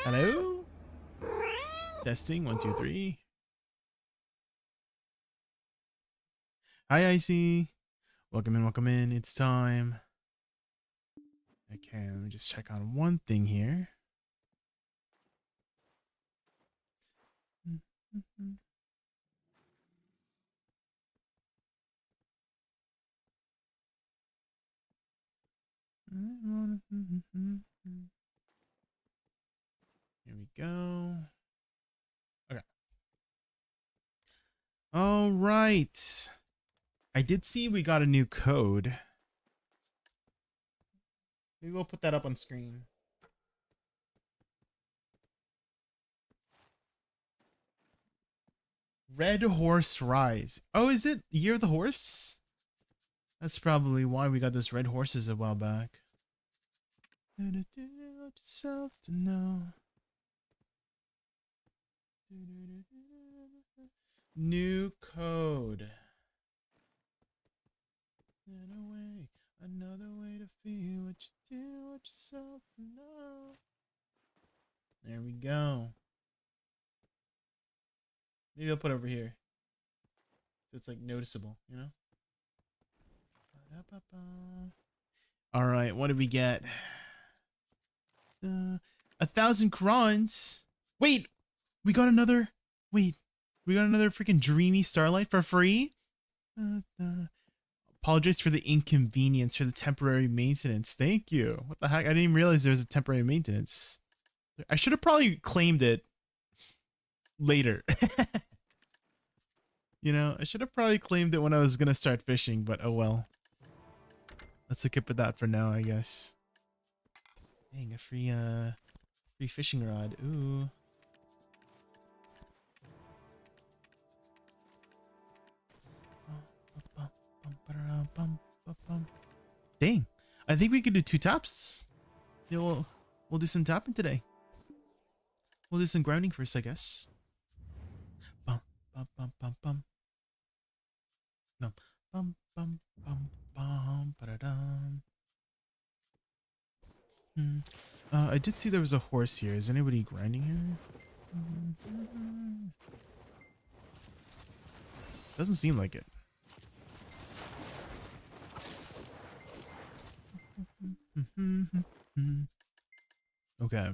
Hello? Testing, 1, 2, 3. Hi, Icy. Welcome in, welcome in. It's time. Okay, let me just check on one thing here. Here we go. Okay. All right. I did see we got a new code. Maybe we'll put that up on screen. Red Horse Rise. Oh, is it Year of the Horse? That's probably why we got those red horses a while back. Yourself to know. New code. Another way to feel what you do, what yourself to know. There we go. Maybe I'll put it over here, so it's like noticeable, you know? All right, what did we get? 1,000 crons. Wait, we got another. Wait, we got another freaking dreamy starlight for free. Apologize for the inconvenience for the temporary maintenance. Thank you. What the heck? I didn't even realize there was a temporary maintenance. I should have probably claimed it later. You know, I should have probably claimed it when I was gonna start fishing, but oh well. Let's look up at that for now, I guess. Dang, a free fishing rod. Ooh. Dang, I think we could do 2 taps. You know, we'll do some tapping today. We'll do some grounding first, I guess. Bum bum bum bum bum. No. Bum bum bum bum ba-da-dum. I did see there was a horse here. Is anybody grinding here? Doesn't seem like it. Okay.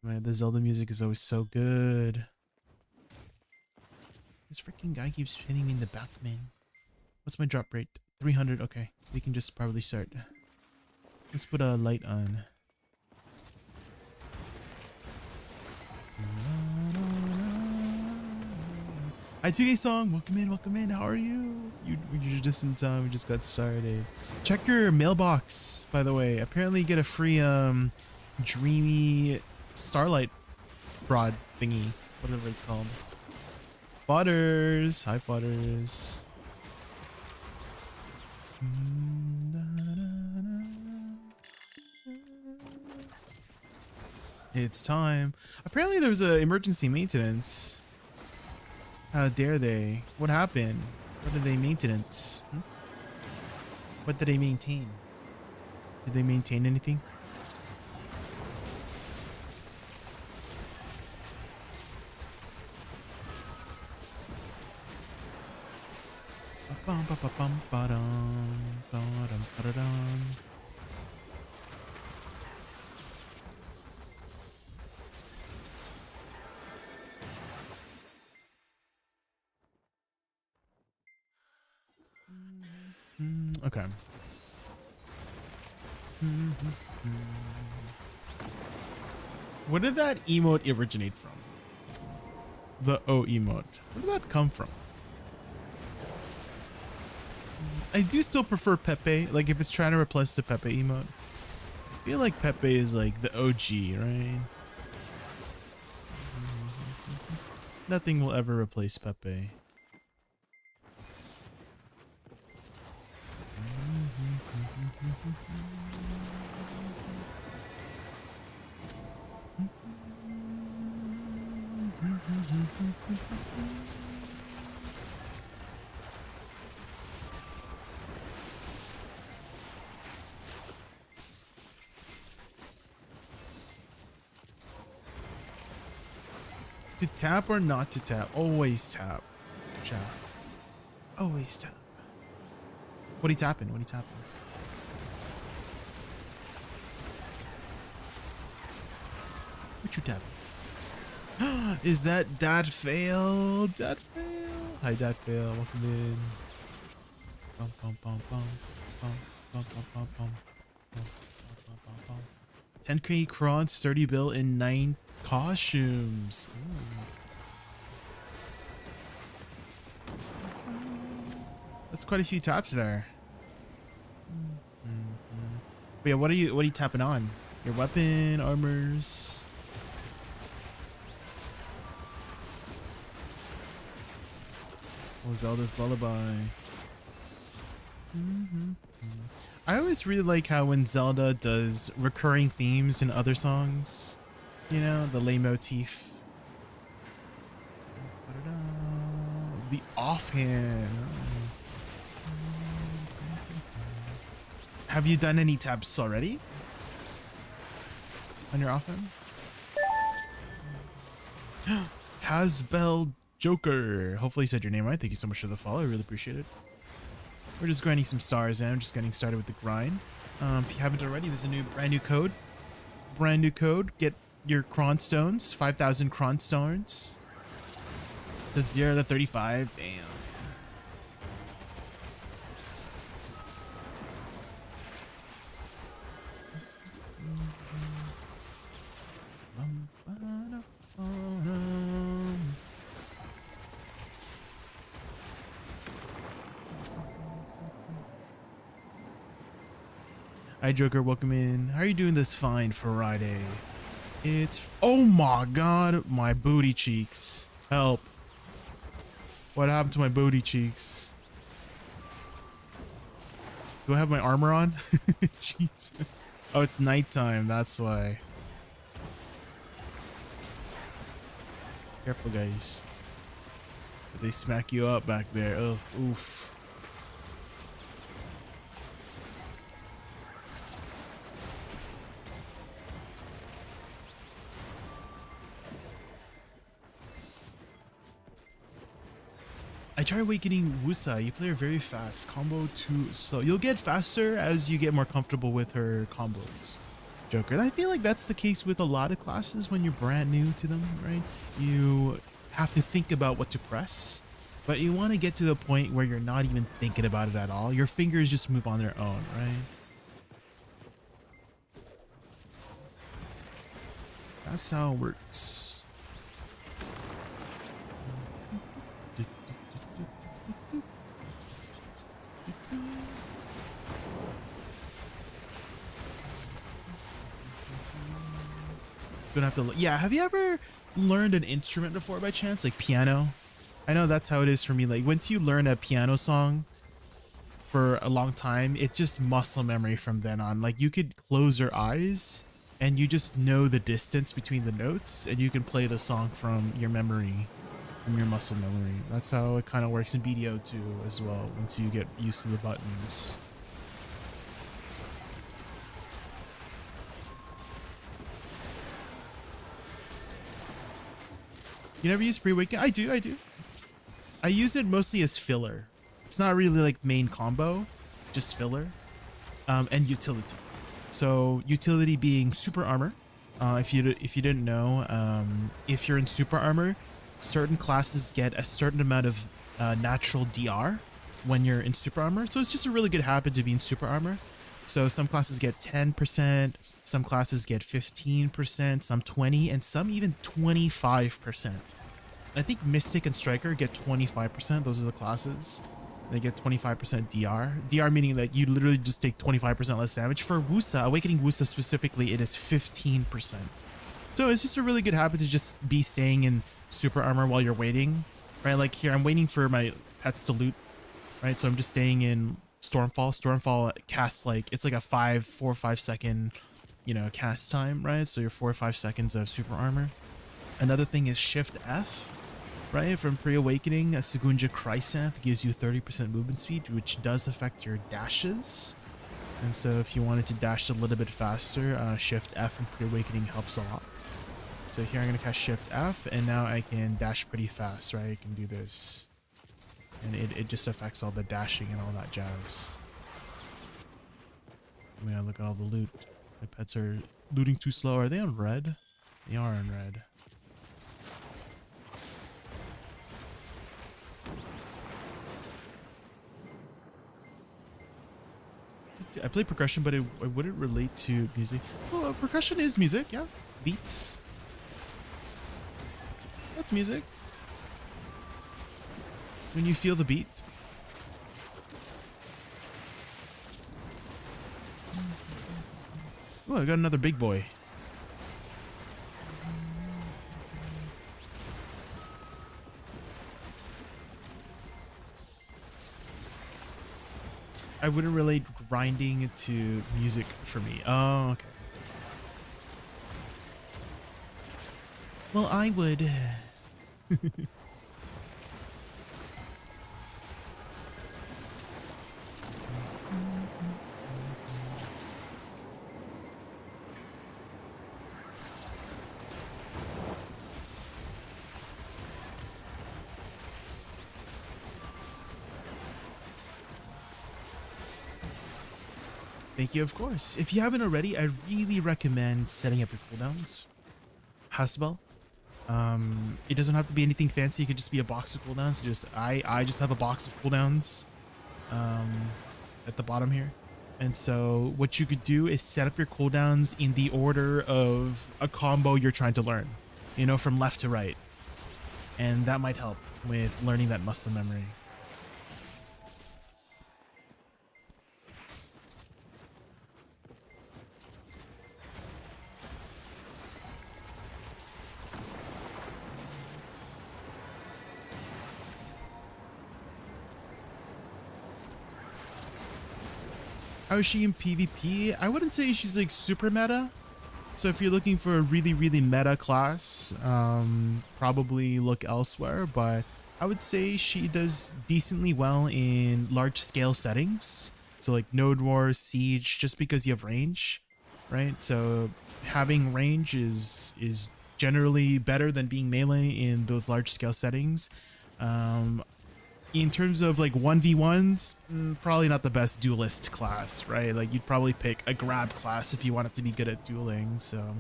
Man, the Zelda music is always so good. This freaking guy keeps hitting me in the back, man. What's my drop rate? 300. Okay, we can just probably start. Let's put a light on. Hi, 2K Song. Welcome in, welcome in. How are you? You're just in time. We just got started. Check your mailbox, by the way. Apparently you get a free dreamy starlight rod thingy, whatever it's called. Butters. Hi, Butters. It's time. Apparently there was an emergency maintenance. How dare they? What happened? What did they maintenance? What did they maintain? Did they maintain anything? Okay. Where did that emote originate from? The O emote. Where did that come from? I do still prefer Pepe. Like if it's trying to replace the Pepe emote. I feel like Pepe is like the OG, right? Nothing will ever replace Pepe. To tap or not to tap? Always tap. Chat. Always tap. What are you tapping? What are you tapping? What you tapping? Is that Dad Fail? Dad Fail. Hi Dad Fail. Welcome in. Bum, bum, bum, bum, bum, bum, bum, bum, bum, bum, bum, bum, bum. 10k Kron, sturdy bill, and 9 costumes. Ooh. That's quite a few taps there. But yeah, what are you tapping on? Your weapon, armors. Oh, Zelda's Lullaby. I always really like how when Zelda does recurring themes in other songs, you know, the lay motif. The offhand. Have you done any taps already? On your offhand? Hasbel Joker. Hopefully you said your name right. Thank you so much for the follow. I really appreciate it. We're just grinding some stars and I'm just getting started with the grind. If you haven't already, there's a brand new code. Brand new code. Get your Kron stones. 5,000 Kron stones. It's at 0 to 35. Damn. Hi Joker, welcome in. How are you doing this fine Friday? It's, oh my god, my booty cheeks. Help. What happened to my booty cheeks? Do I have my armor on? Jeez. Oh, it's nighttime, that's why. Careful guys. They smack you up back there. Oh, oof. I try awakening Woosa. You play her very fast. Combo too slow. You'll get faster as you get more comfortable with her combos. Joker. I feel like that's the case with a lot of classes when you're brand new to them, right? You have to think about what to press, but you want to get to the point where you're not even thinking about it at all. Your fingers just move on their own, right? That's how it works. Gonna have to, yeah. Have you ever learned an instrument before by chance, like piano? I know that's how it is for me. Like once you learn a piano song for a long time, it's just muscle memory from then on. Like you could close your eyes and you just know the distance between the notes and you can play the song from your memory, from your muscle memory. That's how it kind of works in BDO too as well, once you get used to the buttons. You never use pre-awaken? I do. I use it mostly as filler. It's not really like main combo, just filler, and utility. So utility being super armor. If you didn't know, if you're in super armor, certain classes get a certain amount of natural DR when you're in super armor. So it's just a really good habit to be in super armor. So some classes get 10%, some classes get 15%, some 20, and some even 25%. I think Mystic and Striker get 25%. Those are the classes. They get 25% DR. DR meaning that you literally just take 25% less damage. For Woosa, Awakening Woosa specifically, it is 15%. So it's just a really good habit to just be staying in super armor while you're waiting, right? Like here, I'm waiting for my pets to loot, right? So I'm just staying in Stormfall. Stormfall casts like, it's like a 4 or 5 second, you know, cast time, right? So you're 4 or 5 seconds of super armor. Another thing is Shift F, right? From pre-awakening, a Segunja Chrysanth gives you 30% movement speed, which does affect your dashes. And so if you wanted to dash a little bit faster, Shift F from pre-awakening helps a lot. So here I'm gonna cast Shift F, and now I can dash pretty fast, right? I can do this, and it just affects all the dashing and all that jazz. I mean, look at all the loot. My pets are looting too slow. Are they on red? They are on red. I play percussion, but it wouldn't relate to music. Well, percussion is music, yeah. Beats. That's music. When you feel the beat. Oh, I got another big boy. I wouldn't relate grinding to music for me. Oh, okay. Well, I would. Thank you, of course. If you haven't already, I really recommend setting up your cooldowns. Hasbel. It doesn't have to be anything fancy. It could just be a box of cooldowns. I just have a box of cooldowns at the bottom here. And so what you could do is set up your cooldowns in the order of a combo you're trying to learn, you know, from left to right. And that might help with learning that muscle memory. How is she in PvP? I wouldn't say she's like super meta. So if you're looking for a really, really meta class, probably look elsewhere. But I would say she does decently well in large scale settings. So like Node Wars, Siege, just because you have range, right? So having range is generally better than being melee in those large scale settings. In terms of like 1v1s, probably not the best duelist class, right? Like you'd probably pick a grab class if you wanted to be good at dueling. So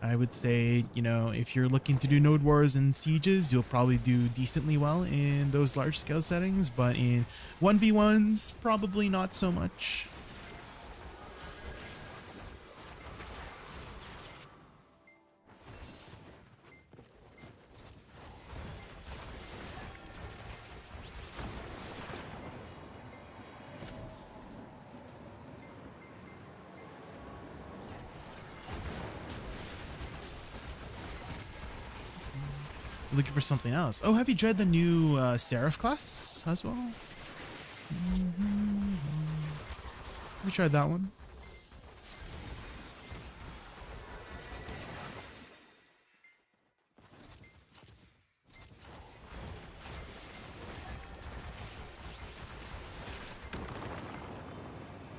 I would say, you know, if you're looking to do Node Wars and Sieges, you'll probably do decently well in those large scale settings, but in 1v1s, probably not so much. Looking for something else. Oh, have you tried the new Seraph class as well? Have you tried that one?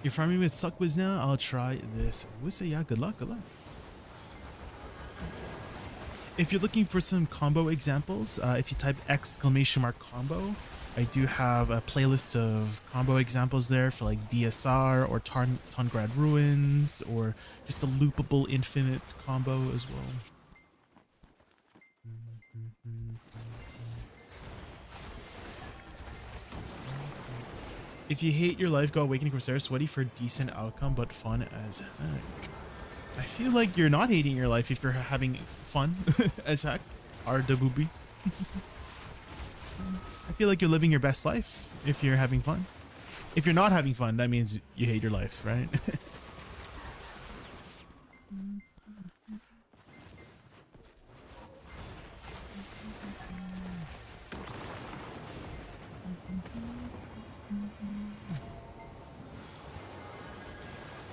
You're farming with Suckwiz now? I'll try this. Woosa, yeah, good luck, good luck. If you're looking for some combo examples, if you type !combo, I do have a playlist of combo examples there for like DSR or Tongrad Ruins or just a loopable infinite combo as well. If you hate your life, go Awakening Corsair, sweaty for decent outcome, but fun as heck. I feel like you're not hating your life if you're having fun as heck. ADVgg. I feel like you're living your best life if you're having fun. If you're not having fun, that means you hate your life, right?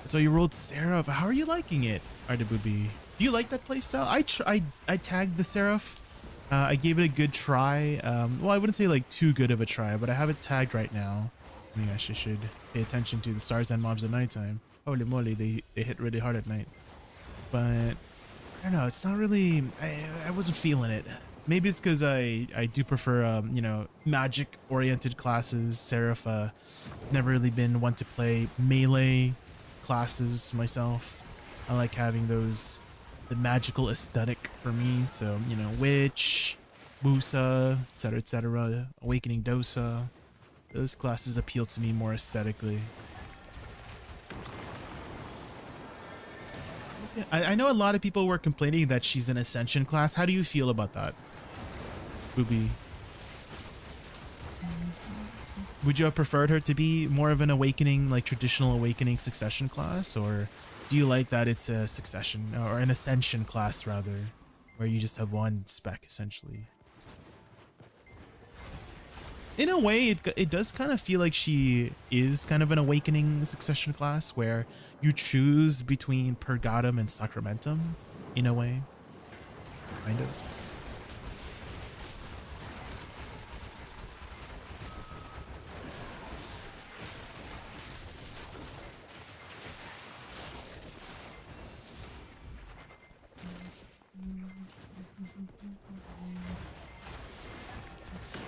So you rolled Seraph. How are you liking it, ADVgg? Do you like that playstyle? I tagged the Seraph. I gave it a good try. Well, I wouldn't say like too good of a try, but I have it tagged right now. I think I should pay attention to the stars and mobs at nighttime. Holy moly, they hit really hard at night. But don't know. It's not really. I wasn't feeling it. Maybe it's because I do prefer you know, magic oriented classes. Seraph, never really been one to play melee classes myself. I like having those, the magical aesthetic for me. So you know, witch, Woosa, etc., awakening dosa. Those classes appeal to me more aesthetically. I know a lot of people were complaining that she's an ascension class. How do you feel about that, Booby? Would you have preferred her to be more of an awakening, like traditional awakening succession class, or do you like that it's a succession or an ascension class rather, where you just have one spec essentially? In a way, it does kind of feel like she is kind of an awakening succession class where you choose between Purgatum and Sacramentum, in a way, kind of.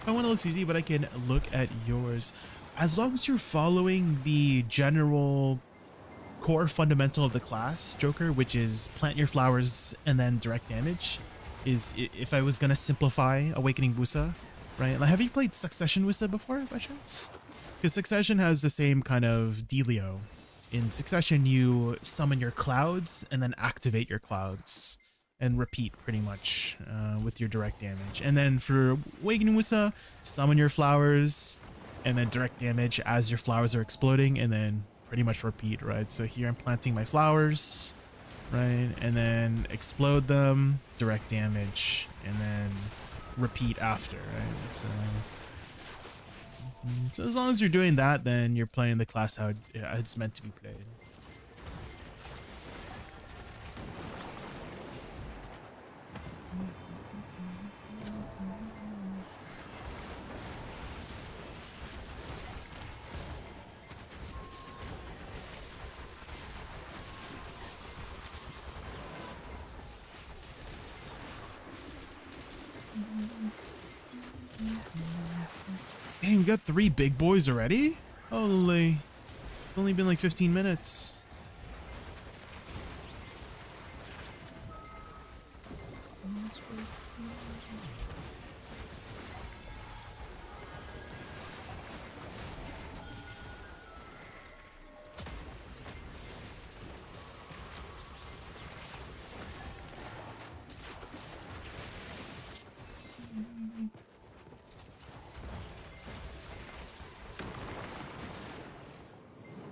I want to look easy, but I can look at yours. As long as you're following the general core fundamental of the class, Joker, which is plant your flowers and then direct damage, is if I was going to simplify Awakening Woosa, right? Like, have you played Succession Woosa before by chance? Because Succession has the same kind of dealio. In Succession, you summon your clouds and then activate your clouds and repeat pretty much with your direct damage. And then for Awakening Woosa, summon your flowers and then direct damage as your flowers are exploding, and then pretty much repeat, right? So here I'm planting my flowers, right? And then explode them, direct damage, and then repeat after, right? So as long as you're doing that, then you're playing the class how it's meant to be played. Dang, we got 3 big boys already? Holy. It's only been like 15 minutes.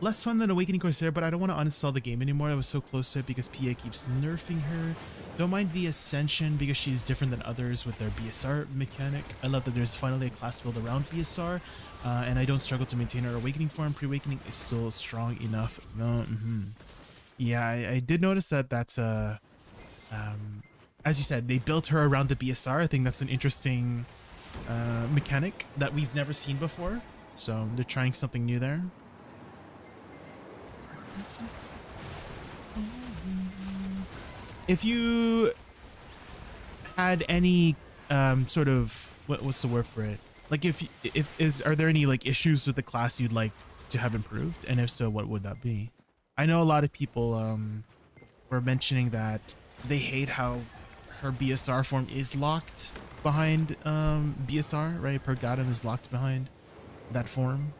Less fun than Awakening Corsair, but I don't want to uninstall the game anymore. I was so close to it because PA keeps nerfing her. Don't mind the Ascension because she's different than others with their BSR mechanic. I love that there's finally a class build around BSR, and I don't struggle to maintain her Awakening form. Pre-Awakening is still strong enough. No, yeah, I did notice that that's as you said, they built her around the BSR. I think that's an interesting mechanic that we've never seen before. So they're trying something new there. If you had any sort of what's the word for it? Like are there any like issues with the class you'd like to have improved? And if so, what would that be? I know a lot of people were mentioning that they hate how her BSR form is locked behind BSR, right? Purgatum is locked behind that form.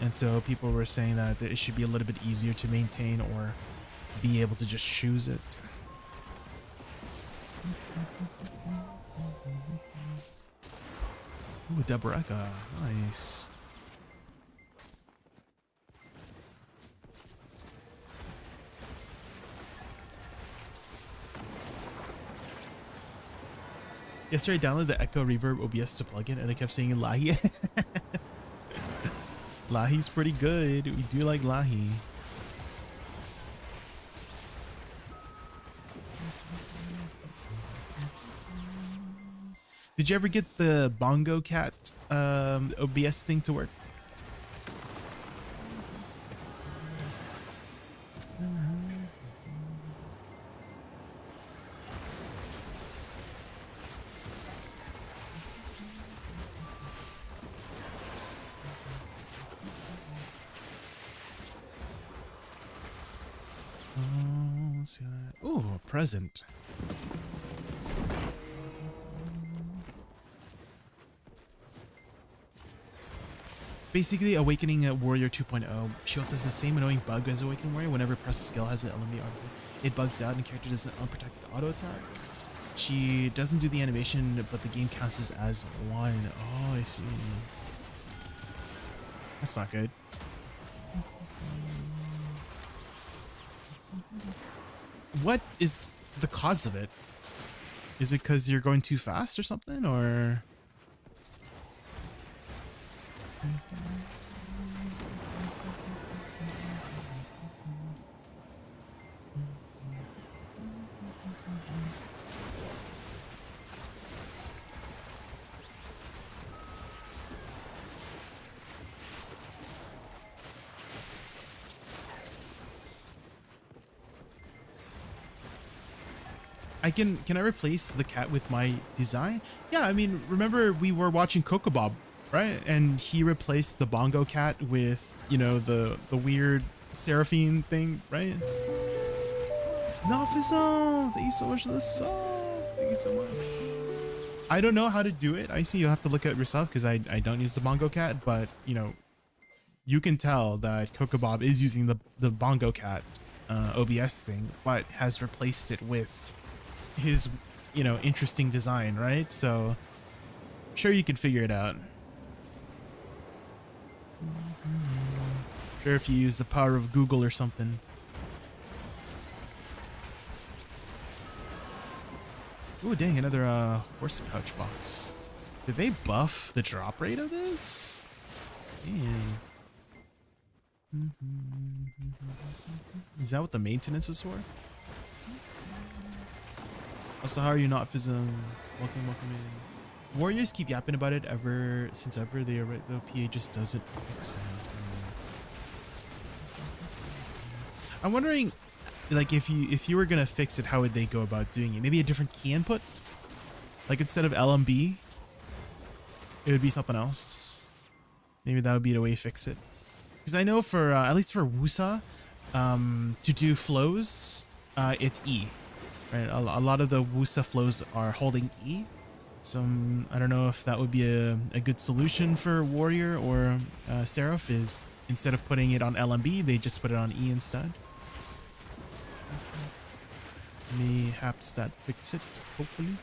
And so people were saying that it should be a little bit easier to maintain or be able to just choose it. Ooh, Deboreka, nice. Yesterday I downloaded the Echo Reverb OBS to plugin and they kept saying Lahi. Lahi's pretty good. We do like Lahi. Did you ever get the Bongo Cat OBS thing to work? Ooh, a present. Basically, Awakening Warrior 2.0. She also has the same annoying bug as Awakening Warrior. Whenever press a skill has an LMB armor, it bugs out and character does an unprotected auto attack. She doesn't do the animation, but the game counts as one. Oh, I see. That's not good. What is the cause of it? Is it because you're going too fast or something, or? Can I replace the cat with my design? Yeah, I mean, remember we were watching Coco Bob, right? And he replaced the bongo cat with, you know, the weird seraphine thing, right? Nafism! Thank you so much for the song. Thank you so much. I don't know how to do it. I see you'll have to look at it yourself because I don't use the bongo cat, but you know, you can tell that Coco Bob is using the bongo cat OBS thing, but has replaced it with his, you know, interesting design, right? So I'm sure you can figure it out. I'm sure if you use the power of Google or something. Ooh, dang, another horse pouch box. Did they buff the drop rate of this? Dang. Is that what the maintenance was for? Also, how are you not fizzing? Welcome in. Warriors keep yapping about it ever since ever. The PA just doesn't fix it. I'm wondering, like, if you were gonna fix it, how would they go about doing it? Maybe a different key input? Like instead of LMB, it would be something else. Maybe that would be the way to fix it. Because I know for at least for Woosa, to do flows, it's E. Right, a lot of the Woosa flows are holding E, so I don't know if that would be a good solution for Warrior or Seraph, is instead of putting it on LMB, they just put it on E instead. Mayhaps that fix it, hopefully.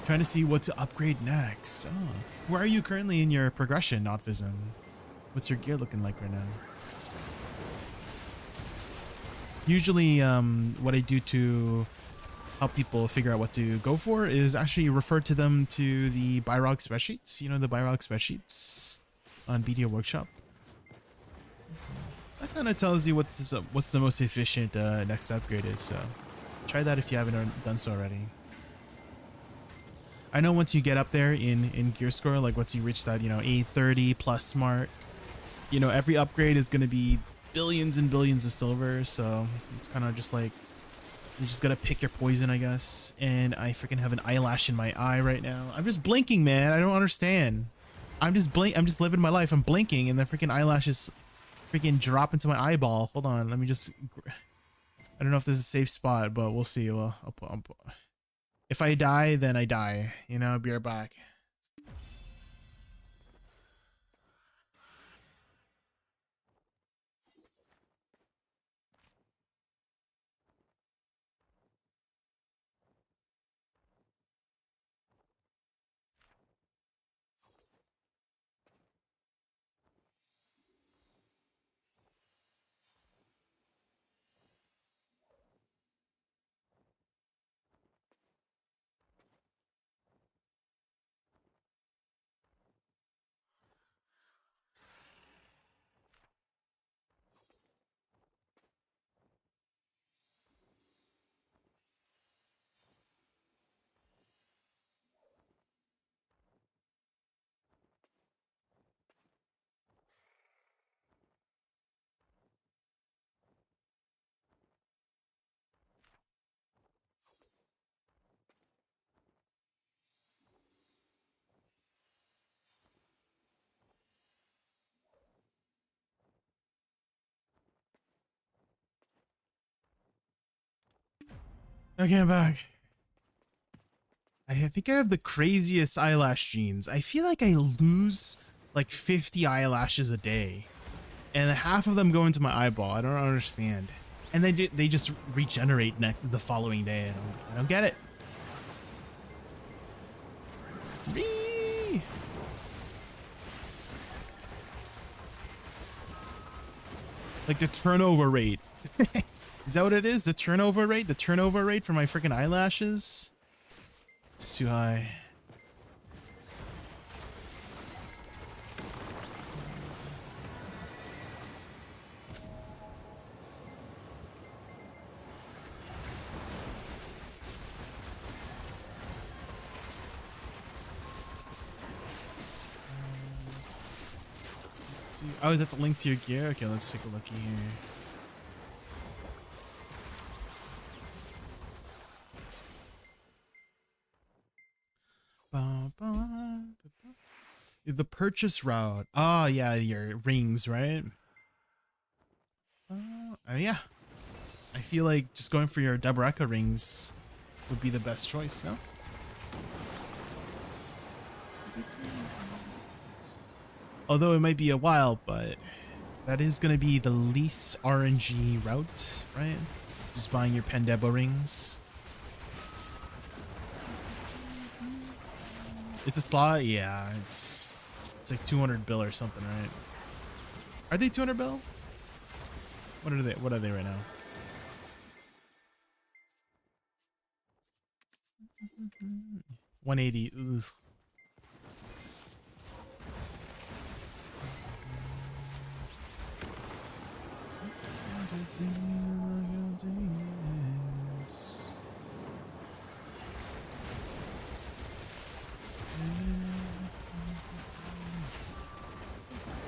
Trying to see what to upgrade next. Oh, where are you currently in your progression, Notvism? What's your gear looking like right now? Usually, what I do to help people figure out what to go for is actually refer to them to the Byrog spreadsheets. You know, the Byrog spreadsheets on BDO Workshop. That kind of tells you what's the most efficient next upgrade is. So try that if you haven't done so already. I know once you get up there in gear score, like once you reach that, you know, 830 plus mark, you know, every upgrade is going to be billions and billions of silver. So it's kind of just like, you just got to pick your poison, I guess. And I freaking have an eyelash in my eye right now. I'm just blinking, man. I don't understand. I'm just living my life. I'm blinking and the freaking eyelashes freaking drop into my eyeball. Hold on. Let me just, I don't know if this is a safe spot, but we'll see. Well, I'll put, if I die, then I die. You know, I'll be right back. Okay, I'm back. I think I have the craziest eyelash genes. I feel like I lose like 50 eyelashes a day, and half of them go into my eyeball. I don't understand. And they just regenerate the following day. I don't get it. Whee! Like the turnover rate. Is that what it is? The turnover rate? The turnover rate for my freaking eyelashes? It's too high. Oh, is that the link to your gear? Okay, let's take a look here. The purchase route. Oh, yeah, your rings, right? Yeah. I feel like just going for your Dabraka rings would be the best choice, no? Although it might be a while, but that is going to be the least RNG route, right? Just buying your Pendeba rings. It's a slot? Yeah, it's like 200 bill or something, right? Are they 200 bill? What are they right now? $180. Ugh.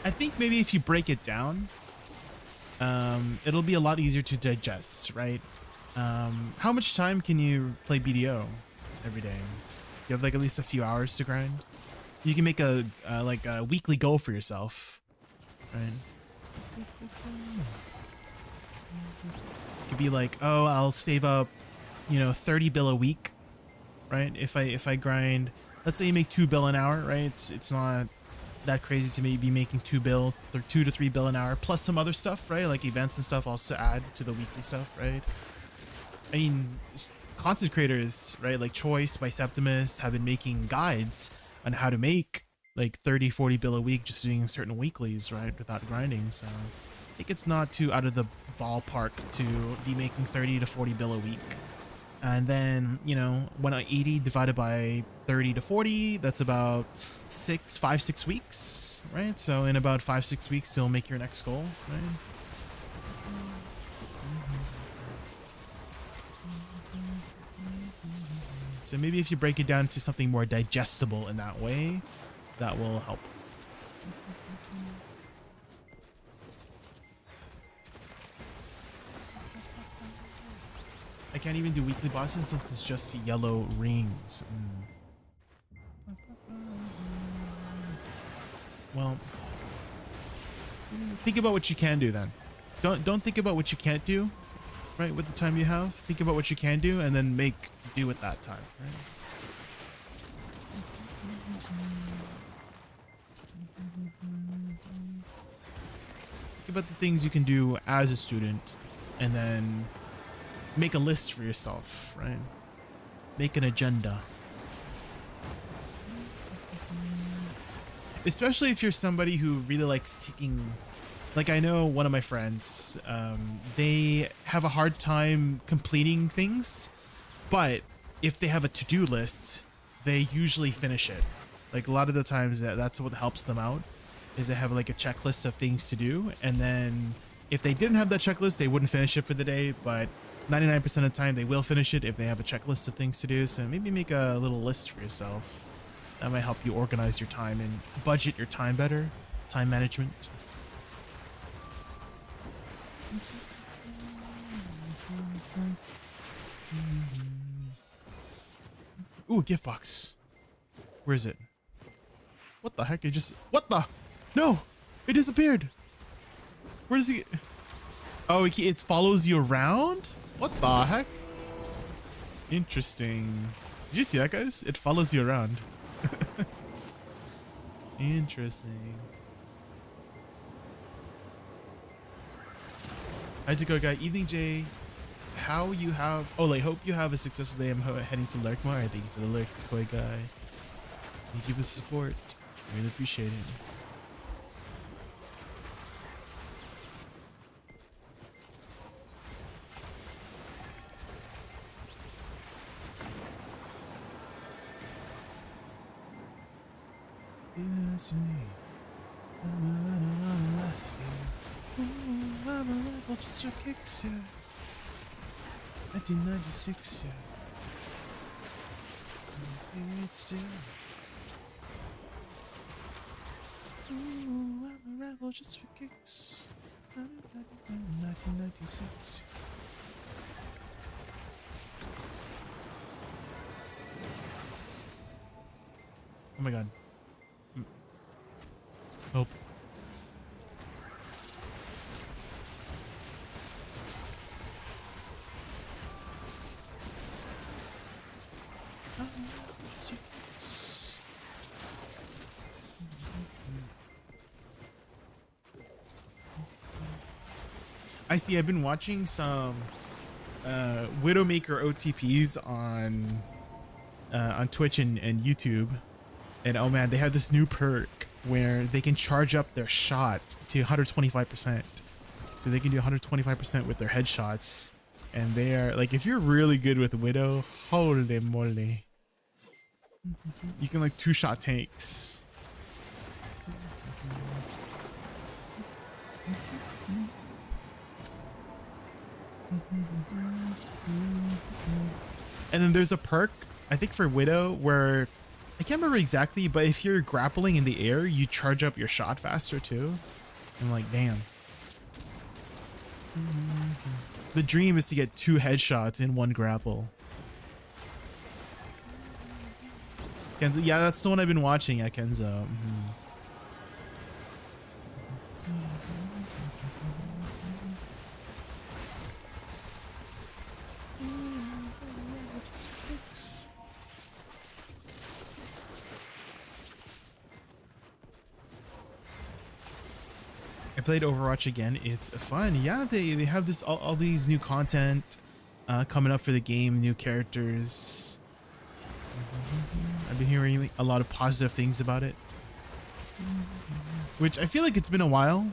I think maybe if you break it down, it'll be a lot easier to digest, right? How much time can you play BDO every day? You have like at least a few hours to grind. You can make a like a weekly goal for yourself, right? It could be like, oh, I'll save up, 30 bill a week, right? If I grind, let's say you make 2 bill an hour, right? It's not that crazy to maybe making 2 bill or 2 to 3 bill an hour plus some other stuff, right? Like events and stuff also add to the weekly stuff, right? I mean, content creators, right? Like Choice by Septimus have been making guides on how to make like 30, 40 bill a week just doing certain weeklies, right? Without grinding. So I think it's not too out of the ballpark to be making 30 to 40 bill a week. And then, 180 divided by 30 to 40, that's about 5-6 weeks, right? So in about 5-6 weeks, you'll make your next goal, right? So maybe if you break it down to something more digestible in that way, that will help. I can't even do weekly bosses since it's just yellow rings. Well, think about what you can do then. Don't think about what you can't do, right? With the time you have, think about what you can do and then make do with that time, right? Think about the things you can do as a student and then make a list for yourself, right? Make an agenda. Especially if you're somebody who really likes taking, like I know one of my friends, they have a hard time completing things, but if they have a to-do list, they usually finish it. Like a lot of the times that's what helps them out, is they have like a checklist of things to do. And then if they didn't have that checklist, they wouldn't finish it for the day, but 99% of the time they will finish it if they have a checklist of things to do. So maybe make a little list for yourself. That might help you organize your time and budget your time better. Time management. Ooh, gift box. Where is it? What the heck? What the? No! It disappeared! Where does it? Oh, it follows you around? What the heck? Interesting. Did you see that, guys? It follows you around. Interesting. Hi to go, guy. Evening, Jay. How you have? Oh, like hope you have a successful day. I'm heading to lurk more. Thank you for the lurk, Koi guy. Thank you for the support. Really appreciate it. Yes, me. I'm a left field. Ooh, I'm a rebel just for kicks, yeah. 1996, yeah. It's still. Ooh, I'm a rebel just for kicks. 1996. Oh my god. Hope. I see. I've been watching some Widowmaker OTPs on Twitch and YouTube, and oh man, they have this new perk where they can charge up their shot to 125%. So they can do 125% with their headshots, and they are like, if you're really good with Widow, holy moly, you can like 2-shot tanks. And then there's a perk, I think for Widow, where I can't remember exactly, but if you're grappling in the air, you charge up your shot faster too. I'm like, damn. The dream is to get 2 headshots in 1 grapple. Kenzo, yeah, that's the one I've been watching at Kenzo. I played Overwatch again. It's fun. Yeah, they have this all these new content coming up for the game, new characters. I've been hearing a lot of positive things about it, which I feel like it's been a while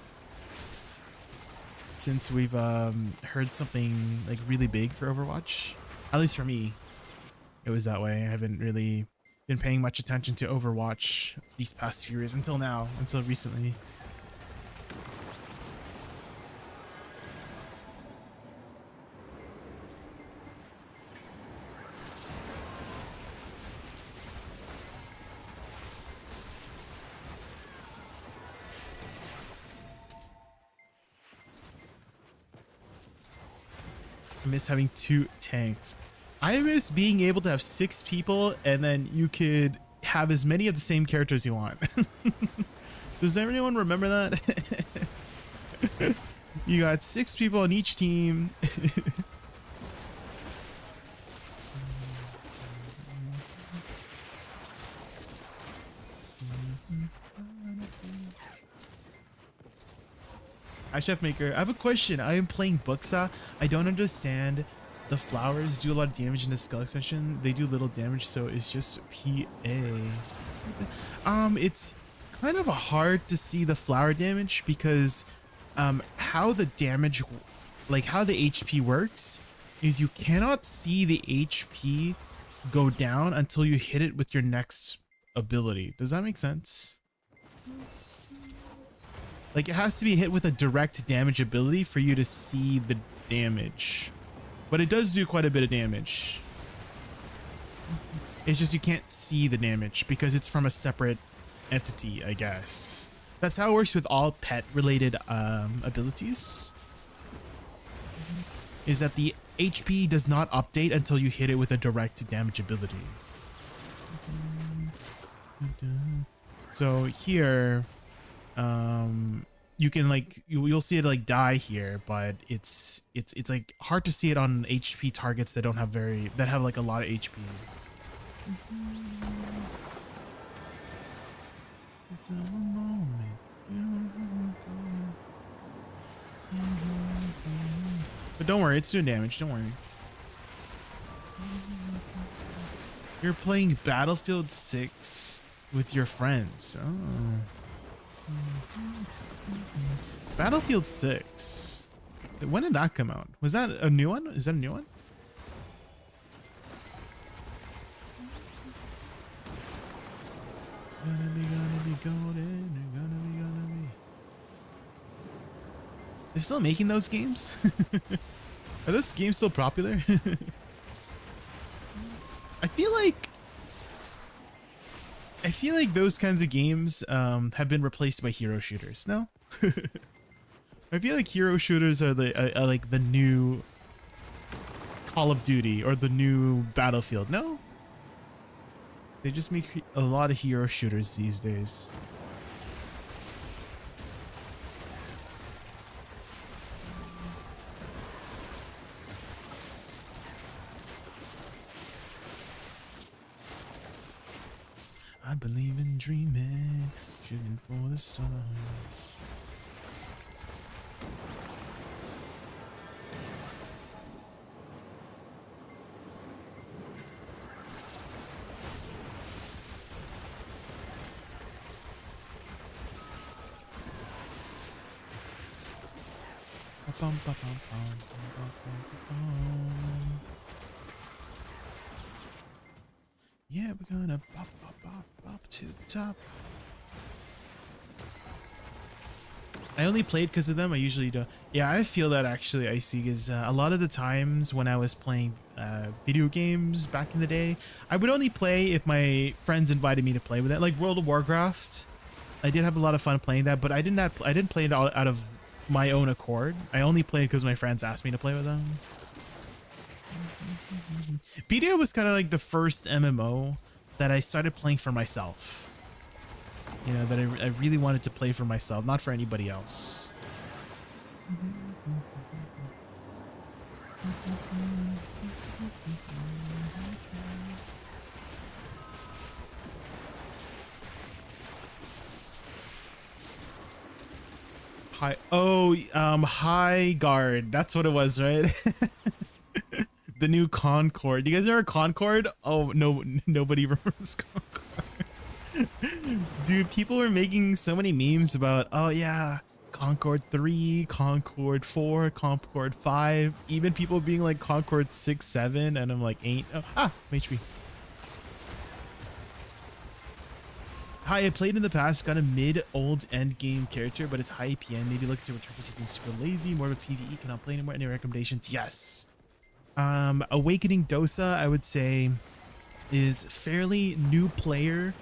since we've heard something like really big for Overwatch. At least for me, it was that way. I haven't really been paying much attention to Overwatch these past few years until now, until recently. I miss having 2 tanks. I miss being able to have 6 people and then you could have as many of the same characters you want. Does anyone remember that? You got 6 people on each team. Hi, Chef Maker. I have a question. I am playing Buxa. I don't understand. The flowers do a lot of damage in the skull extension. They do little damage, so it's just PA. It's kind of hard to see the flower damage because how the damage, like how the HP works, is you cannot see the HP go down until you hit it with your next ability. Does that make sense? Like, it has to be hit with a direct damage ability for you to see the damage. But it does do quite a bit of damage. It's just you can't see the damage because it's from a separate entity, I guess. That's how it works with all pet-related abilities. Is that the HP does not update until you hit it with a direct damage ability. So here... you can like you'll see it like die here, but it's like hard to see it on HP targets that don't have that have like a lot of HP. It's a moment. But don't worry, it's doing damage. Don't worry. You're playing Battlefield 6 with your friends. Oh. Battlefield 6. When did that come out? Was that a new one? Is that a new one? Gonna be golden. Gonna be. They're still making those games? Are those games still popular? I feel like those kinds of games have been replaced by hero shooters. No? I feel like hero shooters are like the new Call of Duty or the new Battlefield. No? They just make a lot of hero shooters these days. I believe in dreaming, shooting for the stars. Yeah, we're gonna bop to the top. I only played because of them. I usually don't. Yeah, I feel that actually, Icy, is a lot of the times when I was playing video games back in the day, I would only play if my friends invited me to play with it. Like World of Warcraft, I did have a lot of fun playing that, but I didn't play it out of my own accord. I only played because my friends asked me to play with them. PDA was kind of like the first MMO that I started playing for myself. You know, that I really wanted to play for myself, not for anybody else. High Guard. That's what it was, right? The new Concord. Do you guys remember Concord? Oh, no, nobody remembers Concord. Dude, people were making so many memes about, oh yeah, Concord 3, Concord 4, Concord 5, even people being like Concord 6, 7, and I'm like, ain't. Oh, HP. Hi, I played in the past, got a mid-old end game character, but it's high APM. Maybe look to return because it's been super lazy, more of a PvE, cannot play anymore. Any recommendations? Yes. Awakening Dosa, I would say, is fairly new player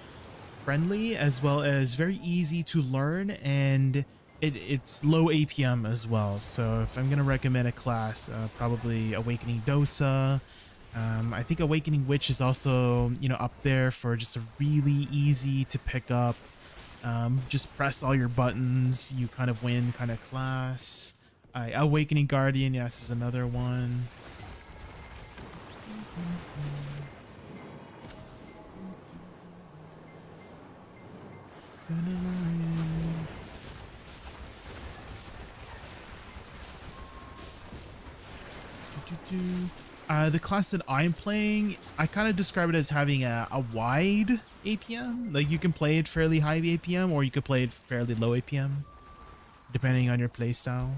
friendly, as well as very easy to learn, and it's low APM as well. So if I'm gonna recommend a class, probably Awakening Dosa. I think Awakening Witch is also, you know, up there for just a really easy to pick up, just press all your buttons, you kind of win kind of class. Awakening Guardian, yes, is another one. The class that I'm playing, I kind of describe it as having a wide APM. Like you can play it fairly high APM, or you could play it fairly low APM, depending on your playstyle.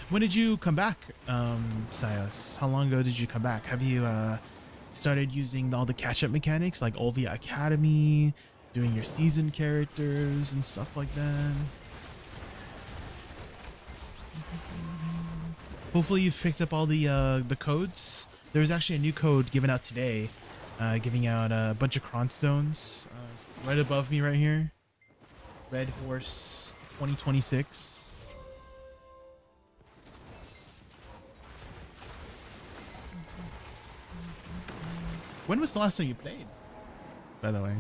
When did you come back, Sios? How long ago did you come back? Have you started using all the catch-up mechanics like Olvia Academy, doing your season characters and stuff like that? Hopefully you've picked up all the codes. There's actually a new code given out today, giving out a bunch of Cronstones. Right above me right here. Red Horse 2026. When was the last time you played, by the way?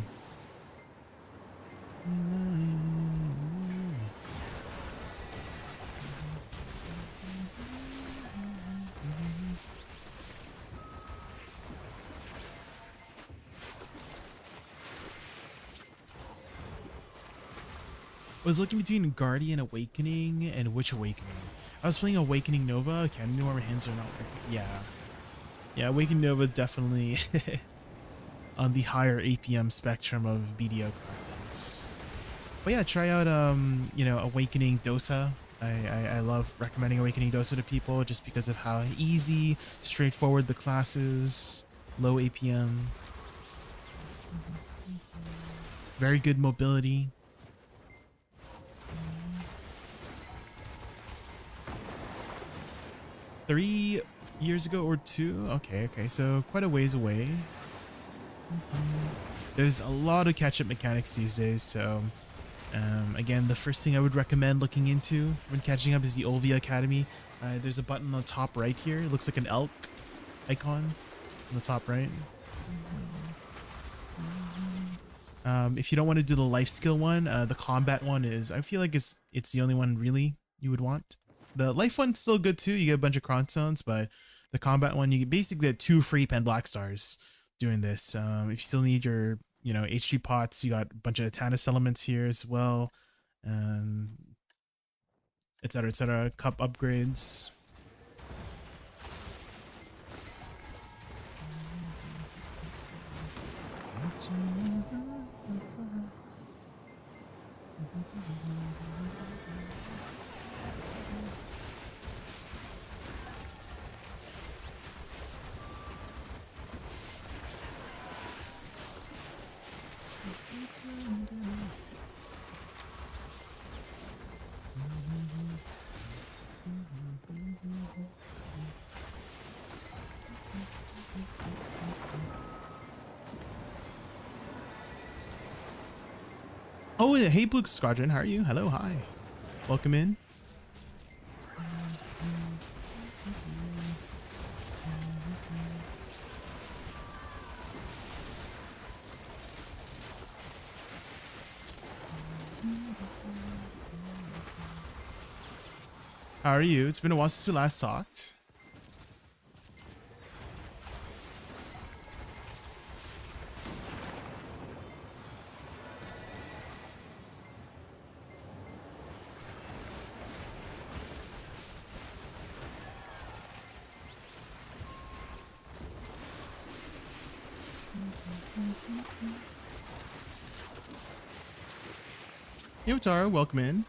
I was looking between Guardian Awakening and which Awakening? I was playing Awakening Nova. Okay, I don't know where my hands are not working. Yeah. Yeah, Awakening Nova definitely on the higher APM spectrum of BDO classes. But yeah, try out you know, Awakening Dosa. I love recommending Awakening Dosa to people just because of how easy, straightforward the class is, low APM, very good mobility. 3 years ago or 2? Okay, so quite a ways away. There's a lot of catch-up mechanics these days, so again, the first thing I would recommend looking into when catching up is the Olvia Academy. There's a button on the top right here. It looks like an elk icon on the top right. If you don't want to do the life skill one, the combat one is, I feel like it's the only one really you would want. The life one's still good too. You get a bunch of cron stones, but the combat one, you basically get 2 free pen black stars doing this. If you still need your, you know, HP pots, you got a bunch of Tannis elements here as well, etc, etc. Cup upgrades. Oh, hey, Blue Squadron, how are you? Hello, hi. Welcome in. How are you? It's been a while since we last talked. Yo, Tara, welcome in.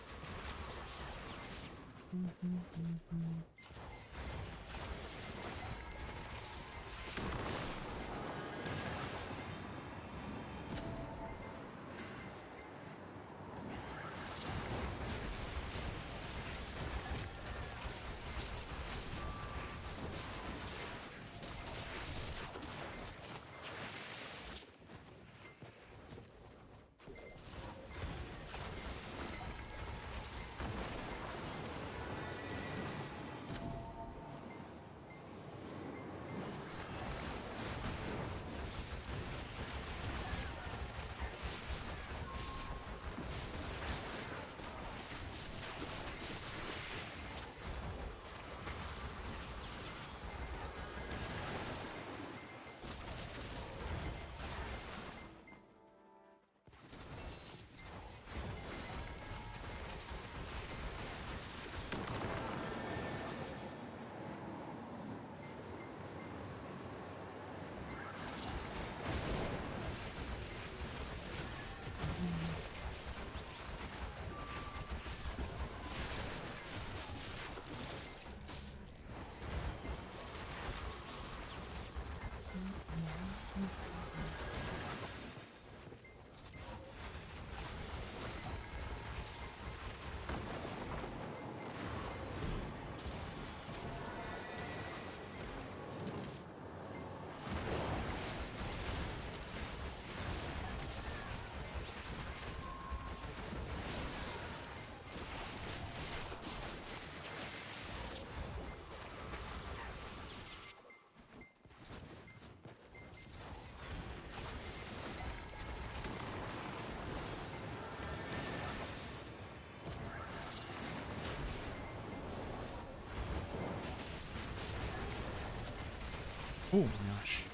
Oh my gosh.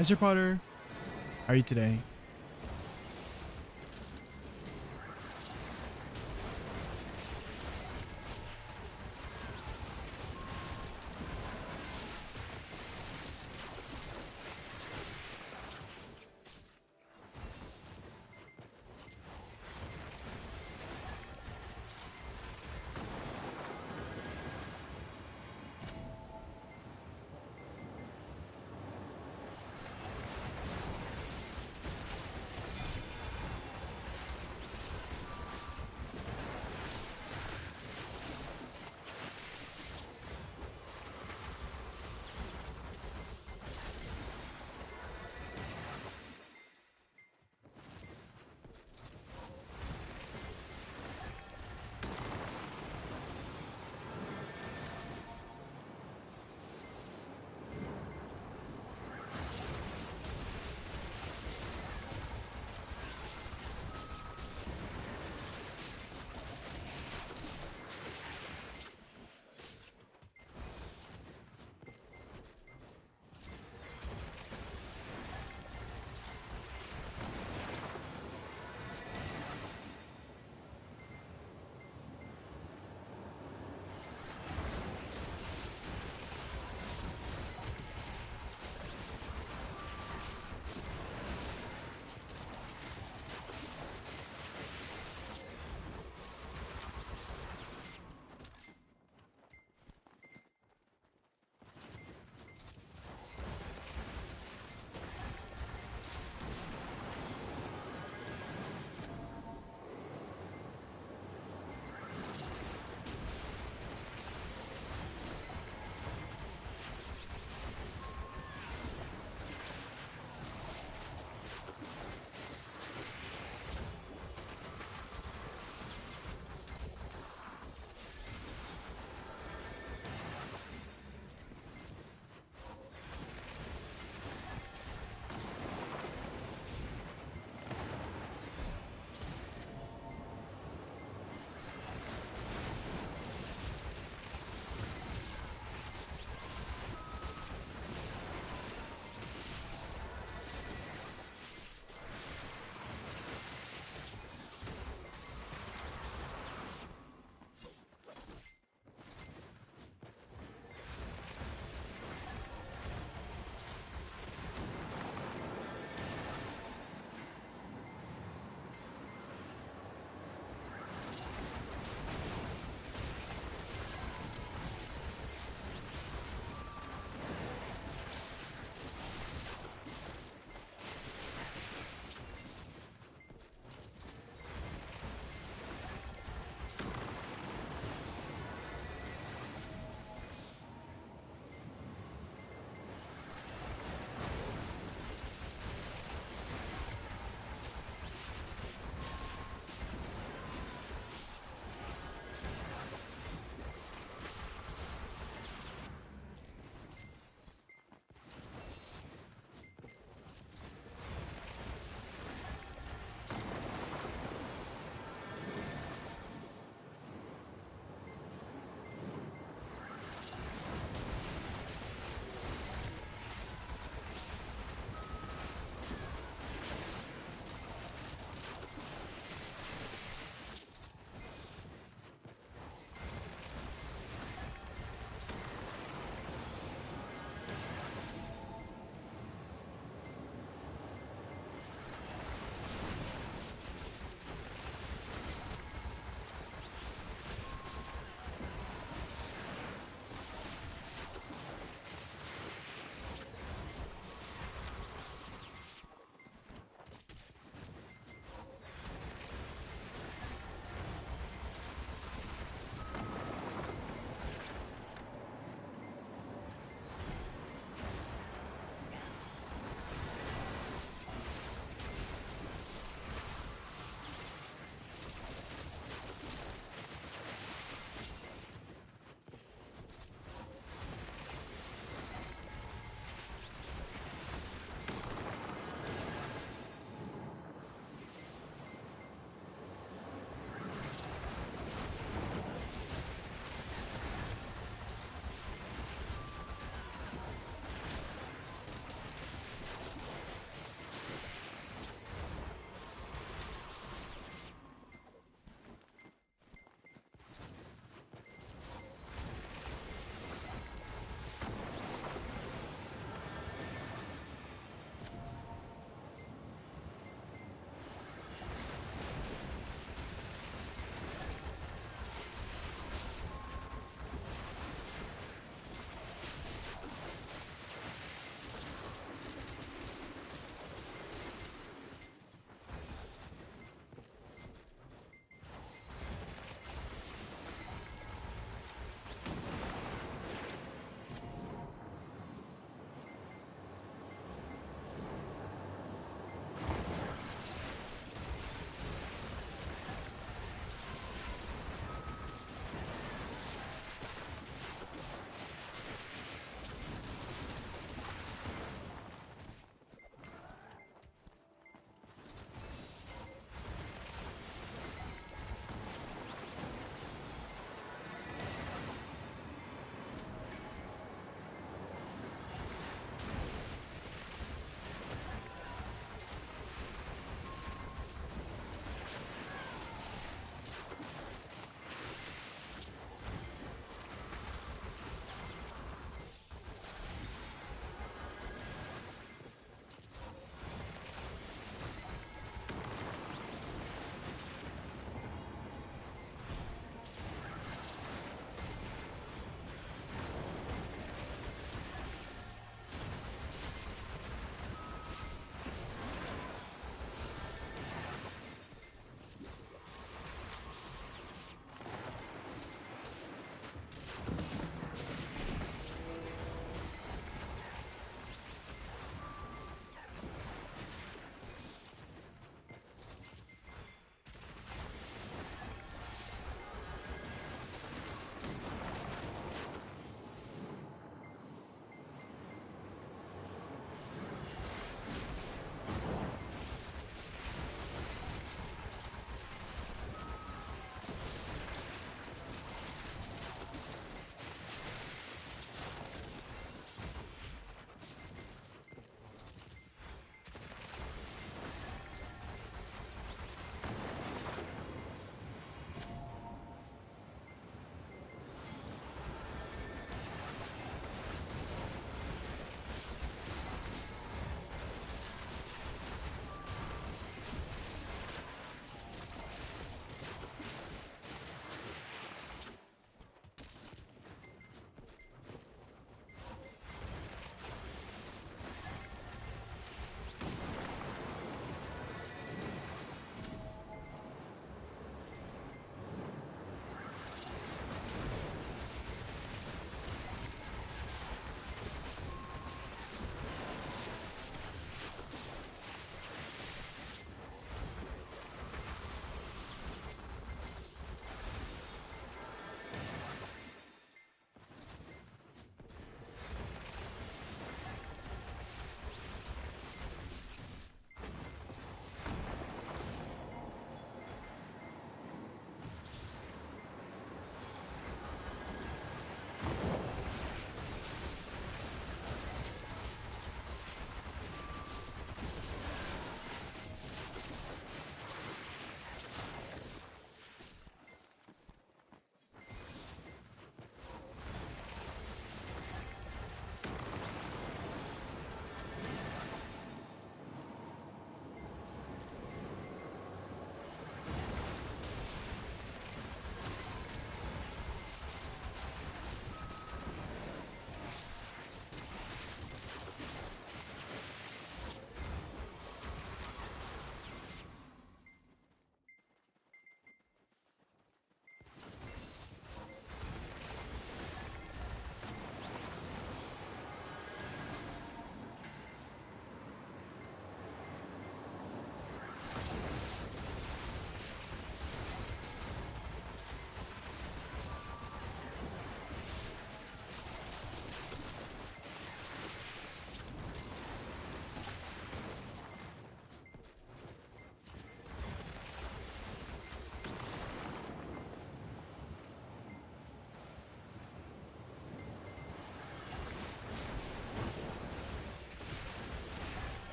Ezra Potter, how are you today?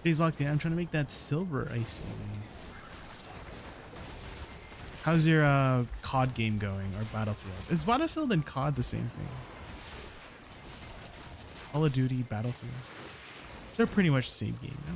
He's locked in. I'm trying to make that silver icy. How's your COD game going, or Battlefield? Is Battlefield and COD the same thing? Call of Duty, Battlefield. They're pretty much the same game, no?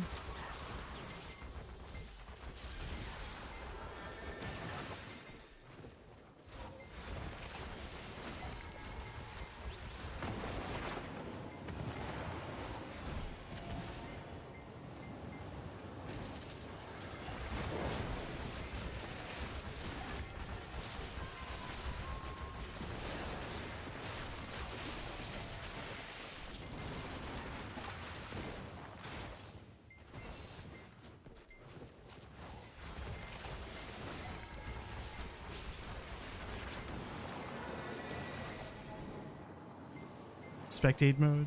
Spectate mode?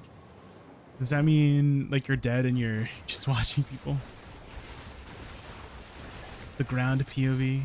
Does that mean like you're dead and you're just watching people? The ground POV?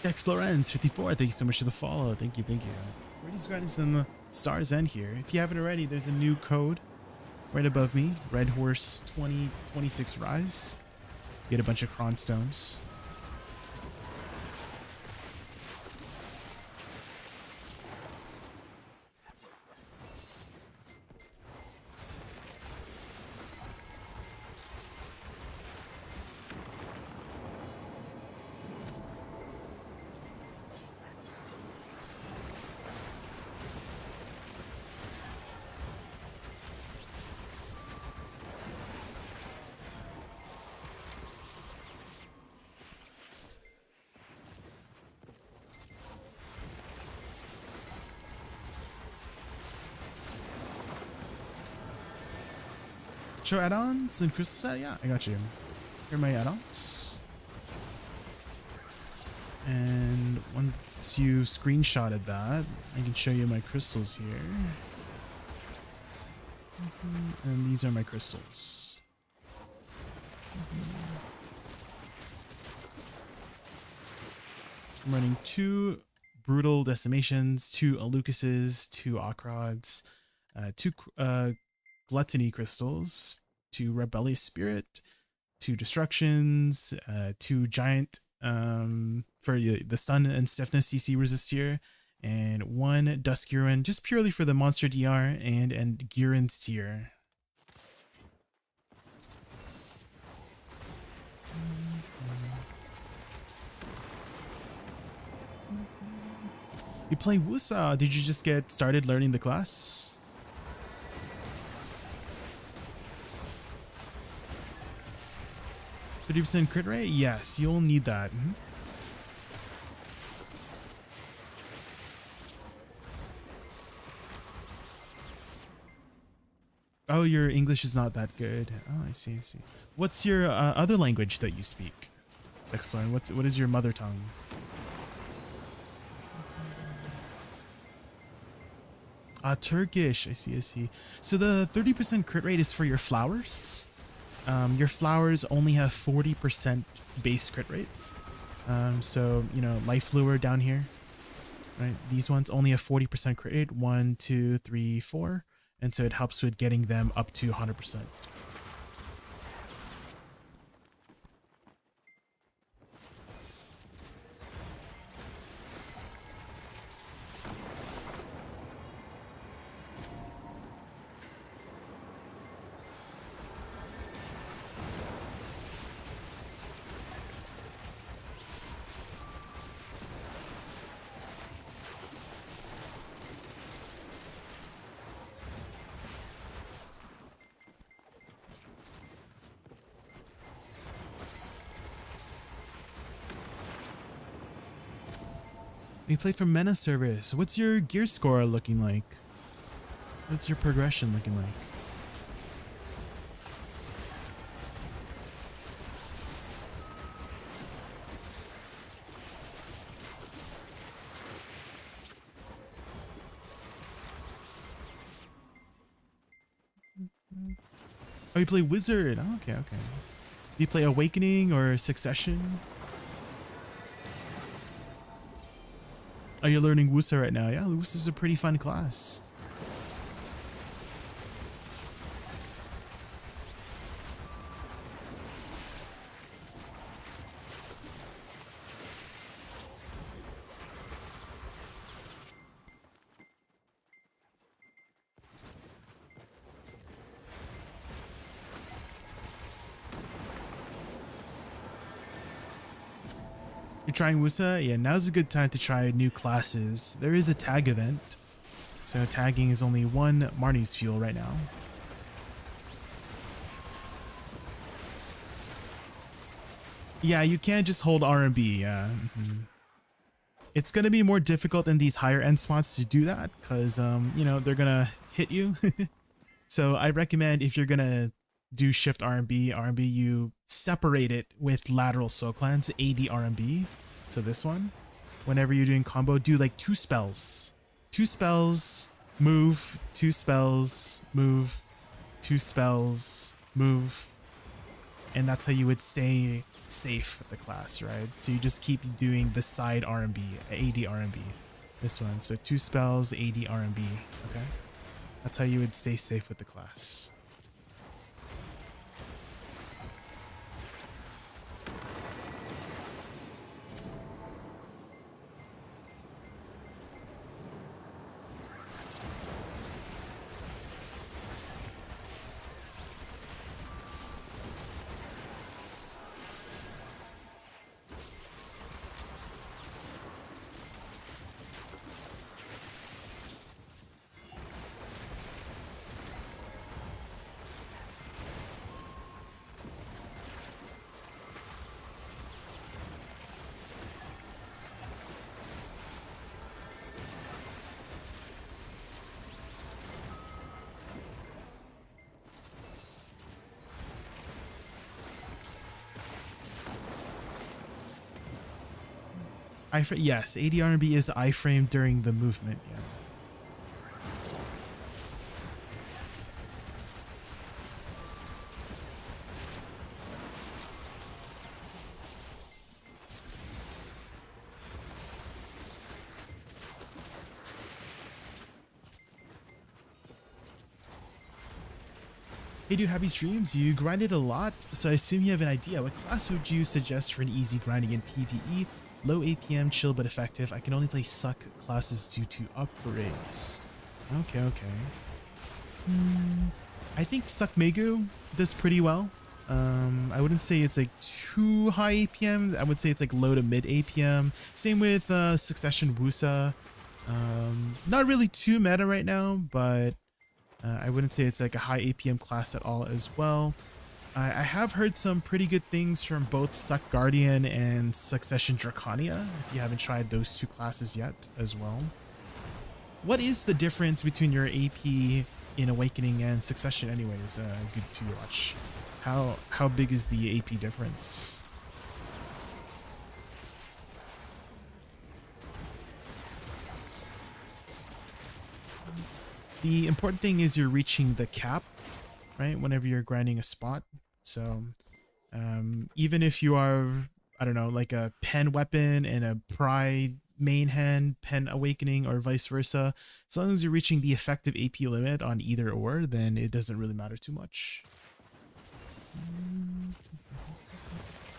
Dex Lorenz 54, thank you so much for the follow. Thank you, thank you. We're just grinding some stars end here. If you haven't already, there's a new code right above me. Red Horse 2026 Rise. Get a bunch of Cron Stones. Show add-ons and crystal set? Yeah, I got you. Here are my add-ons. And once you screenshotted that, I can show you my crystals here. And these are my crystals. I'm running 2 Brutal Decimations, 2 Alucases, 2 Okrods, 2 Gluttony Crystals, 2 Rebellious Spirit, 2 Destructions, 2 Giant for the Stun and Stiffness CC resist here, and 1 Dusk Gurren just purely for the monster DR and Gurren's tier. You play Woosa? Did you just get started learning the class? %30 crit rate? Yes, you'll need that. Oh, your English is not that good. Oh, I see, I see. What's your other language that you speak? Excellent. What is your mother tongue? Turkish. I see, I see. So the 30% crit rate is for your flowers. Your flowers only have 40% base crit rate. So, you know, Life Lure down here, right? These ones only have 40% crit rate. 1, 2, 3, 4. And so it helps with getting them up to 100%. We play for Mena service. What's your gear score looking like? What's your progression looking like? Oh, you play Wizard. Oh, okay, okay. Do you play Awakening or Succession? Are you learning Woosa right now? Yeah, Woosa is a pretty fun class. You're trying Woosa? Yeah, now's a good time to try new classes. There is a tag event, so tagging is only one Marnie's fuel right now. Yeah, you can't just hold R&B, yeah. It's gonna be more difficult in these higher end spots to do that, because, you know, they're gonna hit you. So I recommend if you're gonna do shift R&B, you separate it with lateral soul cleanse, AD R&B. So this one, whenever you're doing combo, do like 2 spells. 2 spells, move, 2 spells, move, 2 spells, move. And that's how you would stay safe with the class, right? So you just keep doing the side R&B, AD R&B. This one, so 2 spells, AD R&B, okay? That's how you would stay safe with the class. Yes, AD R&B is iframe during the movement, yeah. Hey dude, happy streams. You grinded a lot, so I assume you have an idea. What class would you suggest for an easy grinding in PvE? Low APM, chill but effective. I can only play suck classes due to upgrades. Okay, okay. I think Suck Megu does pretty well. I wouldn't say it's like too high APM. I would say it's like low to mid APM. Same with Succession Woosa. Not really too meta right now, but I wouldn't say it's like a high APM class at all as well. I have heard some pretty good things from both Suck Guardian and Succession Draconia, if you haven't tried those 2 classes yet as well. What is the difference between your AP in Awakening and Succession anyways? Good to watch. How big is the AP difference? The important thing is you're reaching the cap, right? Whenever you're grinding a spot. So even if you are, I don't know, like a pen weapon and a pride main hand, pen awakening, or vice versa, as long as you're reaching the effective AP limit on either or, then it doesn't really matter too much.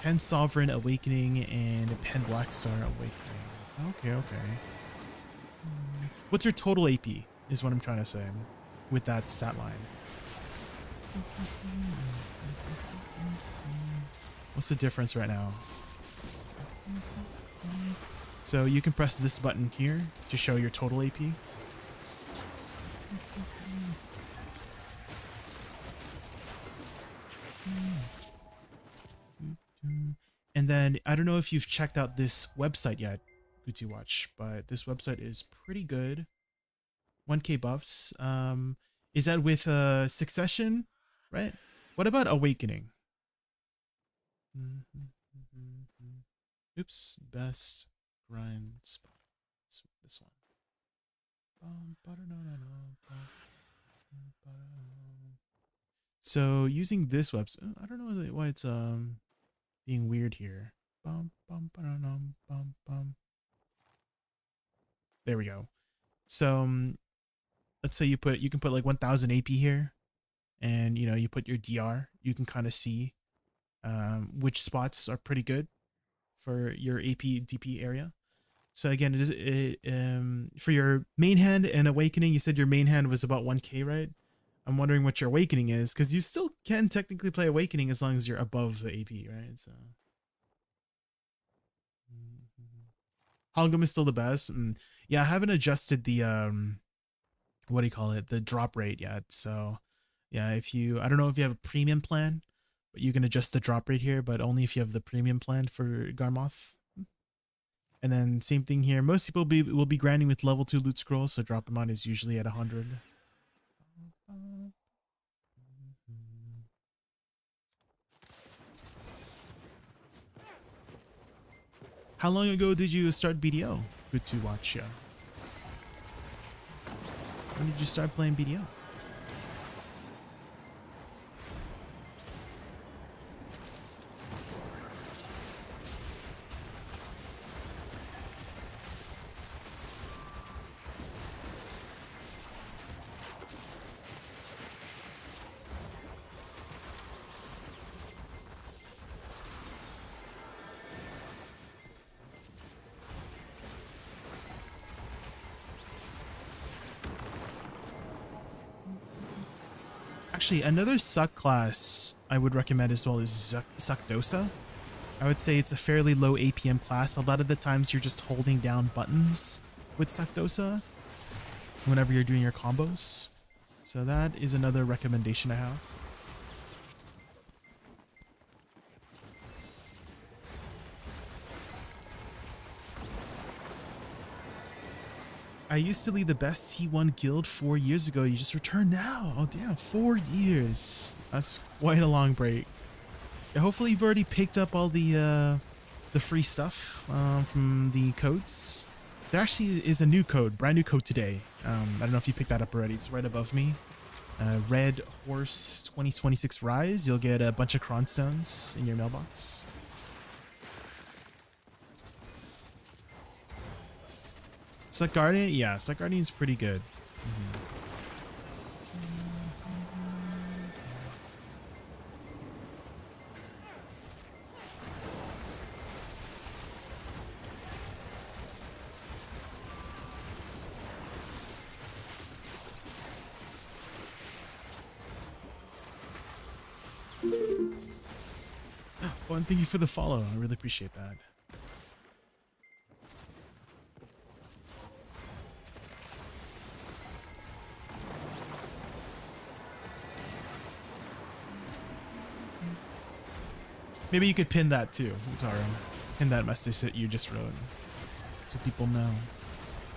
Pen Sovereign Awakening and Pen Black Star Awakening. Okay, okay. What's your total AP is what I'm trying to say with that stat line. What's the difference right now? So you can press this button here to show your total AP. And then I don't know if you've checked out this website yet, good to watch, but this website is pretty good. 1K buffs. Is that with Succession, right? What about Awakening? Oops, best grind spot. This one. So using this website, I don't know why it's being weird here. There we go. So let's say you can put like 1000 AP here, and you know, you put your DR. You can kind of see which spots are pretty good for your AP DP area. So again, for your main hand and Awakening, you said your main hand was about 1K, right? I'm wondering what your Awakening is, because you still can technically play Awakening as long as you're above the AP, right? So Hongum is still the best. Yeah, I haven't adjusted the what do you call it, the drop rate yet. So yeah, I don't know if you have a premium plan, but you can adjust the drop rate here, but only if you have the premium plan for Garmoth. And then same thing here. Most people will be grinding with level 2 loot scrolls, so drop amount is usually at 100. How long ago did you start BDO? Good to watch, yeah. When did you start playing BDO? Actually, another suck class I would recommend as well is Suckdosa. I would say it's a fairly low APM class. A lot of the times you're just holding down buttons with Suckdosa whenever you're doing your combos. So that is another recommendation I have. I used to lead the best T1 guild 4 years ago. You just returned now. Oh damn, 4 years. That's quite a long break. Yeah, hopefully you've already picked up all the free stuff from the codes. There actually is a new code, brand new code today. I don't know if you picked that up already. It's right above me. Red Horse 2026 Rise. You'll get a bunch of cronstones in your mailbox. Suck Guardian? Yeah, Suck Guardian's pretty good. Oh, and thank you for the follow. I really appreciate that. Maybe you could pin that too, Utaro. Pin that message that you just wrote, so people know.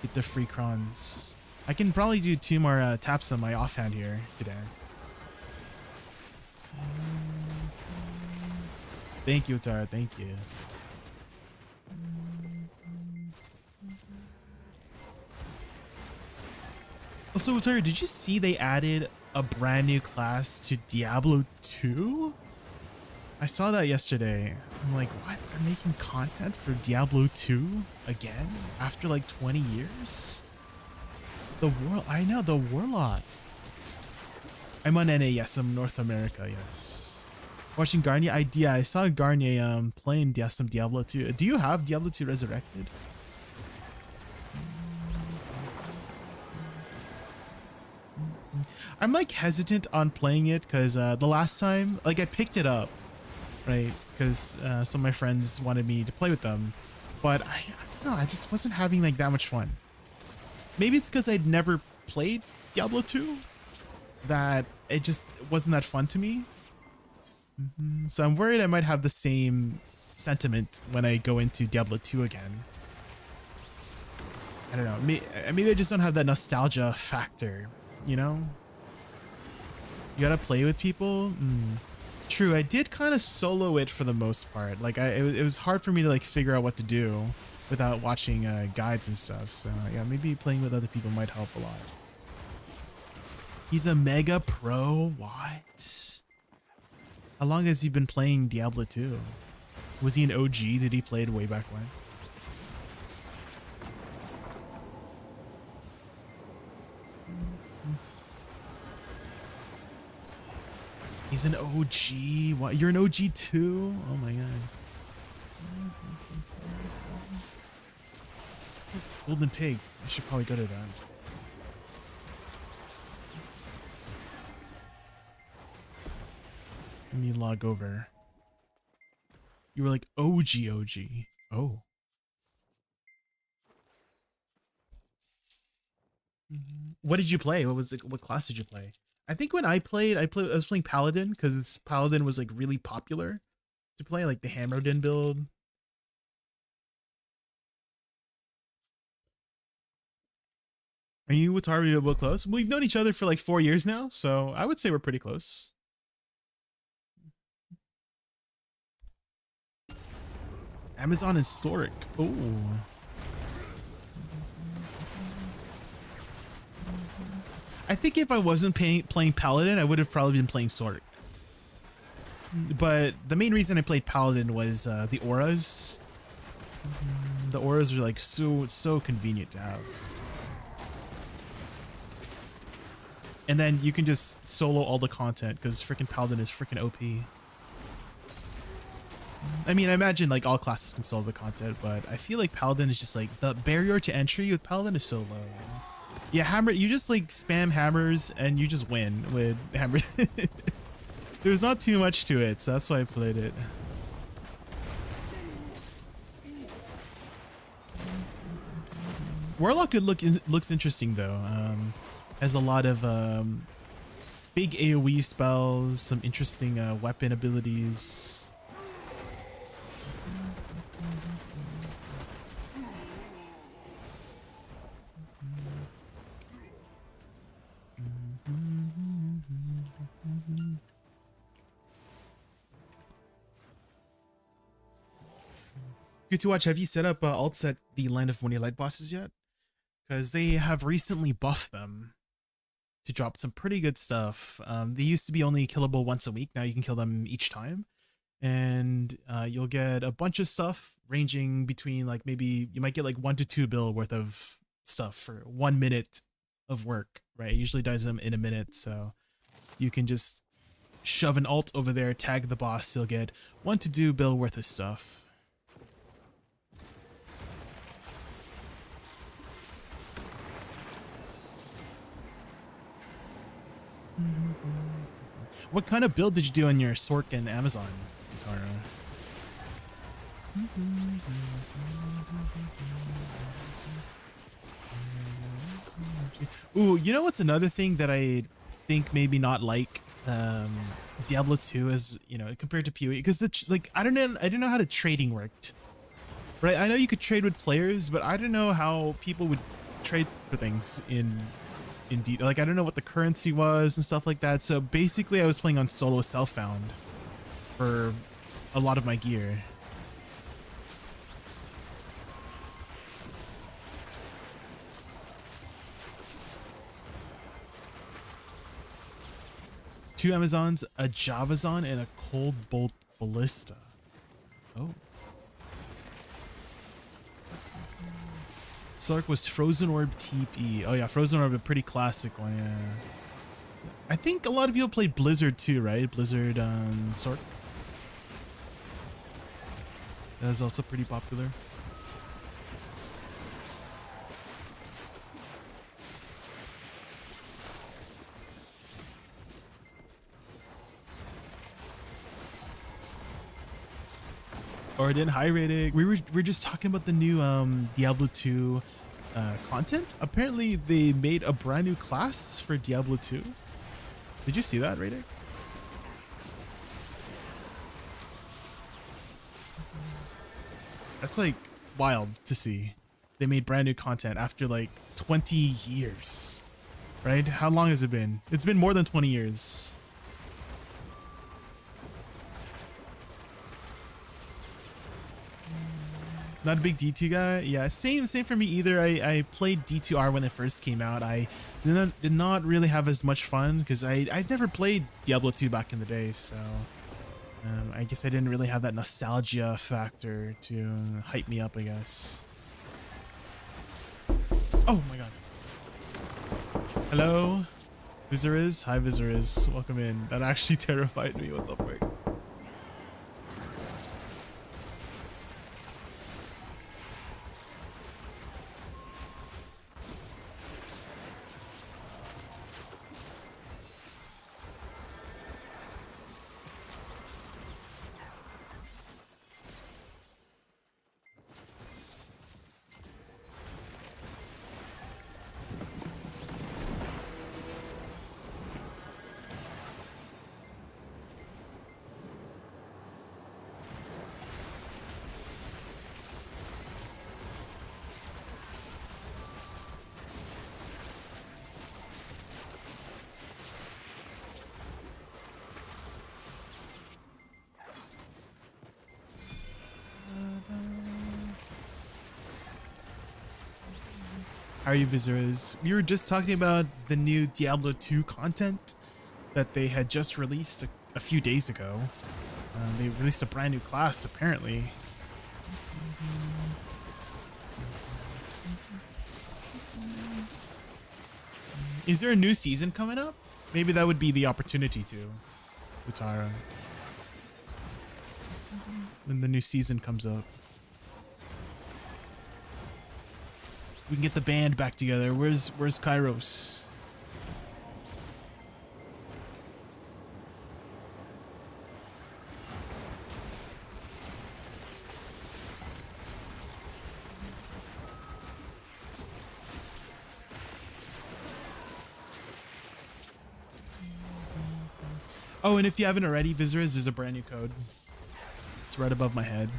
Get the free crons. I can probably do 2 more taps on my offhand here today. Thank you, Utaro. Thank you. Also, Utaro, did you see they added a brand new class to Diablo 2? I saw that yesterday. I'm like, what? They're making content for Diablo 2 again after like 20 years? I know, the Warlock. I'm on NA, yes, I'm North America, yes. Watching Garnier, I saw Garnier playing some Diablo 2. Do you have Diablo 2 Resurrected? I'm like hesitant on playing it because the last time, like I picked it up, right? Because some of my friends wanted me to play with them, but I don't know, I just wasn't having like that much fun. Maybe it's because I'd never played Diablo 2 that it just wasn't that fun to me. So I'm worried I might have the same sentiment when I go into Diablo 2 again. I don't know. Maybe I just don't have that nostalgia factor, you know? You gotta play with people. True, I did kind of solo it for the most part. Like it was hard for me to like figure out what to do without watching guides and stuff. So yeah, maybe playing with other people might help a lot. He's a mega pro? What? How long has he been playing Diablo 2? Was he an OG? Did he play it way back when? He's an OG. What? You're an OG too? Oh my god. Golden Pig. I should probably go to that. Let me log over. You were like OG. Oh. What did you play? What class did you play? I think when I was playing Paladin because Paladin was like really popular to play, like the Hammerden build. Are you with Wataru close? We've known each other for like 4 years now, so I would say we're pretty close. Amazon and Soric. Oh. I think if I wasn't playing Paladin, I would have probably been playing Soric. But the main reason I played Paladin was the auras. The auras are like so convenient to have. And then you can just solo all the content because freaking Paladin is freaking OP. I mean, I imagine like all classes can solo the content, but I feel like Paladin is just like the barrier to entry with Paladin is so low. Yeah, hammer. You just like spam hammers and you just win with hammer. There's not too much to it, so that's why I played it. Warlock looks interesting though. Has a lot of big AoE spells, some interesting weapon abilities. Good to watch. Have you set up alts at the Land of Morning Light bosses yet? Because they have recently buffed them to drop some pretty good stuff. They used to be only killable once a week. Now you can kill them each time. And you'll get a bunch of stuff ranging between like maybe you might get like 1 to 2 bill worth of stuff for 1 minute of work, right? It usually dies them in a minute. So you can just shove an alt over there, tag the boss. You'll get 1 to 2 bill worth of stuff. What kind of build did you do on your Sork and Amazon, Tara? Ooh, you know what's another thing that I think maybe not like Diablo 2 is, you know, compared to PoE, because like I don't know how the trading worked. Right? I know you could trade with players, but I don't know how people would trade for things Indeed, like I don't know what the currency was and stuff like that. So basically I was playing on solo self-found for a lot of my gear. Two Amazons, a Javazon, and a Cold Bolt Ballista. Oh. Sark was Frozen Orb TP. Oh yeah, Frozen Orb, a pretty classic one, yeah. I think a lot of people played Blizzard too, right? Blizzard Sark. That is also pretty popular. Orden, hi Radic. We're just talking about the new Diablo 2 content. Apparently they made a brand new class for Diablo 2. Did you see that, Radic? That's like wild to see. they made brand new content after like 20 years, right? How long has it been? It's been more than 20 years. Not a big D2 guy. Yeah, same for me either. I played D2R when it first came out. I did not really have as much fun because I'd never played Diablo 2 back in the day, so I guess I didn't really have that nostalgia factor to hype me up, I guess. Oh my god. Hello? Viseriz? Hi Viseriz. Welcome in. That actually terrified me. What the frick? How are you, visitors? We were just talking about the new Diablo 2 content that they had just released a few days ago. They released a brand new class, apparently. Is there a new season coming up? Maybe that would be the opportunity to, Utara. When the new season comes up. We can get the band back together. Where's Kairos? Oh, and if you haven't already, visitors, there's a brand new code. It's right above my head.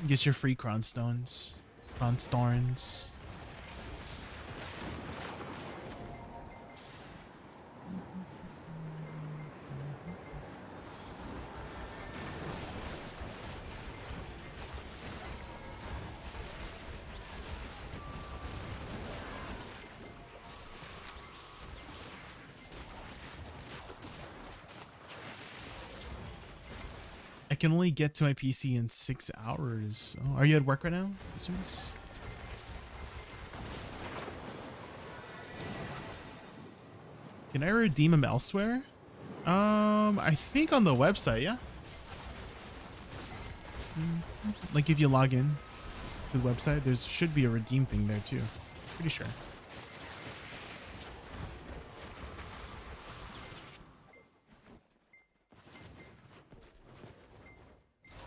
Get your free Crown Stones. Crown Storms. I can only get to my PC in 6 hours. Oh, are you at work right now? Can I redeem them elsewhere? I think on the website, yeah. Like if you log in to the website, there should be a redeem thing there too. Pretty sure.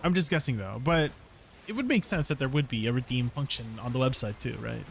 I'm just guessing though, but it would make sense that there would be a redeem function on the website too, right?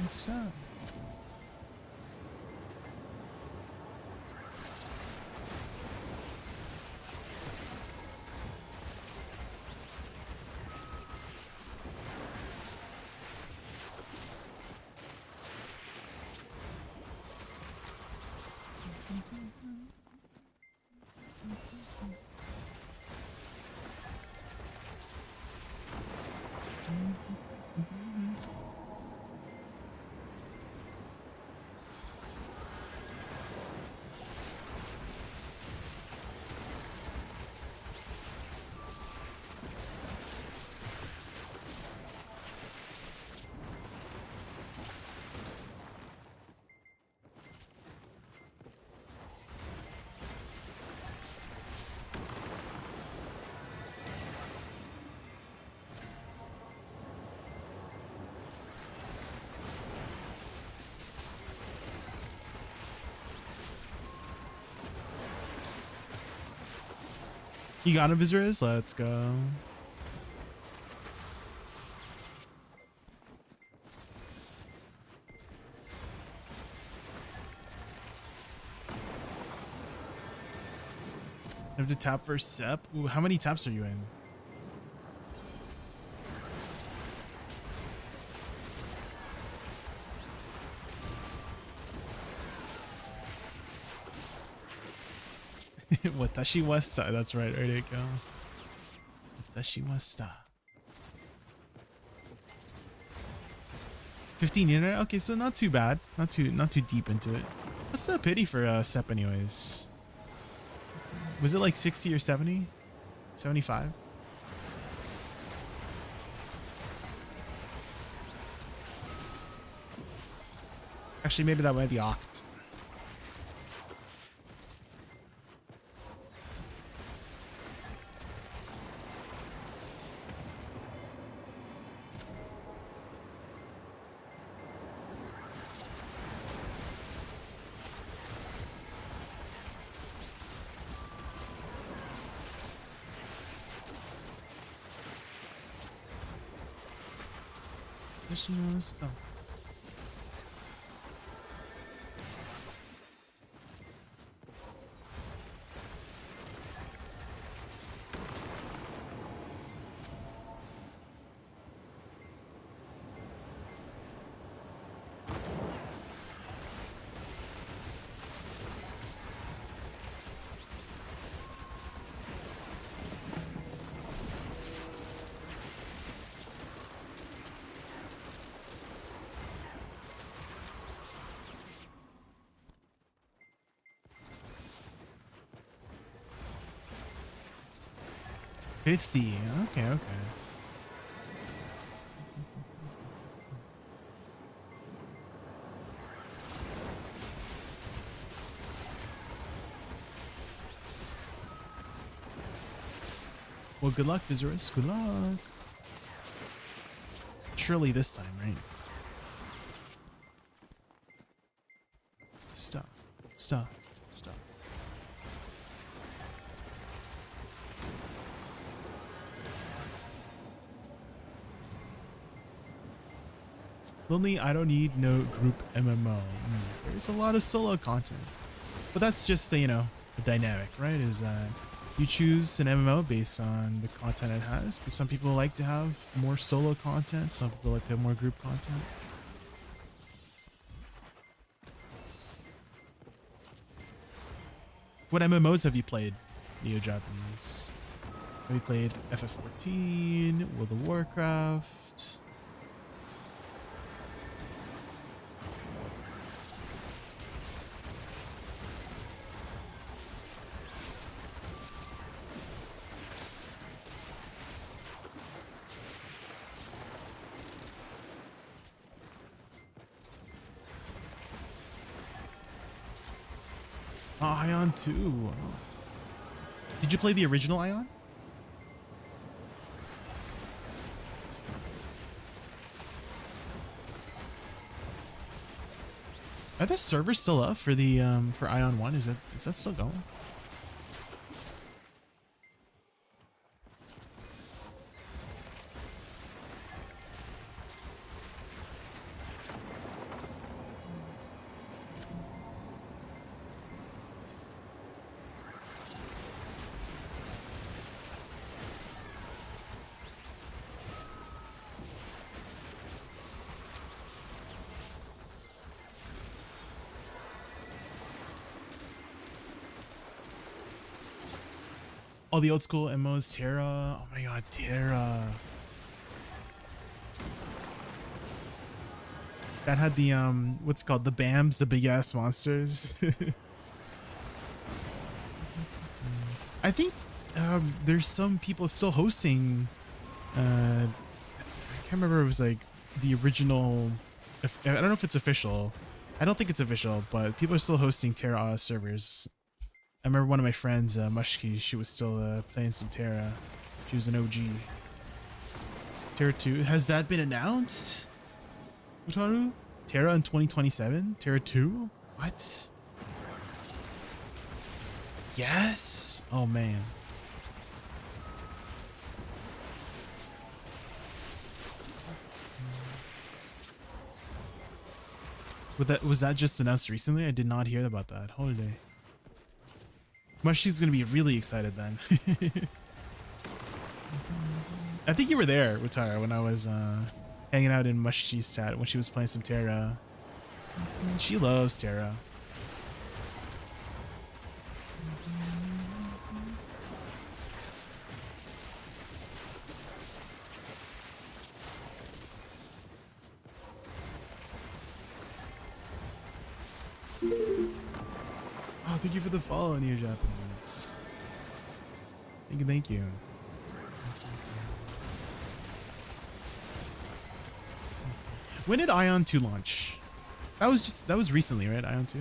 So You got him, Vizuriz? Let's go. I have to tap for Sep. Ooh, how many taps are you in? Watashi wasta. That's right. There you go. Watashi wasta. 15 internet. Okay, so not too bad. Not too deep into it. What's the pity for Sep anyways? Was it like 60 or 70? 75? Actually, maybe that might be Oct. Stuff. $50. Okay. Well, good luck, Vizurus. Good luck. Surely this time, right? Stop. Lonely, I don't need no group MMO. There's a lot of solo content. But that's just the, the dynamic, right? Is you choose an MMO based on the content it has, but some people like to have more solo content, some people like to have more group content. What MMOs have you played, Neo-Japanese? Have you played FF14, World of Warcraft? Oh, Ion 2. Did you play the original Ion? Are the servers still up for the for Ion 1? Is that still going? All the old school MMOs, Terra. Oh my god, Terra. That had the what's it called? The BAMs, the big ass monsters. I think there's some people still hosting I can't remember if it was like the original, I don't know if it's official. I don't think it's official, but people are still hosting Terra servers. I remember one of my friends, Mushki, she was still playing some Terra. She was an OG. Terra 2, has that been announced? Utaru? Terra in 2027? Terra 2? What? Yes? Oh man. Was that just announced recently? I did not hear about that. Holiday. Mushy's gonna be really excited then. I think you were there, Utara, when I was hanging out in Mushy's chat when she was playing some Terra. She loves Terra. Oh, thank you for the follow, Neo Japanese. Thank you, thank you. When did Ion 2 launch? That was recently, right? Ion 2.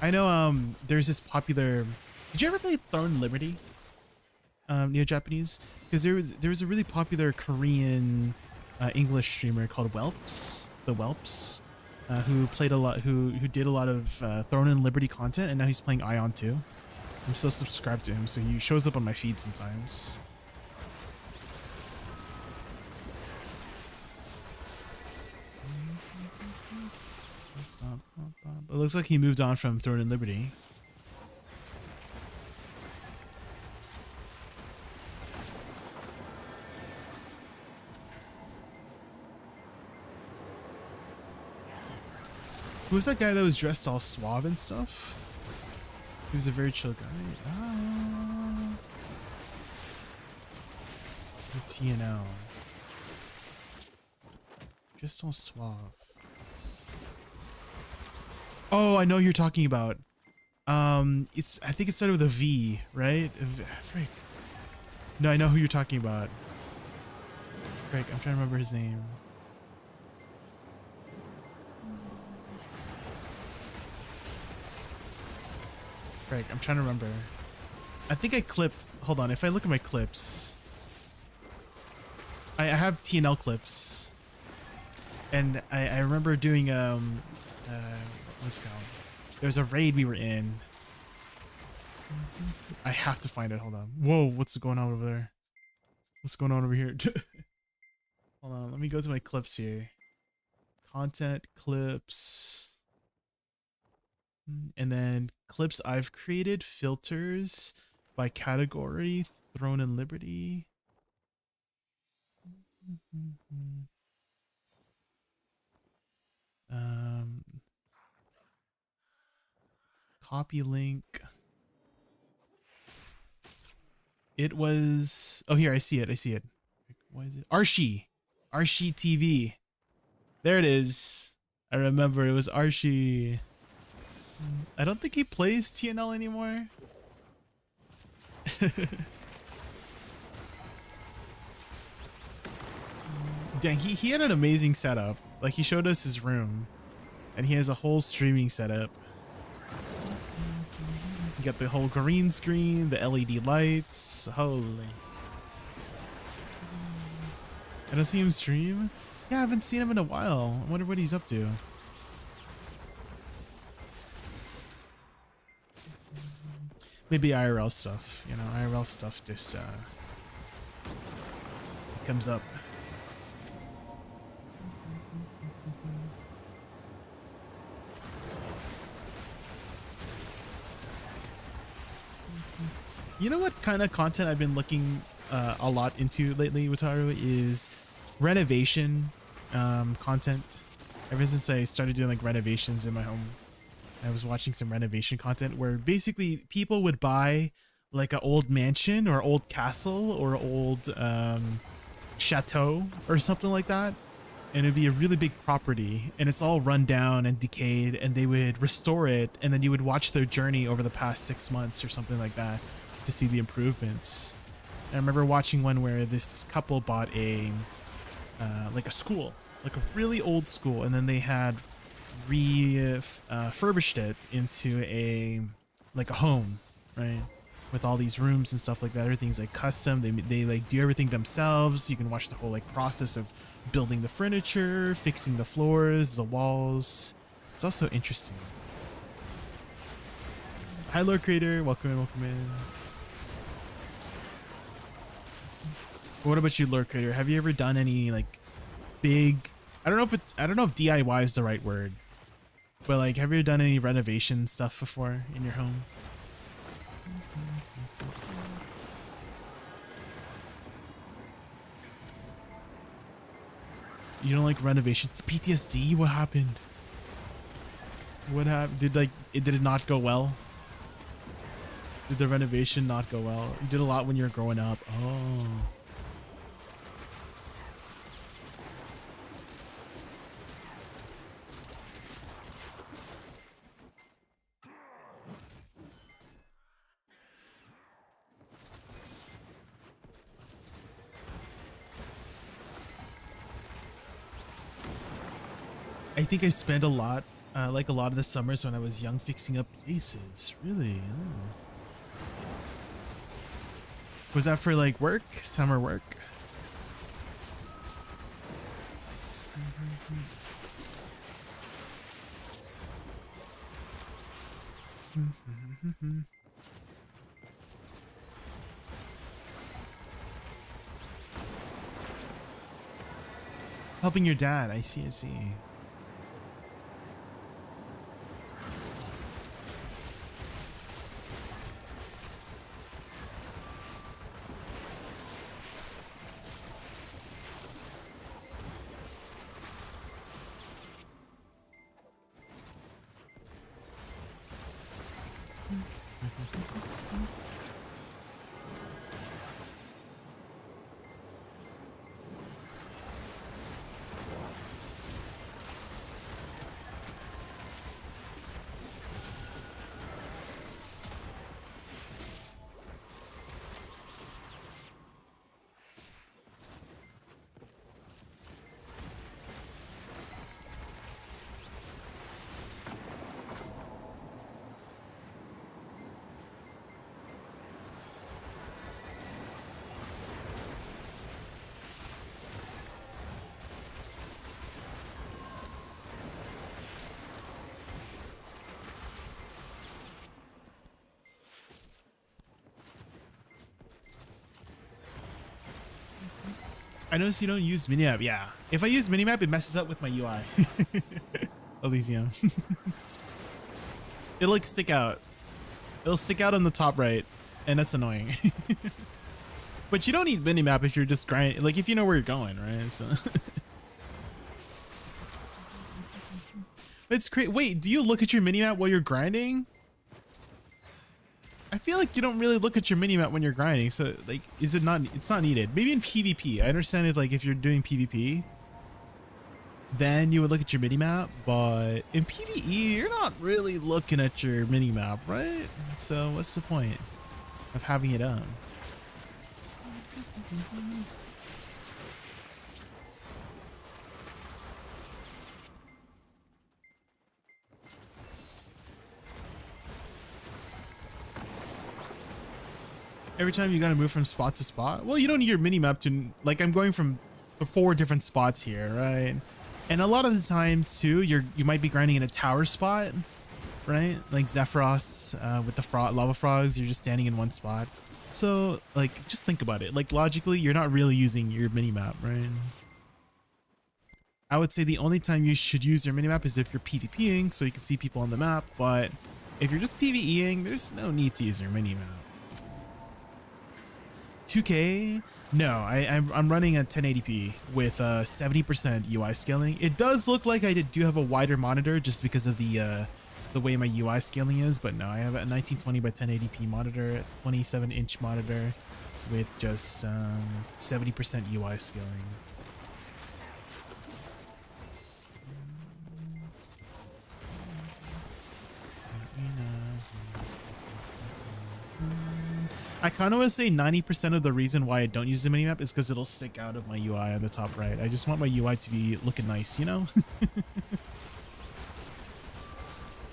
I know there's this popular. Did you ever play Throne Liberty? Neo Japanese? Because there was a really popular Korean English streamer called Whelps, the Whelps, who played a lot, who did a lot of Throne and Liberty content, and now he's playing Ion 2. I'm still subscribed to him, so he shows up on my feed sometimes. It looks like he moved on from Throne and Liberty. Who was that guy that was dressed all suave and stuff? He was a very chill guy. TNL. Just all suave. Oh, I know who you're talking about. I think it started with a V, right? Frick. No, I know who you're talking about. Frick, I'm trying to remember his name. Frick, I'm trying to remember. I think I clipped. Hold on, if I look at my clips, I have TNL clips, and I remember doing let's go. There's a raid we were in. I have to find it. Hold on. Whoa, what's going on over there? What's going on over here? Hold on, let me go to my clips here. Content, clips, and then clips I've created, filters by category, Throne and Liberty. Copy link. It was, oh, here, I see it. What is it? Archie TV. There it is. I remember it was Archie. I don't think he plays TNL anymore. Dang, he had an amazing setup. Like, he showed us his room, and he has a whole streaming setup. You got the whole green screen, the LED lights. Holy. I don't see him stream. Yeah, I haven't seen him in a while. I wonder what he's up to. Maybe IRL stuff, you know, IRL stuff just comes up. You know what kind of content I've been looking a lot into lately, Wataru, is renovation content. Ever since I started doing like renovations in my home, I was watching some renovation content where basically people would buy like an old mansion or old castle or old chateau or something like that, and it'd be a really big property and it's all run down and decayed, and they would restore it, and then you would watch their journey over the past 6 months or something like that to see the improvements. And I remember watching one where this couple bought a like a school, like a really old school, and then they had refurbished it into a home, right, with all these rooms and stuff like that. Everything's like custom. They like do everything themselves. You can watch the whole like process of building the furniture, fixing the floors, the walls. It's also interesting. Hi Lord Creator, welcome in, welcome in. What about you, Lord Creator? Have you ever done any like big, I don't know if DIY is the right word, But like, have you done any renovation stuff before in your home? You don't like renovations? PTSD? What happened? What happened? Did it not go well? Did the renovation not go well? You did a lot when you were growing up. Oh. I think I spent a lot, like a lot of the summers when I was young fixing up places. Really? Oh. Was that for like work? Summer work? Helping your dad. I see, I see. I noticed you don't use minimap. Yeah. If I use minimap, it messes up with my UI. Elysium. It'll like stick out. It'll stick out on the top right, and that's annoying. But you don't need minimap if you're just grinding. Like if you know where you're going, right? So it's great. Wait, do you look at your minimap while you're grinding? I feel like you don't really look at your minimap when you're grinding, so like, is it not? It's not needed. Maybe in PvP. I understand if like if you're doing PvP, then you would look at your minimap, but in PvE, you're not really looking at your minimap, right? So what's the point of having it on? Every time you gotta move from spot to spot. Well, you don't need your minimap to, like, I'm going from 4 different spots here, right? And a lot of the times too, you might be grinding in a tower spot, right? Like Zephyros with the lava frogs, you're just standing in one spot. So like, just think about it. Like logically, you're not really using your minimap, right? I would say the only time you should use your minimap is if you're PvPing, so you can see people on the map. But if you're just PvEing, there's no need to use your minimap. 2K? No, I'm running at 1080p with 70% UI scaling. It does look like I do have a wider monitor just because of the way my UI scaling is, but no, I have a 1920 by 1080p monitor, 27-inch monitor with just 70% UI scaling. I kind of want to say 90% of the reason why I don't use the minimap is because it'll stick out of my UI on the top right. I just want my UI to be looking nice, you know?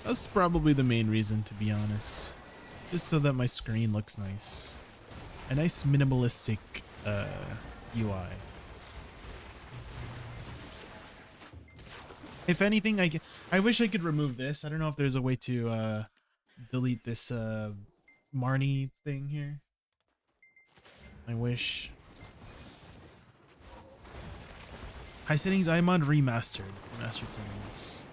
That's probably the main reason, to be honest. Just so that my screen looks nice. A nice minimalistic UI. If anything, I wish I could remove this. I don't know if there's a way to delete this Marnie thing here. I wish. High settings, I'm on remastered settings.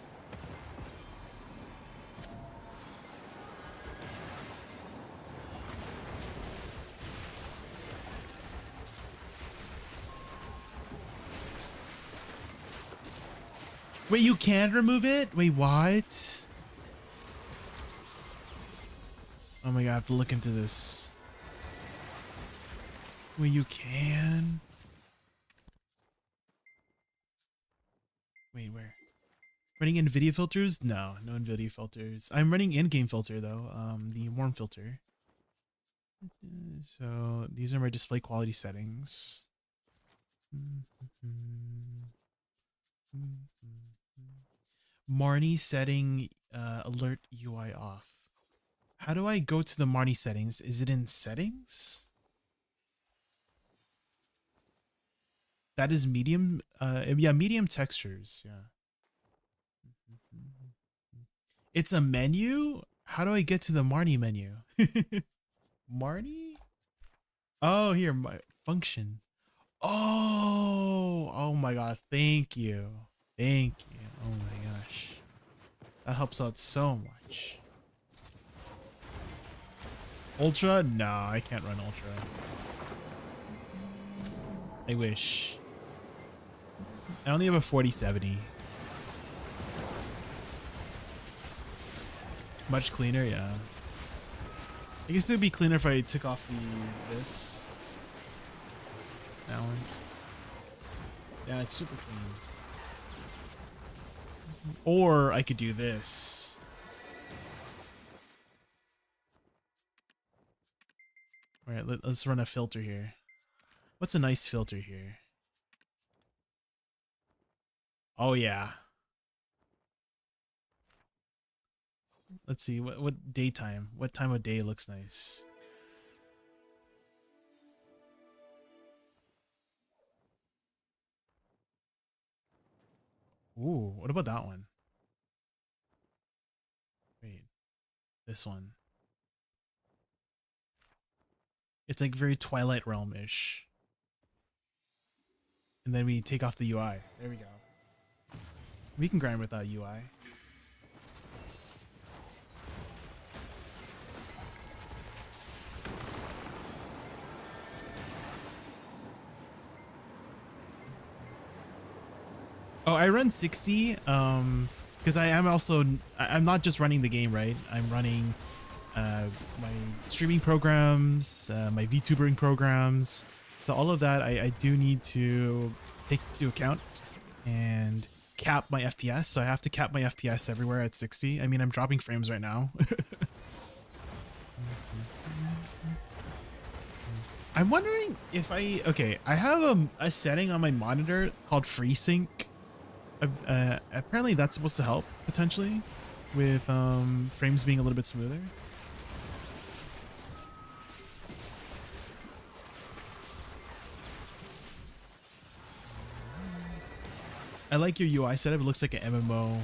Wait, you can remove it? Wait, what? Oh my god, I have to look into this. Wait, you can? Wait, where? Running NVIDIA filters? No, no NVIDIA filters. I'm running in-game filter though, the warm filter. So these are my display quality settings. Marnie setting alert UI off. How do I go to the Marnie settings? Is it in settings? That is medium. Yeah, medium textures. Yeah. It's a menu. How do I get to the Marnie menu? Marnie? Oh, here, my function. Oh my god. Thank you. Thank you. Oh my gosh. That helps out so much. Ultra? No, I can't run Ultra. I wish. I only have a 4070. Much cleaner, yeah. I guess it would be cleaner if I took off this. That one. Yeah, it's super clean. Or I could do this. All right, let's run a filter here. What's a nice filter here? Oh yeah. Let's see what daytime. What time of day looks nice? Ooh, what about that one? Wait, this one. It's like very Twilight Realm-ish. And then we take off the UI. There we go. We can grind without UI. Oh, I run 60 because I'm not just running the game, right? I'm running my streaming programs, my VTubering programs. So all of that I do need to take into account and cap my FPS. So I have to cap my FPS everywhere at 60. I mean, I'm dropping frames right now. I'm wondering if I have a setting on my monitor called FreeSync. Apparently that's supposed to help potentially with frames being a little bit smoother. I like your UI setup. It looks like an MMO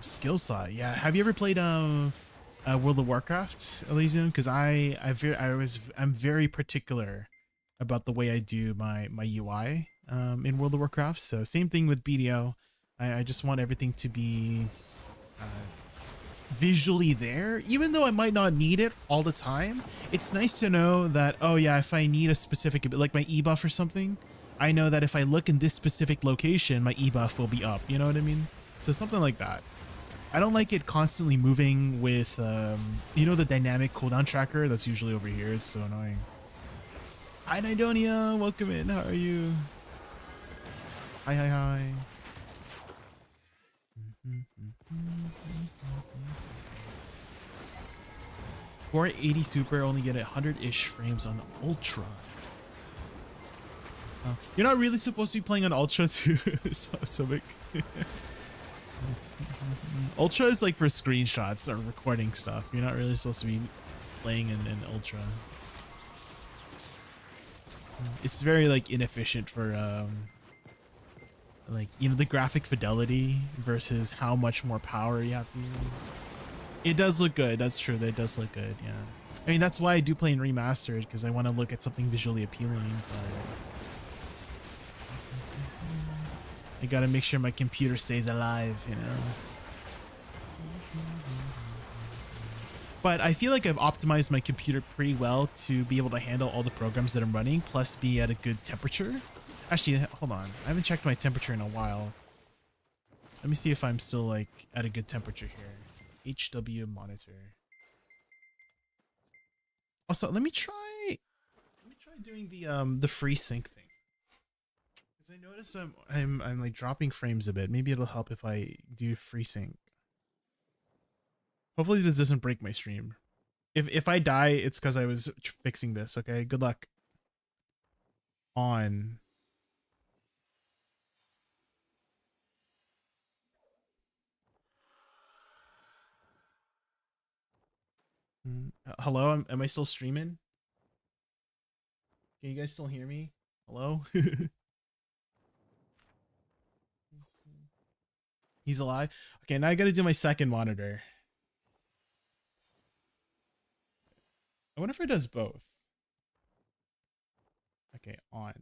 skill slot. Yeah. Have you ever played World of Warcraft, Elysium? Because I'm very particular about the way I do my UI in World of Warcraft. So same thing with BDO. I just want everything to be visually there, even though I might not need it all the time. It's nice to know that, oh yeah, if I need a specific, like my e-buff or something, I know that if I look in this specific location, my e-buff will be up. You know what I mean? So something like that. I don't like it constantly moving with, you know, the dynamic cooldown tracker that's usually over here. It's so annoying. Hi, Nidonia. Welcome in. How are you? Hi, hi, hi. 480 Super, only get 100-ish frames on Ultra. You're not really supposed to be playing on Ultra too, so big. Ultra is like for screenshots or recording stuff. You're not really supposed to be playing in Ultra. It's very like inefficient for like, you know, the graphic fidelity versus how much more power you have to use. It does look good. That's true. That does look good. Yeah. I mean, that's why I do play in remastered, because I want to look at something visually appealing. But I gotta make sure my computer stays alive, you know. But I feel like I've optimized my computer pretty well to be able to handle all the programs that I'm running, plus be at a good temperature. Actually, hold on. I haven't checked my temperature in a while. Let me see if I'm still like at a good temperature here. HW monitor. Also, let me try doing the free sync thing. Because I notice I'm like dropping frames a bit. Maybe it'll help if I do free sync. Hopefully this doesn't break my stream. If I die, it's because I was fixing this, okay? Good luck. On. Hello, am I still streaming? Can you guys still hear me? Hello? He's alive? Okay, now I gotta do my second monitor. I wonder if it does both. Okay, on.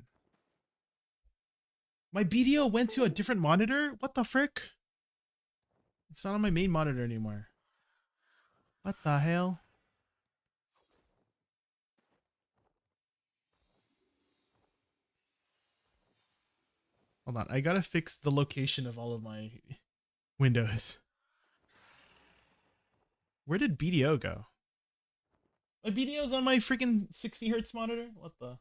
My BDO went to a different monitor? What the frick? It's not on my main monitor anymore. What the hell? Hold on, I gotta fix the location of all of my windows. Where did BDO go? My BDO's on my freaking 60 hertz monitor? What the?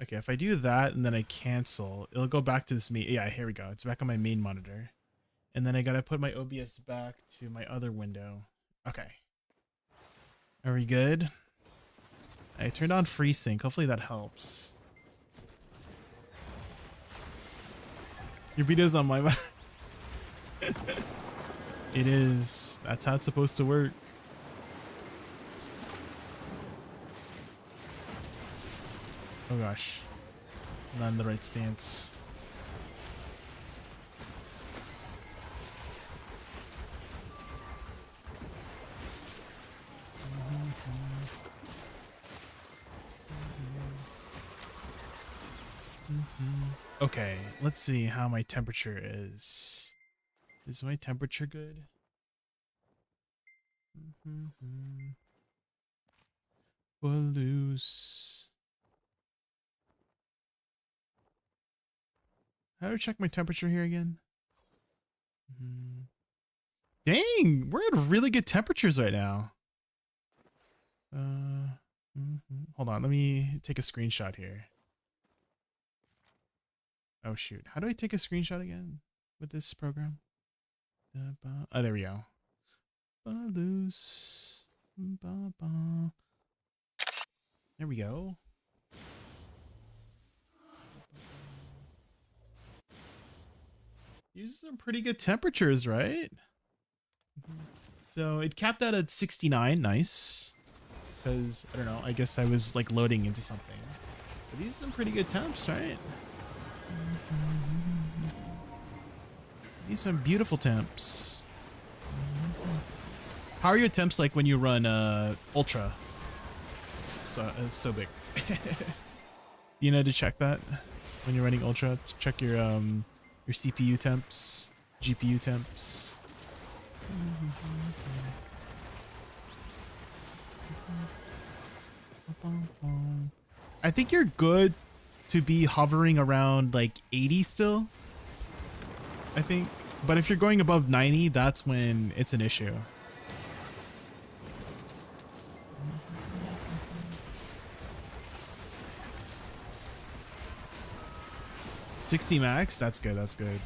Okay, if I do that and then I cancel, it'll go back to this main. Yeah, here we go. It's back on my main monitor. And then I gotta put my OBS back to my other window. Okay. Are we good? I turned on FreeSync. Hopefully that helps. Your video's on my monitor. It is. That's how it's supposed to work. Oh gosh. Not in the right stance. Okay, let's see how my temperature is. Is my temperature good? Loose. How do I check my temperature here again? Dang, we're at really good temperatures right now. Hold on, let me take a screenshot here. Oh shoot, how do I take a screenshot again with this program? Oh, there we go. Loose. There we go. These are some pretty good temperatures, right? So it capped out at 69, nice. Because, I don't know, I guess I was like loading into something. But these are some pretty good temps, right? These are some beautiful temps. How are your temps like when you run Ultra? So big. You know to check that when you're running Ultra? To check your CPU temps, GPU temps. I think you're good to be hovering around like 80 still. I think, but if you're going above 90, that's when it's an issue. $60 max, that's good. That's good.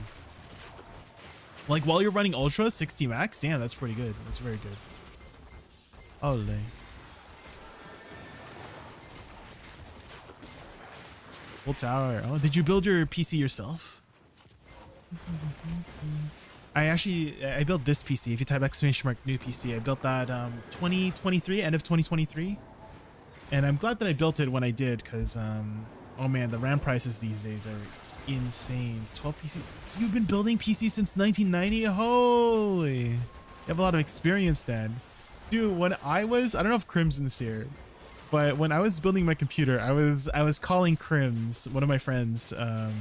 Like while you're running Ultra, 60 max, damn, that's pretty good. That's very good. Ole. Full tower. Oh, did you build your PC yourself? I built this PC. If you type !! new PC, I built that 2023, end of 2023. And I'm glad that I built it when I did, because oh man, the RAM prices these days are insane. 12 PC. So you've been building PCs since 1990? Holy. You have a lot of experience then. Dude, when I don't know if Crimson's here, but when I was building my computer, I was calling Crims, one of my friends, on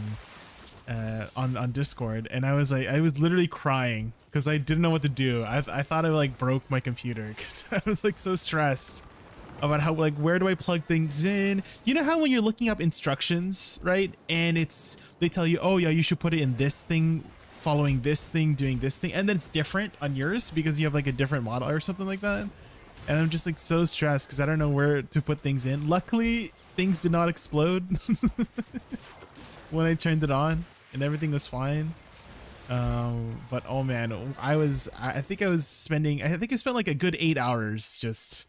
Discord, and I was literally crying because I didn't know what to do. I thought I like broke my computer because I was like so stressed. about how, like, where do I plug things in? You know how when you're looking up instructions, right? And they tell you, oh yeah, you should put it in this thing, following this thing, doing this thing, and then it's different on yours because you have like a different model or something like that. And I'm just like so stressed because I don't know where to put things in. Luckily, things did not explode when I turned it on, and everything was fine. But oh man, I think I spent like a good 8 hours just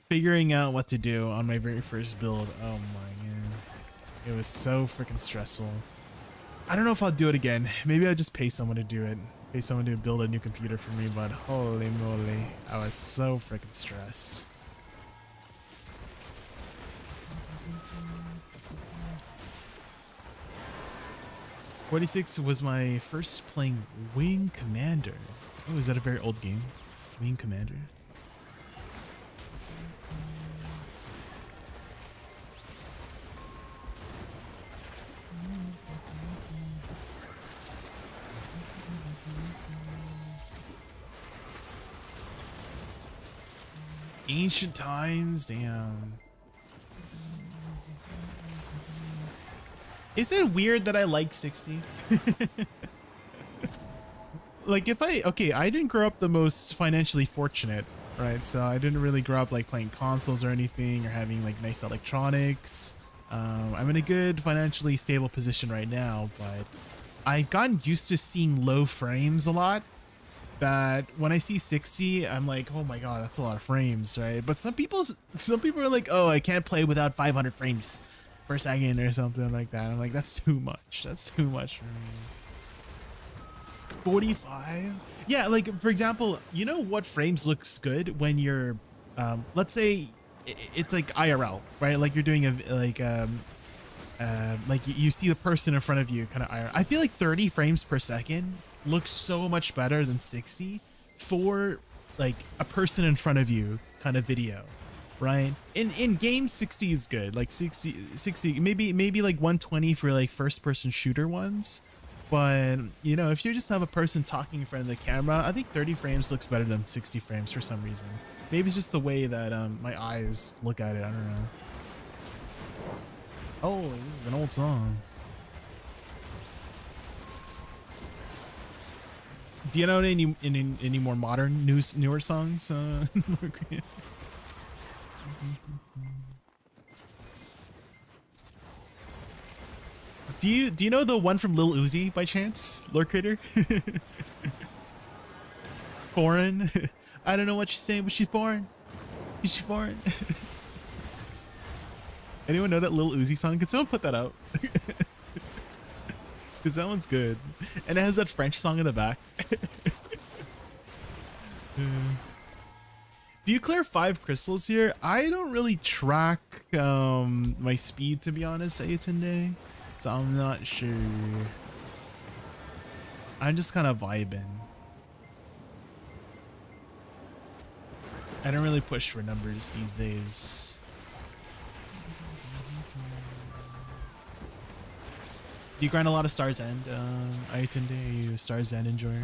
figuring out what to do on my very first build. Oh my god, it was so freaking stressful. I don't know if I'll do it again. Maybe I'll just pay someone to do it. Pay someone to build a new computer for me, but holy moly, I was so freaking stressed. '46 was my first playing Wing Commander. Oh, is that a very old game? Wing Commander. Ancient times, damn. Is it weird that I like 60? Like I didn't grow up the most financially fortunate, right? So I didn't really grow up like playing consoles or anything or having like nice electronics. I'm in a good financially stable position right now, but I've gotten used to seeing low frames a lot. That when I see 60, I'm like, oh my god, that's a lot of frames, right? But some people are like, oh, I can't play without 500 frames per second or something like that. I'm like, that's too much. That's too much for me. 45? Yeah, like for example, you know what frames looks good when you're, let's say it's like IRL, right? Like you're doing like you see the person in front of you, kind of IRL. I feel like 30 frames per second looks so much better than 60 for like a person in front of you kind of video, right? In game 60 is good, like 60 maybe like 120 for like first person shooter ones, but you know, if you just have a person talking in front of the camera, I think 30 frames looks better than 60 frames for some reason. Maybe it's just the way that my eyes look at it, I don't know. Oh, this is an old song. Do you know any more modern newer songs? Do you know the one from Lil Uzi by chance, Lord Critter? Foreign. I don't know what she's saying, but she's foreign. Is she foreign? Anyone know that Lil Uzi song? Could someone put that out? Because that one's good. And it has that French song in the back. Do you clear 5 crystals here? I don't really track my speed, to be honest, Ayatende. So I'm not sure. I'm just kind of vibing. I don't really push for numbers these days. Do you grind a lot of Star's End, Ayatende? Are you a Star's End enjoyer?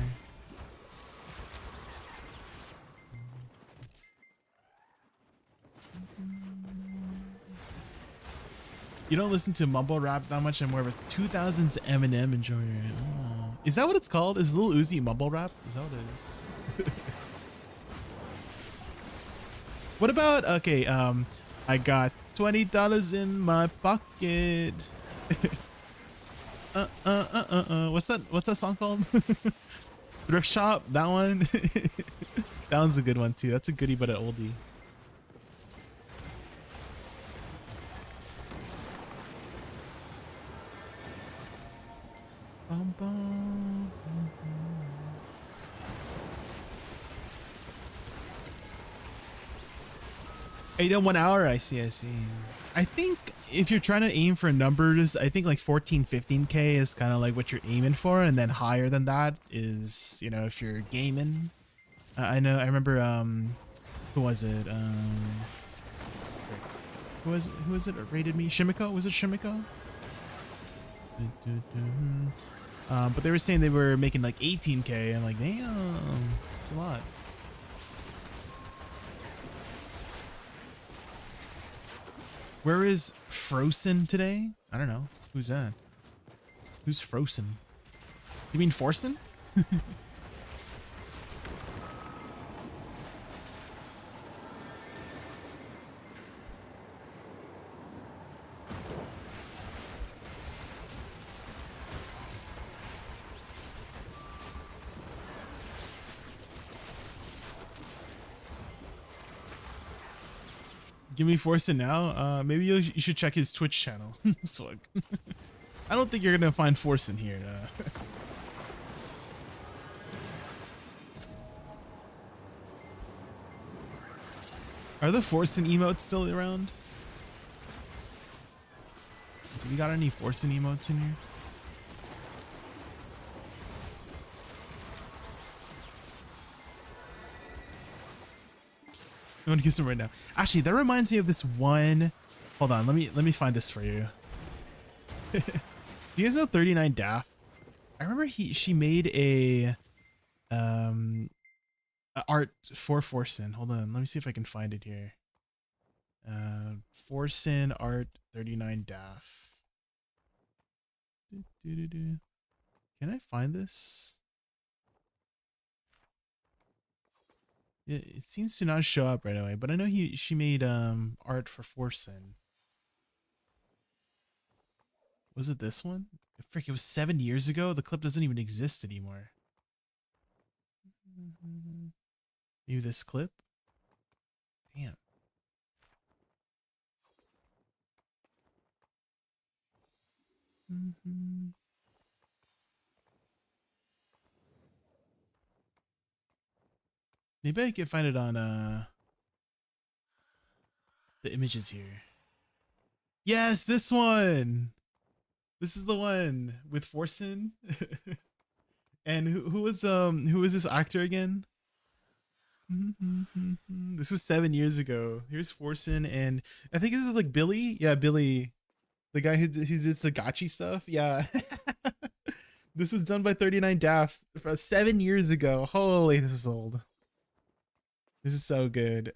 You don't listen to mumble rap that much. I'm more of a 2000s Eminem enjoyer. Oh. Is that what it's called? Is Lil Uzi mumble rap? Is that what it is? What about, okay, I got $20 in my pocket. What's that song called? Thrift Shop, that one. That one's a good one too. That's a goodie but an oldie. Bum, bum. You done 1 hour? I see. I think if you're trying to aim for numbers, I think like 14, 15K is kind of like what you're aiming for, and then higher than that is, you know, if you're gaming. I remember, who was it? Who was it that rated me? Shimiko? Was it Shimiko? But they were saying they were making like 18K. I'm like, damn, it's a lot. Where is Frozen today? I don't know. Who's that? Who's Frozen? You mean Forsen? Give me Forsen now. Maybe you should check his Twitch channel. Swag. I don't think you're gonna find Forsen here. Are the Forsen emotes still around? Do we got any Forsen emotes in here? I want to use them right now. Actually, that reminds me of this one. Hold on, let me find this for you. Do you guys know 39 Daff? I remember she made a art for Forsen. Hold on, let me see if I can find it here. Forsen art 39 Daff. Can I find this? It seems to not show up right away, but I know she made art for Forsen. Was it this one? Frick, it was 7 years ago. The clip doesn't even exist anymore. Maybe this clip? Damn. Maybe I can find it on the images here. Yes, this one. This is the one with Forsen. And who was this actor again? This was 7 years ago. Here's Forsen, and I think this is like Billy. Yeah, Billy, the guy who does the gotchi stuff. Yeah. This was done by 39 Daff 7 years ago. Holy, this is old. This is so good.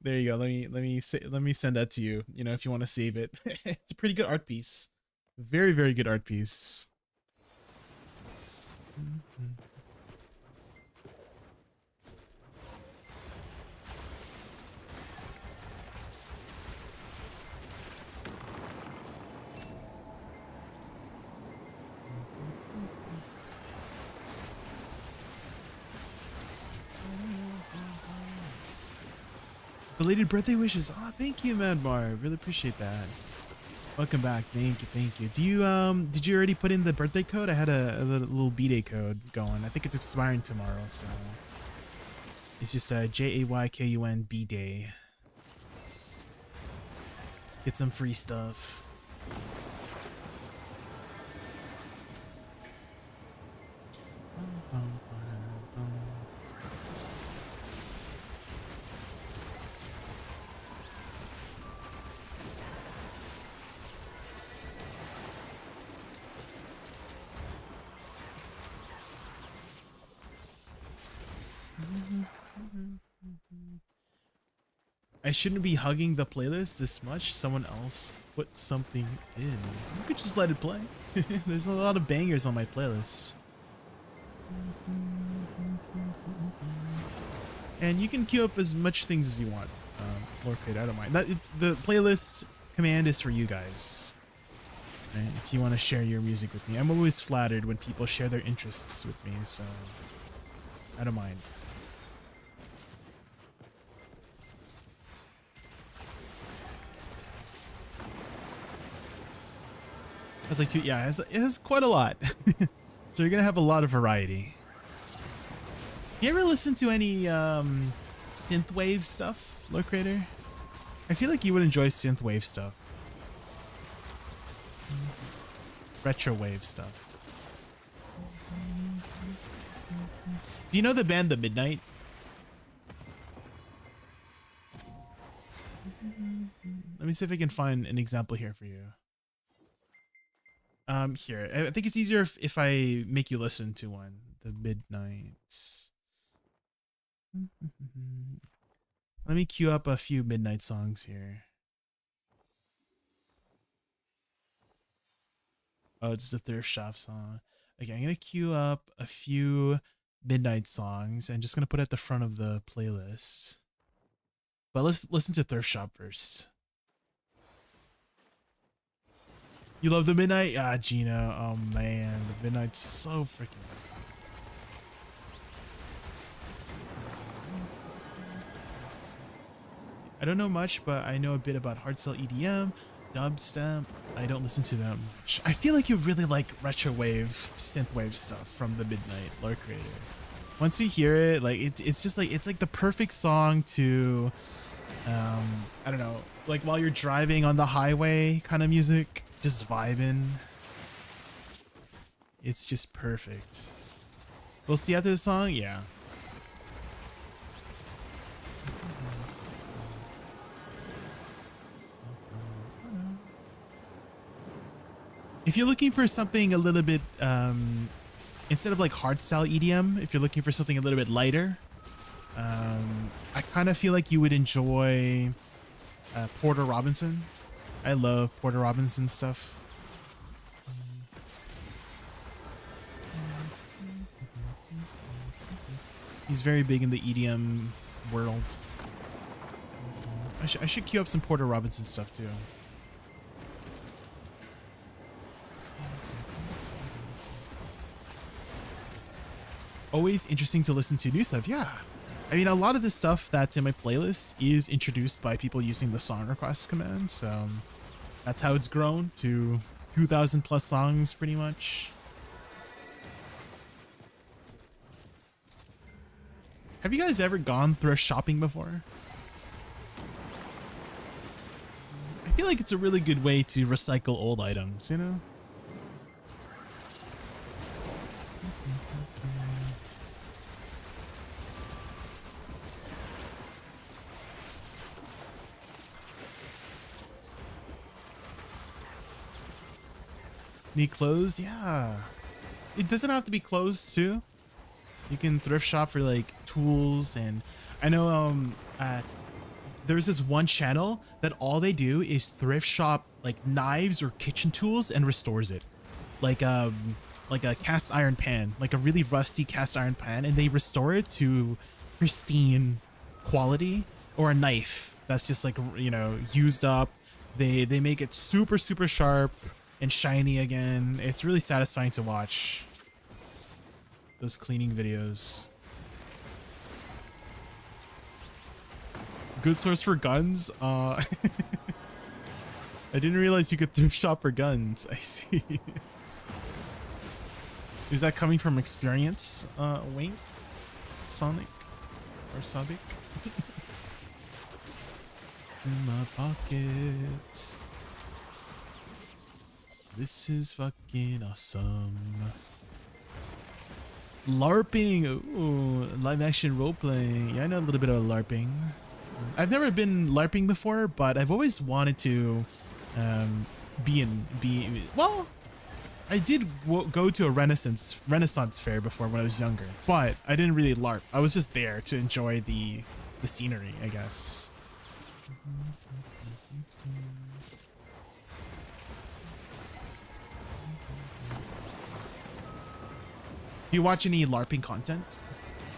There you go. Let me send that to you. You know, if you want to save it. It's a pretty good art piece. Very, very good art piece. Belated birthday wishes. Oh, thank you, Madmar. Really appreciate that. Welcome back. Thank you, thank you. Do you did you already put in the birthday code? I had a little B-Day code going. I think it's expiring tomorrow, so it's just JAYKUN B-Day. Get some free stuff. I shouldn't be hugging the playlist this much. Someone else put something in. You could just let it play. There's a lot of bangers on my playlist. And you can queue up as much things as you want. Lord Crate, I don't mind. The playlist command is for you guys. Right? If you want to share your music with me. I'm always flattered when people share their interests with me, so I don't mind. That's like two, yeah, it has quite a lot. So you're gonna have a lot of variety. You ever listen to any synthwave stuff, Lord Crater? I feel like you would enjoy synthwave stuff. Retrowave stuff. Do you know the band The Midnight? Let me see if I can find an example here for you. Here, I think it's easier if I make you listen to one. The Midnights. Let me queue up a few Midnight songs here. Oh, it's the thrift shop song. Okay, I'm gonna queue up a few midnight songs and just gonna put it at the front of the playlist. But let's listen to thrift shop first. You love the midnight? Ah, Gina. Oh man, the midnight's so freaking. I don't know much, but I know a bit about hardstyle EDM, dubstep. I don't listen to them much. I feel like you really like retrowave, synthwave stuff from the Midnight Lore Creator. Once you hear it, like it's just like it's like the perfect song to, I don't know, like while you're driving on the highway, kind of music, just vibing. It's just perfect. We'll see after the song, yeah. If you're looking for something a little bit, instead of like hardstyle EDM, if you're looking for something a little bit lighter, I kind of feel like you would enjoy Porter Robinson. I love Porter Robinson stuff. He's very big in the EDM world. I should queue up some Porter Robinson stuff too. Always interesting to listen to new stuff. Yeah, I mean, a lot of the stuff that's in my playlist is introduced by people using the song request command, so that's how it's grown to 2,000 plus songs pretty much. Have you guys ever gone thrift shopping before? I feel like it's a really good way to recycle old items, you know? Need clothes? Yeah. It doesn't have to be clothes too. You can thrift shop for like tools, and I know there's this one channel that all they do is thrift shop like knives or kitchen tools and restores it. Like a cast iron pan, like a really rusty cast iron pan, and they restore it to pristine quality, or a knife that's just like, you know, used up. They make it super sharp and shiny again. It's really satisfying to watch those cleaning videos. Good source for guns. I didn't realize you could thrift shop for guns. I see. Is that coming from experience, Wink? Sonic? Or Sabic? It's in my pocket. This is fucking awesome. LARPing! Ooh, live action role playing. Yeah, I know a little bit about LARPing. I've never been LARPing before, but I've always wanted to well, I did go to a Renaissance fair before when I was younger, but I didn't really LARP. I was just there to enjoy the scenery, I guess. Do you watch any LARPing content,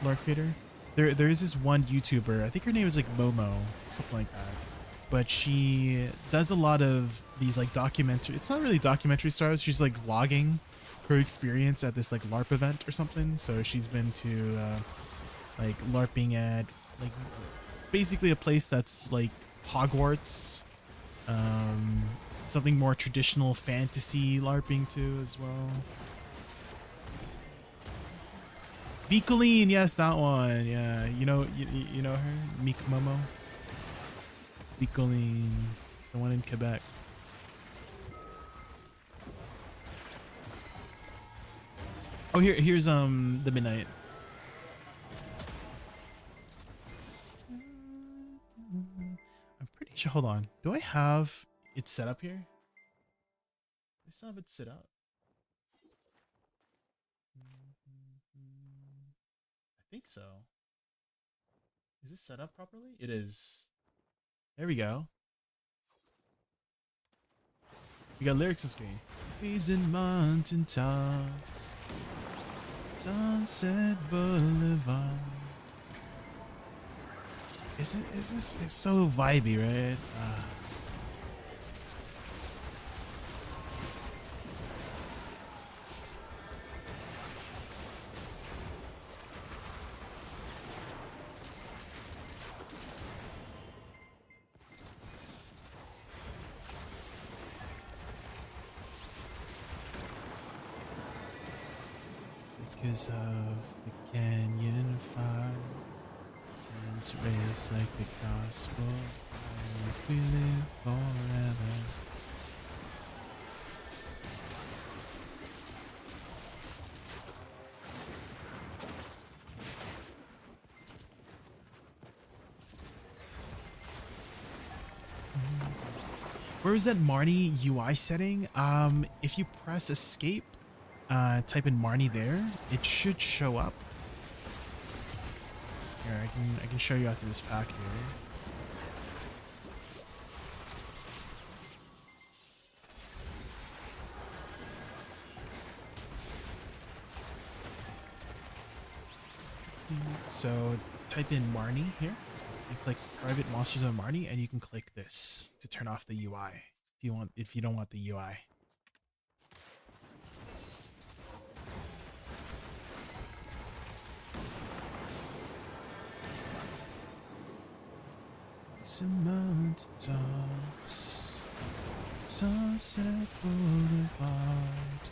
Lore Creator? There is this one YouTuber, I think her name is like Momo, something like that. But she does a lot of these like documentary, it's not really documentary stars, she's like vlogging her experience at this like LARP event or something. So she's been to like LARPing at like basically a place that's like Hogwarts, something more traditional fantasy LARPing too as well. Beacoline, yes, that one. Yeah, you know her, Meek Momo. Beacoline, the one in Quebec. Oh, here's the Midnight. I'm pretty sure. Hold on. Do I have it set up here? I still have it set up. I think so. Is it set up properly? It is. There we go. We got lyrics on screen. Freezing mountain tops, Sunset Boulevard. Is this? It's so vibey, right? Because of the canyon fire, since race like the gospel, if we live forever. Where was that Marnie UI setting? If you press escape, type in Marnie there, it should show up. Here, I can show you after this pack here. So type in Marnie here and click private monsters of Marnie, and you can click this to turn off the UI if you don't want the UI. Cement tops, Sunset Boulevard.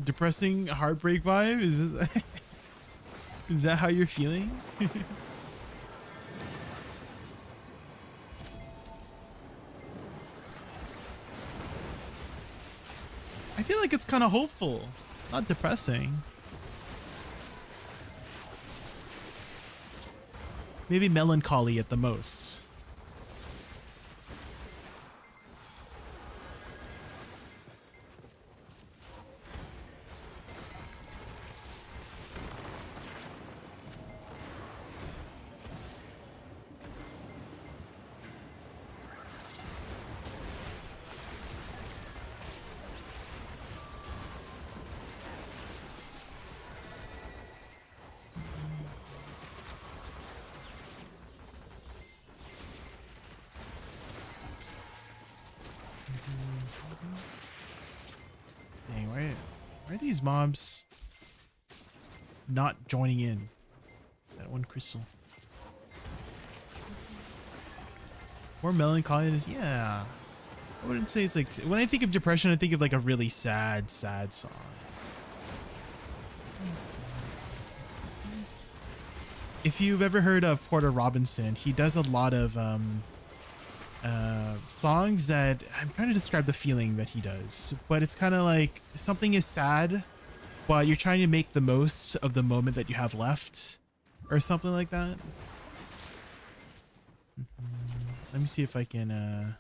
Depressing heartbreak vibe? Is that how you're feeling? I feel like it's kind of hopeful, not depressing. Maybe melancholy at the most. Dang, why are these mobs not joining in? That one crystal. More melancholy is, yeah. I wouldn't say it's like, when I think of depression, I think of like a really sad song. If you've ever heard of Porter Robinson, he does a lot of songs that I'm trying to describe the feeling that he does, but it's kind of like something is sad, but you're trying to make the most of the moment that you have left, or something like that. Let me see if I can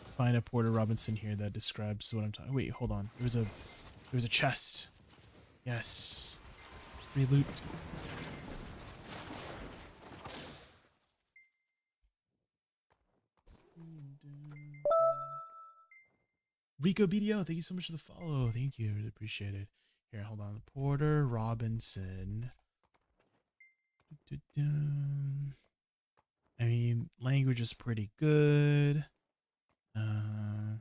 find a Porter Robinson here that describes what I'm talking. Wait, hold on. There was a chest. Yes, free loot. Rico BDO, thank you so much for the follow. Thank you, really appreciate it. Here, hold on. Porter Robinson. I mean, language is pretty good. I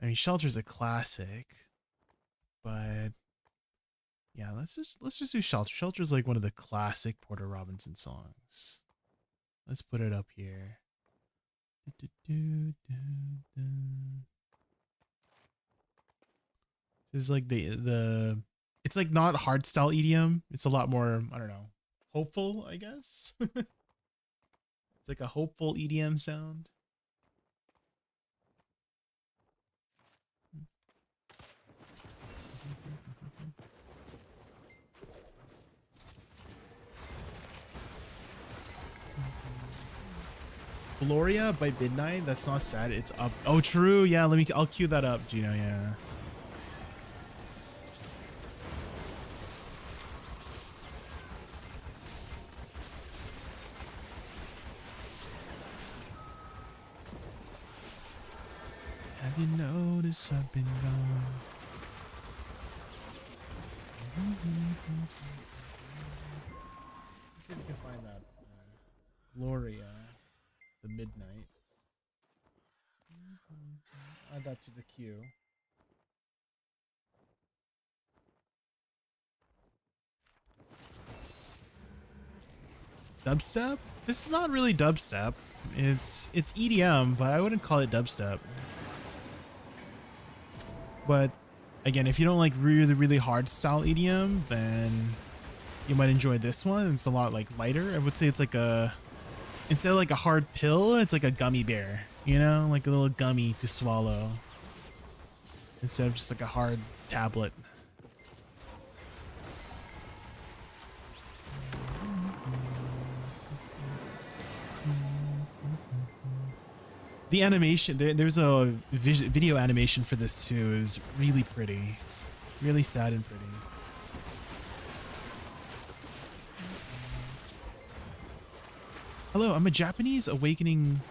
mean, Shelter's a classic, but yeah, let's just do Shelter. Shelter's like one of the classic Porter Robinson songs. Let's put it up here. This is like the It's like not hardstyle EDM. It's a lot more, I don't know, hopeful, I guess. It's like a hopeful EDM sound. Gloria by Midnight. That's not sad. It's up. Oh, true. Yeah, I'll cue that up, Gino. Yeah. Have you noticed I've been gone? Let's see if we can find that. Gloria, the Midnight. Add that to the queue. Dubstep? This is not really dubstep. It's EDM, but I wouldn't call it dubstep. But again, if you don't like really hard style EDM, then you might enjoy this one. It's a lot like lighter. I would say it's like instead of like a hard pill, it's like a gummy bear, you know, like a little gummy to swallow instead of just like a hard tablet. The animation, there's a video animation for this too. Is really pretty, really sad and pretty. Hello, I'm a Japanese awakening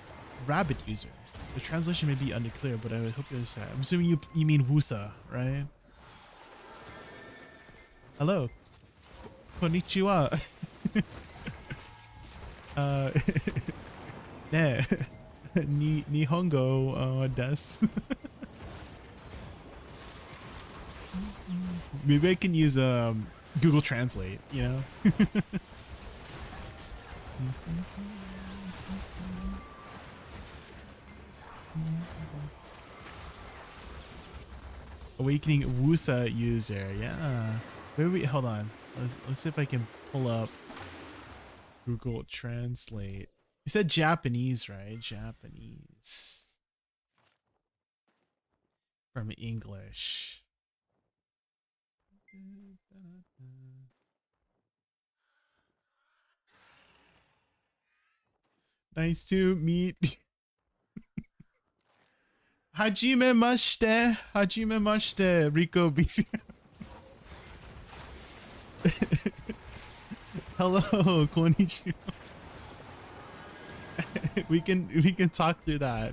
rabbit user. The translation may be unclear, but I would hope you understand. I'm assuming you mean Woosa, right? Hello. Konnichiwa. Ne. Nihongo desu. Maybe I can use Google Translate, you know? Awakening Woosa user, yeah. Maybe hold on. Let's see if I can pull up Google Translate. You said Japanese, right? Japanese from English. Nice to meet. Hajime mashite. Hajime mashite. Rico B. Hello, konnichiwa. we can talk through that.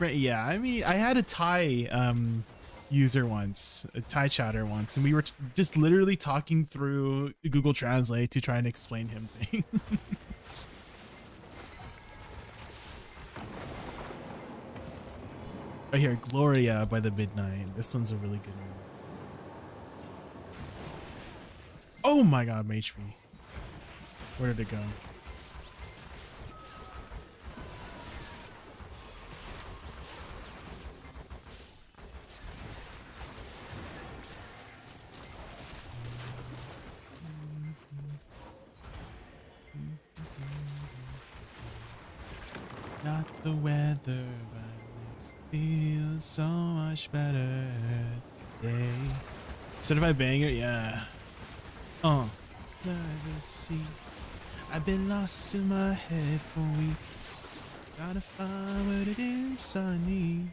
Yeah, I mean, I had a Thai user once, a Thai chatter once, and we were just literally talking through Google Translate to try and explain him things. Right here, Gloria by the Midnight. This one's a really good one. Oh my god, my HP. Where did it go? Not the weather, but it feels so much better today. Certified banger, yeah. Let me see. I've been lost in my head for weeks. Gotta find what it is I need.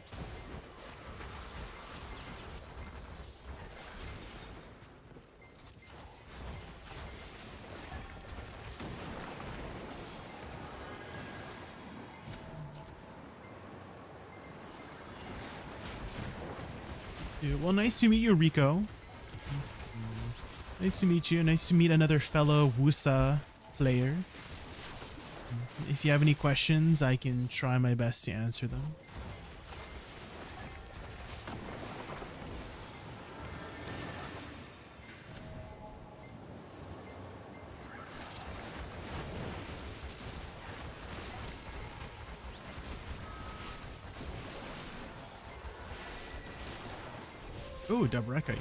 Dude, well, nice to meet you, Rico. Nice to meet you. Nice to meet another fellow Woosa player. If you have any questions, I can try my best to answer them. Oh, Dabreka earring.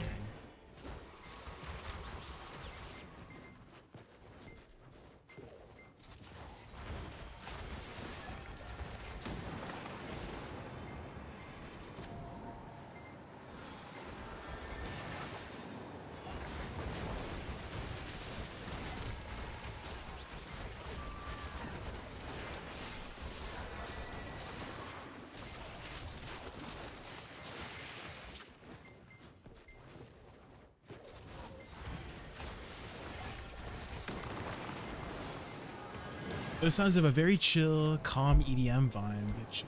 Those sounds have a very chill, calm EDM vibe.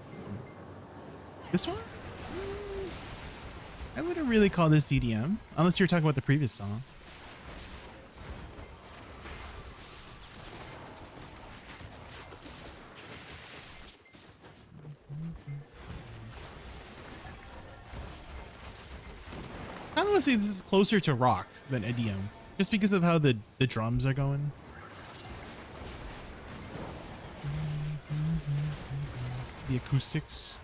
This one? I wouldn't really call this EDM, unless you're talking about the previous song. I don't want to say this is closer to rock than EDM, just because of how the drums are going. The acoustics.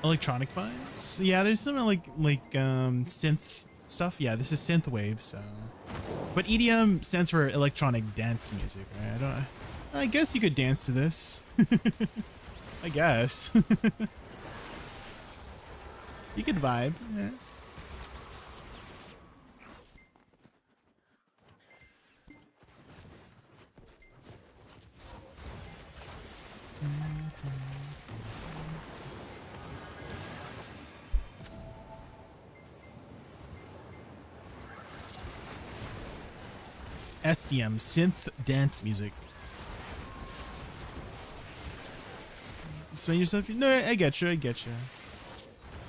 Electronic vibes. Yeah, there's some like synth stuff. Yeah, this is synth wave, so. But EDM stands for electronic dance music, right? I guess you could dance to this. I guess. You could vibe. Yeah. SDM, synth dance music. Explain yourself? No, I get you.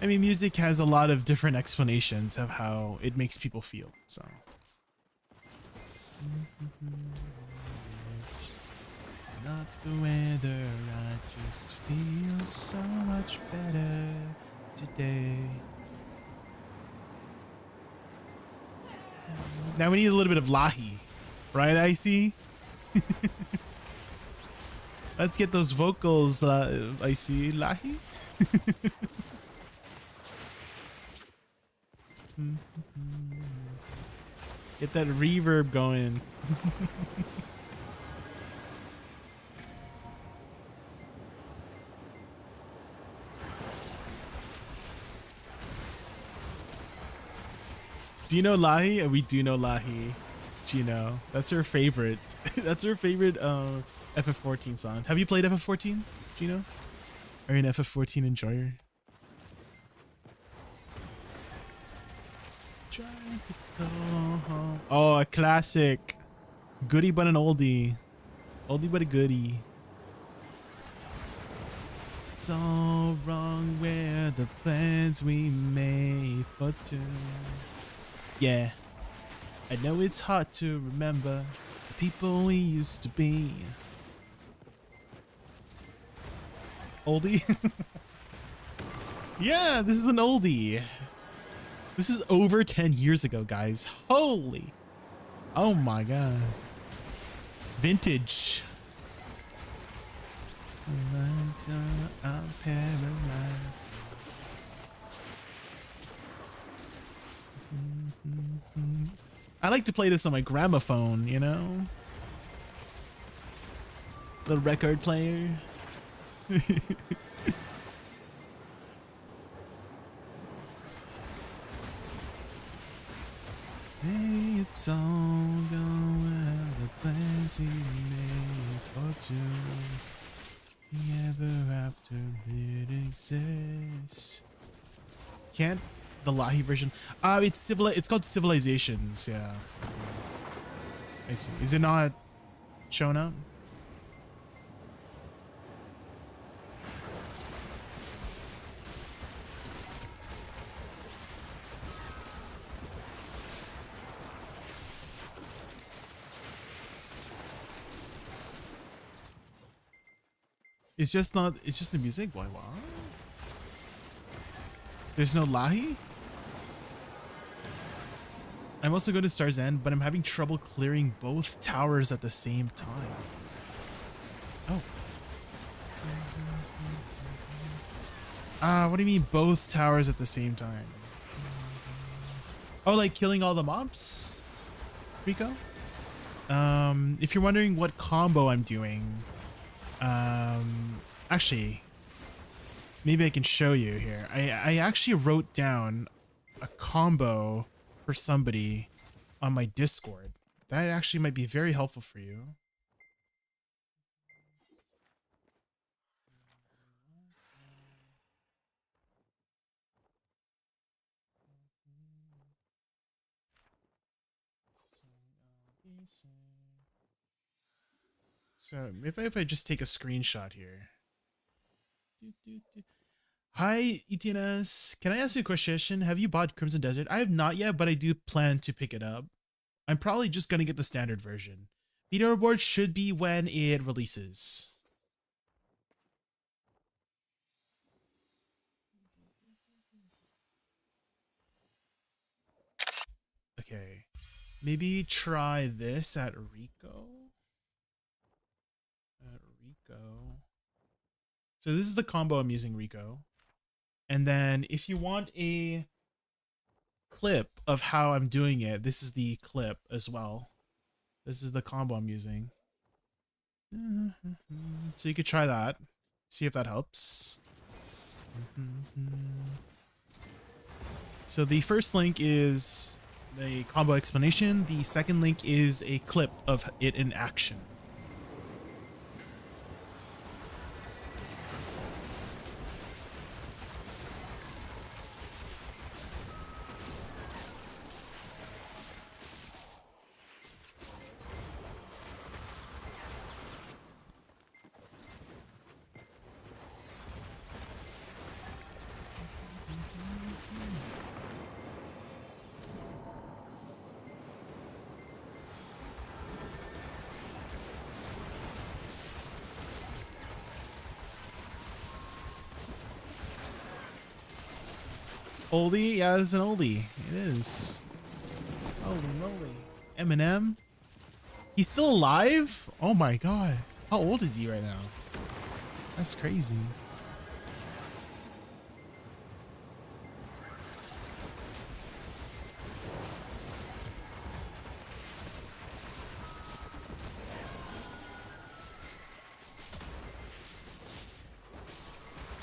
I mean, music has a lot of different explanations of how it makes people feel, so. It's not the weather, I just feel so much better today. Now we need a little bit of Lahi, right, Icy? Let's get those vocals, Icy. Lahi? Get that reverb going. Do you know Lahi? We do know Lahi. Gino. That's her favorite. That's her favorite FF14 song. Have you played FF14, Gino? Are you an FF14 enjoyer? Trying to go home. Oh, a classic. Goodie but an oldie. Oldie but a goodie. It's all wrong where the plans we made for two. Yeah, I know it's hard to remember the people we used to be. Oldie? Yeah, this is an oldie. This is over 10 years ago, guys. Holy. Oh my god. Vintage. I'm paralyzed. I like to play this on my gramophone, you know? The record player. Maybe it's all going the plans we made for two. Ever after it exists. Can't the Lahi version? It's called Civilizations. Yeah, I see. Is it not shown up? It's just not. It's just the music. Why? What? There's no Lahi? I'm also going to Star's End, but I'm having trouble clearing both towers at the same time. Oh. What do you mean both towers at the same time? Oh, like killing all the mobs? Rico? If you're wondering what combo I'm doing, actually, maybe I can show you here. I actually wrote down a combo for somebody on my Discord. That actually might be very helpful for you. So maybe if I just take a screenshot here. Hi, ETNS. Can I ask you a question? Have you bought Crimson Desert? I have not yet, but I do plan to pick it up. I'm probably just going to get the standard version. Beta reward should be when it releases. Okay. Maybe try this at Rico. At Rico. So this is the combo I'm using, Rico. And then if you want a clip of how I'm doing it, this is the clip as well. This is the combo I'm using. So you could try that. See if that helps. So the first link is the combo explanation. The second link is a clip of it in action. Oldie? Yeah, it's an oldie. It is. Holy moly. Eminem? He's still alive? Oh my god. How old is he right now? That's crazy.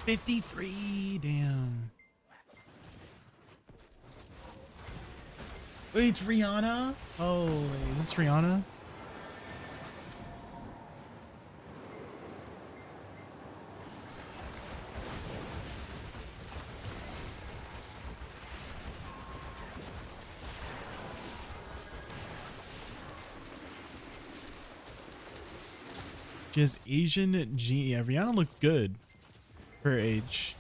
$53, damn. Wait, it's Rihanna? Oh, wait, is this Rihanna? She has Asian G. Yeah, Rihanna looks good for her age.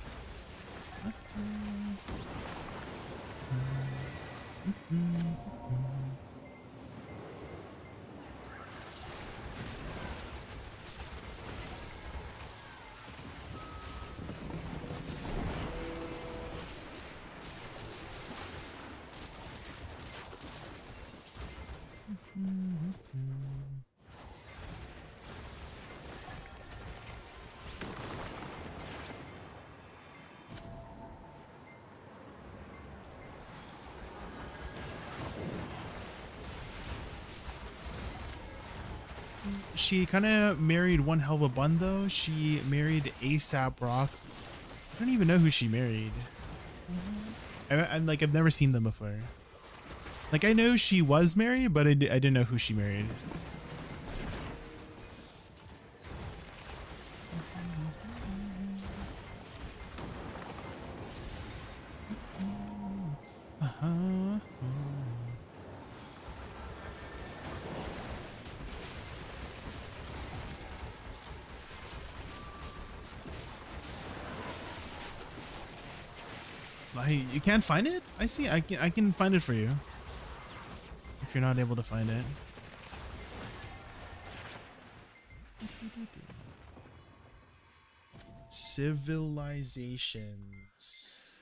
She kind of married one hell of a bun though. She married ASAP Rock. I don't even know who she married. I'm like, I've never seen them before. Like, I know she was married, but I didn't know who she married. You can't find it? I see. I can find it for you if you're not able to find it. Civilizations.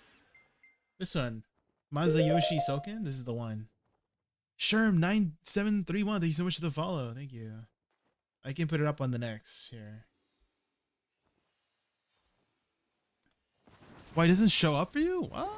This one. Masayoshi Soken? This is the one. Sherm9731, thank you so much for the follow. Thank you. I can put it up on the next here. Why, it doesn't show up for you? What?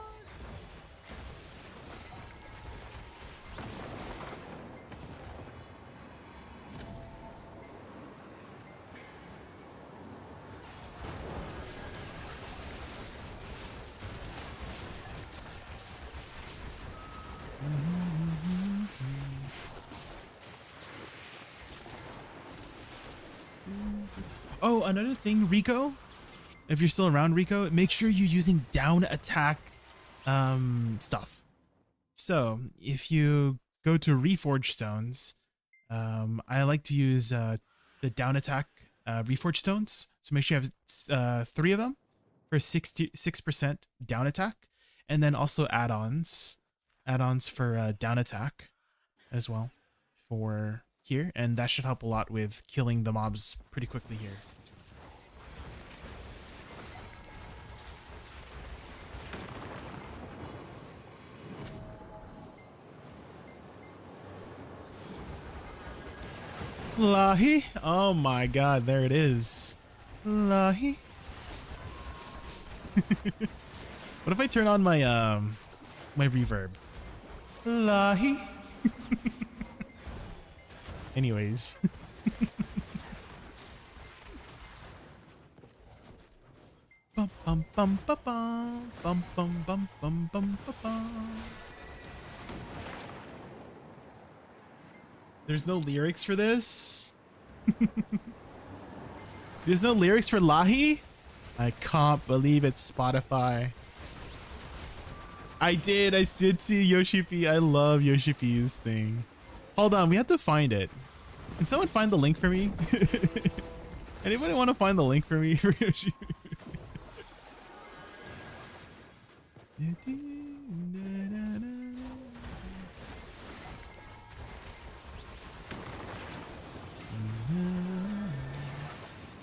Oh, another thing, Rico, if you're still around, Rico, make sure you're using down attack stuff. So if you go to Reforge Stones, I like to use the down attack Reforge Stones. So make sure you have 3 of them for 6% down attack, and then also add-ons for down attack as well for here, and that should help a lot with killing the mobs pretty quickly here. Lahi? Oh my god, there it is. Lahi? What if I turn on my my reverb? Lahi? Anyways. Bum bum bum bum bum bum bum bum bum bum bum. There's no lyrics for this? There's no lyrics for Lahi? I can't believe it's Spotify. I did see Yoshi P. I love Yoshi P's thing. Hold on, we have to find it. Can someone find the link for me? Anybody want to find the link for me for Yoshi?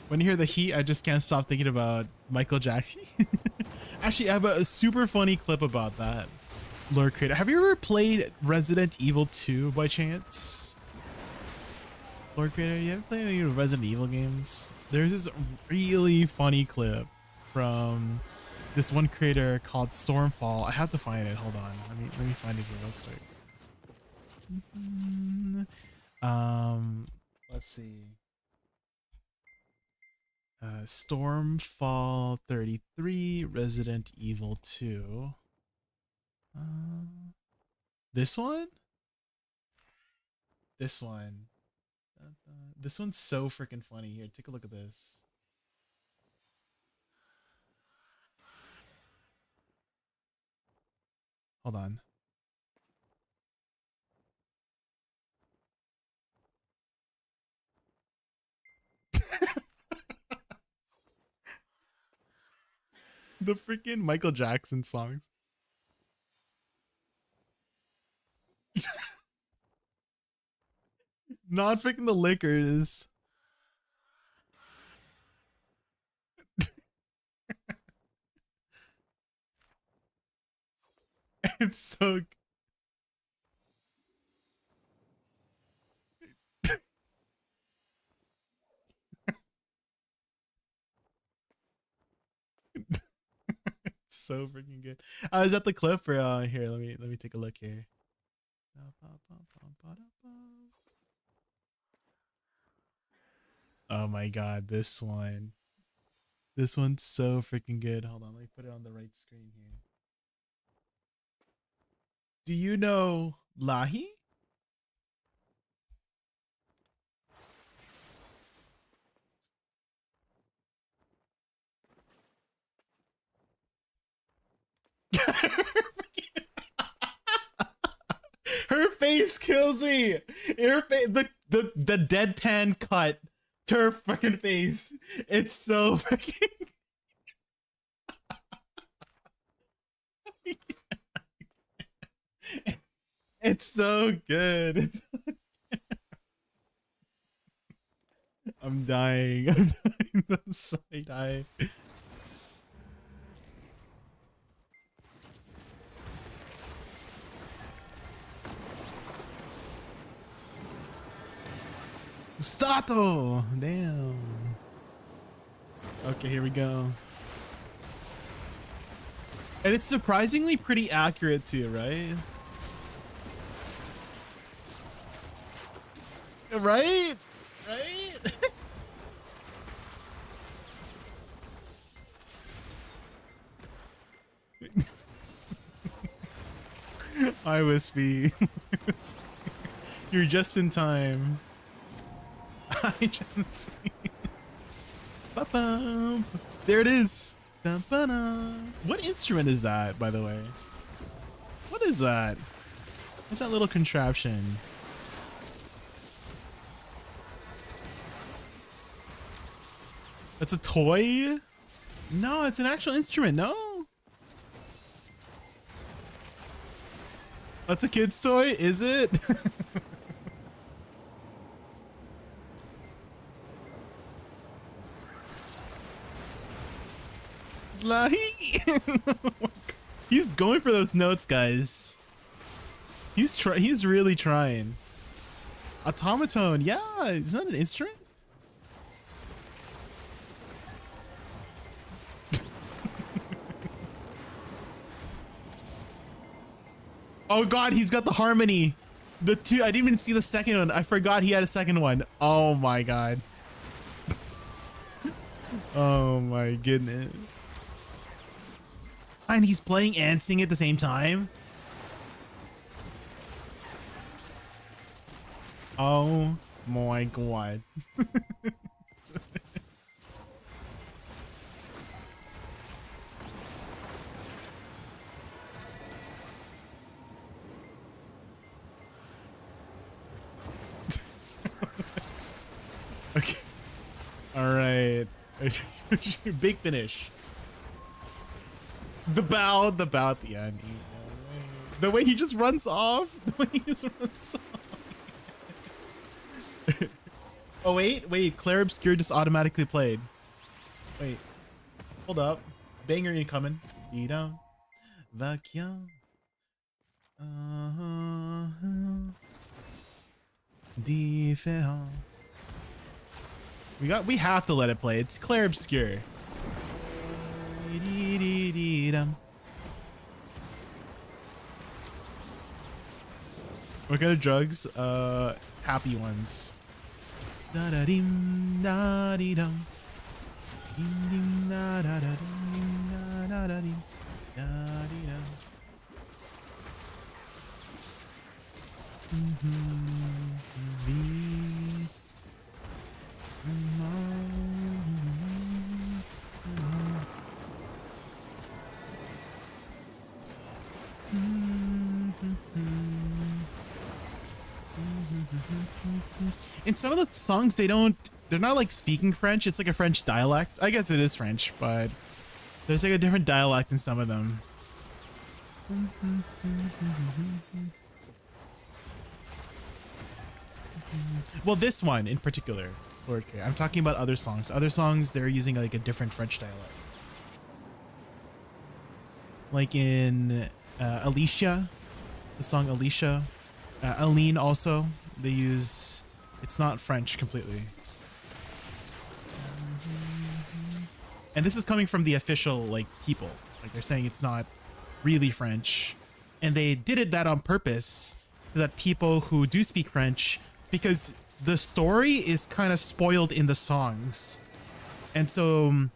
When you hear the heat, I just can't stop thinking about Michael Jackson. Actually, I have a super funny clip about that. Lore Creator. Have you ever played Resident Evil 2 by chance? Lore Creator, you haven't played any Resident Evil games? There's this really funny clip from this one creator called Stormfall. I have to find it. Hold on. Let me find it here real quick. Let's see. Stormfall 33, Resident Evil 2. This one? This one. This one's so freaking funny. Here, take a look at this. Hold on. The freaking Michael Jackson songs. Not freaking the liquors. It's so so freaking good. Is that the clip for here? Let me take a look here. Oh my god, this one. This one's so freaking good. Hold on, let me put it on the right screen here. Do you know Lahi? Her face kills me. Her the deadpan cut to her freaking face. It's so freaking. It's so good. I'm dying. I'm dying. I'm sorry, dying. Stato! Damn. Okay, here we go. And it's surprisingly pretty accurate too, right? Right? Right? Hi, Wispy. You're just in time. Hi, Jensky. Ba-bum. There it is. Da-ba-da. What instrument is that, by the way? What is that? What's that little contraption? That's a toy? No, it's an actual instrument. No? That's a kid's toy? Is it? Like, he's going for those notes, guys. He's really trying. Automaton, yeah, isn't that an instrument? Oh god, he's got the harmony. The two, I didn't even see the second one. I forgot he had a second one. Oh my god. Oh my goodness. And he's playing and singing at the same time. Oh my god. Okay. All right. Big finish. The bow at the end. The way he just runs off. The way he just runs off. Oh wait. Claire Obscure just automatically played. Wait. Hold up. Banger incoming. Down. Vacuum. Différent. We have to let it play. It's Claire Obscure. What kind of drugs? Happy ones. Da da dim da dee dum. Dim dim da da da dim da da dim da dee dum. In some of the songs, they're not like speaking French. It's like a French dialect. I guess it is French, but there's like a different dialect in some of them. Well, this one in particular, Lord K. I'm talking about other songs. Other songs, they're using like a different French dialect. Like in Alicia, the song Alicia. Aline also, they use, it's not French completely. And this is coming from the official like people. Like they're saying it's not really French. And they did it that on purpose so that people who do speak French, because the story is kind of spoiled in the songs. And so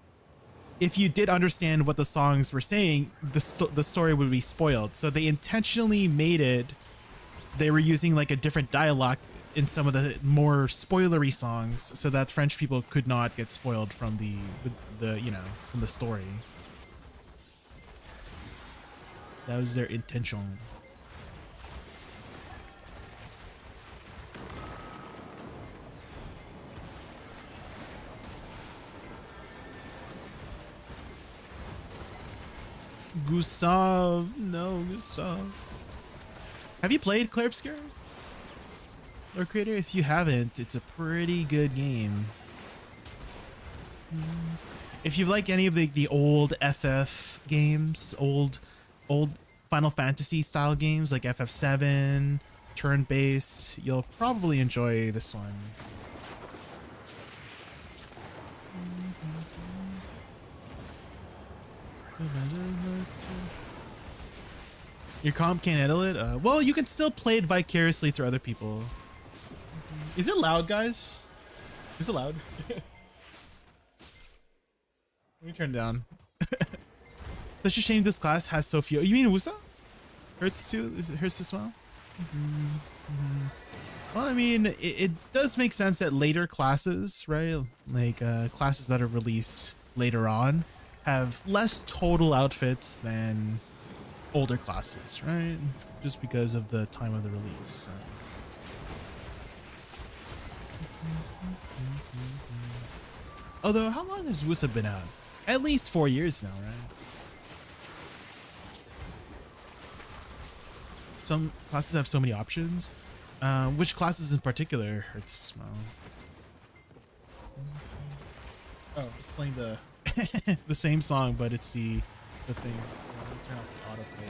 if you did understand what the songs were saying, the story would be spoiled. So they intentionally made it, they were using like a different dialect in some of the more spoilery songs so that French people could not get spoiled from the you know, from the story. That was their intention. Gustav, no, Gustav. Have you played Claire Obscure? Lord Creator, if you haven't, it's a pretty good game. If you like any of the old FF games, old Final Fantasy style games like FF7, turn-based, you'll probably enjoy this one. Your comp can't handle it? Well, you can still play it vicariously through other people. Is it loud, guys? Is it loud? Let me turn it down. Such a shame this class has so few. You mean Woosa? Hurts too? Is it hurts as well? Well, I mean, it does make sense that later classes, right? Like classes that are released later on have less total outfits than older classes, right? Just because of the time of the release. So. Although, how long has Woosa been out? At least 4 years now, right? Some classes have so many options. Which classes in particular hurts to smell? Oh, it's playing the the same song, but it's the thing. Let me turn off the autoplay.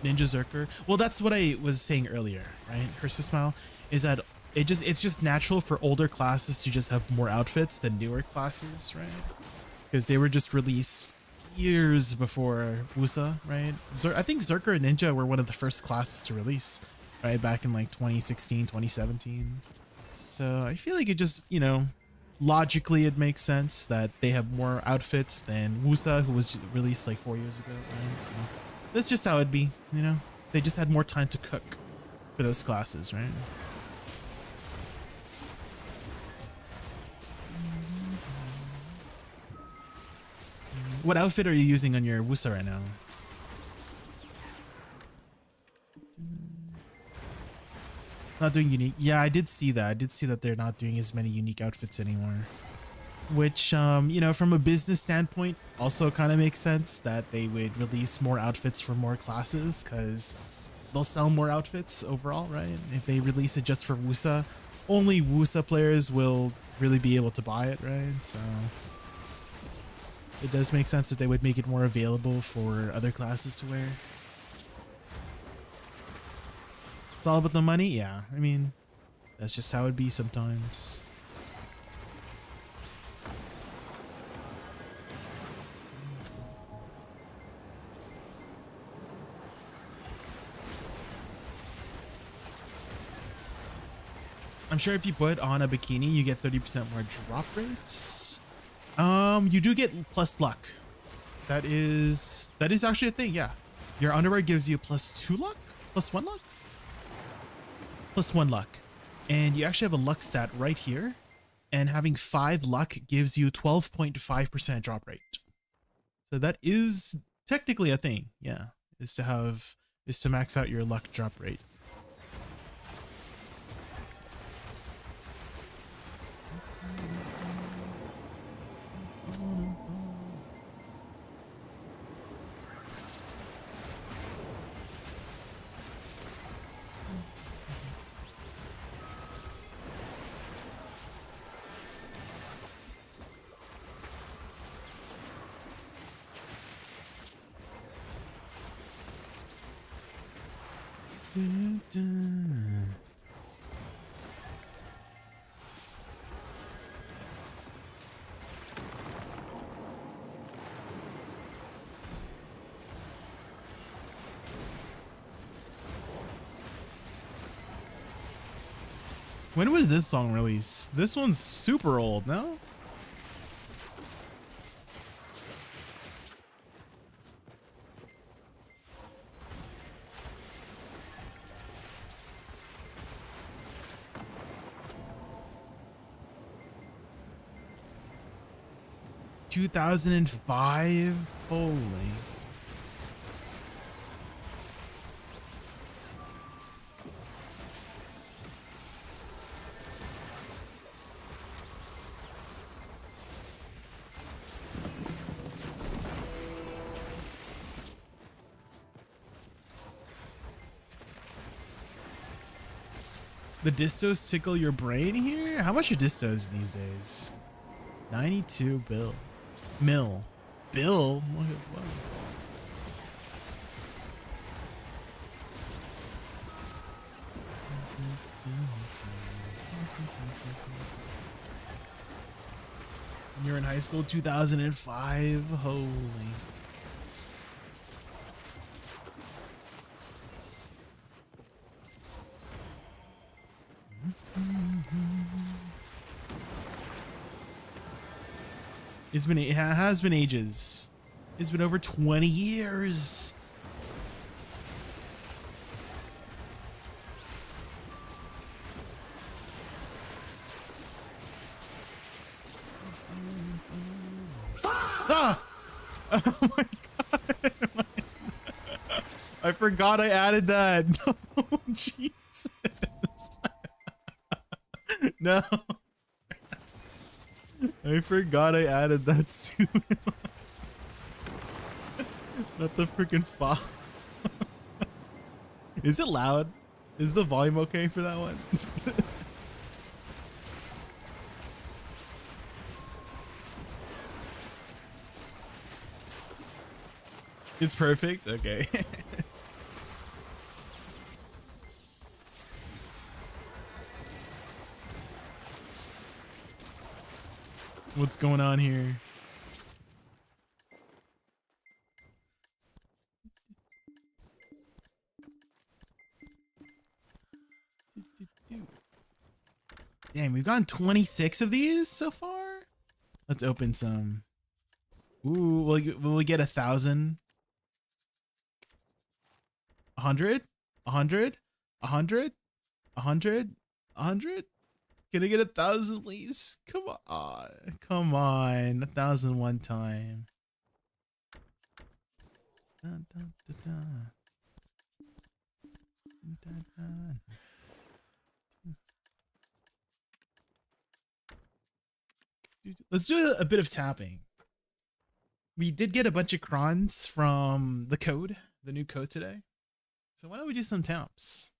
Ninja Zerker. Well, that's what I was saying earlier, right? Hurts to smell is that it's just natural for older classes to just have more outfits than newer classes, right? Because they were just released years before Woosa, right? I think Zerker and Ninja were one of the first classes to release, right? Back in like 2016, 2017. So I feel like it just, you know, logically it makes sense that they have more outfits than Woosa, who was released like 4 years ago, right? So that's just how it'd be, you know? They just had more time to cook for those classes, right? What outfit are you using on your Woosa right now? Not doing unique. Yeah, I did see that. I did see that they're not doing as many unique outfits anymore. Which, you know, from a business standpoint, also kind of makes sense that they would release more outfits for more classes because they'll sell more outfits overall, right? If they release it just for Woosa, only Woosa players will really be able to buy it, right? So it does make sense that they would make it more available for other classes to wear. It's all about the money? Yeah, I mean, that's just how it'd be sometimes. I'm sure if you put on a bikini, you get 30% more drop rates. You do get plus luck. That is actually a thing, yeah. Your underwear gives you +2 luck? +1 luck? +1 luck. And you actually have a luck stat right here. And having 5 luck gives you 12.5% drop rate. So that is technically a thing, yeah. Is to max out your luck drop rate. When was this song released? This one's super old, no? $2005? Holy. The distos tickle your brain here? How much are distos these days? 92 bill. Bill? What? When you're in high school, 2005. Holy. It has been ages. It's been over 20 years. Ah! Oh my god. I forgot I added that. No, Jesus. No. I forgot I added that too. Not the freaking file. Is it loud? Is the volume okay for that one? It's perfect? Okay. What's going on here? Damn, we've gotten 26 of these so far. Let's open some. Ooh, will we get 1,000? 100? 100? 100? 100? 100? Can I get 1,000, please? Come on. Come on. 1,000 one time. Dun, dun, dun, dun. Dun, dun. Let's do a bit of tapping. We did get a bunch of crons from the code, the new code today. So why don't we do some taps?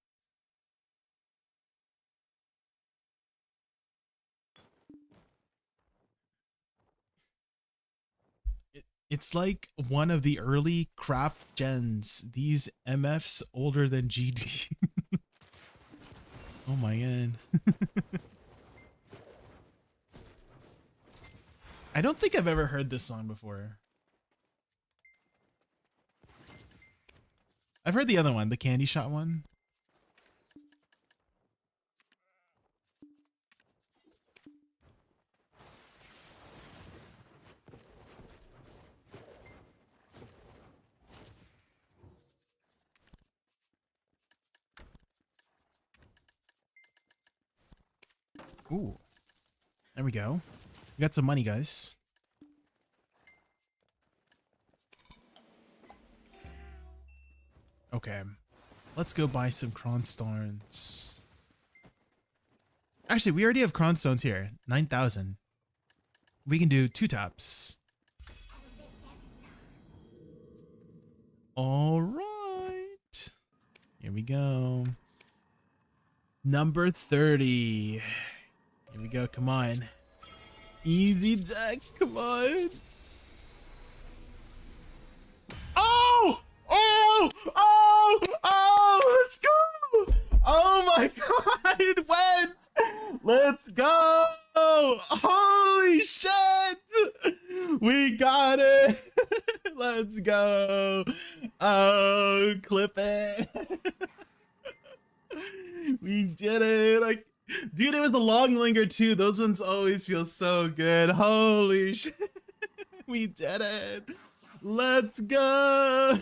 It's like one of the early crap gens. These MFs older than GD. Oh my god. I don't think I've ever heard this song before. I've heard the other one, the Candy Shot one. Ooh. There we go. We got some money, guys. Okay. Let's go buy some Cronstones. Actually, we already have Cronstones here. 9,000. We can do 2 taps. All right. Here we go. Number 30. Here we go. Come on. Easy deck. Come on. Oh! Oh! Oh! Oh! Let's go! Oh my god! It went! Let's go! Holy shit! We got it! Let's go! Oh, clip it! We did it! Dude, it was a long linger too. Those ones always feel so good. Holy shit. We did it. Let's go.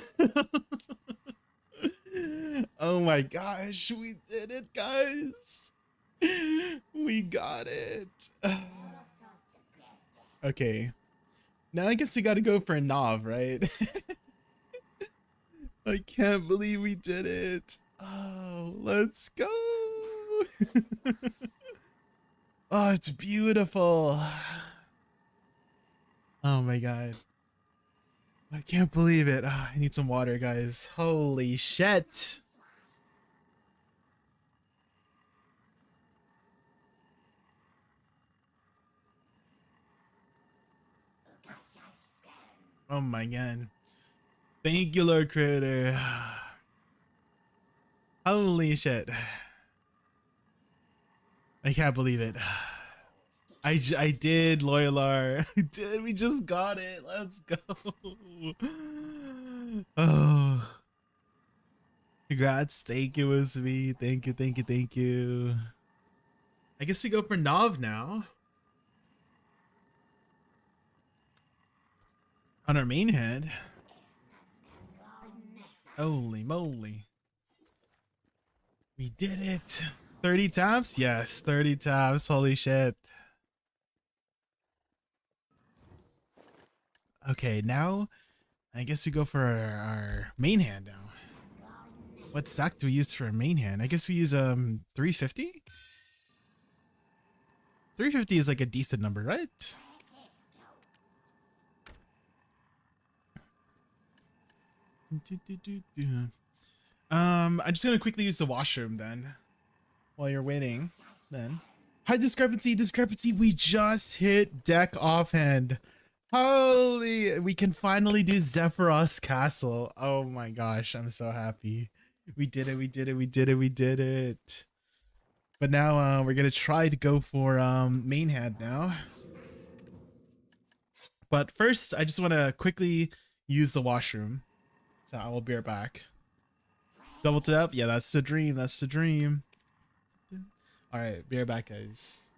Oh my gosh. We did it, guys. We got it. Okay. Now I guess we got to go for a Nov, right? I can't believe we did it. Oh, let's go. Oh, it's beautiful. Oh my god. I can't believe it. Oh, I need some water, guys. Holy shit. Oh my god. Thank you, Lord Critter. Holy shit. I can't believe it. I did, Loyalar. I did. We just got it. Let's go. Oh, congrats. Thank you, Woosa. Thank you, thank you, thank you. I guess we go for Nav now. On our main hand. Holy moly. We did it. 30 taps? Yes, 30 taps. Holy shit. Okay, now I guess we go for our main hand now. What stack do we use for our main hand? I guess we use 350? 350 is like a decent number, right? I'm just gonna quickly use the washroom then while you're waiting. Then high discrepancy. We just hit deck offhand. Holy, we can finally do Zephyros Castle. Oh my gosh, I'm so happy. We did it. But now we're gonna try to go for main hand now. But first, I just want to quickly use the washroom. So I will be right back. Double tap. Yeah, that's the dream. That's the dream. All right, be right back, guys.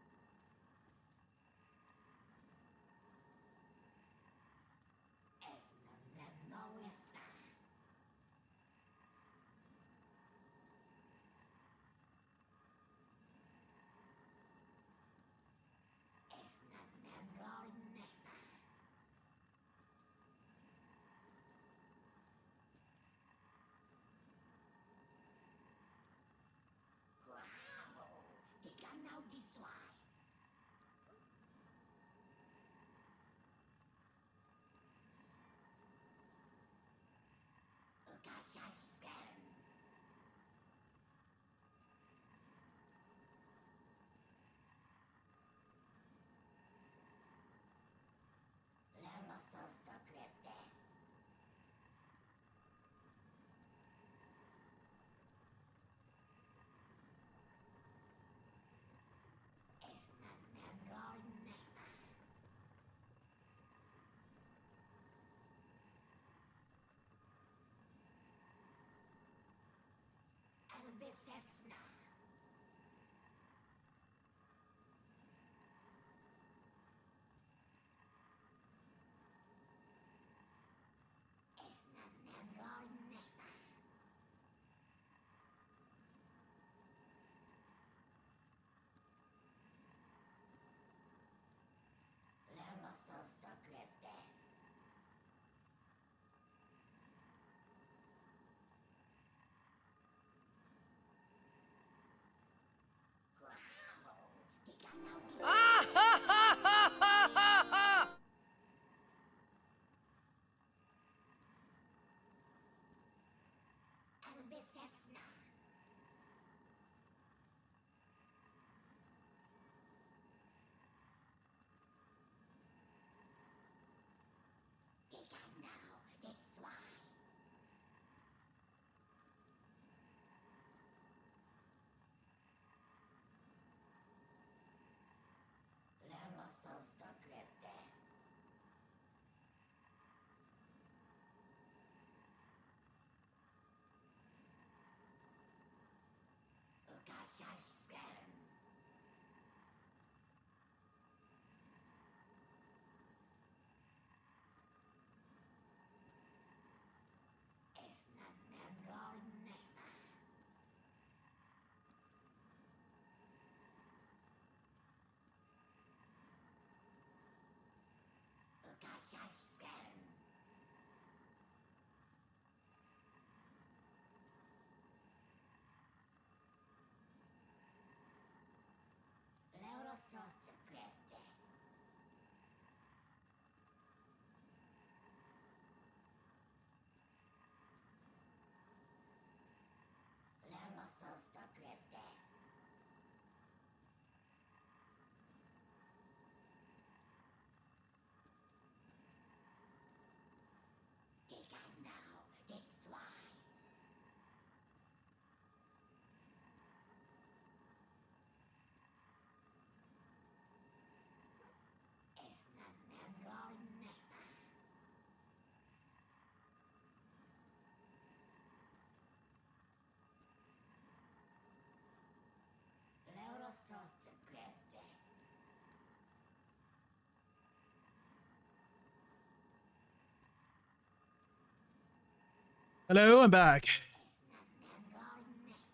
Hello, I'm back.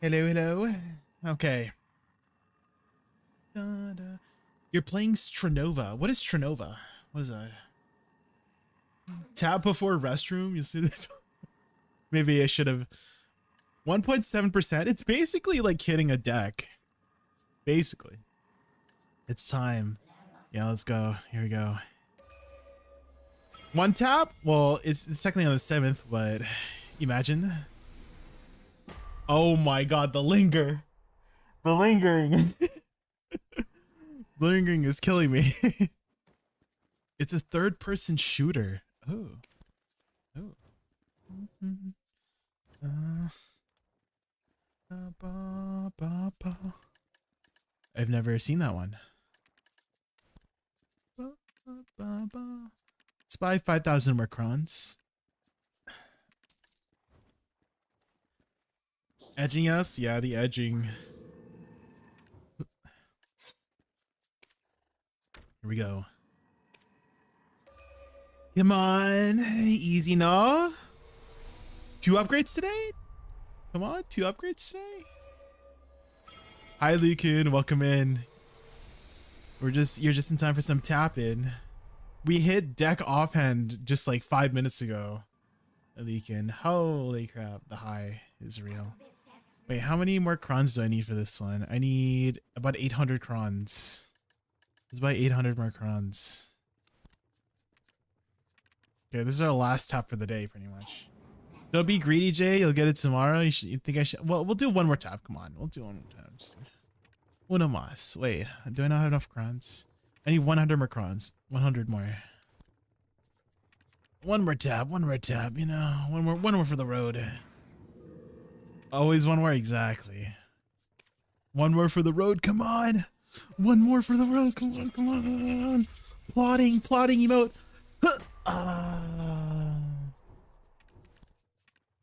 Hello, hello. Okay. Da, da. You're playing Stranova. What is Stranova? What is that? Tab before restroom. You see this? Maybe I should have. 1.7%. It's basically like hitting a deck. Basically. It's time. Yeah, let's go. Here we go. One tap? Well, it's technically on the 7th, but imagine. Oh my god, the linger. The lingering. Lingering is killing me. It's a third-person shooter. Oh. Oh. I've never seen that one. Let's buy 5,000 more crons. Edging us? Yeah, the edging. Here we go. Come on. Easy enough. 2 upgrades today? Come on, 2 upgrades today? Hi, Leakin. Welcome in. You're just in time for some tap-in. We hit deck offhand just like 5 minutes ago. Leakin. Holy crap, the high is real. Wait, how many more crons do I need for this one? I need about 800 crons. Let's buy 800 more crons. Okay, this is our last tap for the day, pretty much. Don't be greedy, Jay. You'll get it tomorrow. You think I should? Well, we'll do one more tap. Come on, we'll do one more tap. Just uno mas. Wait, do I not have enough crons? I need 100 more crons. 100 more. One more tap. One more tap. You know, one more for the road. Always one more, exactly. One more for the road. Come on. One more for the road. Come on, come on. Plotting emote.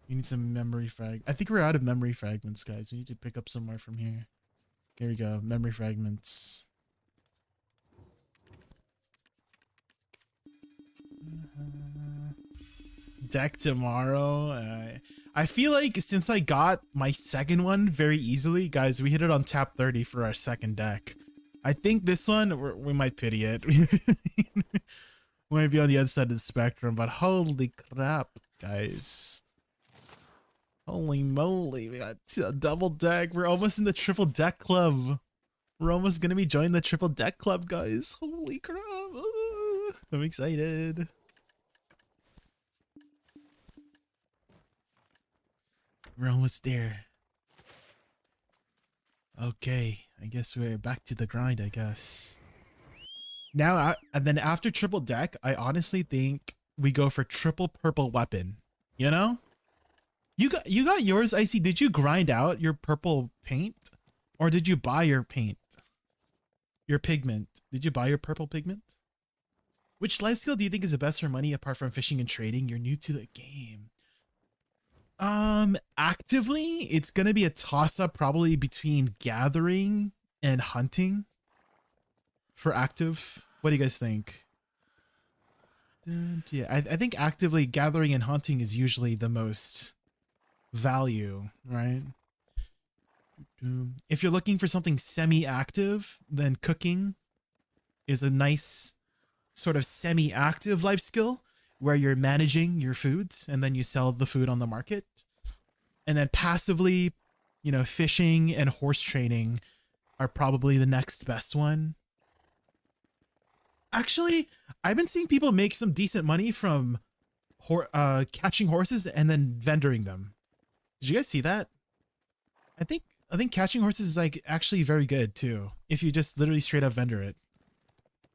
We need some memory frag. I think we're out of memory fragments, guys. We need to pick up some more from here. Here we go. Memory fragments. Deck tomorrow. I feel like since I got my second one very easily, guys, we hit it on tap 30 for our second deck. I think this one, we might pity it. We might be on the other side of the spectrum, but holy crap, guys. Holy moly, we got a double deck. We're almost in the triple deck club. We're almost going to be joining the triple deck club, guys. Holy crap. I'm excited. We're almost there. Okay, I guess we're back to the grind, I guess. Now, and then after triple deck, I honestly think we go for triple purple weapon. You know? You got yours, Icy. Did you grind out your purple paint? Or did you buy your paint? Your pigment. Did you buy your purple pigment? Which life skill do you think is the best for money apart from fishing and trading? You're new to the game. Actively, it's gonna be a toss-up probably between gathering and hunting for active. What do you guys think? Yeah, I think actively gathering and hunting is usually the most value, right? If you're looking for something semi-active, then cooking is a nice sort of semi-active life skill where you're managing your foods and then you sell the food on the market. And then passively, you know, fishing and horse training are probably the next best one. Actually, I've been seeing people make some decent money from catching horses and then vendoring them. Did you guys see that? I think catching horses is like actually very good too. If you just literally straight up vendor it.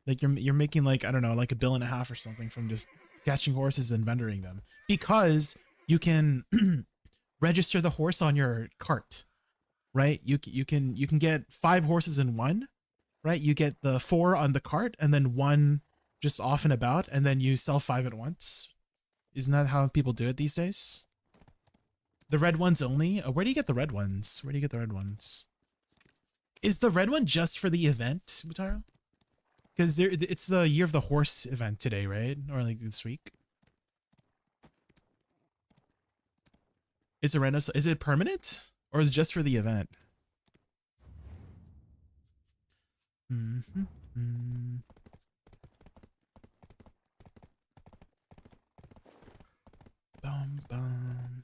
Like you're making like, I don't know, like $1.5 billion or something from just catching horses and vendoring them, because you can register the horse on your cart, right? You can get 5 horses in one, right? You get the 4 on the cart and then 1 just off and about, and then you sell 5 at once. Isn't that how people do it these days? The red ones only? Where do you get the red ones? Where do you get the red ones? Is the red one just for the event, Mutaro? Because it's the Year of the Horse event today, right? Or like this week. It's a random. Is it permanent or is it just for the event? Bum bum.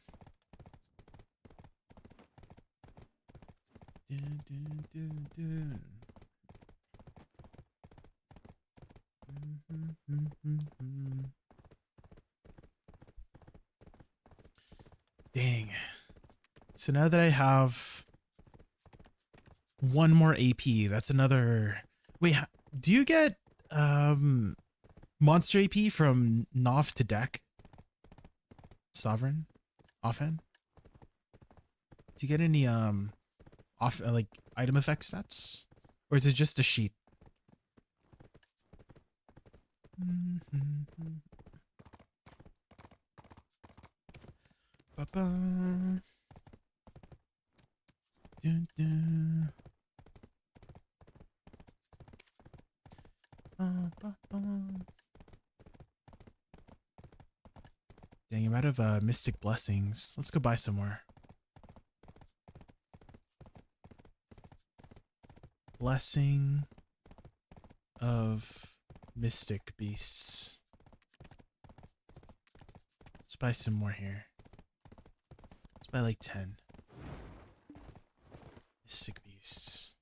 Dun, dun, dun, dun. Dang. So now that I have one more AP, that's another. Wait, do you get monster AP from Nov to deck? Sovereign? Offhand? Do you get any off like item effect stats? Or is it just a sheet? Ba-ba. Dun, dun. Dang, I'm out of Mystic Blessings. Let's go buy some more. Blessing of Mystic Beasts. Let's buy some more here. Let's buy like 10. Mystic Beasts.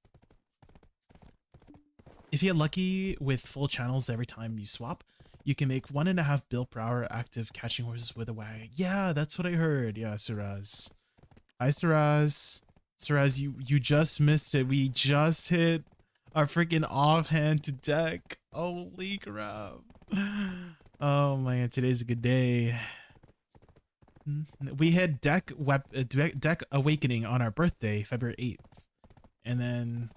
If you get lucky with full channels every time you swap, you can make 1.5 bill per hour active catching horses with a wagon. Yeah, that's what I heard. Yeah, Suraz. Hi, Suraz. Suraz, you just missed it. We just hit our freaking offhand to deck. Holy crap. Oh man, today's a good day. We had deck awakening on our birthday, February 8th. And then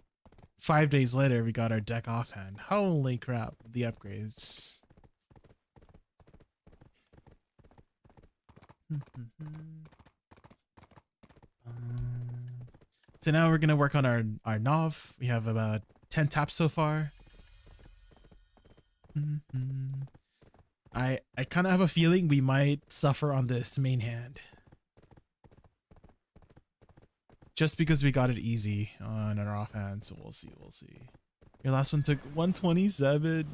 5 days later, we got our deck offhand. Holy crap, the upgrades. So now we're gonna work on our Nov. We have about 10 taps so far. I kind of have a feeling we might suffer on this main hand. Just because we got it easy on our offhand, so we'll see, we'll see. Your last one took 127.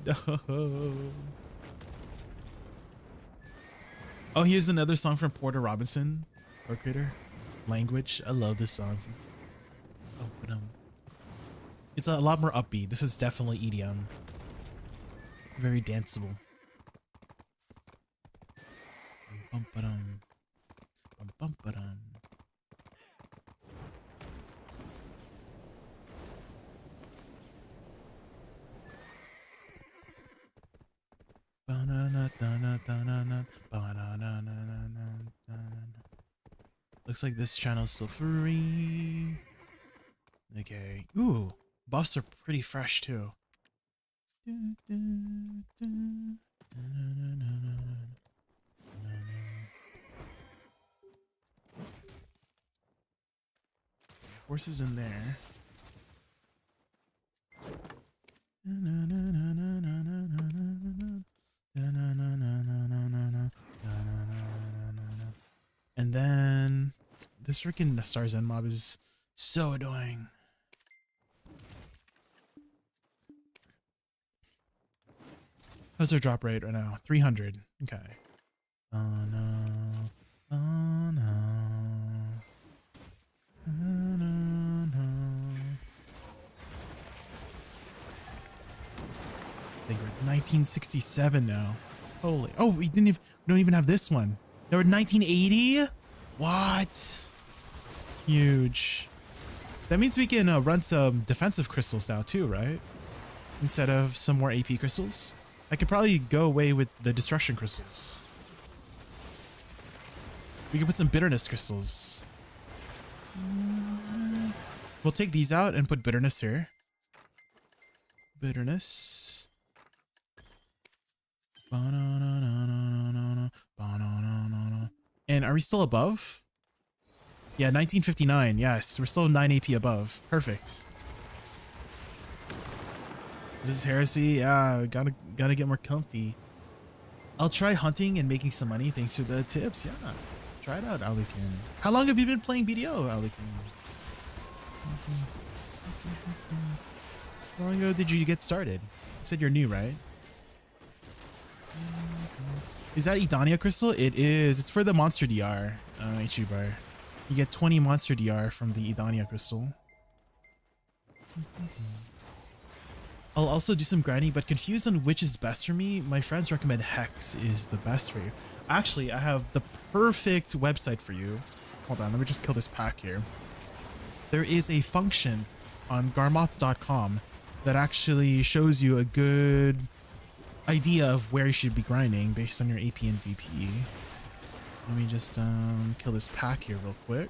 Oh, here's another song from Porter Robinson, Pro Creator. Language. I love this song. Oh, but it's a lot more upbeat. This is definitely EDM. Very danceable. Bum-ba-dum. Bum-bum-ba-dum. Looks like this channel is still free. Okay. Ooh, buffs are pretty fresh too. Horses in there. And then this freaking Stars End mob is so annoying. How's our drop rate right now? 300. Okay. Oh no. Oh no. Oh no, no. I think we're at 1967 now. Holy. Oh, we don't even have this one. They were 1980? What? Huge. That means we can run some defensive crystals now too, right? Instead of some more AP crystals. I could probably go away with the destruction crystals. We can put some bitterness crystals. We'll take these out and put bitterness here. Bitterness. And are we still above? Yeah, 1959. Yes, we're still 9 AP above. Perfect. This is heresy. Yeah, gotta get more comfy. I'll try hunting and making some money. Thanks for the tips. Yeah, Try it out, Alikin. How long have you been playing BDO, Alikin? How long ago did you get started? You said you're new, right? Is that Edania crystal? It is. It's for the Monster DR, Ichibar. You get 20 Monster DR from the Edania crystal. I'll also do some grinding, but confused on which is best for me. My friends recommend Hex is the best for you. Actually, I have the perfect website for you. Hold on, let me just kill this pack here. There is a function on garmoth.com that actually shows you a good idea of where you should be grinding based on your AP and DP. Let me just kill this pack here real quick.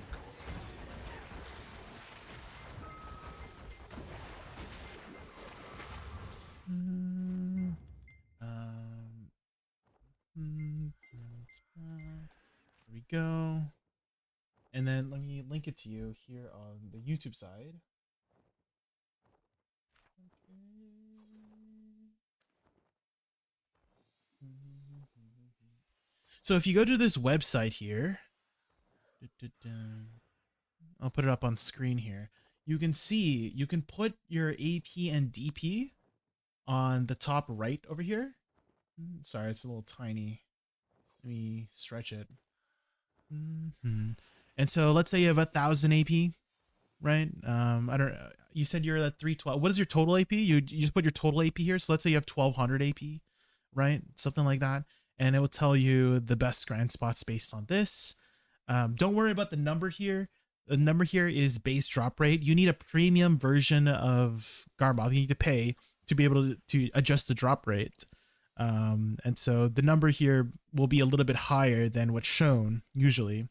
Here we go. And then let me link it to you here on the YouTube side. So if you go to this website here, I'll put it up on screen here. You can see, you can put your AP and DP on the top right over here. Sorry, it's a little tiny. Let me stretch it. And so let's say you have 1,000 AP, right? I don't. You said you're at 312. What is your total AP? You just put your total AP here. So let's say you have 1,200 AP, right? Something like that, and it will tell you the best grind spots based on this. Don't worry about the number here. The number here is base drop rate. You need a premium version of Garmoth. You need to pay to be able to adjust the drop rate. And so the number here will be a little bit higher than what's shown usually.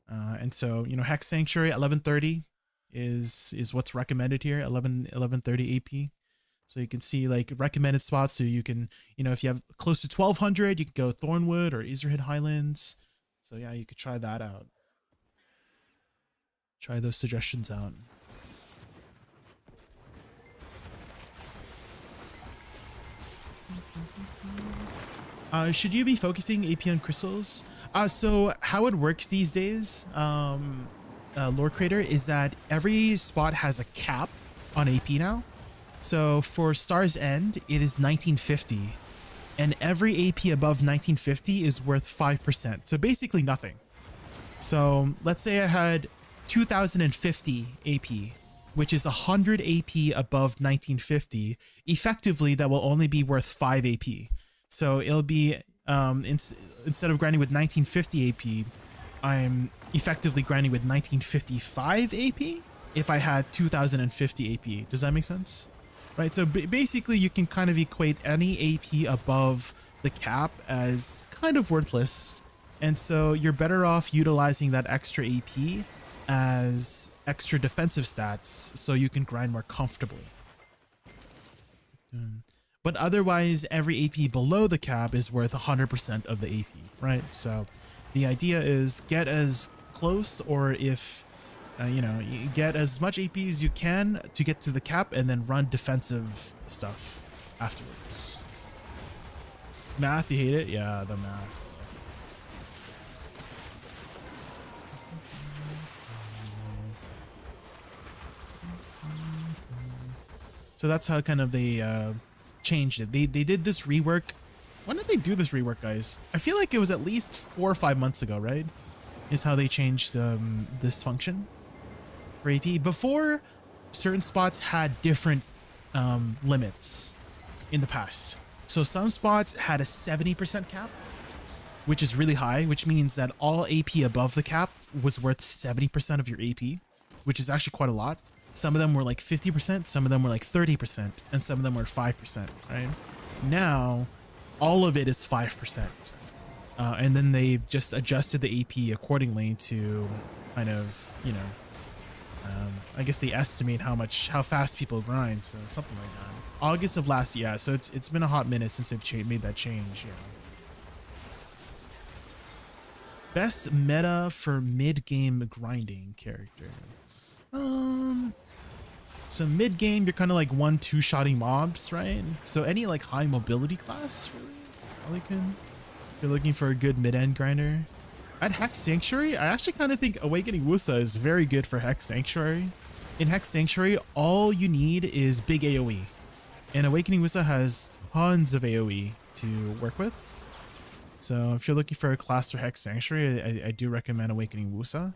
And so, you know, Hex Sanctuary 1130 is what's recommended here, 1130 AP. So you can see like recommended spots. So you can, you know, if you have close to 1200, you can go Thornwood or Ezerhead Highlands. So yeah, you could try that out. Try those suggestions out. Should you be focusing AP on crystals? So how it works these days, Lore Creator, is that every spot has a cap on AP now. So for Star's End, it is 1950, and every AP above 1950 is worth 5%. So basically nothing. So let's say I had 2050 AP, which is 100 AP above 1950. Effectively, that will only be worth 5 AP. So it'll be, instead of grinding with 1950 AP, I'm effectively grinding with 1955 AP if I had 2050 AP. Does that make sense? Right, so basically you can kind of equate any AP above the cap as kind of worthless. And so you're better off utilizing that extra AP as extra defensive stats so you can grind more comfortably. But otherwise, every AP below the cap is worth 100% of the AP, right? So the idea is get as close, or if, you know, you get as much AP as you can to get to the cap and then run defensive stuff afterwards. Math, you hate it? Yeah, the math. So that's how kind of they changed it. They did this rework. When did they do this rework, guys? I feel like it was at least 4 or 5 months ago, right? Is how they changed this function for AP. Before, certain spots had different limits in the past. So some spots had a 70% cap, which is really high, which means that all AP above the cap was worth 70% of your AP, which is actually quite a lot. Some of them were like 50%, some of them were like 30%, and some of them were 5%, right? Now, all of it is 5%. And then they've just adjusted the AP accordingly to kind of, you know, I guess they estimate how fast people grind, so something like that. August of last year, so it's been a hot minute since they've made that change, yeah. Best meta for mid-game grinding character. So mid-game, you're kind of like 1-2-shotting mobs, right? So any like high mobility class, really? Probably could. If you're looking for a good mid-end grinder. At Hex Sanctuary, I actually kind of think Awakening Woosa is very good for Hex Sanctuary. In Hex Sanctuary, all you need is big AoE. And Awakening Woosa has tons of AoE to work with. So if you're looking for a class for Hex Sanctuary, I do recommend Awakening Woosa.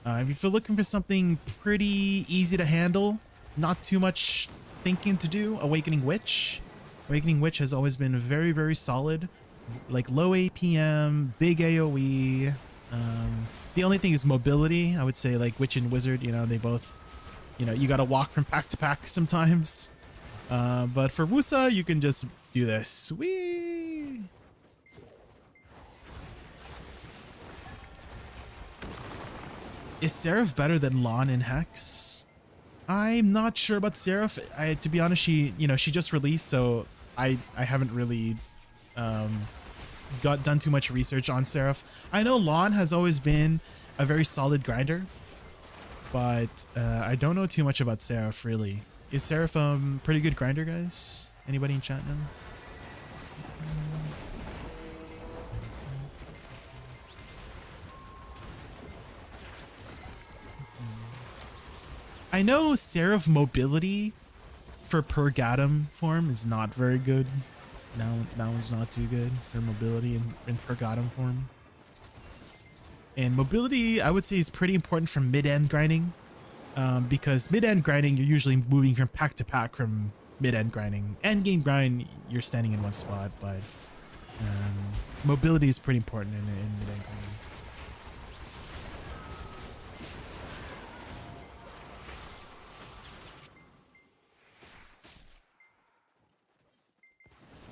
If you're looking for something pretty easy to handle, not too much thinking to do, Awakening Witch. Awakening Witch has always been very, very solid. Like low APM, big AoE. The only thing is mobility. I would say like Witch and Wizard, you know, they both, you know, you gotta walk from pack to pack sometimes. But for Woosa, you can just do this. Whee! Is Seraph better than Lon in Hex? I'm not sure about Seraph. To be honest, she just released, so I haven't really done too much research on Seraph. I know Lon has always been a very solid grinder, but I don't know too much about Seraph really. Is Seraph pretty good grinder, guys? Anybody in chat now? I know Seraph mobility for per Gatum form is not very good. That one's not too good for mobility in per Gatum form. And mobility, I would say, is pretty important for mid-end grinding. Because mid-end grinding, you're usually moving from pack to pack from mid-end grinding. End game grind, you're standing in one spot, but mobility is pretty important in mid-end grinding.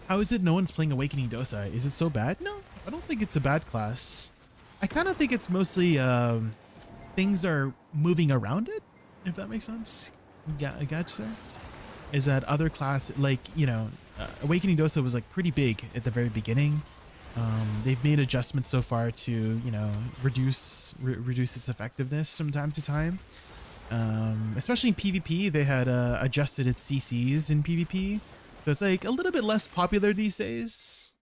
How is it no one's playing Awakening Dosa? Is it so bad? No, I don't think it's a bad class. I kind of think it's mostly things are moving around it, if that makes sense. Gotcha, sir. Is that other class, like, you know, Awakening Dosa was like pretty big at the very beginning. They've made adjustments so far to, you know, reduce its effectiveness from time to time. Especially in PvP, they had adjusted its CCs in PvP. So it's like a little bit less popular these days.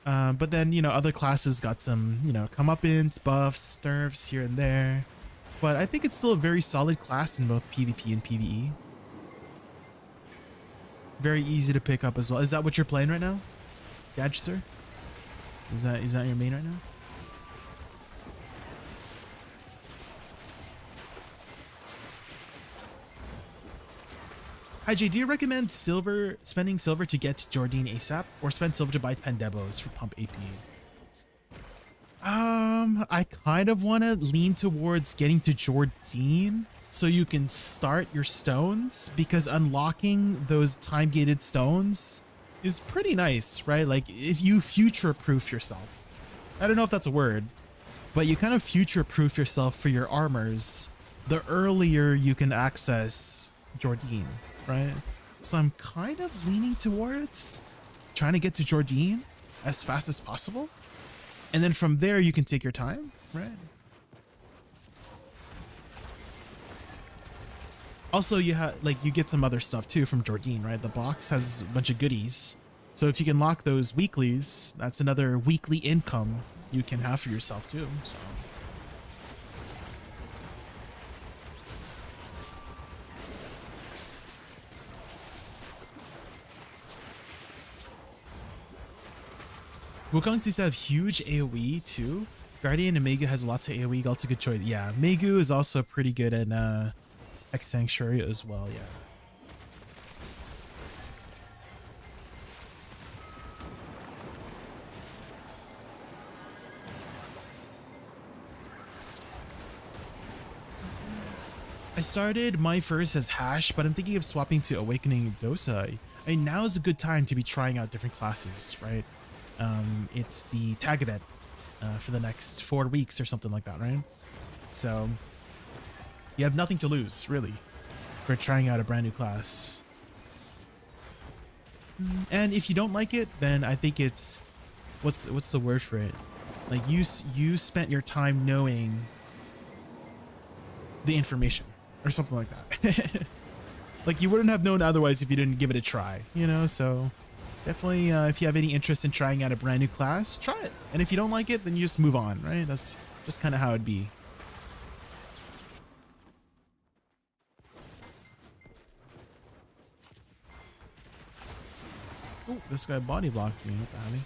But then, you know, other classes got some, you know, comeuppance, buffs, nerfs here and there. But I think it's still a very solid class in both PvP and PvE. Very easy to pick up as well. Is that what you're playing right now? Gadge, sir? Is that your main right now? Hi Jay, do you recommend spending silver to get Jordine ASAP, or spend silver to buy Pendebos for pump AP? I kind of want to lean towards getting to Jordine so you can start your stones, because unlocking those time-gated stones is pretty nice, right? Like, if you future-proof yourself. I don't know if that's a word, but you kind of future-proof yourself for your armors the earlier you can access Jordine. Right, so I'm kind of leaning towards trying to get to Jordine as fast as possible, and then from there you can take your time, right? Also, you get some other stuff too from Jordine, right? The box has a bunch of goodies, so if you can lock those weeklies, that's another weekly income you can have for yourself too. So. Wukong seems to have huge AoE too. Guardian and Megu has lots of AoE, also good choice. Yeah, Megu is also pretty good at Hex Sanctuary as well, yeah. I started my first as Hash, but I'm thinking of swapping to Awakening Dosa. I mean, now is a good time to be trying out different classes, right? It's the tag event for the next 4 weeks or something like that, right? So you have nothing to lose, really, for trying out a brand new class. And if you don't like it, then I think it's what's the word for it? Like you spent your time knowing the information or something like that. Like you wouldn't have known otherwise if you didn't give it a try, you know? So Definitely, if you have any interest in trying out a brand new class, try it. And if you don't like it, then you just move on, right? That's just kind of how it'd be. Oh, this guy body blocked me. What the hell?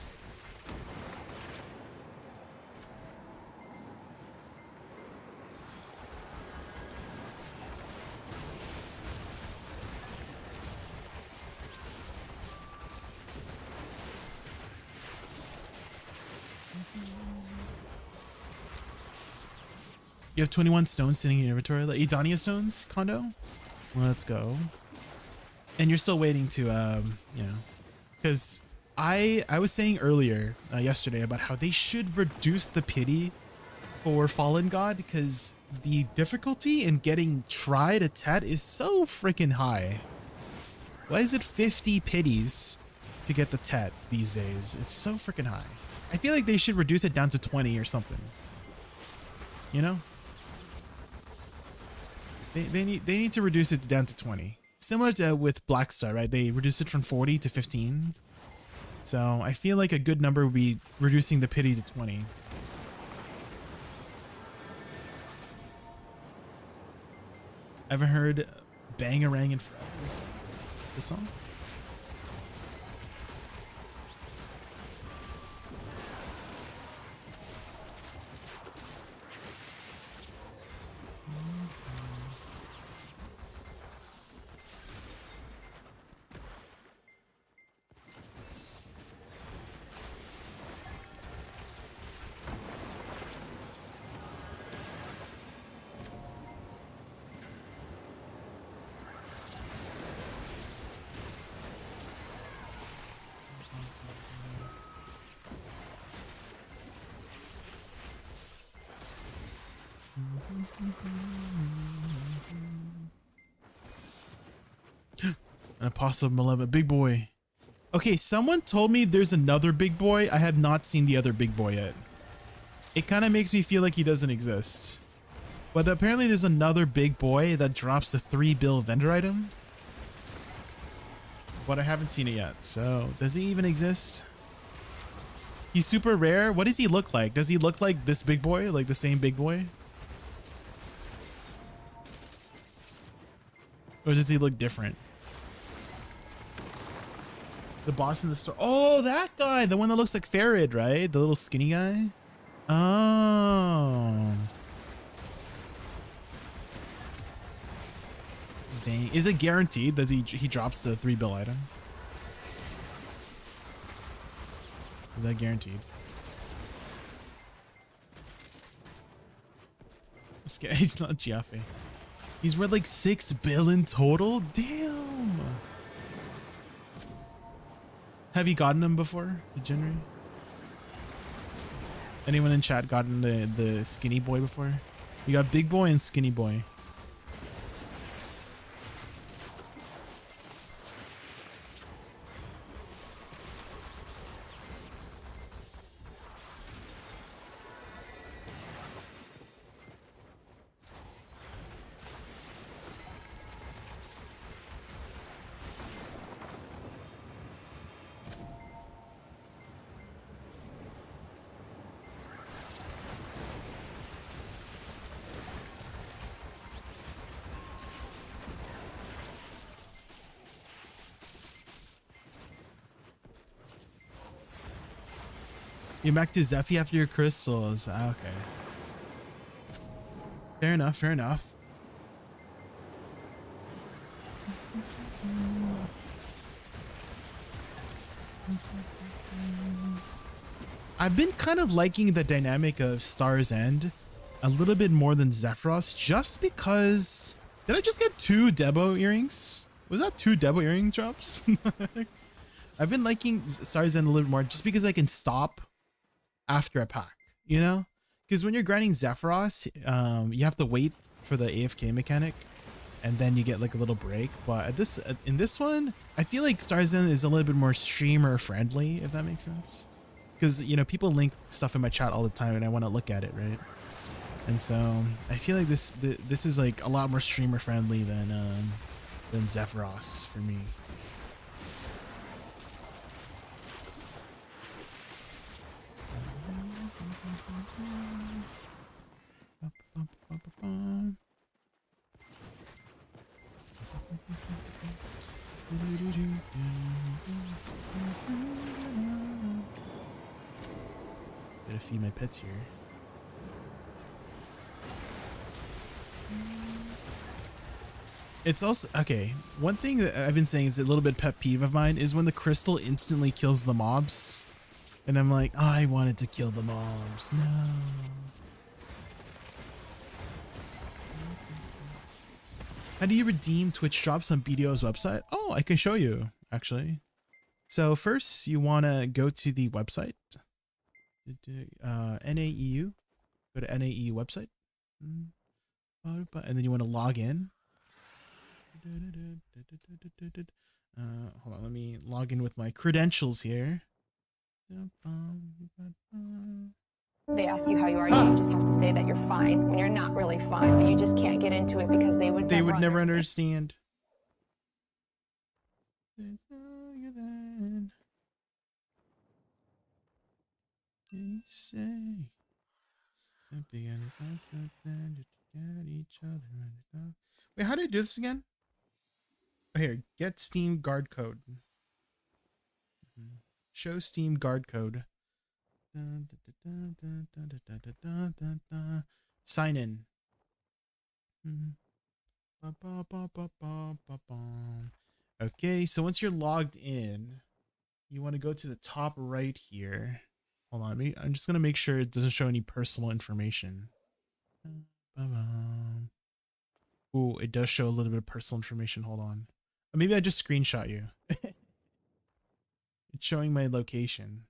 You have 21 stones sitting in your inventory. The Edania stones condo? Let's go. And you're still waiting to, you know, because I was saying earlier, yesterday, about how they should reduce the pity for Fallen God, because the difficulty in getting tried a tet is so freaking high. Why is it 50 pities to get the tet these days? It's so freaking high. I feel like they should reduce it down to 20 or something. You know? They need to reduce it down to 20. Similar to with Black Star, right? They reduced it from 40 to 15. So I feel like a good number would be reducing the pity to 20. I haven't heard Bangarang in forever. This song? An apostle of Malevolent. Big boy. Okay, someone told me there's another big boy. I have not seen the other big boy yet. It kind of makes me feel like he doesn't exist. But apparently there's another big boy that drops the 3 bill vendor item. But I haven't seen it yet. So does he even exist? He's super rare. What does he look like? Does he look like this big boy? Like the same big boy? Or does he look different? The boss in the store. Oh, that guy. The one that looks like Farid, right? The little skinny guy. Oh. Dang. Is it guaranteed that he drops the 3 bill item? Is that guaranteed? This guy, he's not Giaffe. He's worth like 6 bill in total? Damn. Have you gotten him before, Degenerate? Anyone in chat gotten the skinny boy before? You got big boy and skinny boy. You're back to Zephy after your crystals. Ah, okay. Fair enough, fair enough. I've been kind of liking the dynamic of Star's End a little bit more than Zephyros, just because... Did I just get 2 Debo earrings? Was that 2 Debo earring drops? I've been liking Star's End a little more just because I can stop after a pack, you know? Because when you're grinding Zephyros, you have to wait for the AFK mechanic, and then you get like a little break. But in this one, I feel like Star's End is a little bit more streamer friendly, if that makes sense. Because, you know, people link stuff in my chat all the time, and I want to look at it, right? And so I feel like this is like a lot more streamer friendly than Zephyros for me. feed my pets here. It's also, okay, one thing that I've been saying is a little bit pet peeve of mine is when the crystal instantly kills the mobs. And I'm like, oh, I wanted to kill the mobs. No. How do you redeem Twitch drops on BDO's website? Oh, I can show you, actually. So first, you want to go to the website. NAEU. Go to NAEU website. And then you want to log in. Hold on, let me log in with my credentials here. They ask you how you are, you just have to say that you're fine when you're not really fine, but you just can't get into it because they would never understand. Wait, how do I do this again? Oh, here, get Steam guard code. Show Steam guard code. Sign in. Okay, so once you're logged in, you want to go to the top right here. Hold on, I'm just gonna make sure it doesn't show any personal information. Ooh, it does show a little bit of personal information. Hold on. Or maybe I just screenshot you. It's showing my location.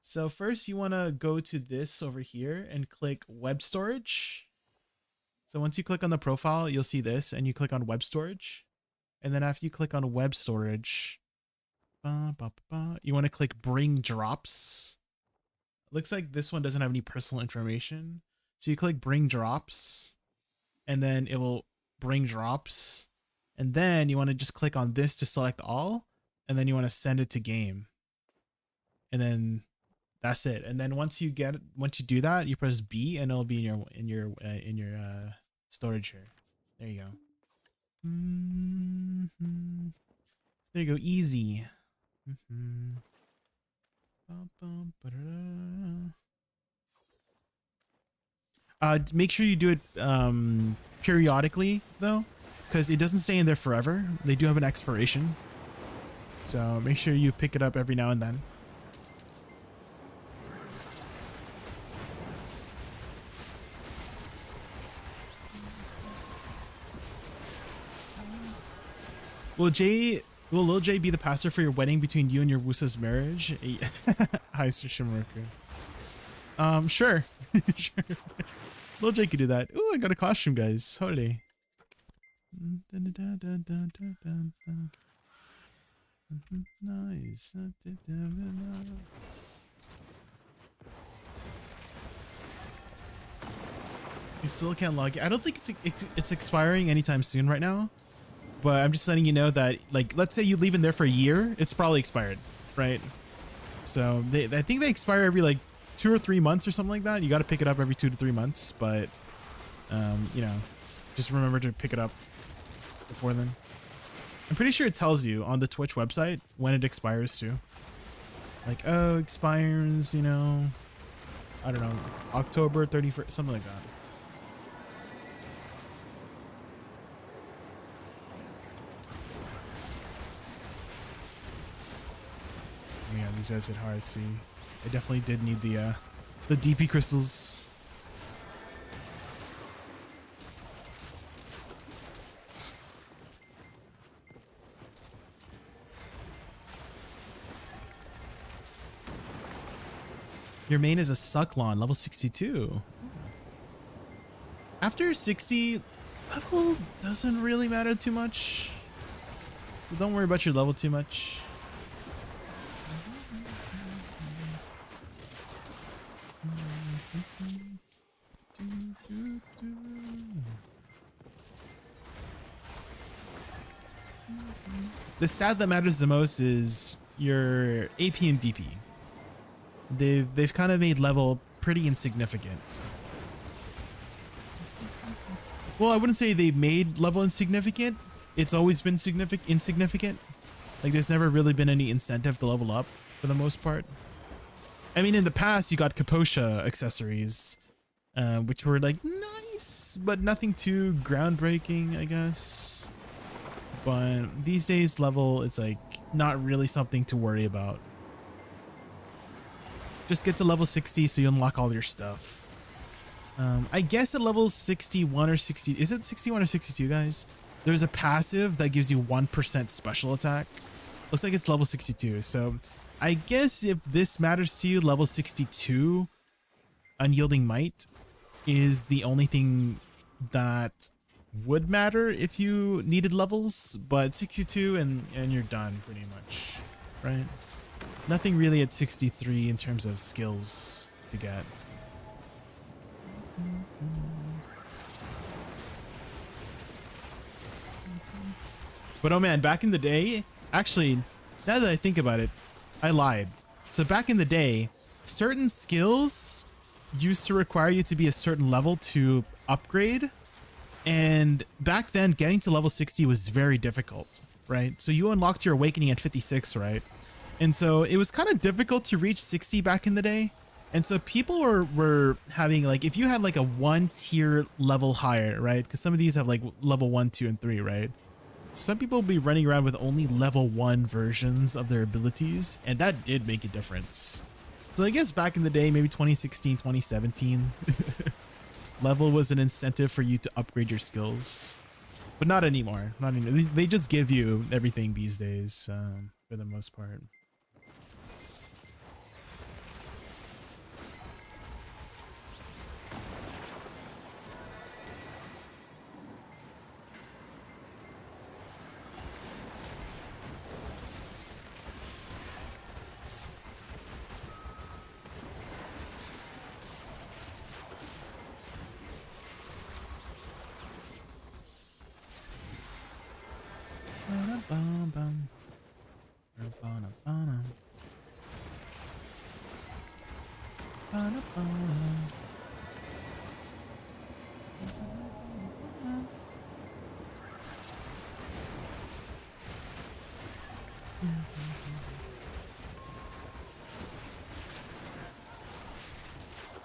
So first you want to go to this over here and click web storage. So once you click on the profile, you'll see this and you click on web storage. And then after you click on web storage, you want to click bring drops. Looks like this one doesn't have any personal information. So you click bring drops and then it will bring drops. And then you want to just click on this to select all. And then you want to send it to game. And then that's it. And then once you do that, you press B and it'll be in your storage here. There you go. There you go. Easy. Make sure you do it periodically though, because it doesn't stay in there forever. They do have an expiration. So make sure you pick it up every now and then. Will Lil J be the pastor for your wedding between you and your Woosa's marriage? Hi, Sir Shimuraku. Sure. Sure. Lil J could do that. Ooh, I got a costume, guys. Holy. Nice. You still can't log in. I don't think it's expiring anytime soon right now. But I'm just letting you know that, like, let's say you leave in there for a year, it's probably expired, right? So I think they expire every like 2 or 3 months or something like that. You got to pick it up every 2 to 3 months, but you know, just remember to pick it up before then. I'm pretty sure it tells you on the Twitch website when it expires too. Like, oh, expires, you know, I don't know, October 31st, something like that. Yeah, these guys hit hard. See, I definitely did need the DP crystals. Your main is a Sucklon, level 62. After 60, level doesn't really matter too much. So don't worry about your level too much. The stat that matters the most is your AP and DP. They've kind of made level pretty insignificant. Well, I wouldn't say they've made level insignificant. It's always been insignificant. Like there's never really been any incentive to level up for the most part. I mean, in the past, you got Kaposha accessories, which were like nice, but nothing too groundbreaking, I guess. But these days, level is like not really something to worry about. Just get to level 60 so you unlock all your stuff. I guess at level 61 or 60, is it 61 or 62, guys? There's a passive that gives you 1% special attack. Looks like it's level 62. So I guess if this matters to you, level 62 Unyielding Might is the only thing that would matter if you needed levels, but 62 and you're done pretty much, right? Nothing really at 63 in terms of skills to get. But oh man, back in the day, actually, now that I think about it, I lied. So back in the day, certain skills used to require you to be a certain level to upgrade. And back then, getting to level 60 was very difficult, right? So you unlocked your awakening at 56, right? And so it was kind of difficult to reach 60 back in the day. And so people were having like, if you had like a 1 tier level higher, right? Because some of these have like level 1, 2, and 3, right? Some people will be running around with only level 1 versions of their abilities, and that did make a difference. So I guess back in the day, maybe 2016, 2017, level was an incentive for you to upgrade your skills, but not anymore. Not anymore. They just give you everything these days, for the most part.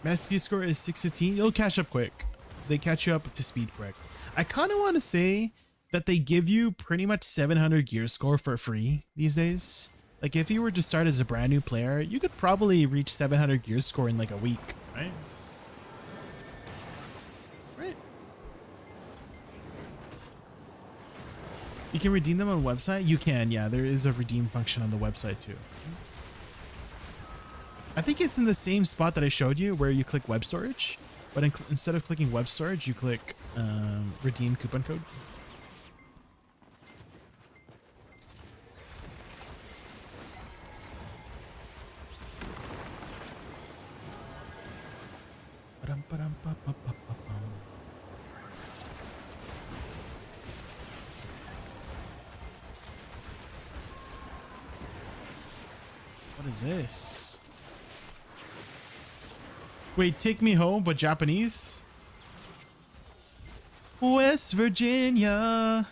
Mastery score is 615. You'll catch up quick. They catch you up to speed quick. I kind of want to say that they give you pretty much 700 gear score for free these days. Like if you were to start as a brand new player, you could probably reach 700 gear score in like a week, right? Right. You can redeem them on the website? You can, yeah. There is a redeem function on the website too. I think it's in the same spot that I showed you where you click web storage, but instead of clicking web storage, you click redeem coupon code. What is this? Wait, Take Me Home, but Japanese? West Virginia.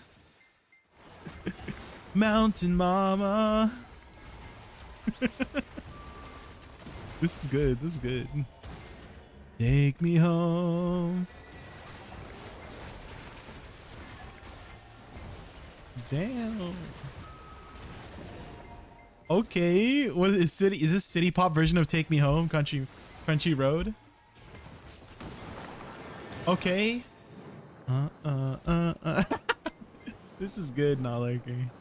Mountain Mama. This is good. This is good. Take me home. Damn. Okay. What is city? Is this city pop version of Take Me Home? Country Road. Okay. This is good, not liking.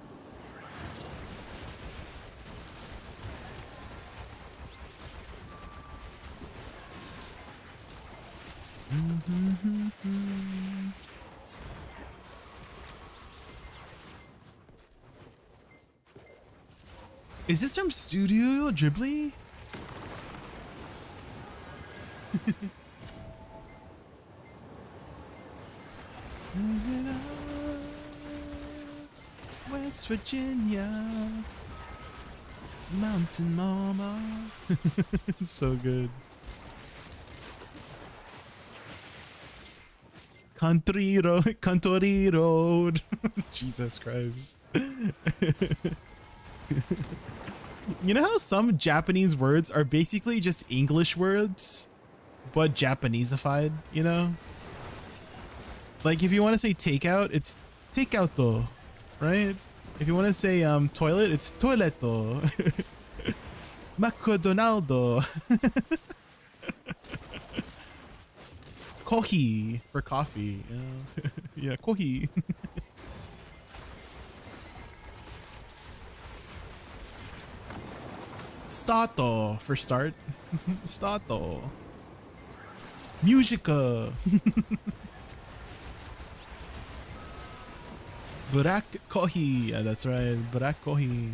Is this from Studio Ghibli? West Virginia, Mountain Mama. So good. Country Road. Jesus Christ. You know how some Japanese words are basically just English words, but Japaneseified, you know? Like if you want to say takeout, it's takeouto, right? If you want to say toilet, it's toileto. McDonaldo. Kohi for coffee. Yeah, kohi. Stato for start. Stato. Musica. Black kohi. Yeah, that's right. Black kohi.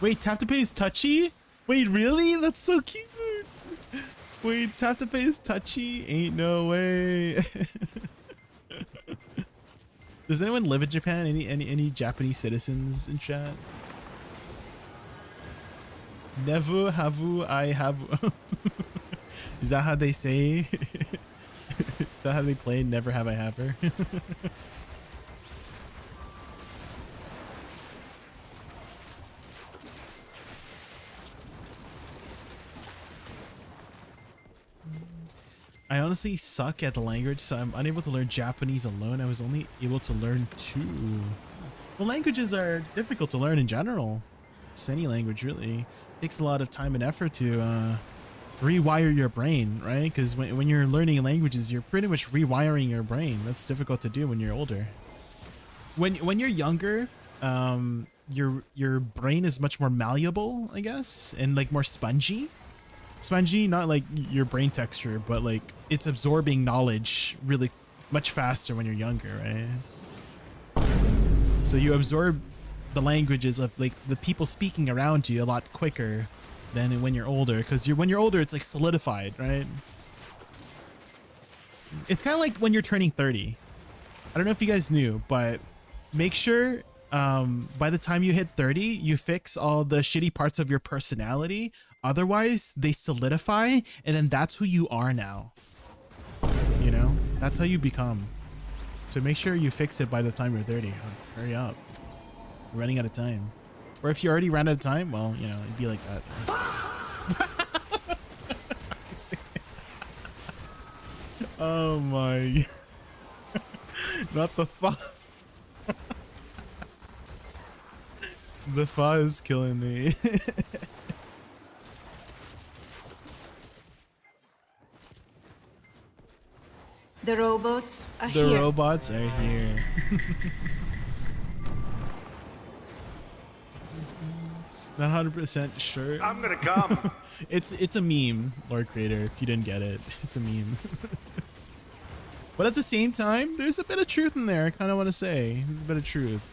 Wait, tap to pay is touchy? Wait, really? That's so cute. Wait, tap to pay is touchy? Ain't no way. Does anyone live in Japan? Any Japanese citizens in chat? Never havu I have. Is that how they say? Is that how they play? Never have I have her. I honestly suck at the language, so I'm unable to learn Japanese alone. I was only able to learn 2. Well, languages are difficult to learn in general. Just any language, really. It takes a lot of time and effort to rewire your brain, right? Because when you're learning languages, you're pretty much rewiring your brain. That's difficult to do when you're older. When you're younger, your brain is much more malleable, I guess, and like more spongy. Spongy, not like your brain texture, but like it's absorbing knowledge really much faster when you're younger, right? So you absorb the languages of like the people speaking around you a lot quicker than when you're older, because when you're older it's like solidified, right? It's kind of like when you're turning 30. I don't know if you guys knew, but make sure by the time you hit 30 you fix all the shitty parts of your personality. Otherwise, they solidify, and then that's who you are now. You know? That's how you become. So make sure you fix it by the time you're 30. Hurry up. We're running out of time. Or if you already ran out of time, well, you know, it'd be like that. Oh my. Not the fa. The fa is killing me. The robots are here. The robots are here. Not 100% sure. I'm gonna come. It's a meme, Lord Creator. If you didn't get it, it's a meme. But at the same time, there's a bit of truth in there. I kind of want to say there's a bit of truth.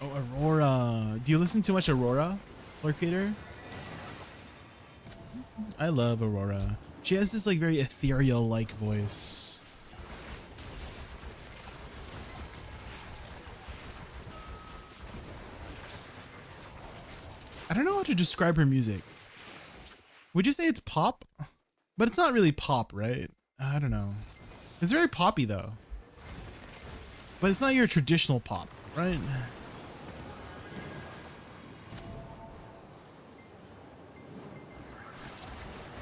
Oh, Aurora. Do you listen to much Aurora, Lord Creator? I love Aurora. She has this like very ethereal-like voice. I don't know how to describe her music. Would you say it's pop? But it's not really pop, right? I don't know. It's very poppy though. But it's not your traditional pop, right?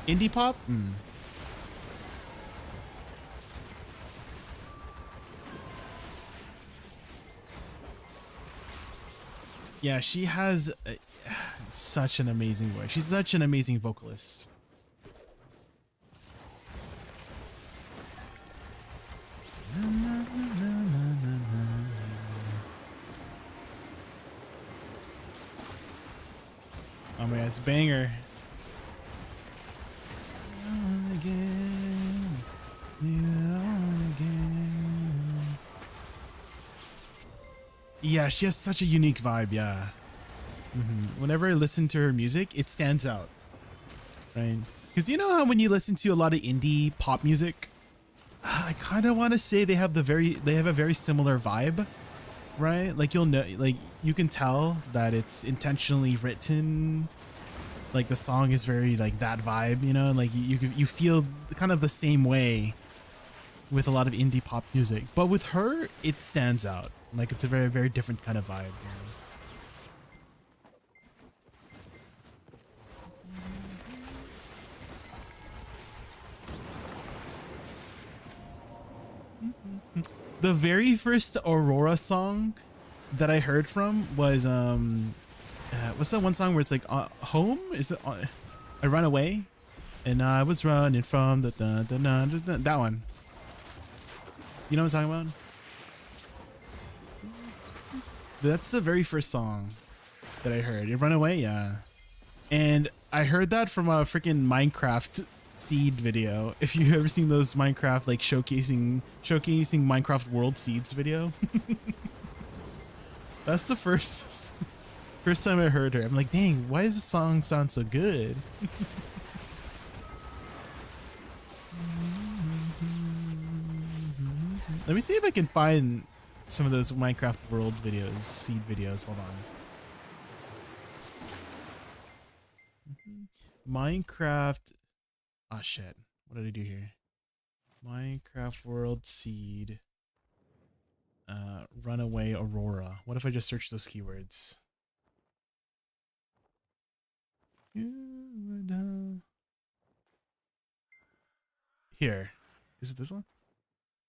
Indie pop? Yeah, she has such an amazing voice. She's such an amazing vocalist. Oh my god, it's a banger. Yeah, she has such a unique vibe, yeah. Whenever I listen to her music, it stands out, right? Because you know how when you listen to a lot of indie pop music, I kind of want to say they have a very similar vibe, right? Like you'll know, like you can tell that it's intentionally written like the song is very like that vibe, you know, and like you feel kind of the same way with a lot of indie pop music, but with her it stands out. Like it's a very, very different kind of vibe, you know? The very first Aurora song that I heard from was what's that one song where it's like home? Is it I run away and I was running from that one. You know what I'm talking about? That's the very first song that I heard. You run away, yeah. And I heard that from a freaking Minecraft seed video. If you've ever seen those Minecraft like showcasing Minecraft world seeds video. That's the first time I heard her. I'm like, dang, why does the song sound so good? Let me see if I can find some of those Minecraft world videos, seed videos. Hold on. Minecraft. Oh shit. What did I do here? Minecraft world seed. Runaway Aurora. What if I just search those keywords? Here. Is it this one?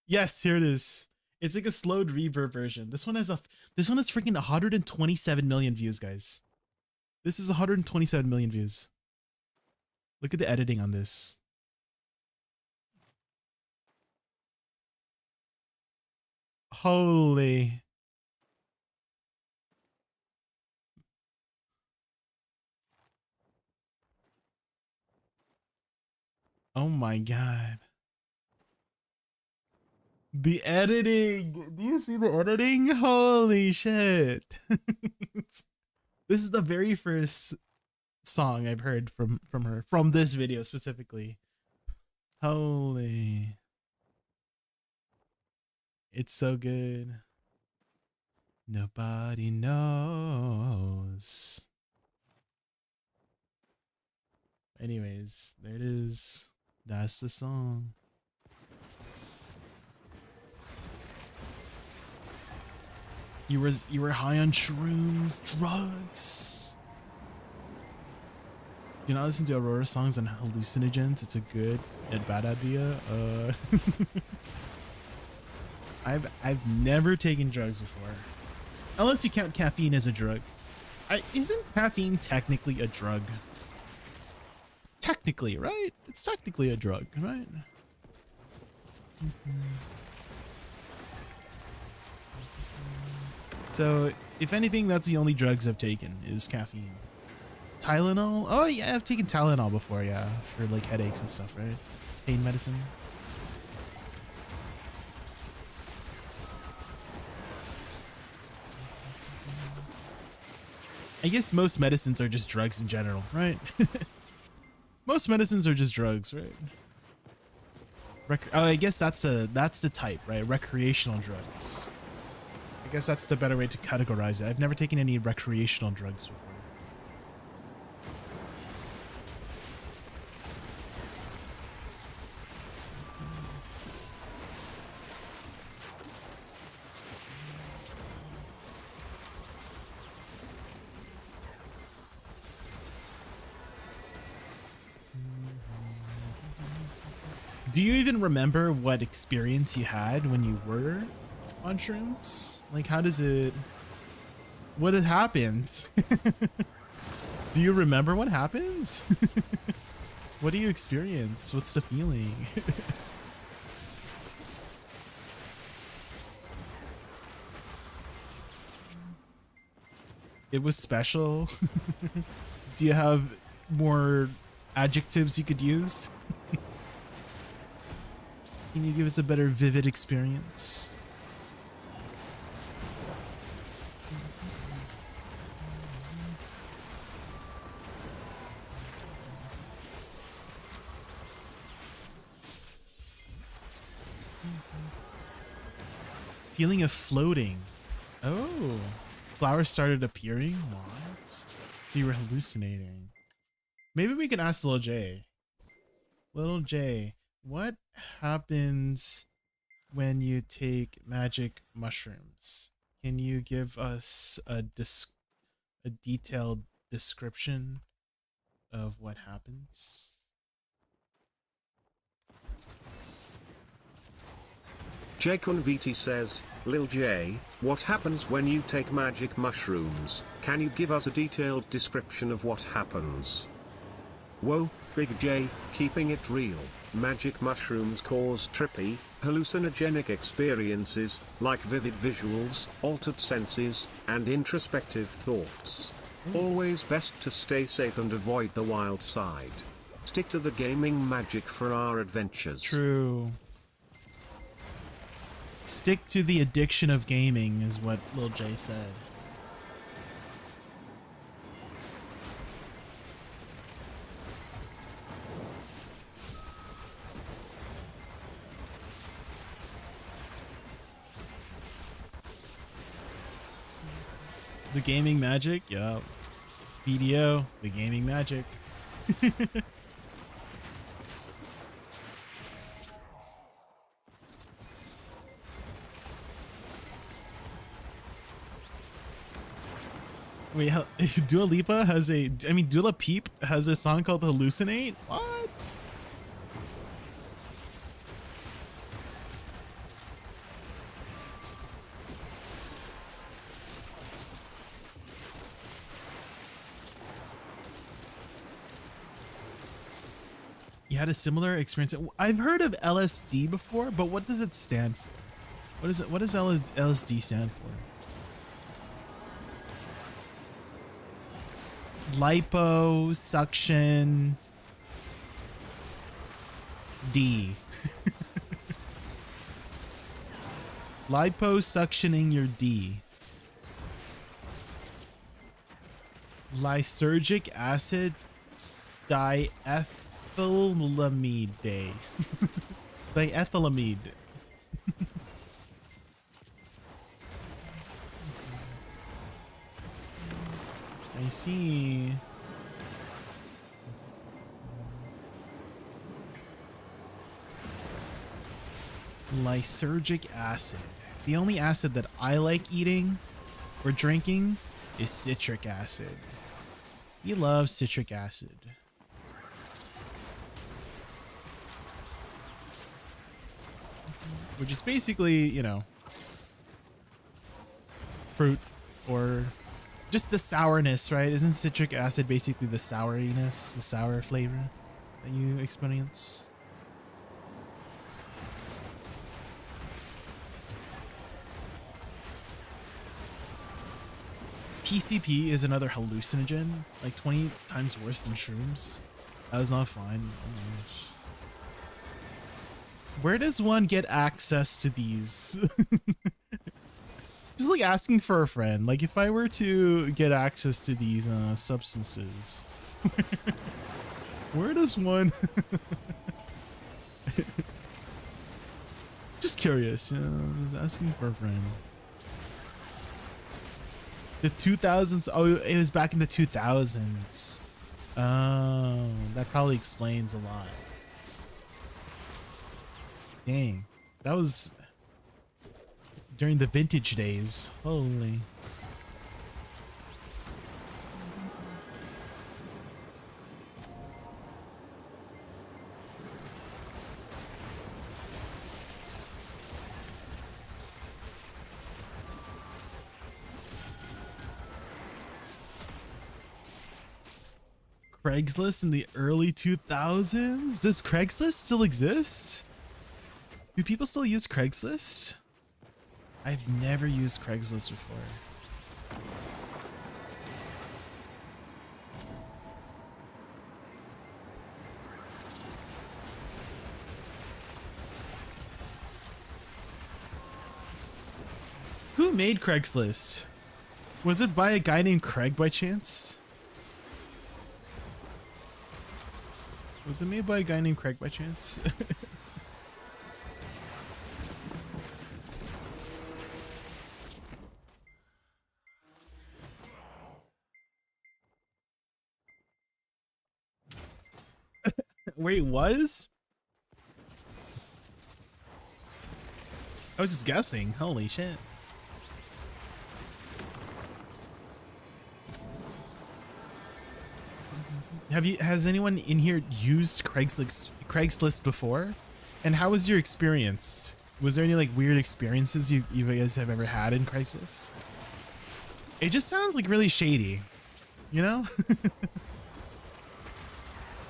Yes, here it is. It's like a slowed reverb version. This one has freaking 127 million views, guys. This is 127 million views. Look at the editing on this. Holy. Oh my god. The editing. Do you see the editing? Holy shit. This is the very first song I've heard from her, from this video specifically. Holy. It's so good. Nobody knows. Anyways, there it is. That's the song. You were high on shrooms, drugs. Do not listen to Aurora songs on hallucinogens. It's a good and bad idea. I've never taken drugs before, unless you count caffeine as a drug. Isn't caffeine technically a drug? Technically, right? It's technically a drug, right? So, if anything, that's the only drugs I've taken is caffeine. Tylenol? Oh yeah, I've taken Tylenol before, yeah, for like headaches and stuff, right? Pain medicine. I guess most medicines are just drugs in general, right? Most medicines are just drugs, right? Oh, I guess that's the type, right? Recreational drugs. I guess that's the better way to categorize it. I've never taken any recreational drugs before. Do you even remember what experience you had when you were on shrooms? Like, how does it... What had happened? Do you remember what happens? What do you experience? What's the feeling? It was special. Do you have more adjectives you could use? Can you give us a better vivid experience? Feeling of floating. Oh. Flowers started appearing? What? So you were hallucinating. Maybe we can ask Little J. Little J, what happens when you take magic mushrooms? Can you give us a detailed description of what happens? JaykunVT says, Lil J, what happens when you take magic mushrooms? Can you give us a detailed description of what happens? Whoa, Big J, keeping it real. Magic mushrooms cause trippy, hallucinogenic experiences, like vivid visuals, altered senses, and introspective thoughts. Always best to stay safe and avoid the wild side. Stick to the gaming magic for our adventures. True. Stick to the addiction of gaming is what Lil J said. The gaming magic, yeah. BDO, the gaming magic. Wait, Dua Lipa has Dua Peep has a song called Hallucinate? What? You had a similar experience. I've heard of LSD before, but what does it stand for? What is it? What does LSD stand for? Liposuction D. Liposuctioning your D. Lysergic acid diethylamide. Diethylamide. I see. Lysergic acid. The only acid that I like eating or drinking is citric acid. We love citric acid. Which is basically, you know, fruit or just the sourness, right? Isn't citric acid basically the souriness, the sour flavor that you experience? PCP is another hallucinogen, like 20 times worse than shrooms. That was not fine. Oh my gosh. Where does one get access to these? Just like asking for a friend. Like if I were to get access to these substances, where does one? Just curious, you know, just asking for a friend. The 2000s. Oh, it was back in the 2000s. Oh, that probably explains a lot. Dang, that was during the vintage days. Holy. Craigslist in the early 2000s? Does Craigslist still exist? Do people still use Craigslist? I've never used Craigslist before. Who made Craigslist? Was it by a guy named Craig by chance? Was it made by a guy named Craig by chance? Wait, it was? I was just guessing. Holy shit. Has anyone in here used Craigslist before? And how was your experience? Was there any like weird experiences you guys have ever had in Craigslist? It just sounds like really shady, you know?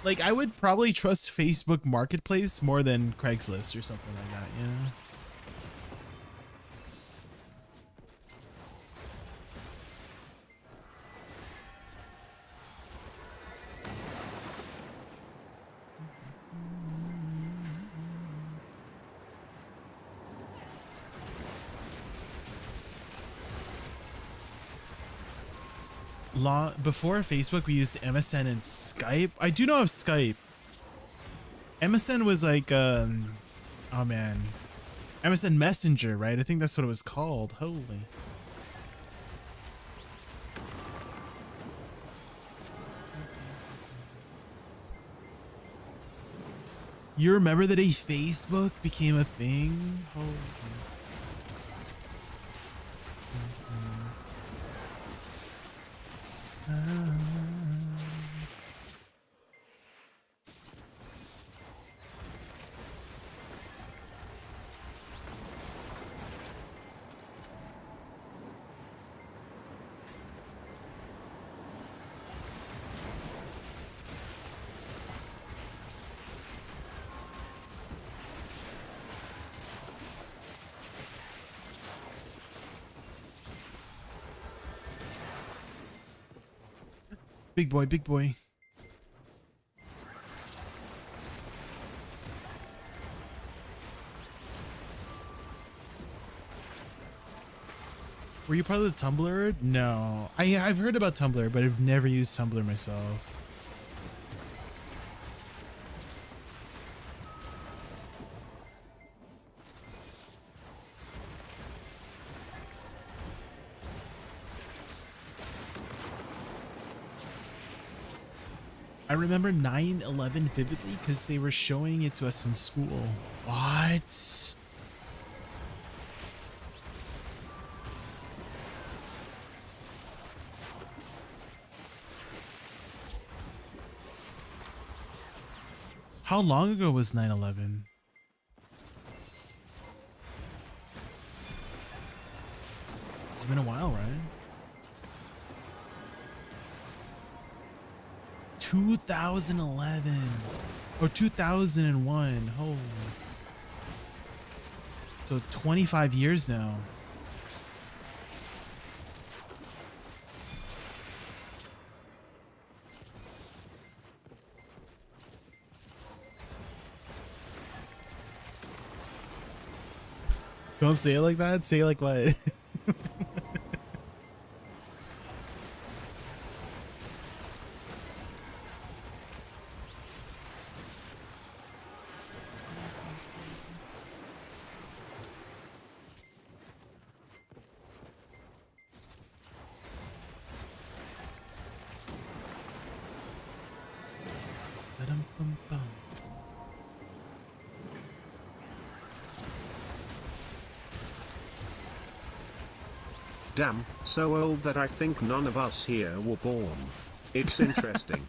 Like I would probably trust Facebook Marketplace more than Craigslist or something like that, yeah. Before Facebook, we used MSN and Skype. I do know of Skype. MSN was like, oh man, MSN Messenger, right? I think that's what it was called. Holy. You remember the day Facebook became a thing? Holy. Big boy, big boy. Were you part of the Tumblr? No. I've heard about Tumblr, but I've never used Tumblr myself. I remember 9/11 vividly because they were showing it to us in school. What? How long ago was 9/11? It's been a while, right? 2011 or 2001. Holy. So 25 years now. Don't say it like that. Say it like what? Damn, so old that I think none of us here were born. It's interesting.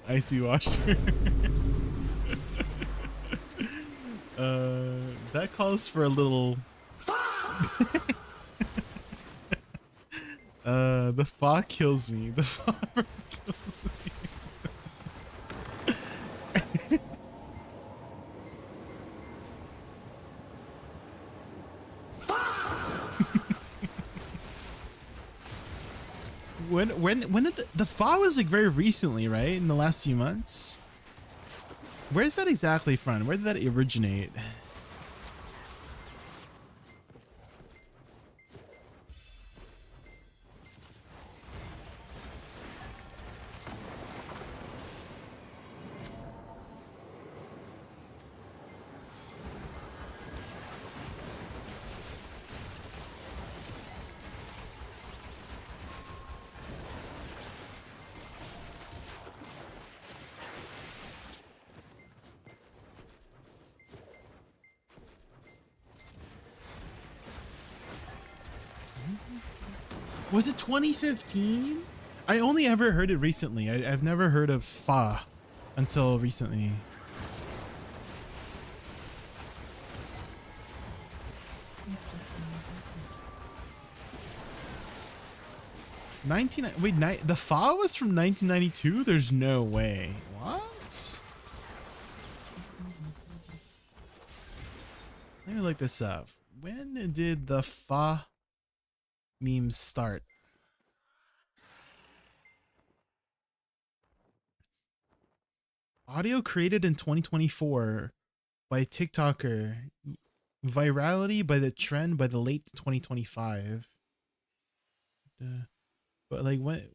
Icy washer. That calls for a little. The fa kills me. The fa kills me. When did the fa was like very recently, right? In the last few months. Where's that exactly from? Where did that originate? Was it 2015? I only ever heard it recently. I've never heard of fa until recently. The fa was from 1992? There's no way. What? Let me look this up. When did the fa memes start? Audio created in 2024 by TikToker. Virality by the trend by the late 2025. But like when?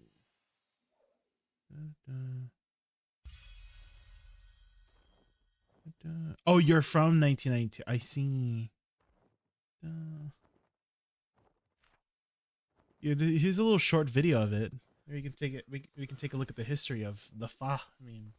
Oh, you're from 1992. I see. Yeah, here's a little short video of it. We can take it. We can take a look at the history of the fa meme.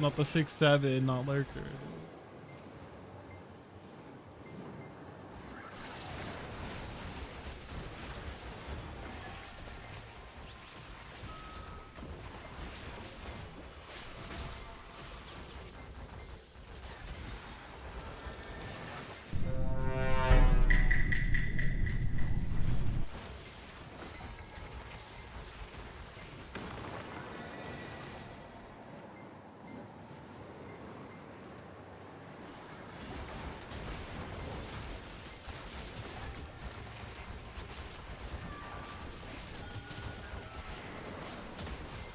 Not the 6'7", not lurker.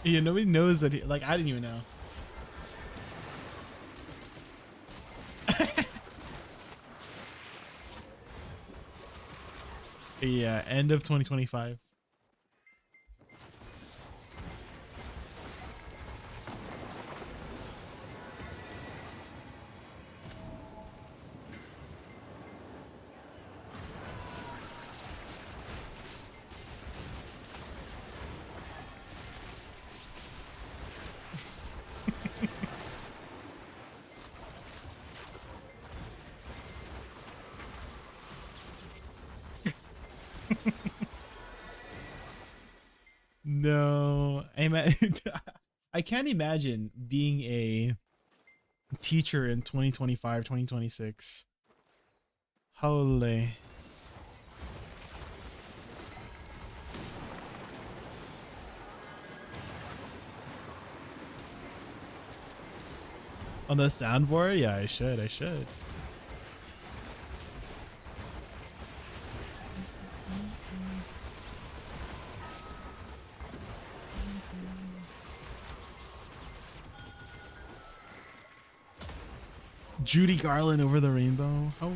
Yeah, nobody knows that. Like, I didn't even know. Yeah, end of 2025. No, I can't imagine being a teacher in 2025, 2026. Holy. On the soundboard? Yeah, I should. Judy Garland over the rainbow. Oh.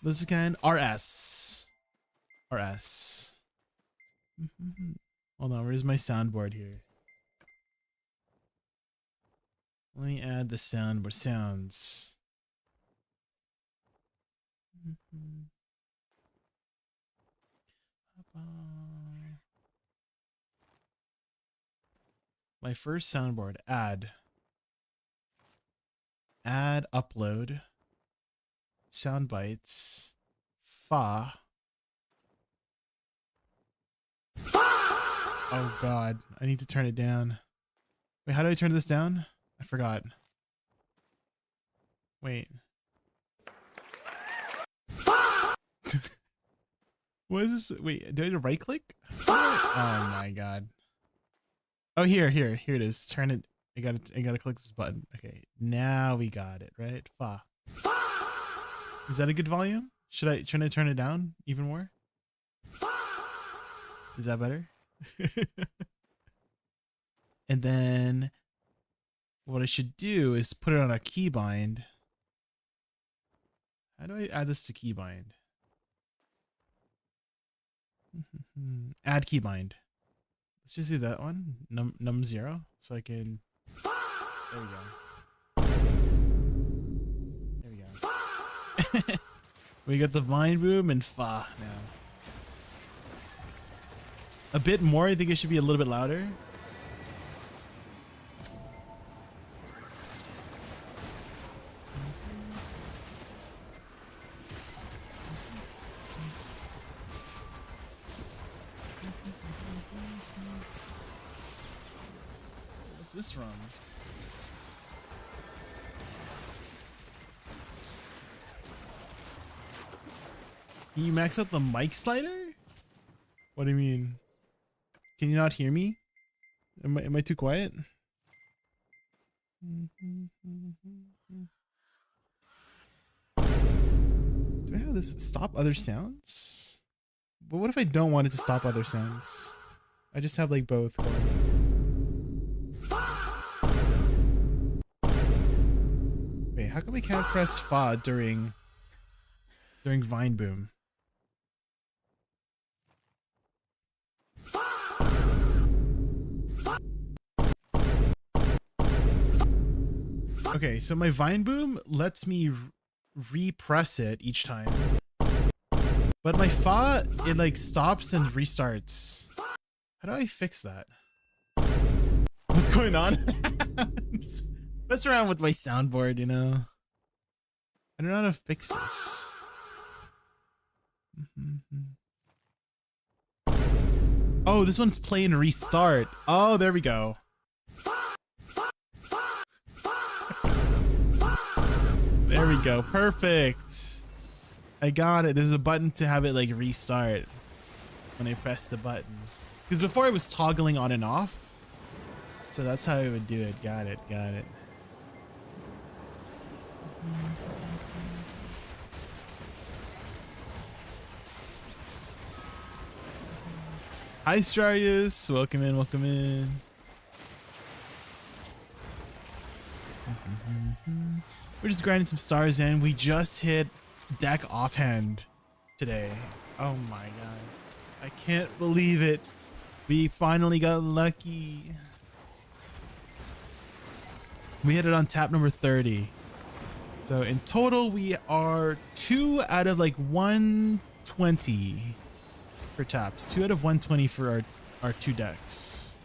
This again. RS. RS. Hold on, where's my soundboard here? Let me add the soundboard sounds. My first soundboard. Add upload. Sound bites. Fa. Oh god, I need to turn it down. Wait, how do I turn this down? I forgot. Wait. What is this? Wait, do I have to right click? Oh my god. Oh, here it is. Turn it. I gotta click this button. Okay, now we got it, right? Fa. Is that a good volume? Should I turn it down even more? Is that better? And then what I should do is put it on a keybind. How do I add this to keybind? Add keybind. Let's just do that one. Num 0. So I can. There we go. There we go. We got the vine boom and fa now. A bit more. I think it should be a little bit louder. What's this from? Can you max out the mic slider? What do you mean? Can you not hear me? Am I too quiet? Do I have this stop other sounds? But what if I don't want it to stop other sounds? I just have like both going. Wait, how come I can't press fa during Vine Boom? Okay, so my Vine Boom lets me repress it each time. But my fa, it like stops and restarts. How do I fix that? What's going on? Just mess around with my soundboard, you know? I don't know how to fix this. Oh, this one's play and restart. Oh, there we go. There we go. Perfect. I got it. There's a button to have it like restart when I press the button. Because before I was toggling on and off. So that's how I would do it. Got it. Got it. Hi, Strarius. Welcome in. Welcome in. We're just grinding some stars and we just hit deck offhand today. Oh my god. I can't believe it. We finally got lucky. We hit it on tap number 30. So in total we are 2 out of like 120 for taps. 2 out of 120 for our 2 decks.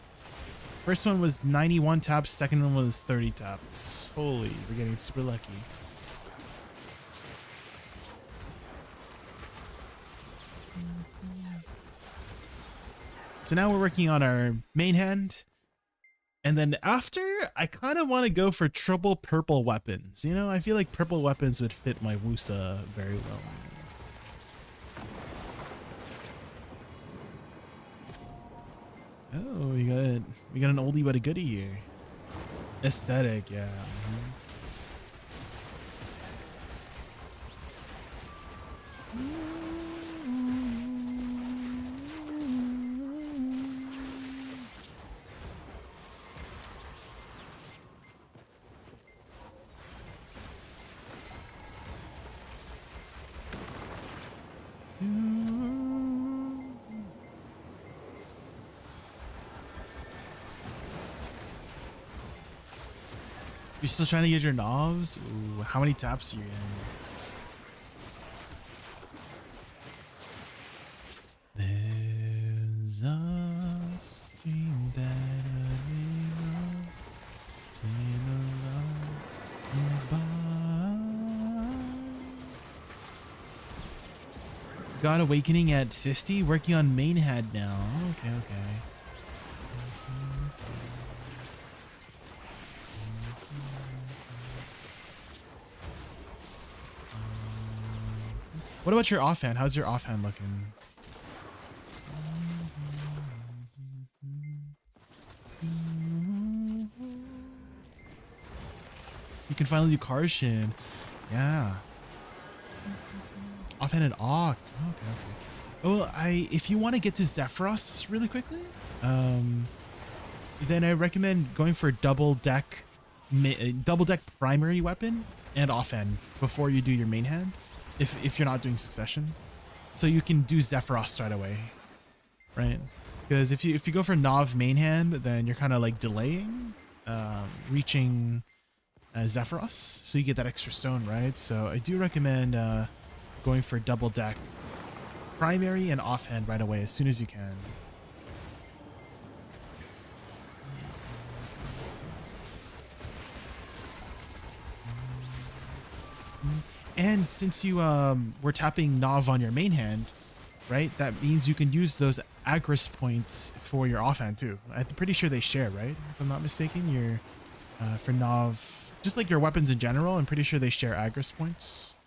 First one was 91 taps, second one was 30 taps. Holy, we're getting super lucky. So now we're working on our main hand. And then after, I kind of want to go for triple purple weapons. You know, I feel like purple weapons would fit my Woosa very well. Oh, we got an oldie but a goodie here. Aesthetic, yeah. You're still trying to get your knobs? Ooh, how many taps are you in? There's a dream that I live it's in a lullaby. God Awakening at 50, working on main head now. Okay, okay. What about your offhand? How's your offhand looking? You can finally do Karshin. Yeah. Offhand and Oct. Okay, okay. Well, if you want to get to Zephyros really quickly, then I recommend going for double deck primary weapon and offhand before you do your main hand, if you're not doing succession, so you can do Zephyros right away, right? Because if you go for Nav main hand, then you're kind of like delaying reaching Zephyros, so you get that extra stone, right? So I do recommend going for double deck primary and offhand right away as soon as you can. And since you were tapping Nav on your main hand, right, that means you can use those Agris points for your offhand too. I'm pretty sure they share, right? If I'm not mistaken, your for Nav, just like your weapons in general, I'm pretty sure they share Agris points.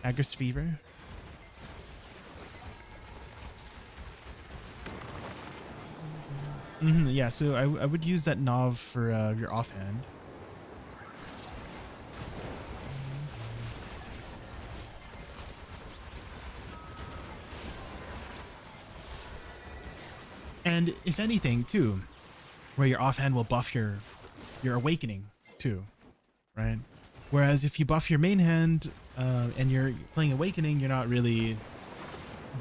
Agris fever. Yeah, so I would use that Nav for your offhand. And if anything too, where your offhand will buff your awakening too, right? Whereas if you buff your main hand and you're playing awakening, you're not really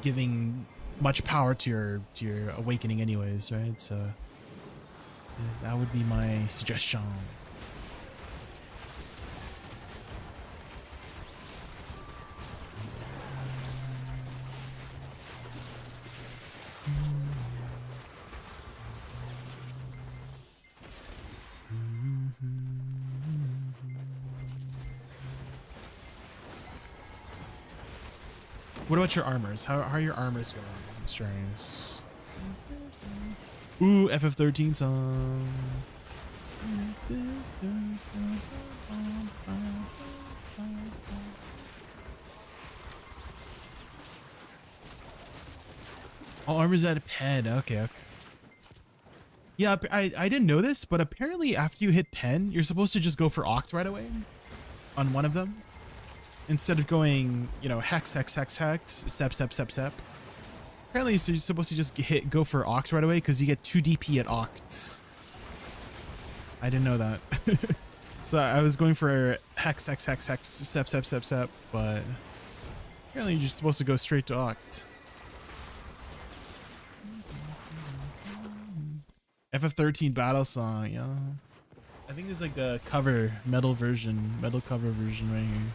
giving much power to your awakening anyways, right? So yeah, that would be my suggestion. What about your armors? How are your armors going, Strings? Ooh, FF13 song. All armors at a pen. Okay, okay. Yeah, I didn't know this, but apparently after you hit pen, you're supposed to just go for Oct right away on one of them. Instead of going, you know, hex, hex, hex, hex, sep, sep, sep, sep. Apparently you're supposed to just go for Oct right away because you get 2 DP at Oct. I didn't know that. So I was going for hex, hex, hex, hex, sep, sep, sep, sep, but apparently you're just supposed to go straight to Oct. FF13 battle song, yeah. I think it's like the cover, metal cover version right here.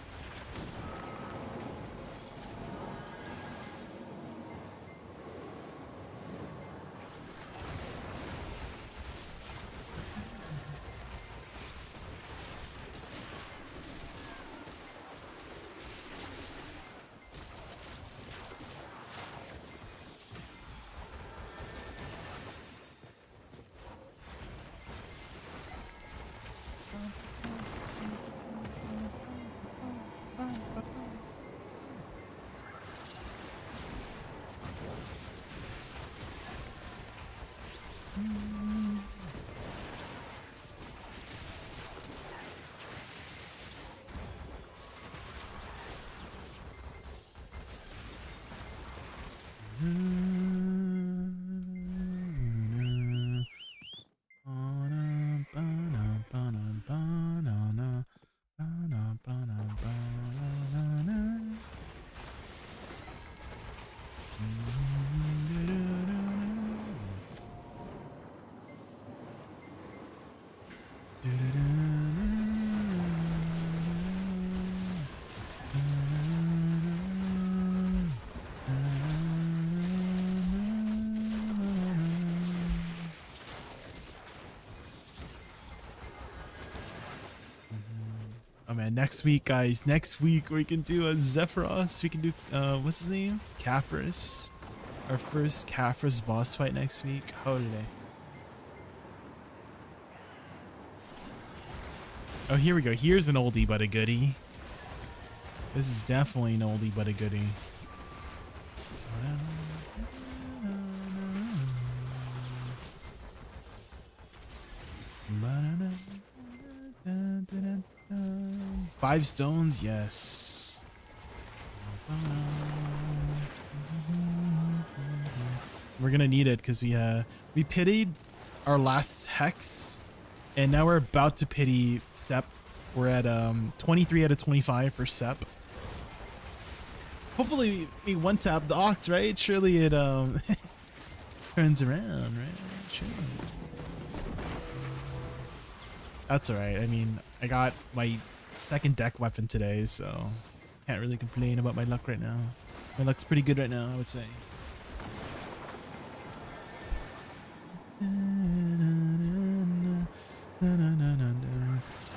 Oh man, next week, guys, next week we can do a Zephyros. We can do, what's his name? Caphras. Our first Caphras boss fight next week. Holy. Oh, here we go. Here's an oldie but a goodie. This is definitely an oldie but a goodie. Five stones, yes. We're gonna need it because we pitied our last hex, and now we're about to pity Sep. We're at 23 out of 25 for Sep. Hopefully we one tap the Ox, right? Surely it turns around, right? Sure. That's alright. I mean, I got my second deck weapon today, so can't really complain about my luck right now. My luck's pretty good right now, I would say.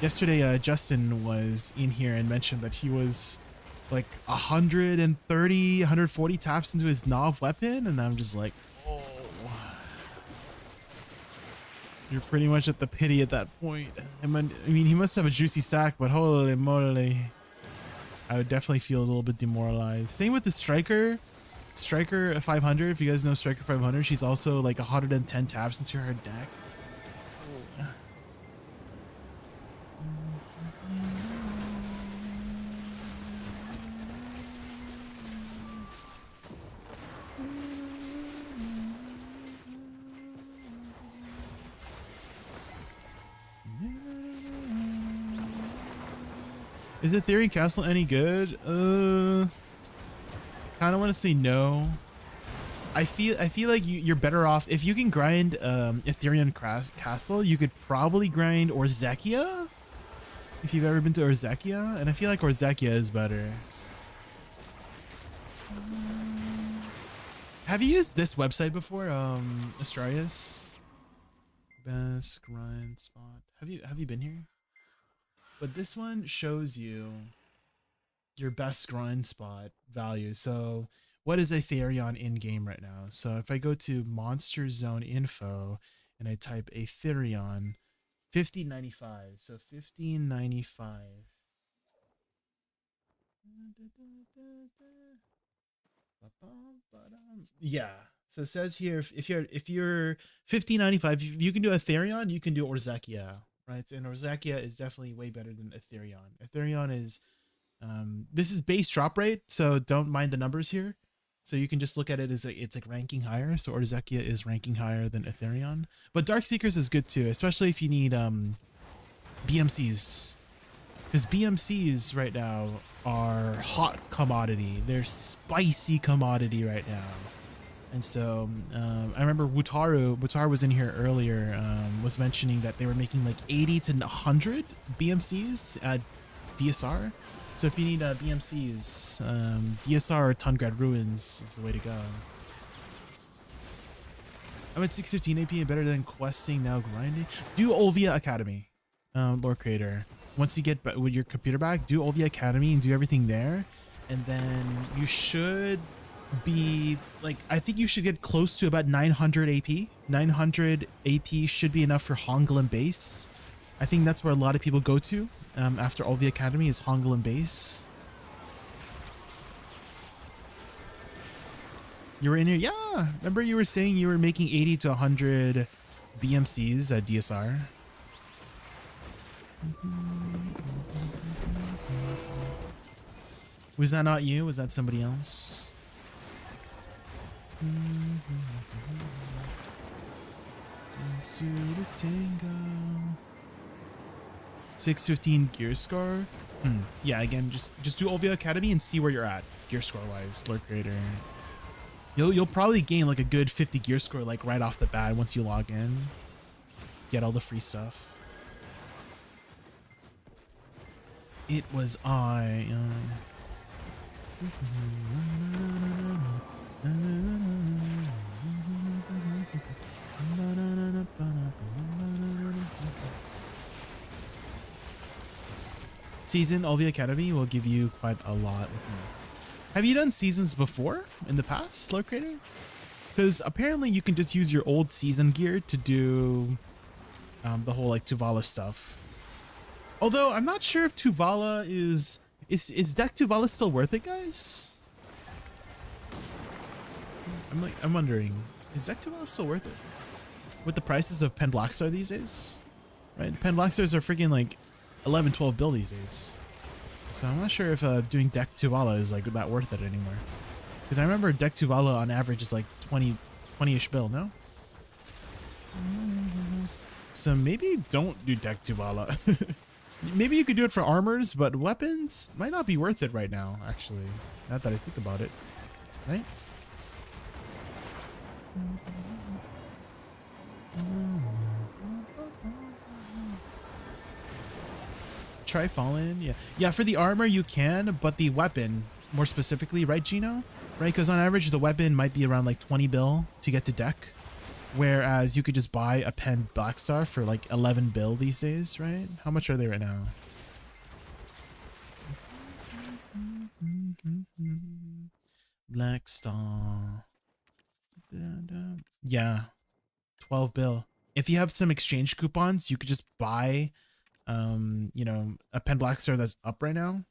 Yesterday, Justin was in here and mentioned that he was like 130, 140 taps into his Nov weapon, and I'm just like, oh. You're pretty much at the pity at that point. I mean, he must have a juicy stack, but holy moly. I would definitely feel a little bit demoralized. Same with the Striker. Striker 500, if you guys know Striker 500, she's also like 110 taps into her deck. Oh. Is the Theory Castle any good? Kind of want to say no. I feel like you're better off if you can grind Ethereum Castle. You could probably grind Orzekia if you've ever been to Orzekia, and I feel like Orzekia is better. Have you used this website before, Astrarius? Best grind spot. Have you been here? But this one shows you your best grind spot value. So what is Aetherion in game right now? So if I go to Monster Zone info and I type Aetherion, 1595. So 1595. Yeah. So it says here if you're 1595, you can do Aetherion, you can do Orzekia. Right, and Orzekia is definitely way better than Aetherion. Aetherion is, this is base drop rate, so don't mind the numbers here. So you can just look at it as it's like ranking higher. So Orzekia is ranking higher than Aetherion, but Darkseekers is good too, especially if you need BMCs, because BMCs right now are hot commodity. They're spicy commodity right now. And so I remember Wutaru was in here earlier, was mentioning that they were making like 80 to 100 BMCs at DSR. So if you need BMCs, DSR or Tungrad Ruins is the way to go. I'm at 615 AP and better than questing, now grinding. Do Olvia Academy, Lord Creator. Once you get with your computer back, do Olvia Academy and do everything there. And then you should be like, I think you should get close to about 900 AP. 900 AP should be enough for Hongland base. I think that's where a lot of people go to after Olvia Academy is Hongland base. You were in here, yeah. Remember you were saying you were making 80 to 100 BMCs at DSR. Was that not you? Was that somebody else? 615 gear score. Yeah, again, just do Olvia Academy and see where you're at gear score wise, Lord Creator. You'll probably gain like a good 50 gear score like right off the bat once you log in. Get all the free stuff. It was I. Season Olvia Academy will give you quite a lot. Have you done seasons before in the past, Lord Creator? Because apparently you can just use your old season gear to do the whole like Tuvala stuff. Although I'm not sure if Tuvala is deck Tuvala still worth it, guys? I'm wondering, is deck Tuvala still worth it with the prices of Pen Blackstar these days? Right, Pen Blackstars are freaking like 11, 12 bill these days. So I'm not sure if doing deck Tuvala is like that worth it anymore. Because I remember deck Tuvala on average is like 20 20-ish bill, no? So maybe don't do deck Dubala. Maybe you could do it for armors, but weapons might not be worth it right now, actually. Not that I think about it, right? Try Fallen, yeah. Yeah, for the armor you can, but the weapon, more specifically, right, Gino? Right, because on average the weapon might be around like 20 bill to get to deck. Whereas you could just buy a pen Blackstar for like 11 bill these days, right? How much are they right now? Blackstar. Yeah, 12 bill. If you have some exchange coupons, you could just buy, you know, a pen Blackstar that's up right now.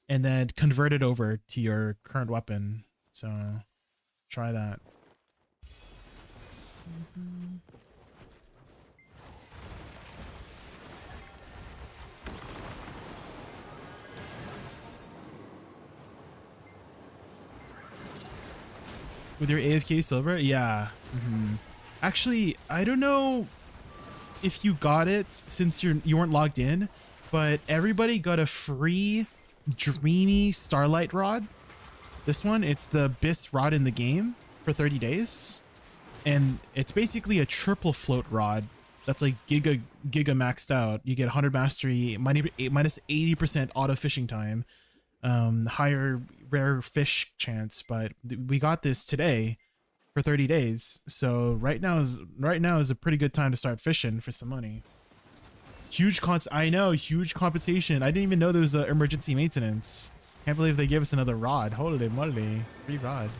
And then convert it over to your current weapon. So try that. With your AFK silver? Yeah. Actually, I don't know if you got it since you weren't logged in, but everybody got a free Dreamy Starlight Rod. This one, it's the best rod in the game for 30 days. And it's basically a triple float rod that's like giga maxed out. You get 100 mastery, minus 80% auto fishing time, higher rare fish chance. But we got this today for 30 days. So right now is a pretty good time to start fishing for some money. Huge compensation. I didn't even know there was an emergency maintenance. Can't believe they gave us another rod. Holy moly, free rod.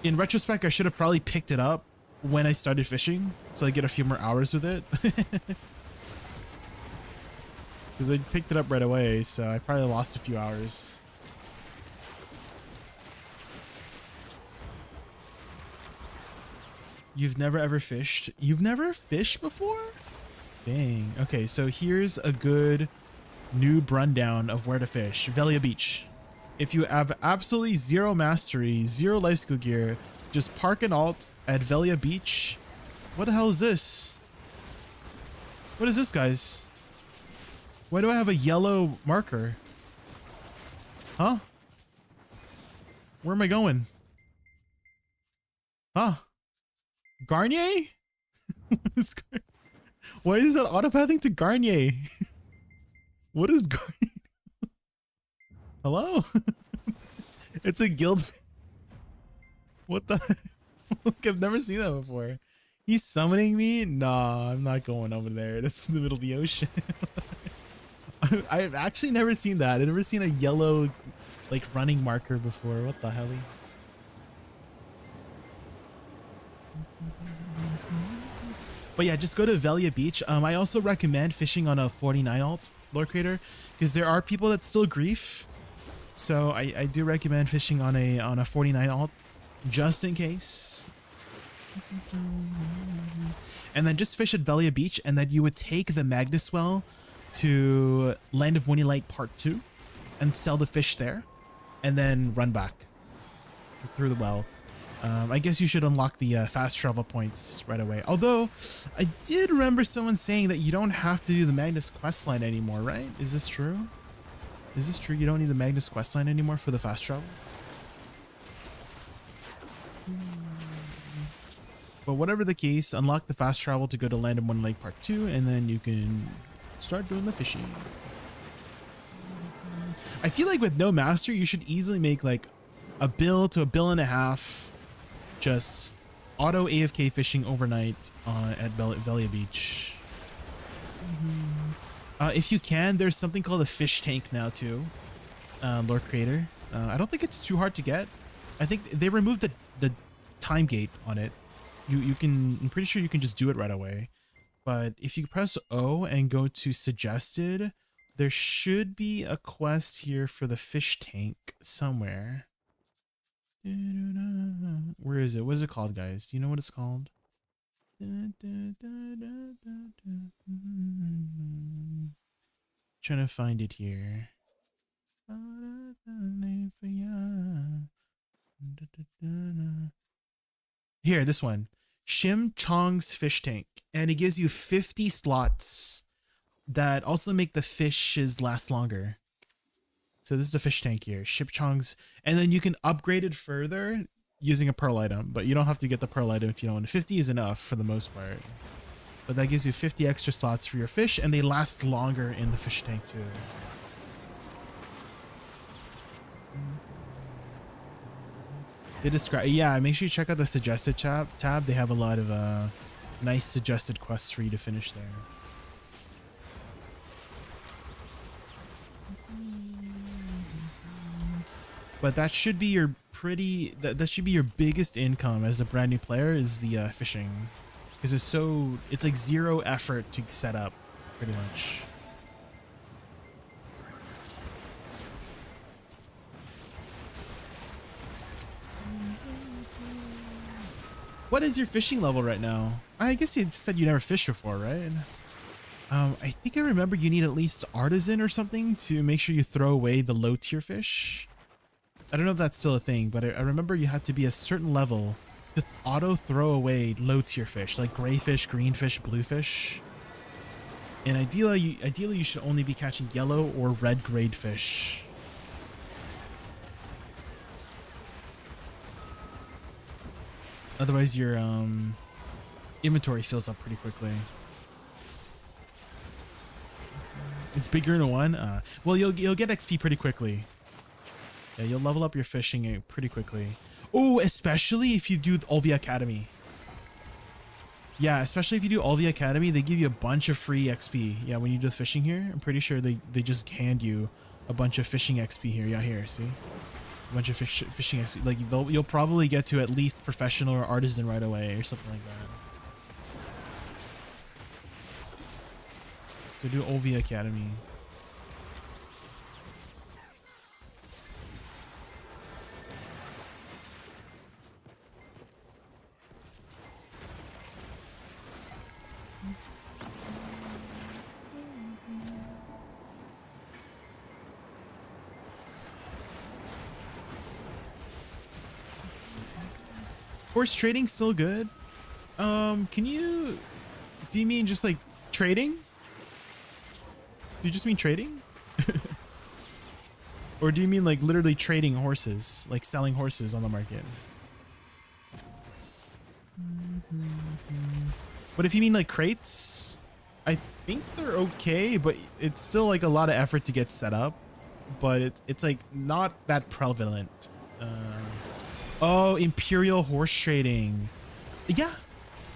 In retrospect, I should have probably picked it up when I started fishing, so I get a few more hours with it. Because I picked it up right away, so I probably lost a few hours. You've never ever fished? You've never fished before? Dang. Okay, so here's a good noob rundown of where to fish. Velia Beach. If you have absolutely zero mastery, zero life skill gear, just park an alt at Velia Beach. What the hell is this? What is this, guys? Why do I have a yellow marker? Huh? Where am I going? Huh? Garnier? Why is that autopathing to Garnier? What is Garnier? Hello? It's a guild. What the? Look, I've never seen that before. He's summoning me? Nah, I'm not going over there. That's in the middle of the ocean. I've actually never seen that. I've never seen a yellow, like, running marker before. What the hell? But yeah, just go to Velia Beach. I also recommend fishing on a 49 alt, Lord Creator, because there are people that still grief. So I do recommend fishing on a 49 alt, just in case. And then just fish at Velia Beach, and then you would take the Magnuswell to Land of Windy Light Part 2 and sell the fish there, and then run back through the well. I guess you should unlock the fast travel points right away. Although, I did remember someone saying that you don't have to do the Magnus questline anymore, right? Is this true? Is this true? You don't need the Magnus questline anymore for the fast travel? But whatever the case, unlock the fast travel to go to Land of One Lake Part 2, and then you can start doing the fishing. I feel like with no master, you should easily make like a bill to a bill and a half just auto AFK fishing overnight at Velia Beach. If you can, there's something called a fish tank now too, Lord Creator. I don't think it's too hard to get. I think they removed the time gate on it. You can, I'm pretty sure you can just do it right away. But if you press O and go to suggested, there should be a quest here for the fish tank somewhere. Where is it? What is it called, guys? Do you know what it's called? Trying to find it here. Here, this one. Shim Chong's fish tank. And it gives you 50 slots that also make the fishes last longer. So this is the fish tank here. Shim Chong's. And then you can upgrade it further using a pearl item. But you don't have to get the pearl item if you don't want. 50 is enough for the most part. But that gives you 50 extra slots for your fish. And they last longer in the fish tank too. They describe, yeah, make sure you check out the suggested tab. They have a lot of nice suggested quests for you to finish there. But that should be your that should be your biggest income as a brand new player is the fishing, because it's like 0 effort to set up pretty much. What is your fishing level right now? I guess you said you never fished before, right? I think I remember you need at least artisan or something to make sure you throw away the low tier fish. I don't know if that's still a thing, but I remember you had to be a certain level to auto throw away low tier fish, like gray fish, green fish, blue fish. And ideally you should only be catching yellow or red grade fish. Otherwise, your inventory fills up pretty quickly. It's bigger in a 1. Well, you'll get XP pretty quickly. Yeah, you'll level up your fishing pretty quickly. Oh, especially if you do all the Academy. Yeah, especially if you do all the Academy, they give you a bunch of free XP. Yeah, when you do fishing here, I'm pretty sure they just hand you a bunch of fishing XP here. Yeah, here, see? A bunch of fishing XP. Like, you'll probably get to at least professional or artisan right away or something like that. So do OV Academy. Horse trading's still good. Do you mean just like trading? Do you just mean trading? Or do you mean like literally trading horses, like selling horses on the market? But if you mean like crates, I think they're okay, but it's still like a lot of effort to get set up, but it's like not that prevalent. Oh, Imperial horse trading. Yeah,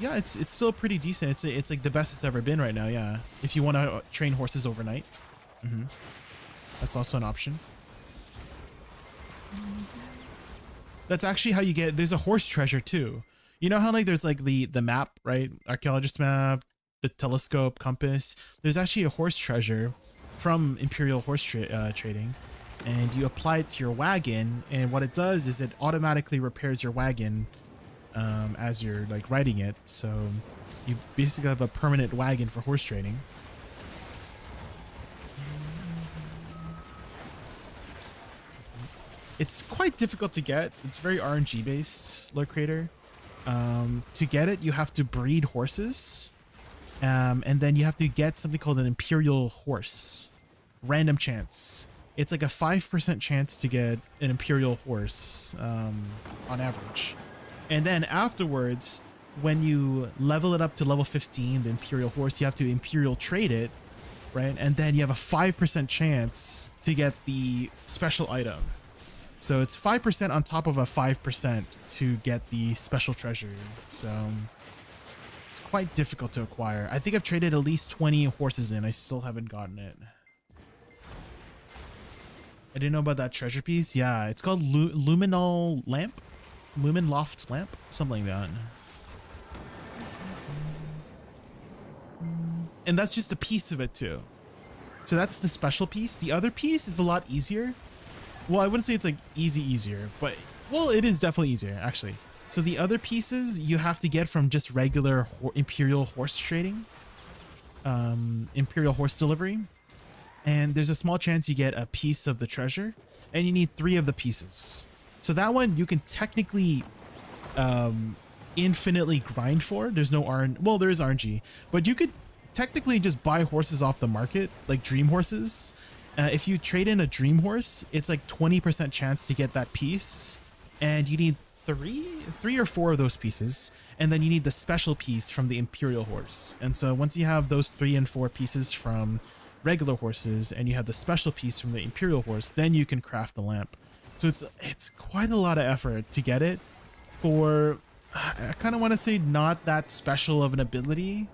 it's still pretty decent. It's like the best it's ever been right now. Yeah, if you want to train horses overnight, that's also an option. That's actually how you get. There's a horse treasure too. You know how like there's like the map, right? Archaeologist map, the telescope, compass. There's actually a horse treasure from Imperial horse trading. And you apply it to your wagon, and what it does is it automatically repairs your wagon as you're like riding it. So you basically have a permanent wagon for horse trading. It's quite difficult to get. It's very RNG based, Lord Creator. To get it, you have to breed horses, and then you have to get something called an Imperial horse. Random chance. It's like a 5% chance to get an Imperial horse on average. And then afterwards, when you level it up to level 15, the Imperial horse, you have to Imperial trade it, right? And then you have a 5% chance to get the special item. So it's 5% on top of a 5% to get the special treasure. So it's quite difficult to acquire. I think I've traded at least 20 horses in. I still haven't gotten it. I didn't know about that treasure piece. Yeah, it's called Luminal Lamp? Lumen Loft Lamp? Something like that. And that's just a piece of it too. So that's the special piece. The other piece is a lot easier. Well, I wouldn't say it's like easier, but well, it is definitely easier actually. So the other pieces you have to get from just regular Imperial horse trading, Imperial horse delivery. And there's a small chance you get a piece of the treasure, and you need 3 of the pieces. So that one you can technically infinitely grind for. There's no well, there is RNG, but you could technically just buy horses off the market, like dream horses. If you trade in a dream horse, it's like 20% chance to get that piece, and you need three or four of those pieces, and then you need the special piece from the imperial horse. And so once you have those 3 and 4 pieces from regular horses and you have the special piece from the imperial horse, then you can craft the lamp. So it's quite a lot of effort to get it for, I kind of want to say, not that special of an ability,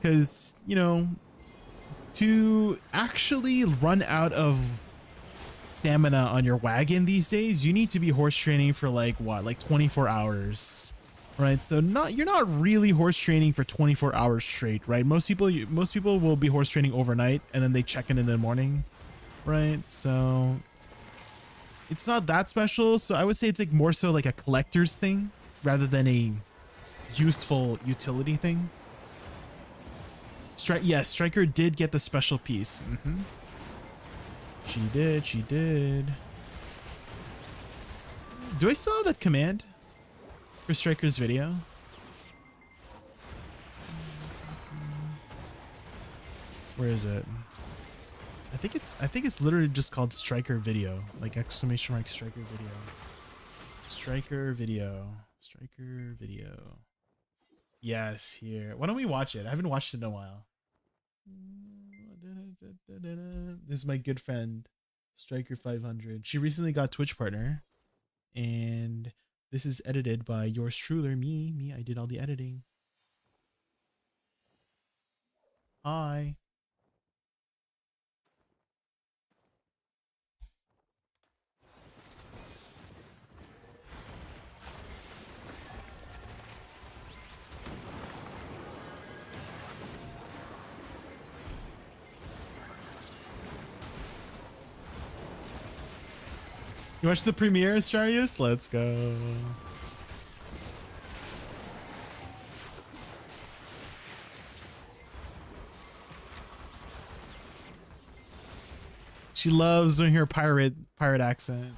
because, you know, to actually run out of stamina on your wagon these days, you need to be horse training for like 24 hours, right? So you're not really horse training for 24 hours straight, right? Most people will be horse training overnight and then they check in the morning, right? So it's not that special. So I would say it's like more so like a collector's thing rather than a useful utility thing. Yes, Striker did get the special piece. She did. Do I still have that command for Striker's video? Where is it? I think it's literally just called Striker video, like exclamation mark Striker video. Striker video. Yes, here. Why don't we watch it? I haven't watched it in a while. This is my good friend Striker 500. She recently got Twitch partner, and this is edited by yours truly, me. I did all the editing. Hi. You watched the premiere, Astrarius? Let's go. She loves doing her pirate accent.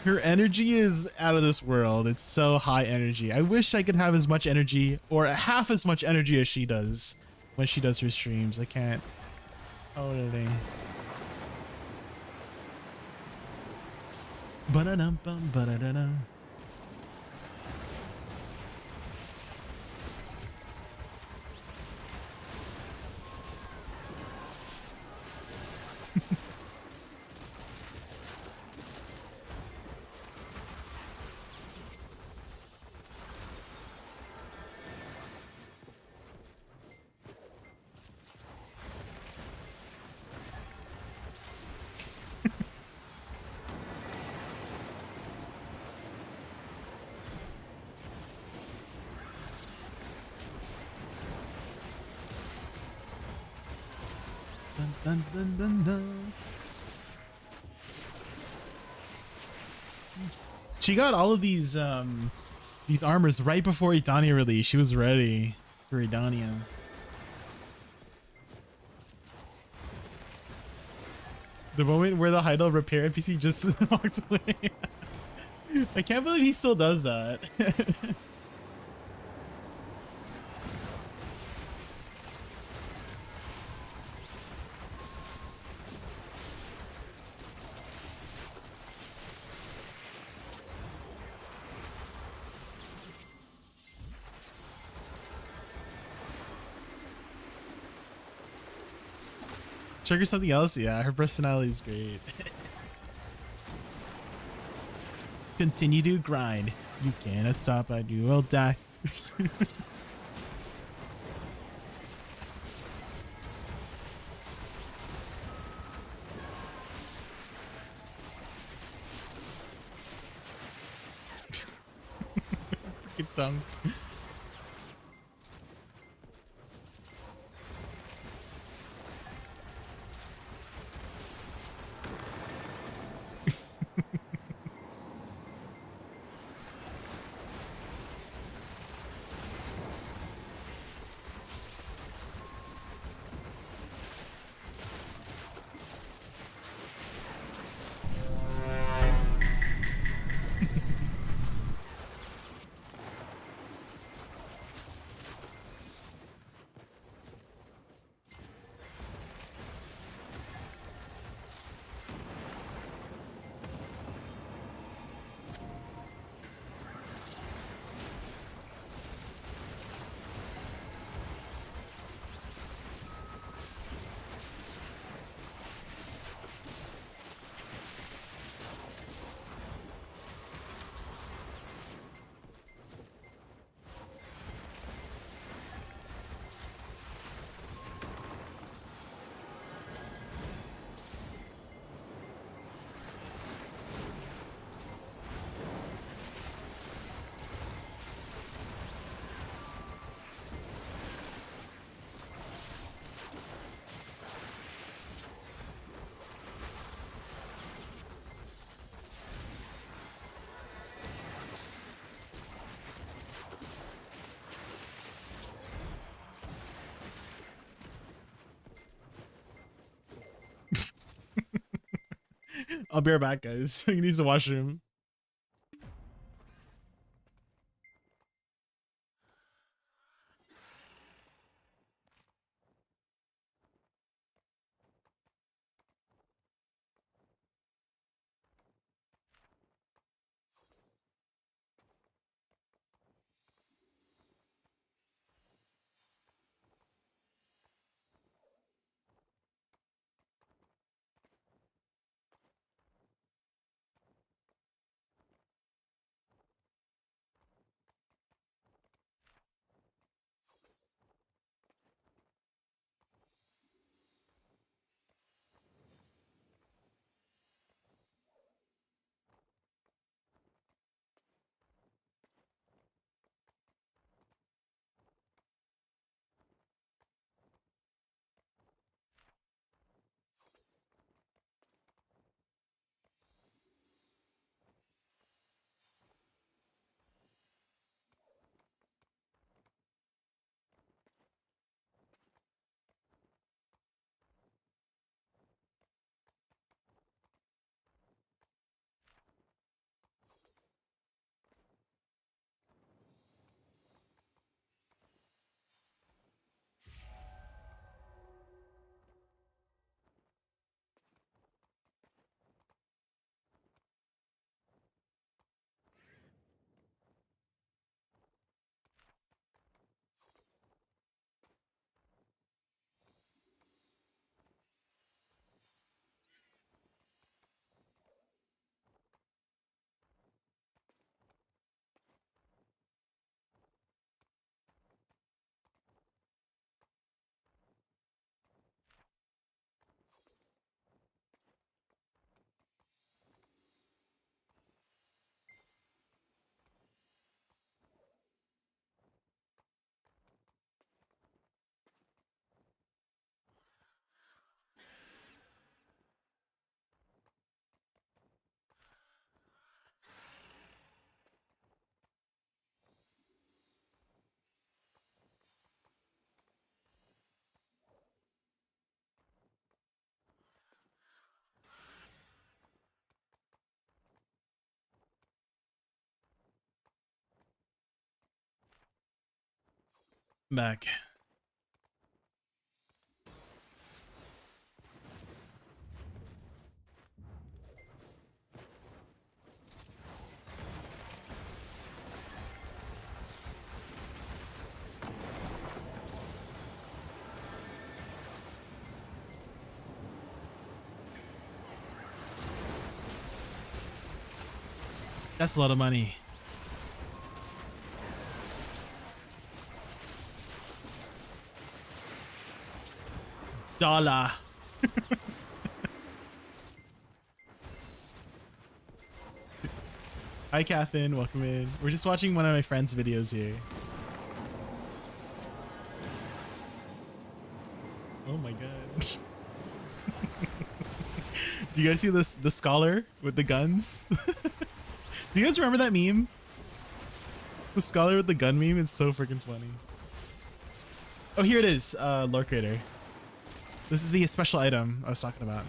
Her energy is out of this world. It's so high energy. I wish I could have as much energy or half as much energy as she does when she does her streams. I can't. Totally. Ba-da-dum-bum, ba-da-da-dum. Dun, dun, dun, dun. She got all of these armors right before Idania release. She was ready for Idania. The moment where the Heidel repair NPC just walked away. I can't believe he still does that. Trigger something else? Yeah, her personality is great. Continue to grind. You cannot stop, I do will die. Freaking tongue. I'll be right back, guys. He needs the washroom. Back. That's a lot of money. Dollar. Hi, Catherine. Welcome in. We're just watching one of my friend's videos here. Oh my god. Do you guys see this? The scholar with the guns? Do you guys remember that meme? The scholar with the gun meme? It's so freaking funny. Oh, here it is, Lord Creator. This is the special item I was talking about.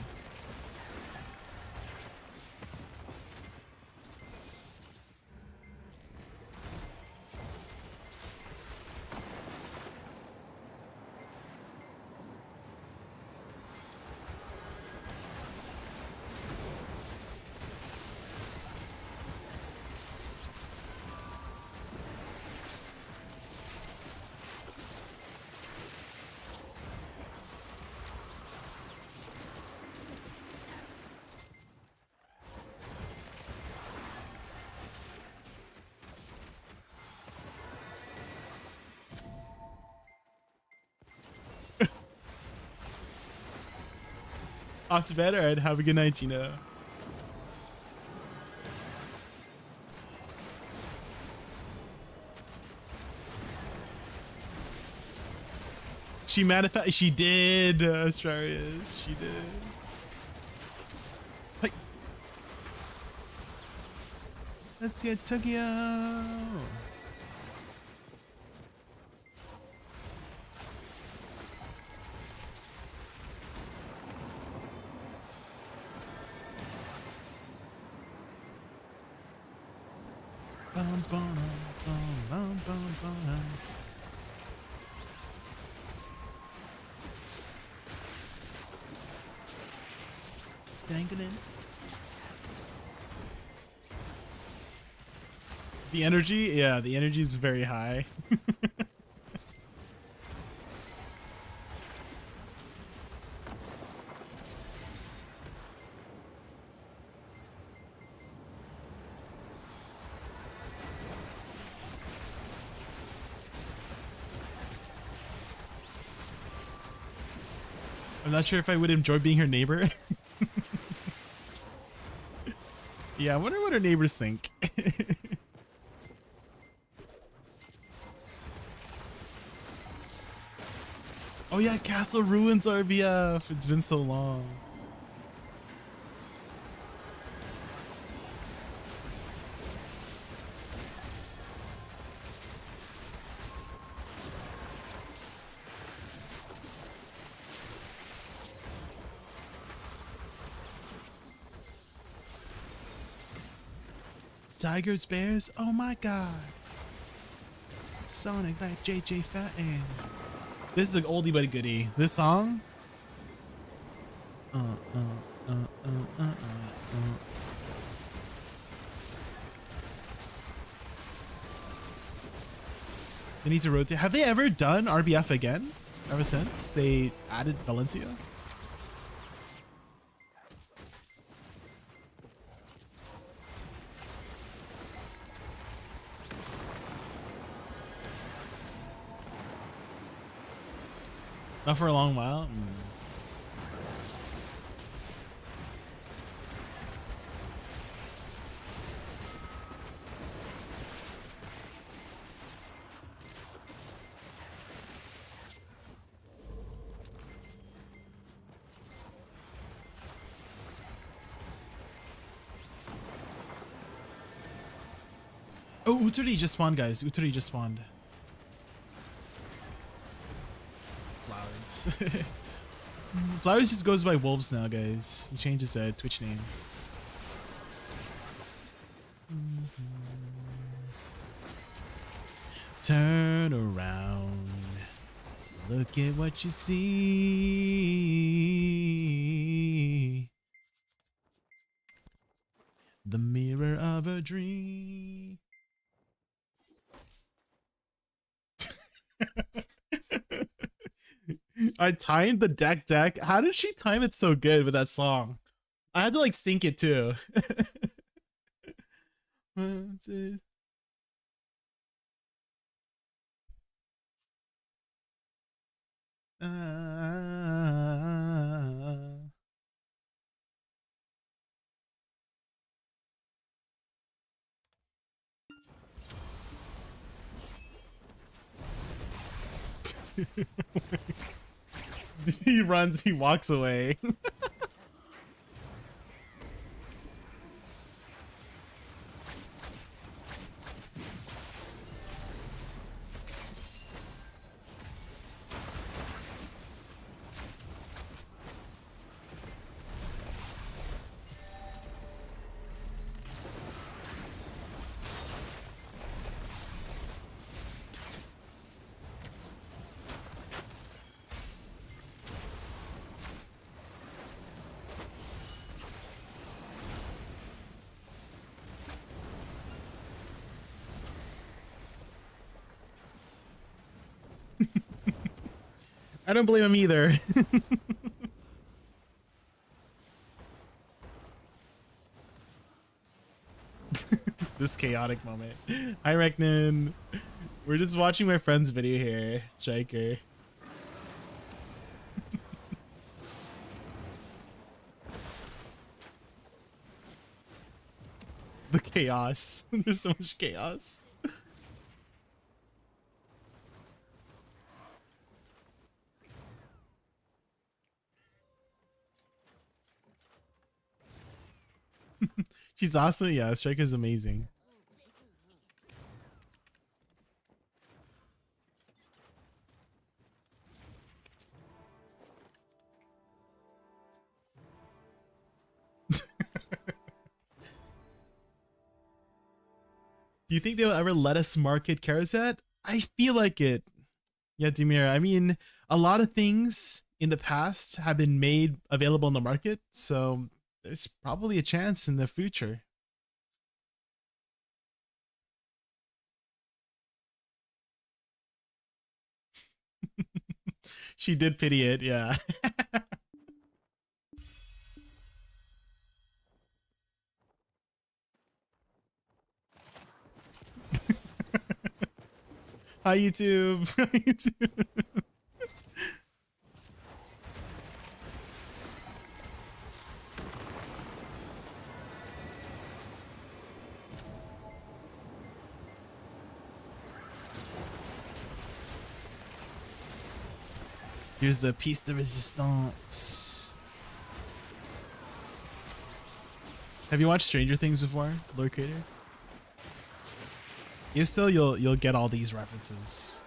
Off to bed? Alright, have a good night, Gino. She manifest. She did, Astrarius. She did. Hey. Let's get Tokyo. Bum, bum, bum, bum, bum, bum. Stankin'. The energy, yeah, the energy is very high. I'm not sure if I would enjoy being her neighbor. Yeah, I wonder what her neighbors think. Oh yeah, Castle Ruins RBF. It's been so long. It's Tigers, Bears. Oh my god. Sonic like JJ Fatten. This is an oldie but a goodie. This song. They need to rotate. Have they ever done RBF again? Ever since they added Valencia? Not for a long while. Oh, Uturi just spawned, guys. Uturi just spawned. Flowers. Flowers just goes by Wolves now, guys. He changed his Twitch name. Turn around. Look at what you see. The mirror of a dream. I timed the deck. How did she time it so good with that song? I had to like sync it too. One, two. He runs, he walks away. I don't blame him either. This chaotic moment. Hi, Reknin. We're just watching my friend's video here, Striker. The chaos. There's so much chaos. She's awesome. Yeah, Striker's amazing. Do you think they'll ever let us market Karasat? I feel like it. Yeah, Demir. I mean, a lot of things in the past have been made available in the market, so there's probably a chance in the future. She did pity it, yeah. Hi, YouTube. Hi, YouTube. Here's the piece de resistance. Have you watched Stranger Things before, Lord Creator? If so, you'll get all these references.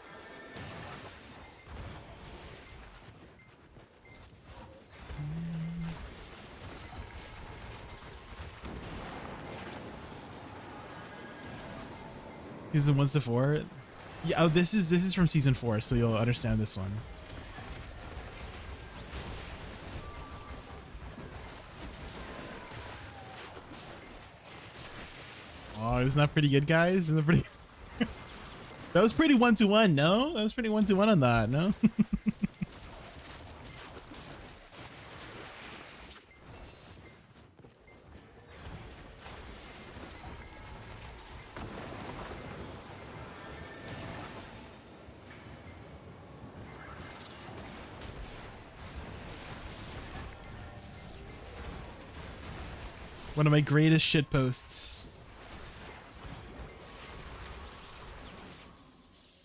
Season 1 to 4. Yeah, oh, this is from season 4, so you'll understand this one. Oh, isn't that pretty good, guys? Isn't that pretty? That was pretty 1-to-1, no? That was pretty 1-to-1 on that, no? One of my greatest shit posts.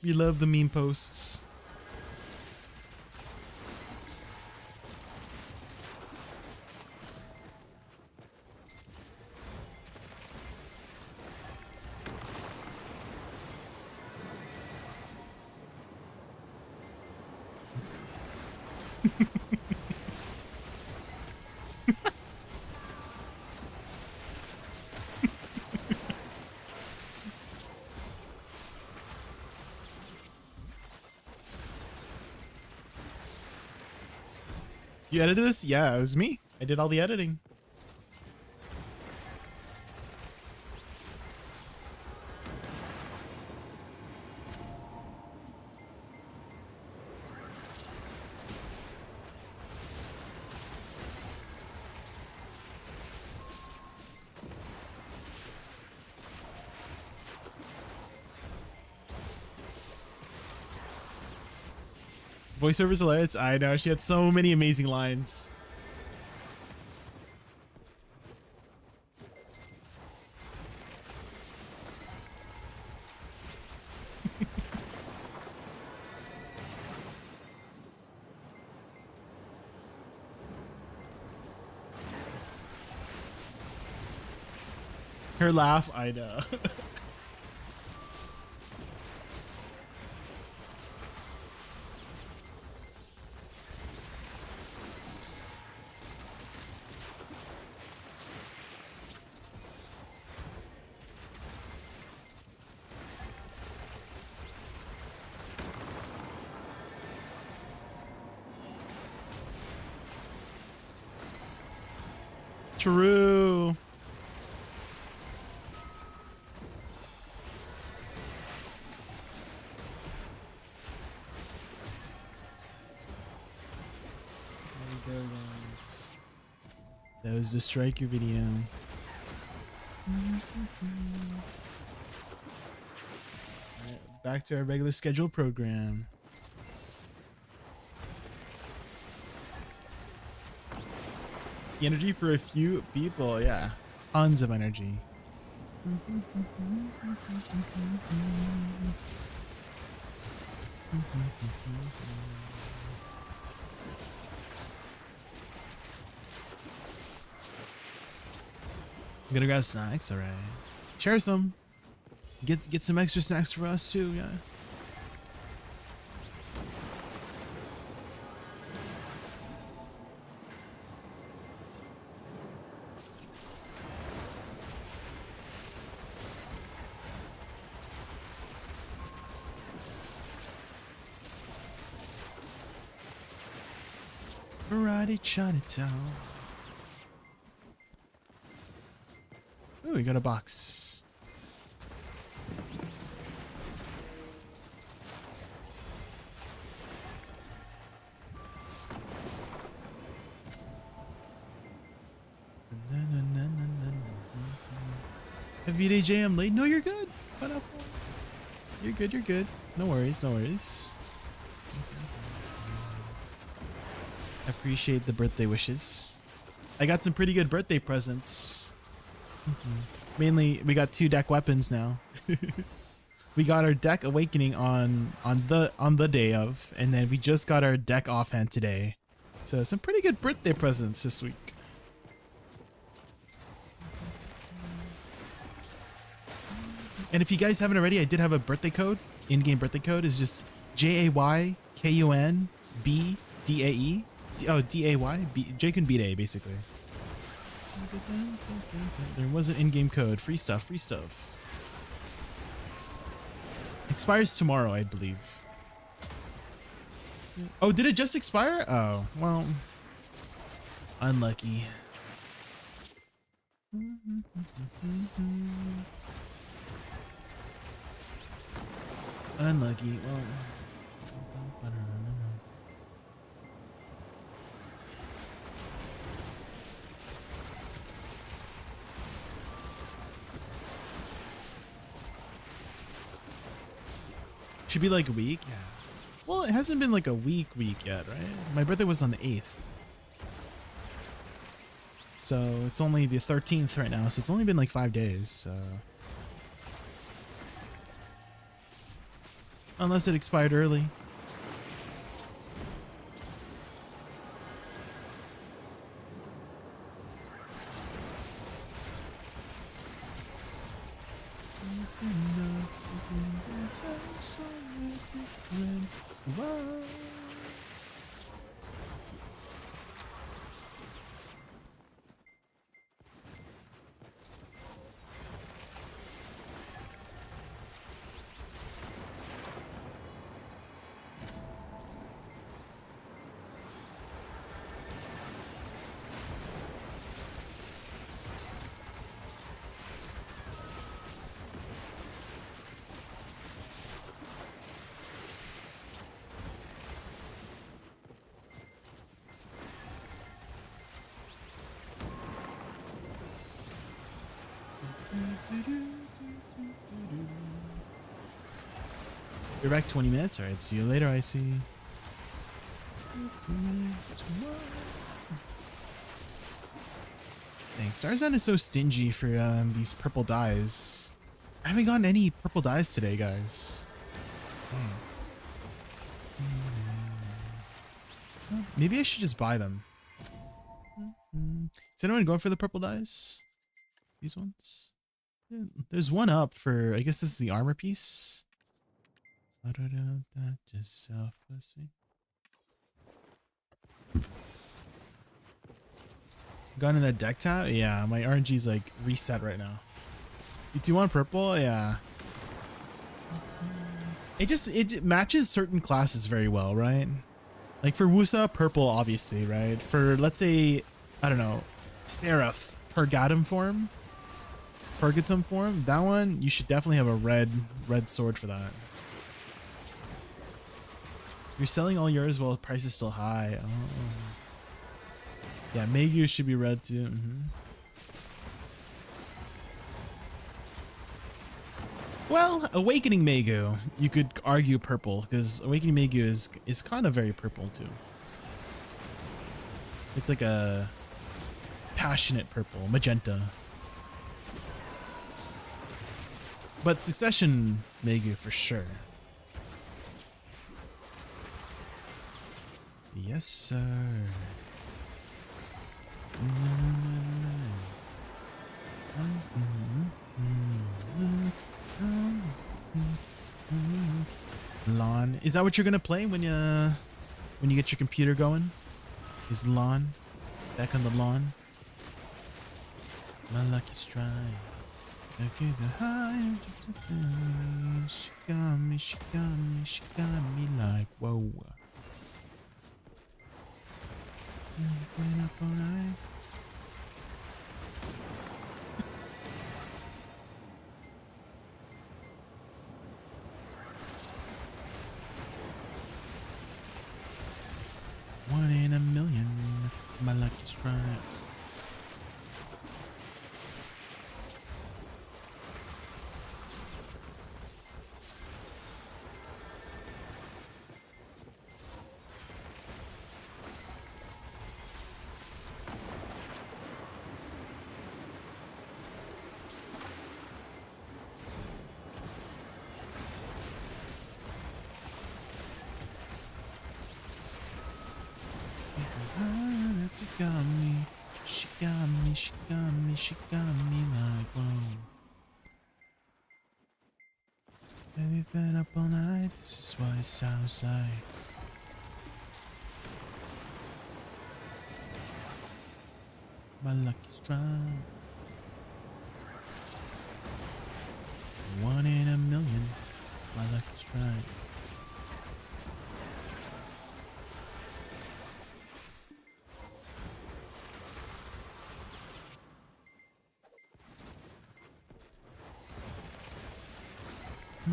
We love the meme posts. You edited this? Yeah, it was me. I did all the editing. Voiceover's hilarious. I know, she had so many amazing lines. Her laugh, I know. True. There we go, guys. That was the striker video. Alright, back to our regular scheduled program. The energy for a few people, yeah. Tons of energy. I'm gonna grab snacks, alright. Share some. Get some extra snacks for us too, yeah. Variety Chinatown. Ooh, we got a box. Happy day, Jay. I'm late. No, you're good. You're good. You're good. No worries. No worries. I appreciate the birthday wishes. I got some pretty good birthday presents. Mainly, we got 2 deck weapons now. We got our deck awakening on the day of, and then we just got our deck offhand today. So some pretty good birthday presents this week. And if you guys haven't already, I did have a birthday code. In-game birthday code is just JaykunVDAE. Oh, DAY. JaykunVT, basically. There was an in-game code. Free stuff. Free stuff. Expires tomorrow, I believe. Oh, did it just expire? Oh, well. Unlucky. Unlucky. Well. Should be like a week. Yeah. Well, it hasn't been like a week yet, right? My birthday was on the 8th. So it's only the 13th right now. So it's only been like 5 days. So. Unless it expired early. You're back 20 minutes? Alright, see you later, I see. Thanks. Starzan is so stingy for these purple dyes. I haven't gotten any purple dyes today, guys. Maybe I should just buy them. Is anyone going for the purple dyes? These ones? There's one up for, I guess this is the armor piece. Just self-pussy. Gone in that deck tab? Yeah, my RNG's like reset right now. You do want purple? Yeah. It matches certain classes very well, right? Like for Woosa, purple obviously, right? For let's say, I don't know, Seraph Purgatum form, that one you should definitely have a red sword for that. You're selling all yours while the price is still high. Oh. Yeah, Megu should be red too. Well, Awakening Megu, you could argue purple, because Awakening Megu is kind of very purple too. It's like a passionate purple, magenta. But Succession Megu for sure. Yes, sir. Lawn. Is that what you're gonna play when you get your computer going? Is lawn? Back on the lawn? My lucky strike. I get the high just to finish. She got me like whoa. Been up all night. One in a million, my lucky strike. She got me, she got me, she got me, she got me like whoa. And we've been up all night, this is what it sounds like. My lucky strike. One in a million, my lucky strike. Hey.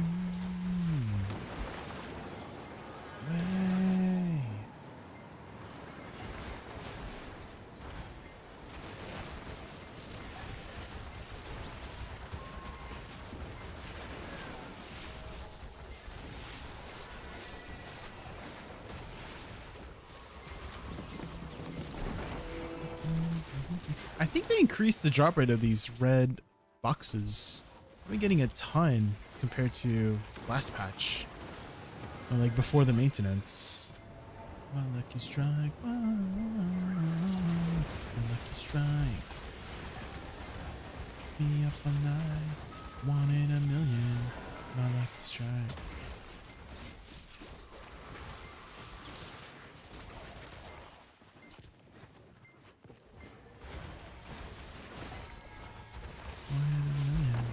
I think they increased the drop rate of these red boxes. I've been getting a ton compared to last patch, or like before the maintenance. My lucky strike, my lucky strike. Be up all night, one in a million, my lucky strike. One in a million.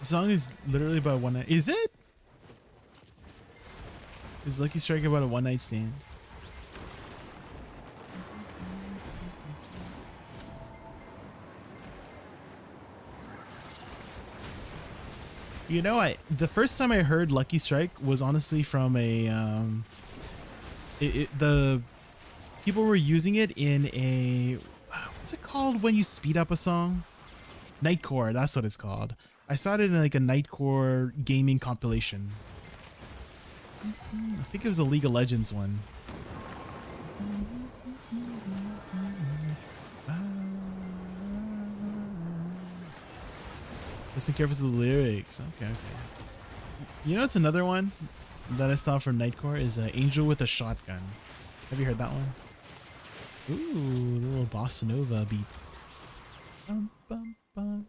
The song is literally about one night. Is it? Is Lucky Strike about a one night stand? You know, the first time I heard Lucky Strike was honestly from a the people were using it in a, what's it called when you speed up a song? Nightcore, that's what it's called. I saw it in like a Nightcore gaming compilation. I think it was a League of Legends one. Listen carefully to the lyrics. Okay. You know, it's another one that I saw from Nightcore is Angel with a Shotgun. Have you heard that one? Ooh, a little bossa nova beat. Bum, bum, bum.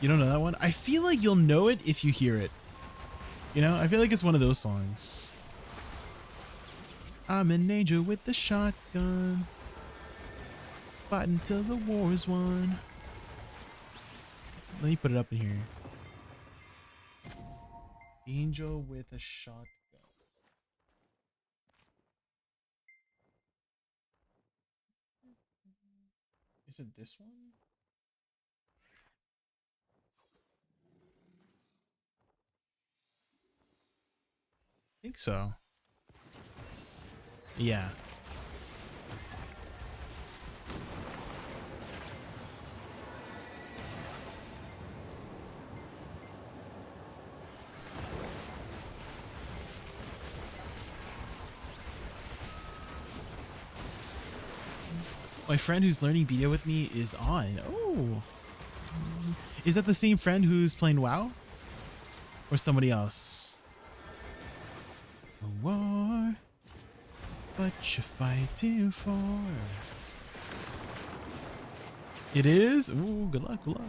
You don't know that one? I feel like you'll know it if you hear it. You know, I feel like it's one of those songs. I'm an angel with the shotgun, fighting till the war is won. Let me put it up in here. Angel with a shotgun. Is it this one? I think so. Yeah. My friend who's learning beta with me is on. Oh. Is that the same friend who's playing WoW? Or somebody else? A war, what you fighting for? It is? Ooh, good luck, good luck.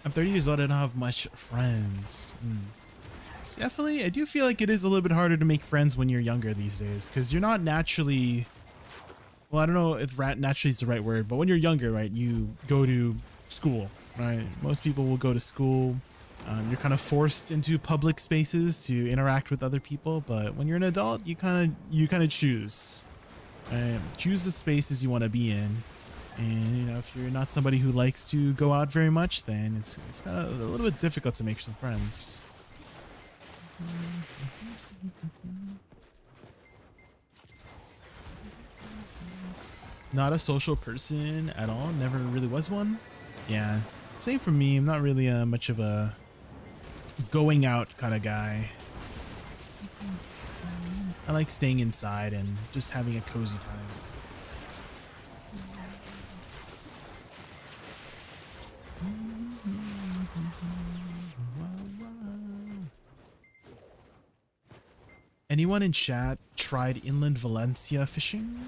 I'm 30 years old, I don't have much friends. It's definitely, I do feel like it is a little bit harder to make friends when you're younger these days, because you're not naturally, well, I don't know if naturally is the right word, but when you're younger, right, you go to school, right? Most people will go to school. You're kind of forced into public spaces to interact with other people, but when you're an adult, you kind of choose, right? Choose the spaces you want to be in. And you know, if you're not somebody who likes to go out very much, then it's kind of a little bit difficult to make some friends. Not a social person at all. Never really was one. Yeah, same for me. I'm not really much of a going out kind of guy. I like staying inside and just having a cozy time. Anyone in chat tried inland Valencia fishing?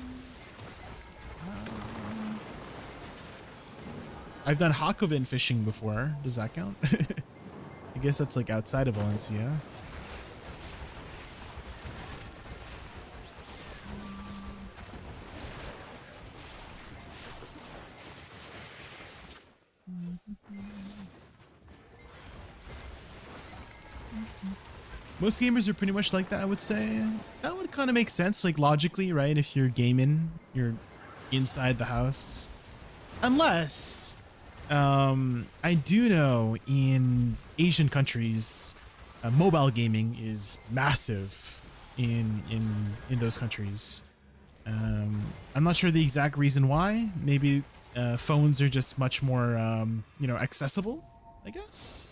I've done Jacobin fishing before. Does that count? I guess that's like outside of Valencia. Most gamers are pretty much like that, I would say. That would kind of make sense, like logically, right? If you're gaming, you're inside the house. Unless, I do know in Asian countries, mobile gaming is massive in those countries. I'm not sure the exact reason why. Maybe phones are just much more, you know, accessible, I guess.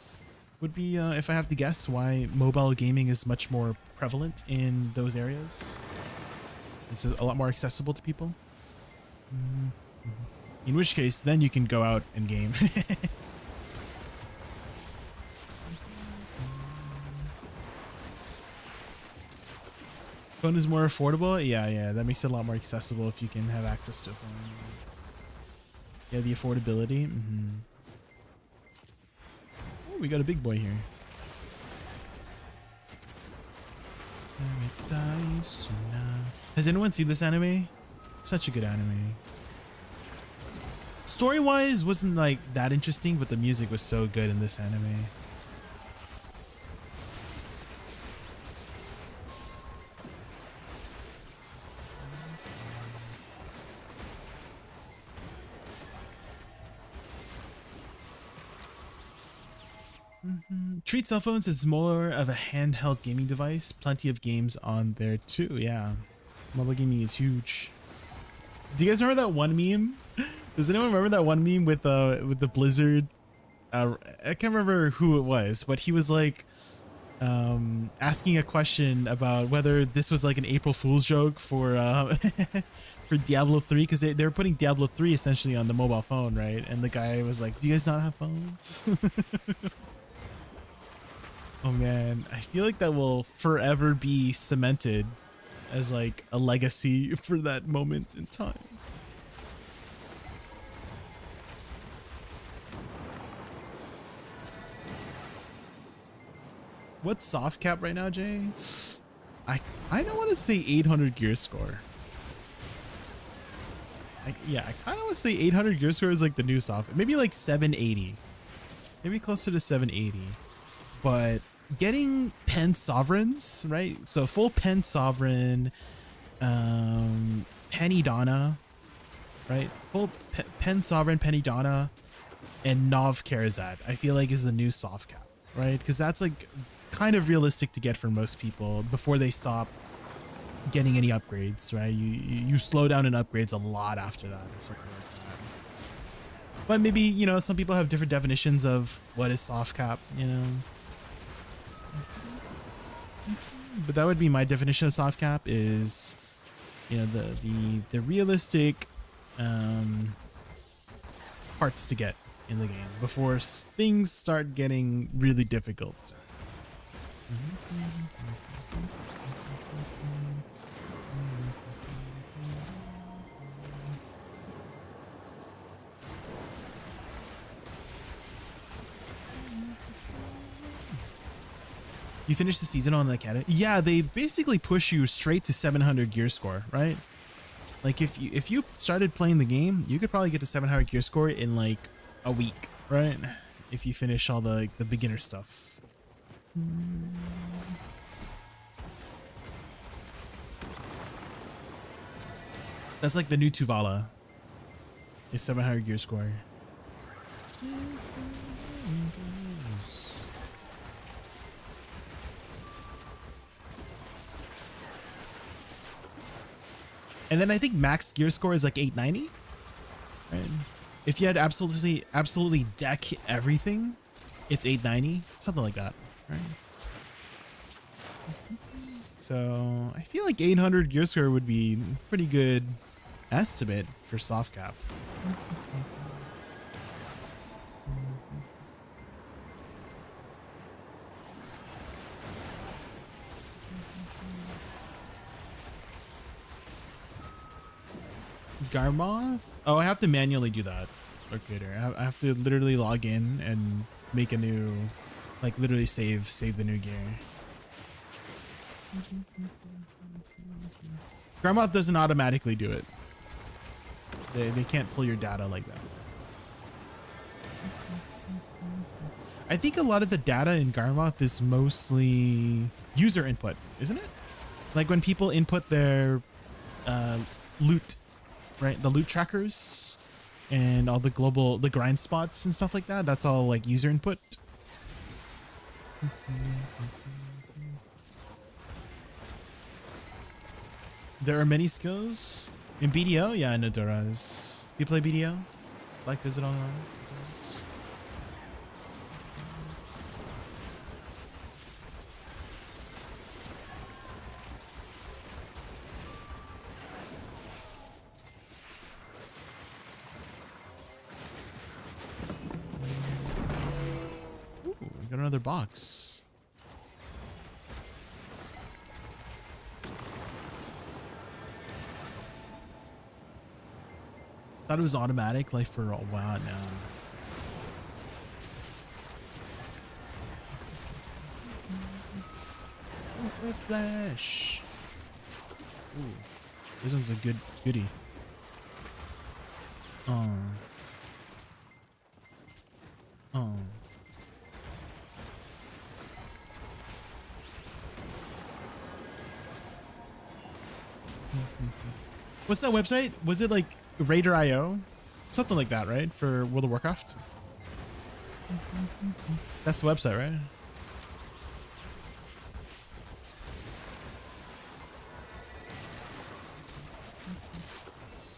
Would be, if I have to guess, why mobile gaming is much more prevalent in those areas. It's a lot more accessible to people. In which case, then you can go out and game. Phone is more affordable? Yeah, that makes it a lot more accessible if you can have access to a phone. Yeah, the affordability. Oh, we got a big boy here. Has anyone seen this anime? Such a good anime. Story-wise, wasn't like that interesting, but the music was so good in this anime. Treat cell phones as more of a handheld gaming device. Plenty of games on there too. Yeah, mobile gaming is huge. Do you guys remember that one meme? Does anyone remember that one meme with the Blizzard? I can't remember who it was, but he was like asking a question about whether this was like an April Fool's joke for for Diablo 3, because they were putting Diablo 3 essentially on the mobile phone, right? And the guy was like, "Do you guys not have phones?" Oh man, I feel like that will forever be cemented as like a legacy for that moment in time. What's soft cap right now, Jay? I don't want to say 800 gear score. Yeah, I kind of want to say 800 gear score is like the new soft. Maybe like 780. Maybe closer to 780. But getting pen sovereigns, right? So full pen sovereign, Penny Donna, right? Full pen sovereign, Penny Donna, and Nov Karazad, I feel like is the new soft cap, right? Because that's like kind of realistic to get for most people before they stop getting any upgrades, right? You slow down in upgrades a lot after that or something like that. But maybe, you know, some people have different definitions of what is soft cap, you know. But that would be my definition of soft cap is you know, the realistic parts to get in the game before things start getting really difficult. You finished the season on the academy? Yeah, they basically push you straight to 700 gear score, right? Like if you started playing the game, you could probably get to 700 gear score in like a week, right? If you finish all the beginner stuff. That's like the new Tuvala. Is 700 gear score. And then I think max gear score is like 890. Right? If you had absolutely deck everything, it's 890, something like that. Right? So I feel like 800 gear score would be a pretty good estimate for soft cap. Is Garmoth? Oh, I have to manually do that. Locator. I have to literally log in and make a new, like literally save the new gear. Garmoth doesn't automatically do it. They can't pull your data like that. I think a lot of the data in Garmoth is mostly user input, isn't it? Like when people input their loot, right? The loot trackers and all the grind spots and stuff like that. That's all like user input. There are many skills in BDO. Yeah, no, there is. Do you play BDO? Like, does it online? Ooh, we got another box. Thought it was automatic like for a while now. Flash. Ooh, this one's a goodie. Oh. What's that website? Was it like Raider.io? Something like that, right? For World of Warcraft? That's the website, right?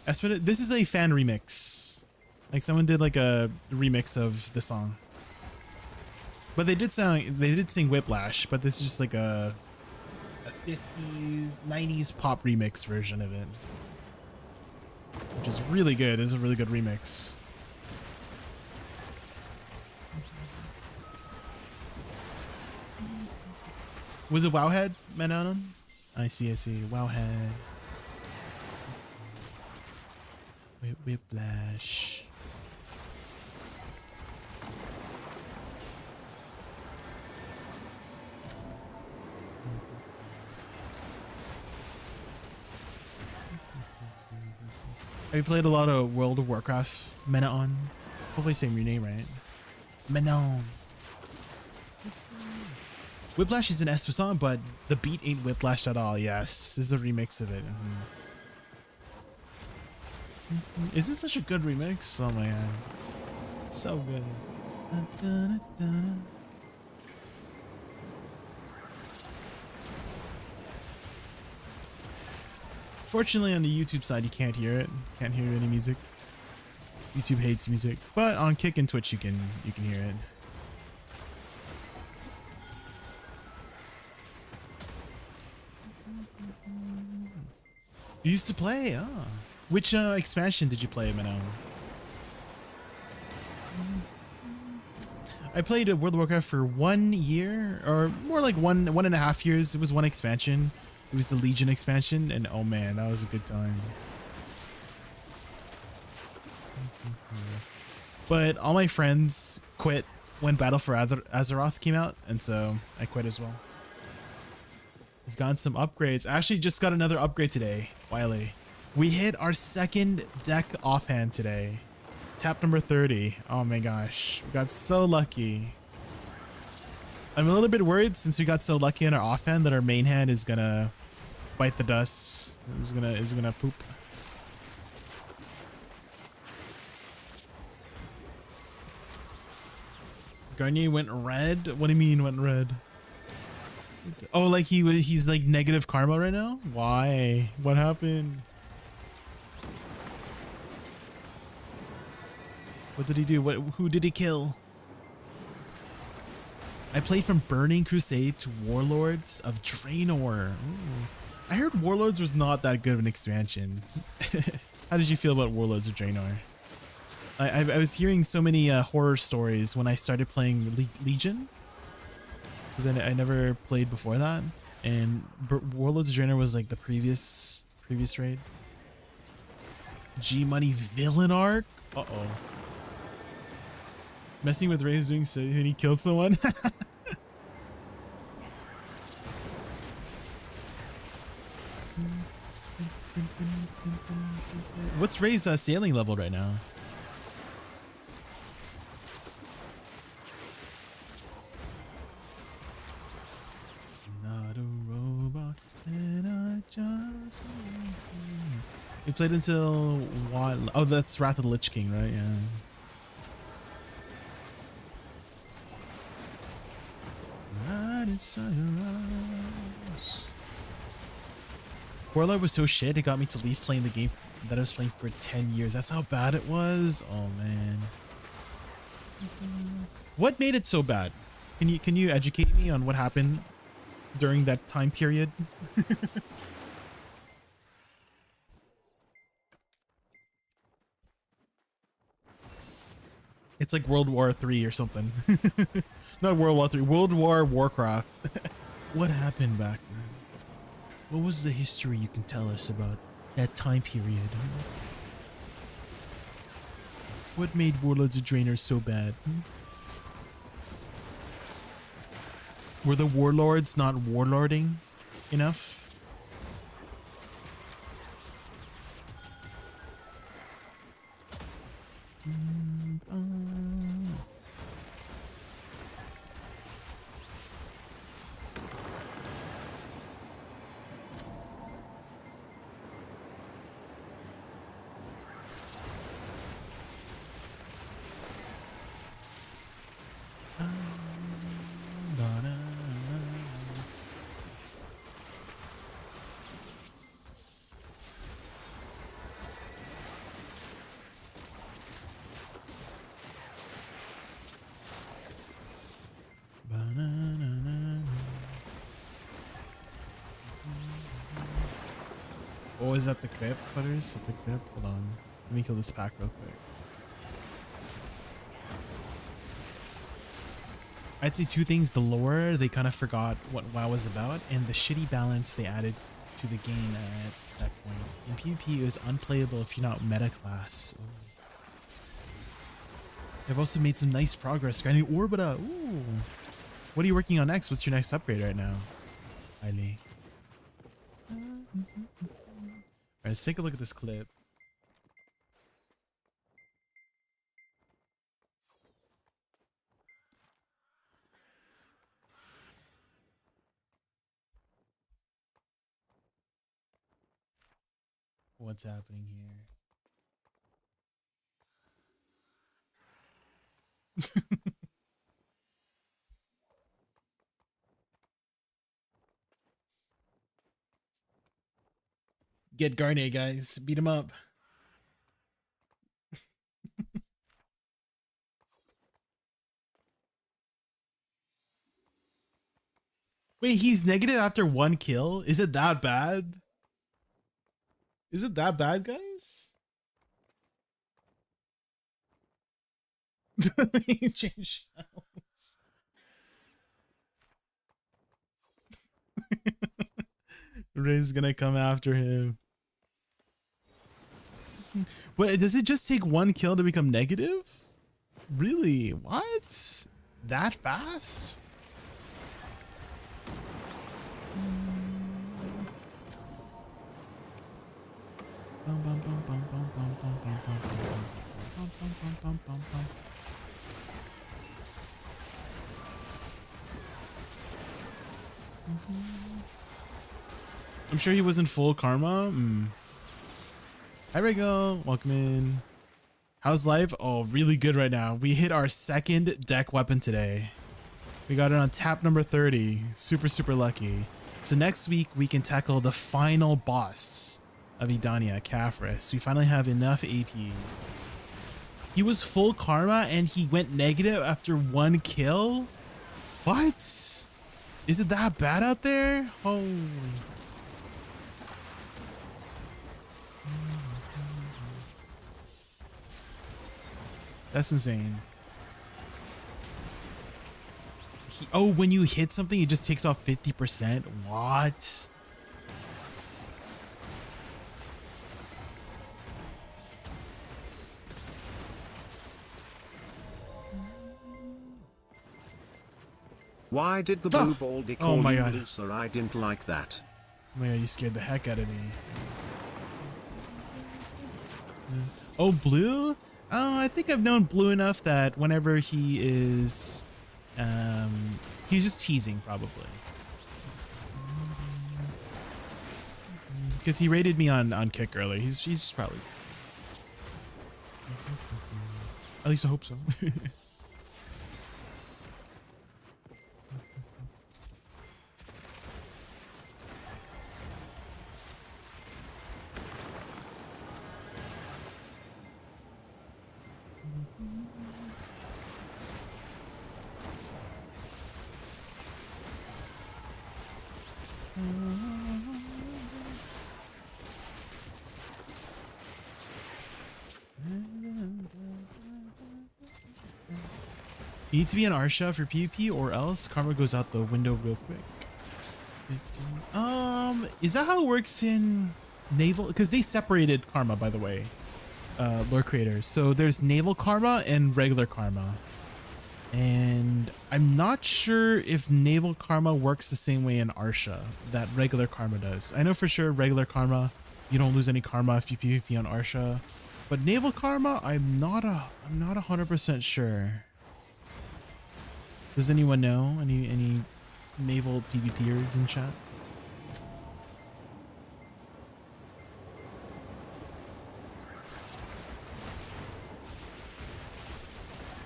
This is a fan remix. Like someone did like a remix of the song. But they did sing Whiplash, but this is just like a 50s, 90s pop remix version of it. Which is really good. This is a really good remix. Was it Wowhead, Manonum? I see. Wowhead. Whiplash. Have you played a lot of World of Warcraft, Menon? Hopefully saying your name right. Menon. Whiplash is an Esper song, but the beat ain't Whiplash at all. Yes, this is a remix of it. Isn't this such a good remix? Oh my god. So good. Fortunately, on the YouTube side, you can't hear it. Can't hear any music. YouTube hates music, but on Kick and Twitch, you can hear it. You used to play? Ah. Which expansion did you play, Minnow? I played World of Warcraft for 1 year, or more like 1.5 years. It was one expansion. It was the Legion expansion, and oh man, that was a good time. But all my friends quit when Battle for Azeroth came out, and so I quit as well. We've gotten some upgrades. I actually just got another upgrade today, Wiley. We hit our second deck offhand today. Tap number 30. Oh my gosh, we got so lucky. I'm a little bit worried since we got so lucky on our offhand that our main hand is gonna bite the dust. Is gonna poop. Garnier went red? What do you mean went red? Oh, like he's like negative karma right now? Why? What happened? What did he do? Who did he kill? I played from Burning Crusade to Warlords of Draenor. Ooh. I heard Warlords was not that good of an expansion. How did you feel about Warlords of Draenor? I was hearing so many horror stories when I started playing Legion, because I never played before that, and Warlords of Draenor was like the previous raid. G Money villain arc. Uh-oh. Messing with Ray's doing so, and he killed someone. What's Ray's sailing level right now? Not a robot, and I just want to. We played until what? Oh, that's Wrath of the Lich King, right? Yeah. Right inside your eyes. Warlord was so shit, it got me to leave playing the game that I was playing for 10 years. That's how bad it was. Oh man. What made it so bad? Can you educate me on what happened during that time period? It's like World War III or something. Not World War III, World War Warcraft. What happened back then? What was the history you can tell us about that time period? What made Warlords of Draenor so bad? Were the warlords not warlording enough? Oh, is that the clip, Butters? The clip? Hold on. Let me kill this pack real quick. I'd say two things. The lore, they kind of forgot what WoW was about, and the shitty balance they added to the game at that point. In PvP, it was unplayable if you're not meta class. Ooh. They've also made some nice progress. Grinding Orbita. Ooh. What are you working on next? What's your next upgrade right now? Highly. Alright, let's take a look at this clip. What's happening here? Get Garnet, guys. Beat him up. Wait, he's negative after 1 kill? Is it that bad? Is it that bad, guys? He changed channels. Ray's gonna come after him. But does it just take one kill to become negative? Really? What? That fast? I'm sure he was in full karma. Hi Rego, welcome in. How's life? Oh, really good right now. We hit our second deck weapon today. We got it on tap number 30. Super, super lucky. So next week we can tackle the final boss of Edania, Caphras. We finally have enough AP. He was full karma and he went negative after one kill? What? Is it that bad out there? Holy. That's insane. Oh, when you hit something, it just takes off 50%? What? Why did the blue ball call Oh my you God. Woosa? I didn't like that. Oh my God, you scared the heck out of me. Oh, Blue? Oh, I think I've known Blue enough that whenever he is, he's just teasing probably. Because he rated me on Kick earlier. He's just probably. At least I hope so. You need to be an Arsha for PvP or else karma goes out the window real quick. Is that how it works in naval? Because they separated karma, by the way, lore creators. So there's naval karma and regular karma. And I'm not sure if naval karma works the same way in Arsha that regular karma does. I know for sure regular karma, you don't lose any karma if you PvP on Arsha. But naval karma, I'm not 100% sure. Does anyone know? Any naval PvPers in chat?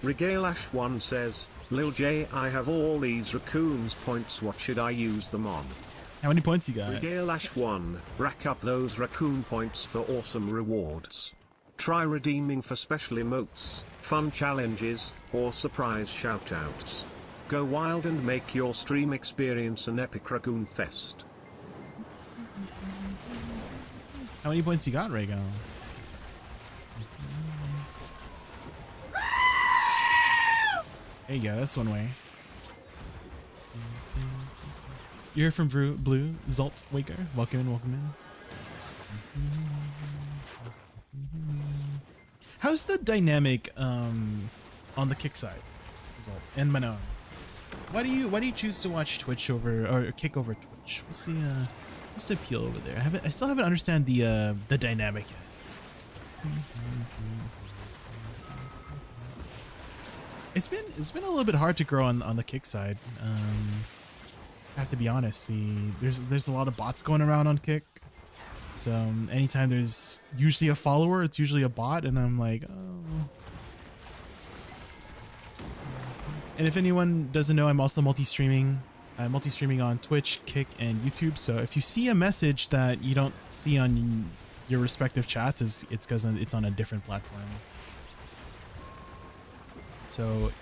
Regalash1 says, Lil J, I have all these raccoons points, what should I use them on? How many points you got? Regalash1, rack up those raccoon points for awesome rewards. Try redeeming for special emotes, fun challenges, or surprise shoutouts. Go wild and make your stream experience an epic raccoon fest. How many points you got, Rego? There you go, that's one way. You're from Blue, Zolt Waker. Welcome in, welcome in. How's the dynamic on the kick side, Zolt and Manon? Why do you choose to watch Twitch over or kick over Twitch? What's the appeal over there? I still haven't understand the dynamic yet. It's been a little bit hard to grow on the kick side. I have to be honest. There's a lot of bots going around on kick. So anytime there's usually a follower, it's usually a bot, and I'm like, oh. And if anyone doesn't know, I'm also multi-streaming. I'm multi-streaming on Twitch, Kick, and YouTube. So if you see a message that you don't see on your respective chats, it's because it's on a different platform. So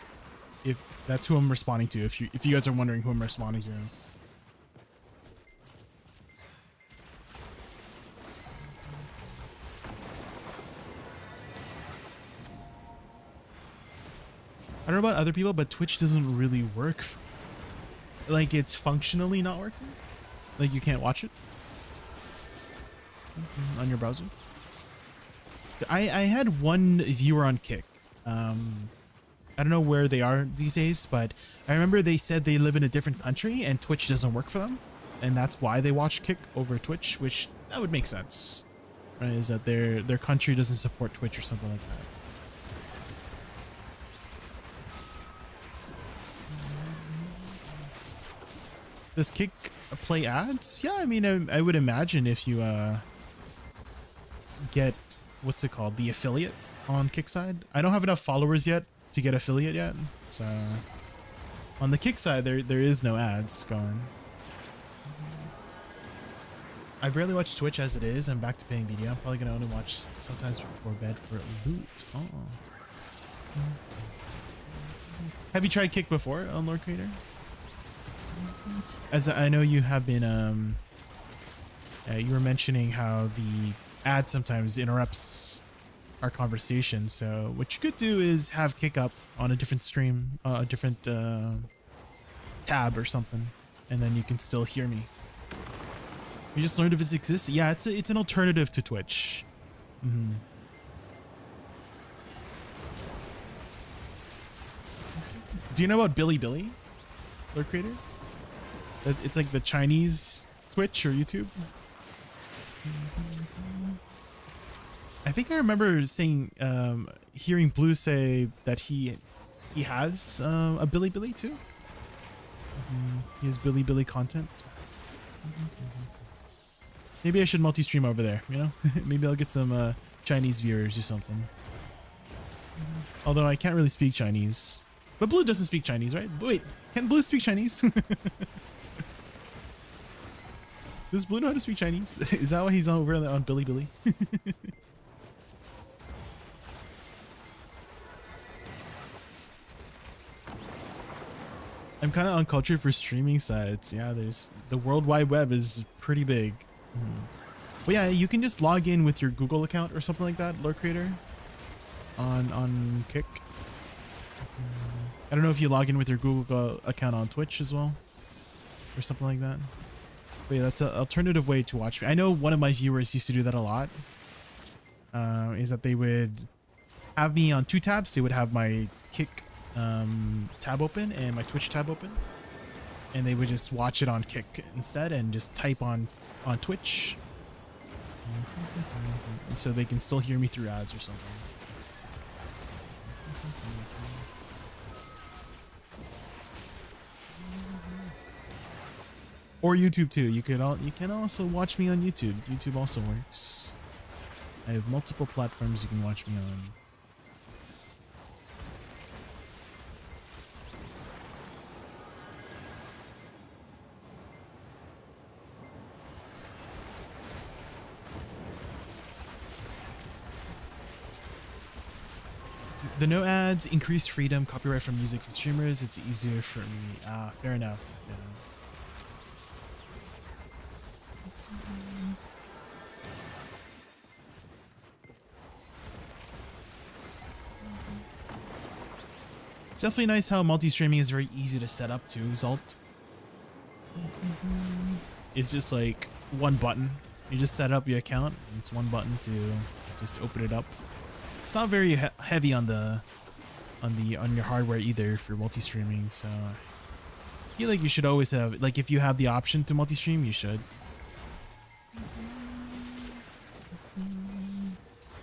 if that's who I'm responding to, if you guys are wondering who I'm responding to. I don't know about other people, but Twitch doesn't really work. Like, it's functionally not working. Like, you can't watch it on your browser. I had one viewer on Kick. I don't know where they are these days, but I remember they said they live in a different country and Twitch doesn't work for them. And that's why they watch Kick over Twitch, which that would make sense. Right? Is that their country doesn't support Twitch or something like that. Does Kick play ads? Yeah, I mean, I would imagine if you get, what's it called, the affiliate on Kick side. I don't have enough followers yet to get affiliate yet, so on the Kick side there is no ads going. I barely watch Twitch as it is. I'm back to paying video. I'm probably gonna only watch sometimes before bed for loot. Oh. Have you tried Kick before on Lord Creator? As I know you have been, you were mentioning how the ad sometimes interrupts our conversation. So what you could do is have Kick up on a different stream, a different tab or something, and then you can still hear me. You just learned if it exists. Yeah, it's an alternative to Twitch. Mm-hmm. Do you know about Bilibili, Lord Creator? It's like the Chinese Twitch or YouTube. I think I remember saying, hearing Blue say that he has a Bilibili too. He has Bilibili content. Maybe I should multi-stream over there, you know? Maybe I'll get some Chinese viewers or something. Although I can't really speak Chinese. But Blue doesn't speak Chinese, right? Wait, can Blue speak Chinese? Does Blue know how to speak Chinese? Is that why he's over on Bilibili? I'm kind of uncultured for streaming sites. Yeah, there's the World Wide Web is pretty big. But yeah, you can just log in with your Google account or something like that, Lord Creator, on Kick. I don't know if you log in with your Google account on Twitch as well, or something like that. But yeah, that's an alternative way to watch me. I know one of my viewers used to do that a lot. Is that they would have me on two tabs. They would have my Kick tab open and my Twitch tab open, and they would just watch it on Kick instead and just type on Twitch, and so they can still hear me through ads or something. Or YouTube too. You can also watch me on YouTube. YouTube also works. I have multiple platforms you can watch me on. The no ads, increased freedom, copyright from music from streamers. It's easier for me. Fair enough. Yeah. It's definitely nice how multi-streaming is very easy to set up too, Zalt. It's just like one button. You just set up your account, and it's one button to just open it up. It's not very heavy on your hardware either for multi-streaming, so I feel like you should always have, like, if you have the option to multi-stream, you should.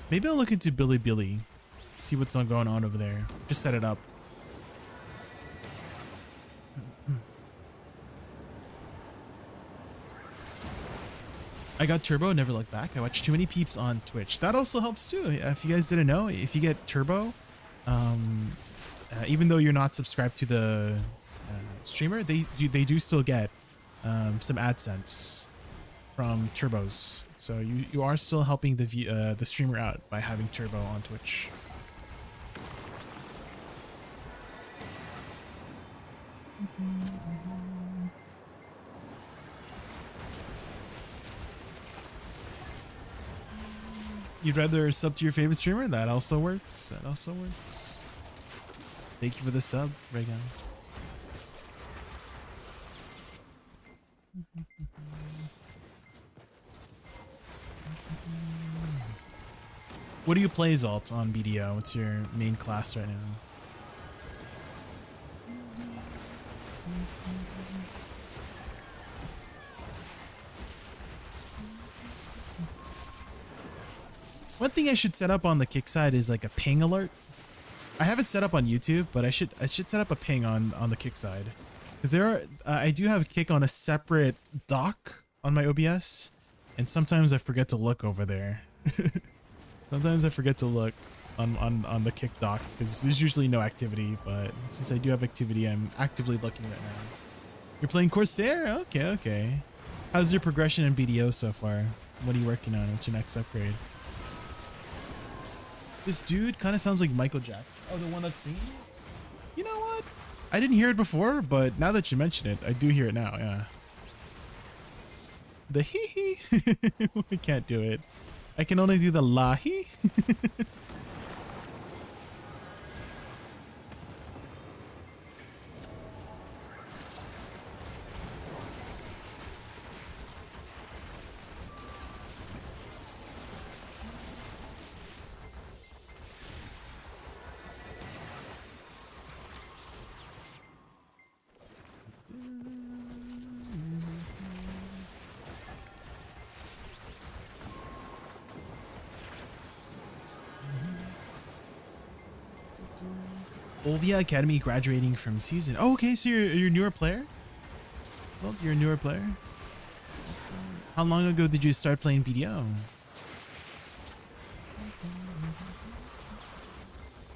Maybe I'll look into Bilibili, see what's going on over there. Just set it up. I got Turbo, never looked back. I watch too many peeps on Twitch. That also helps too. If you guys didn't know, if you get Turbo, even though you're not subscribed to the streamer, they do still get some AdSense from Turbos. So you are still helping the streamer out by having Turbo on Twitch. You'd rather sub to your favorite streamer? That also works. That also works. Thank you for the sub, Regan. What do you play, Zalt, on BDO? What's your main class right now? One thing I should set up on the kick side is like a ping alert. I have it set up on YouTube, but I should set up a ping on the kick side, because there are I do have a kick on a separate dock on my OBS, and sometimes I forget to look over there. Sometimes I forget to look on the kick dock because there's usually no activity, but since I do have activity, I'm actively looking right now. You're playing Corsair? Okay, okay. How's your progression in BDO so far? What are you working on? What's your next upgrade? This dude kind of sounds like Michael Jackson. Oh, the one that's singing? You know what? I didn't hear it before, but now that you mention it, I do hear it now, yeah. The hee hee. I can't do it. I can only do the la hee. Olvia Academy graduating from season. Oh, okay, so you're a newer player? Well, you're a newer player? How long ago did you start playing BDO?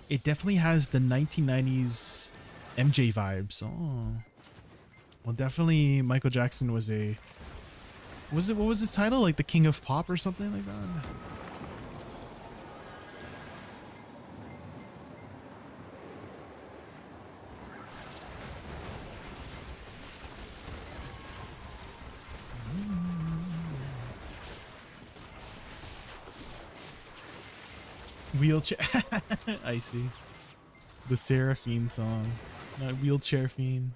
It definitely has the 1990s MJ vibes. Oh. Well, definitely Michael Jackson was what was his title? Like the King of Pop or something like that? Wheelchair. I see. The Seraphine song, not Wheelchair Fiend.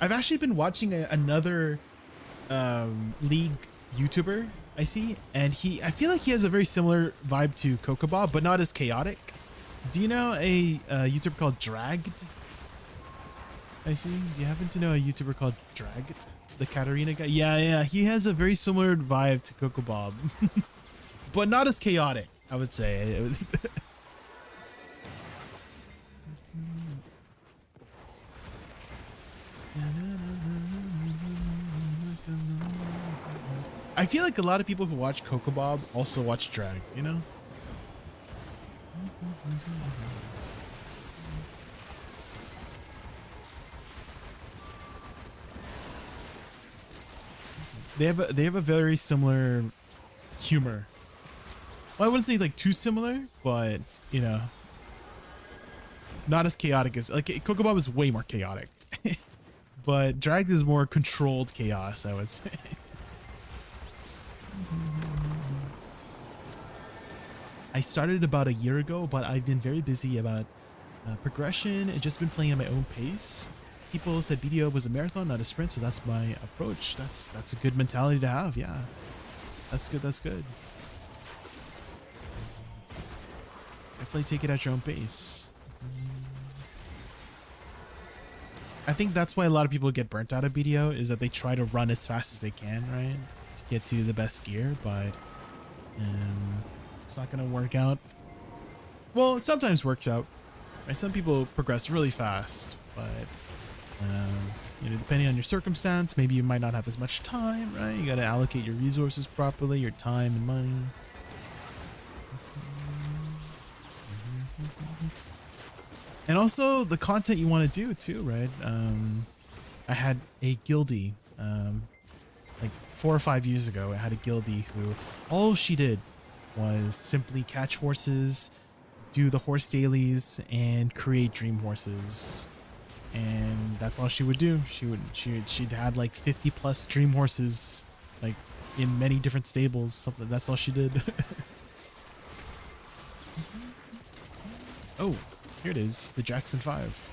I've actually been watching another League YouTuber I see, and I feel like he has a very similar vibe to Coco Bob, but not as chaotic. Do you know a YouTuber called Dragged? I see. Do you happen to know a YouTuber called Dragged? The Katarina guy? Yeah, he has a very similar vibe to Coco Bob. But not as chaotic, I would say. It was I feel like a lot of people who watch Coco Bob also watch Drag, you know? They have a very similar humor. Well, I wouldn't say like too similar, but you know, not as chaotic as like Coco Bob is way more chaotic, but Dragged is more controlled chaos, I would say. I started about a year ago, but I've been very busy about progression and just been playing at my own pace. People said BDO was a marathon, not a sprint, so that's my approach. That's a good mentality to have. Yeah, that's good. That's good. Definitely take it at your own pace. I think that's why a lot of people get burnt out of BDO, is that they try to run as fast as they can, right, to get to the best gear, but it's not gonna work out. Well, it sometimes works out. Right? Some people progress really fast, but you know, depending on your circumstance, maybe you might not have as much time, right? You got to allocate your resources properly, your time and money. And also the content you want to do too, right? I had a guildie, like 4 or 5 years ago. I had a guildie who all she did was simply catch horses, do the horse dailies, and create dream horses. And that's all she would do. She'd had like 50 plus dream horses, like in many different stables. Something. That's all she did. Oh, here it is, the Jackson 5.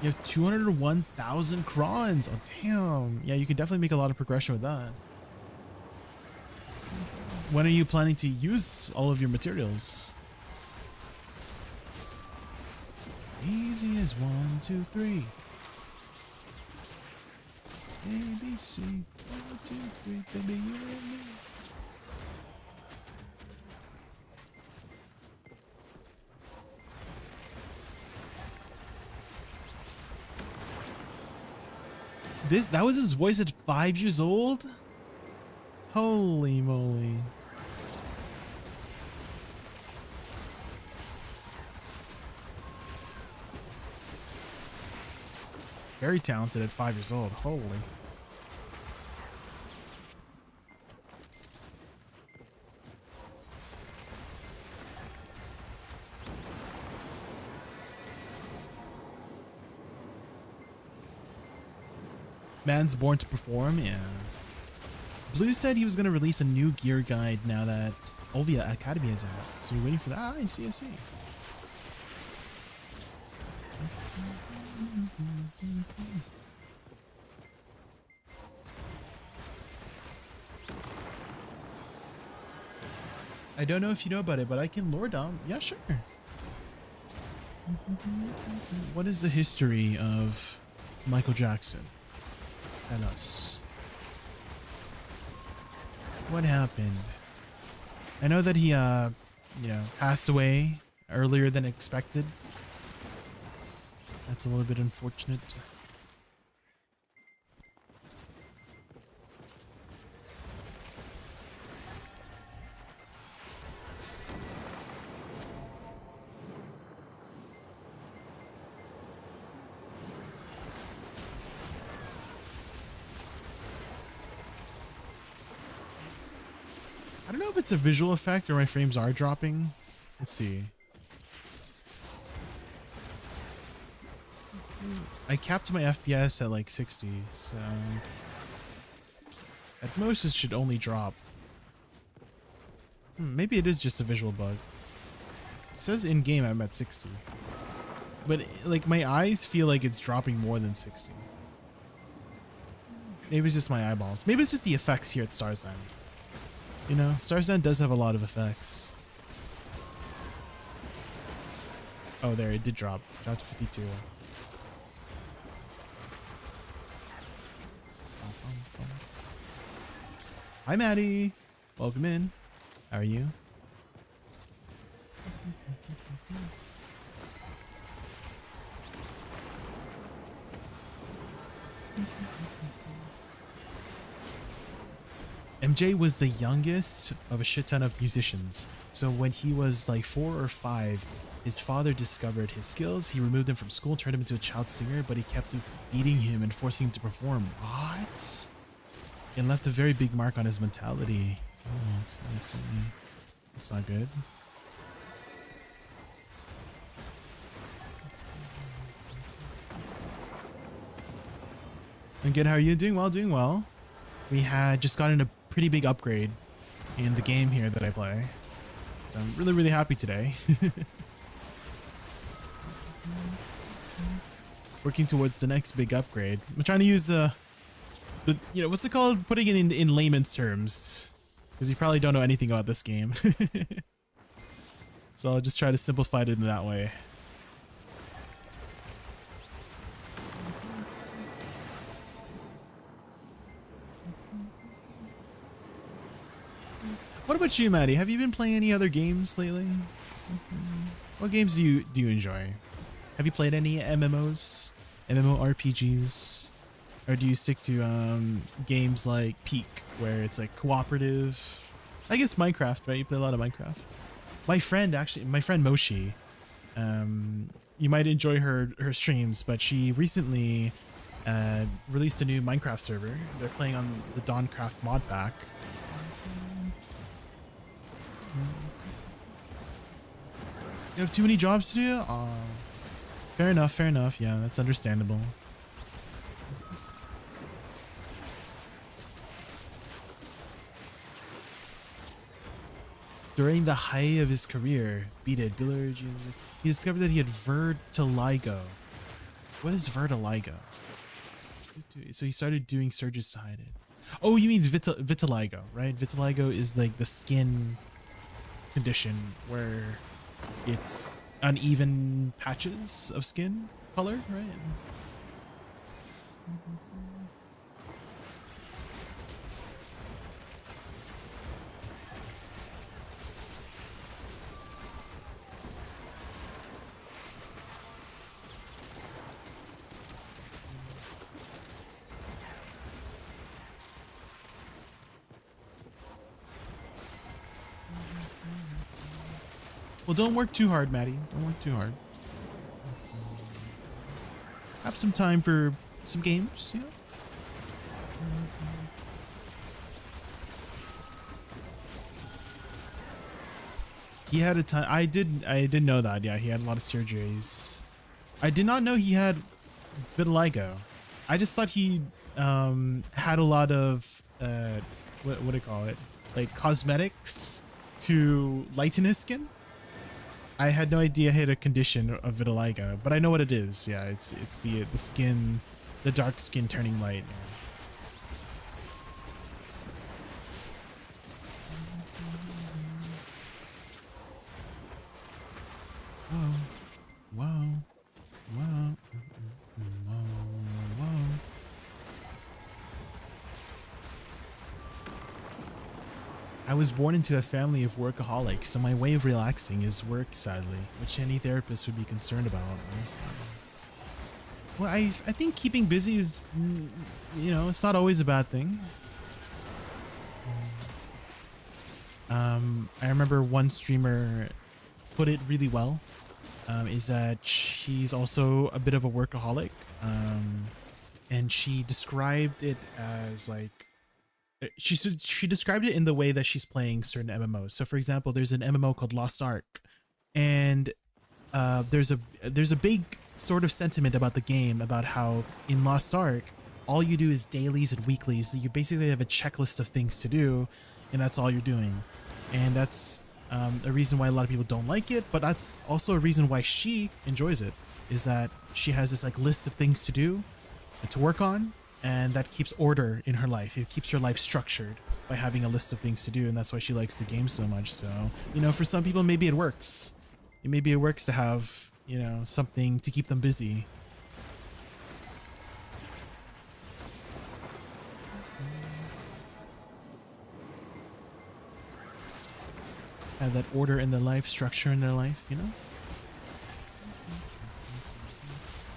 You have 201,000 crons. Oh, damn. Yeah, you can definitely make a lot of progression with that. When are you planning to use all of your materials? Easy as 1, 2, 3. A, B, C, 1, 2, 3, baby, you and me. That was his voice at 5 years old? Holy moly. Very talented at 5 years old. Holy. Man's born to perform, yeah. Blue said he was going to release a new gear guide now that Olvia Academy is out. So you're waiting for that? Ah, I see, I see. I don't know if you know about it, but I can lore down. Yeah, sure. What is the history of Michael Jackson and us? What happened? I know that he, passed away earlier than expected. That's a little bit unfortunate. I don't know if it's a visual effect or my frames are dropping. Let's see. I capped my FPS at like 60, so at most it should only drop. Maybe it is just a visual bug. It says in game I'm at 60, but like my eyes feel like it's dropping more than 60. Maybe it's just my eyeballs. Maybe it's just the effects here at Star's End. You know, Star's End does have a lot of effects. Oh, there, it did drop. Dropped to 52. Hi, Maddie. Welcome in. How are you? MJ was the youngest of a shit ton of musicians. So when he was like 4 or 5, his father discovered his skills. He removed him from school, turned him into a child singer, but he kept beating him and forcing him to perform. What? It left a very big mark on his mentality. Oh, that's not good. And good, how are you? Doing well, doing well. We had just gotten a pretty big upgrade in the game here that I play. So I'm really, really happy today. Working towards the next big upgrade. I'm trying to use what's it called? Putting it in layman's terms, because you probably don't know anything about this game. So I'll just try to simplify it in that way. What about you, Maddie? Have you been playing any other games lately? What games do you enjoy? Have you played any MMOs, MMORPGs, or do you stick to games like Peak, where it's like cooperative? I guess Minecraft, right? You play a lot of Minecraft. My friend Moshi, you might enjoy her streams, but she recently released a new Minecraft server. They're playing on the Dawncraft mod pack. You have too many jobs to do? Aw. Fair enough, fair enough. Yeah, that's understandable. During the height of his career, beat it, Billard, he discovered that he had vertigo. What is vertigo? So he started doing surgeries to hide it. Oh, you mean vitiligo, right? Vitiligo is like the skin condition where it's uneven patches of skin color, right? Well, don't work too hard, Maddie. Don't work too hard. Have some time for some games, you know? He had a ton. I did know that. Yeah, he had a lot of surgeries. I did not know he had vitiligo. I just thought he had a lot of what do you call it? Like cosmetics to lighten his skin. I had no idea he had a condition of vitiligo, but I know what it is. Yeah, it's the skin, the dark skin turning light. Whoa, whoa, whoa, whoa, whoa. I was born into a family of workaholics, so my way of relaxing is work, sadly, which any therapist would be concerned about. Honestly. Well, I think keeping busy is, you know, it's not always a bad thing. I remember one streamer put it really well, is that she's also a bit of a workaholic, and she described it as like, she described it in the way that she's playing certain MMOs. So for example, there's an MMO called Lost Ark, and there's a big sort of sentiment about the game about how in Lost Ark all you do is dailies and weeklies. You basically have a checklist of things to do, and that's all you're doing. And that's a reason why a lot of people don't like it, but that's also a reason why she enjoys it, is that she has this like list of things to do and to work on, and that keeps order in her life. It keeps her life structured by having a list of things to do, and that's why she likes the game so much. So, you know, for some people, maybe it works. Maybe it works to have, you know, something to keep them busy. Have that order in their life, structure in their life, you know?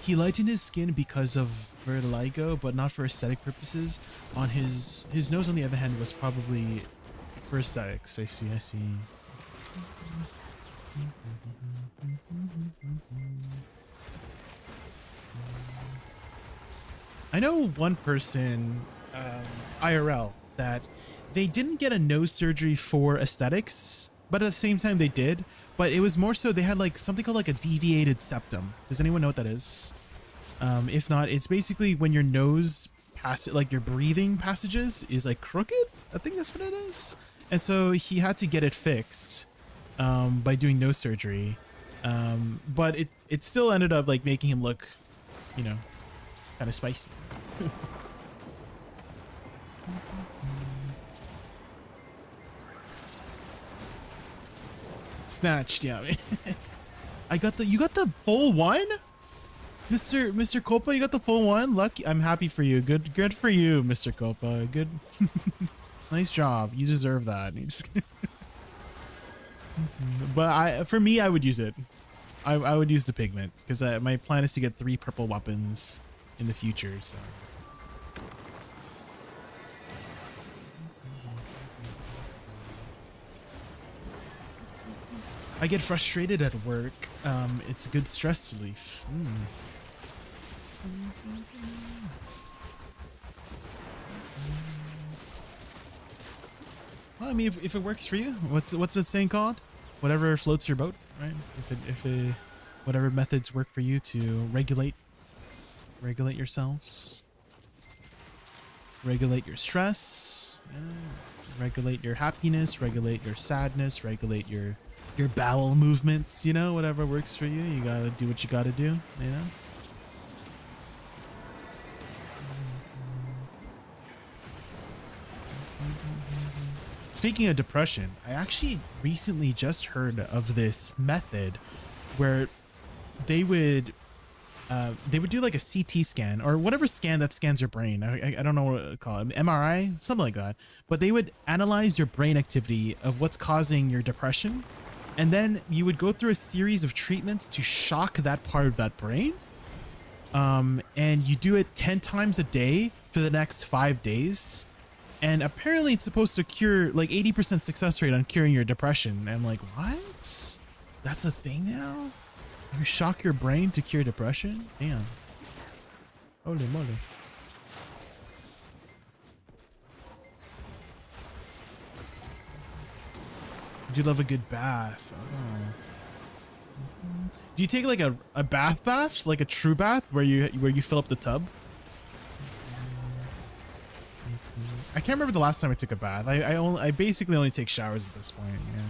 He lightened his skin because of vitiligo, but not for aesthetic purposes. On his nose, on the other hand, was probably for aesthetics. I see. I know one person, IRL, that they didn't get a nose surgery for aesthetics, but at the same time they did. But it was more so they had like something called like a deviated septum. Does anyone know what that is? If not, it's basically when your nose like your breathing passages is like crooked. I think that's what it is. And so he had to get it fixed by doing nose surgery. But it still ended up like making him look, you know, kind of spicy. Snatched, yeah. You got the full one? Mr. Copa, you got the full one? Lucky. I'm happy for you. Good for you, Mr. Copa. Good. Nice job. You deserve that. But for me, I would use it. I would use the pigment because my plan is to get 3 purple weapons in the future, so. I get frustrated at work. It's a good stress relief. Well, I mean, if it works for you, what's that saying called? Whatever floats your boat, right? Whatever methods work for you to regulate yourselves, regulate your stress. Yeah. Regulate your happiness, regulate your sadness, regulate your bowel movements, you know, whatever works for you. You gotta do what you gotta do, you know? Speaking of depression, I actually recently just heard of this method where they would do like a CT scan or whatever scan that scans your brain. I don't know what to call it, MRI, something like that. But they would analyze your brain activity of what's causing your depression. And then you would go through a series of treatments to shock that part of that brain. And you do it 10 times a day for the next 5 days. And apparently it's supposed to cure like 80% success rate on curing your depression. And I'm like, what? That's a thing now? You shock your brain to cure depression? Damn. Holy moly. Do you love a good bath? Oh. Do you take like a bath, like a true bath where you fill up the tub? I can't remember the last time I took a bath. I basically only take showers at this point. Yeah.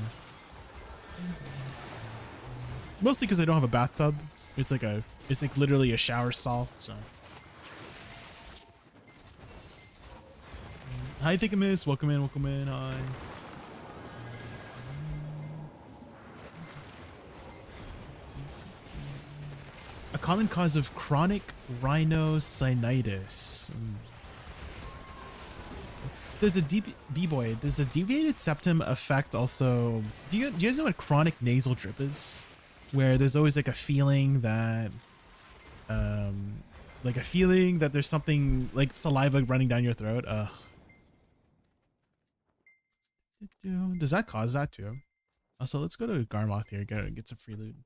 Mostly because I don't have a bathtub. It's like literally a shower stall. So. Hi, Thickamus. Welcome in. Welcome in. Hi. A common cause of chronic rhinosinusitis. There's a There's a deviated septum effect also. Do you guys know what chronic nasal drip is? Where there's always like a feeling that there's something like saliva running down your throat. Ugh. Does that cause that too? Also, let's go to Garmoth here. Get some free loot.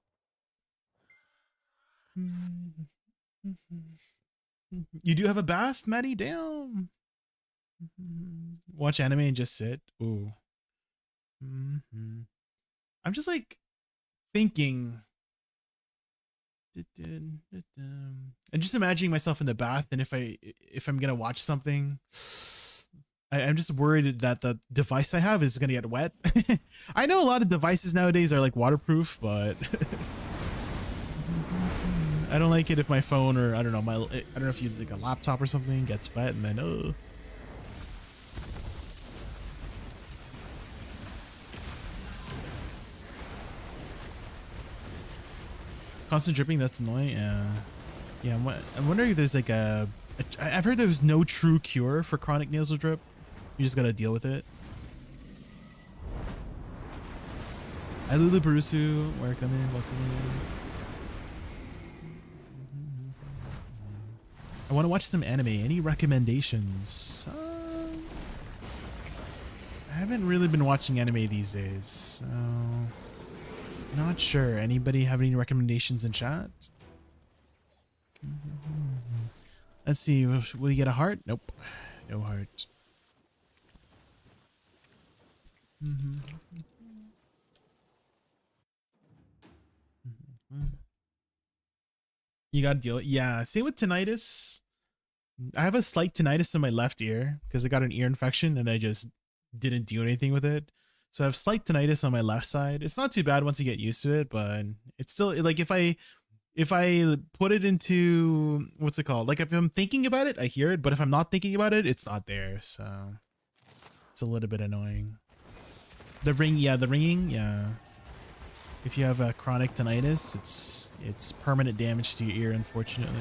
You do have a bath, Maddie? Damn. Watch anime and just sit. Ooh. I'm just like thinking and just imagining myself in the bath, and if I'm gonna watch something, I'm just worried that the device I have is gonna get wet. I know a lot of devices nowadays are like waterproof, but I don't like it if my phone or I don't know if you use like a laptop or something gets wet and then constant dripping, that's annoying. Yeah, I'm wondering if there's like I've heard there's no true cure for chronic nasal drip. You just gotta deal with it. Hi Lulu Barusu, welcome in, welcome in. I want to watch some anime. Any recommendations? I haven't really been watching anime these days, so not sure. Anybody have any recommendations in chat? Let's see. Will you get a heart? Nope. No heart. You gotta deal it. Yeah, same with tinnitus. I have a slight tinnitus in my left ear because I got an ear infection and I just didn't do anything with it. So I have slight tinnitus on my left side. It's not too bad once you get used to it, but it's still like if I put it into what's it called? Like if I'm thinking about it, I hear it, but if I'm not thinking about it, it's not there. So it's a little bit annoying. The ringing, yeah. If you have a chronic tinnitus, it's permanent damage to your ear, unfortunately.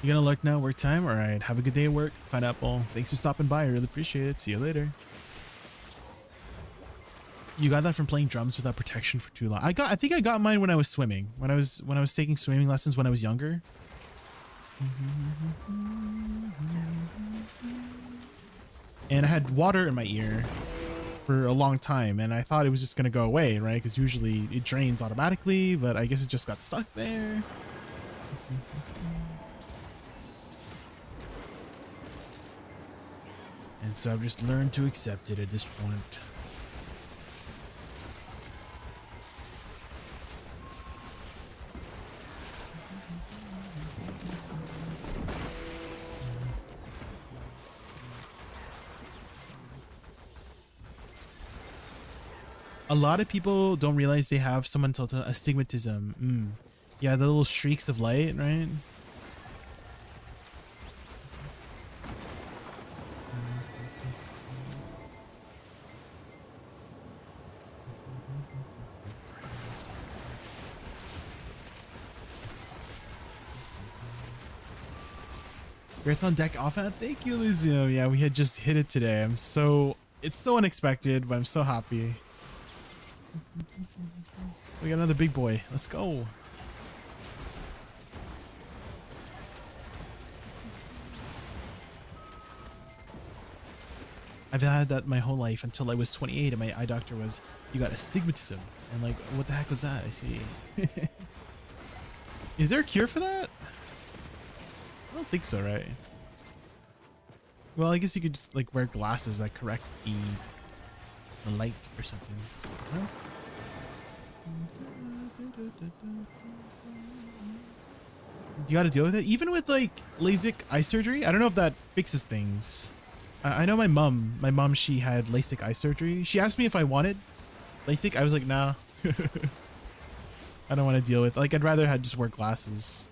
You gonna lurk now? Work time? All right. Have a good day at work. Pineapple. Thanks for stopping by. I really appreciate it. See you later. You got that from playing drums without protection for too long. I think I got mine when I was swimming. When I was taking swimming lessons when I was younger. And I had water in my ear for a long time, and I thought it was just gonna go away, right? Because usually it drains automatically, but I guess it just got stuck there. And so I've just learned to accept it at this point. A lot of people don't realize they have someone called astigmatism. Yeah, the little streaks of light, right? It's on deck off. Thank you, Lizio. Yeah, we had just hit it today. It's so unexpected, but I'm so happy. We got another big boy. Let's go. I've had that my whole life until I was 28, and my eye doctor was, "You got astigmatism." And like, what the heck was that? I see. Is there a cure for that? I don't think so, right? Well, I guess you could just like wear glasses that correct the light or something. Huh? You gotta deal with it. Even with like LASIK eye surgery, I don't know if that fixes things. I know my mom, she had LASIK eye surgery. She asked me if I wanted LASIK. I was like, nah. I don't want to deal with, like, I'd rather have just wear glasses.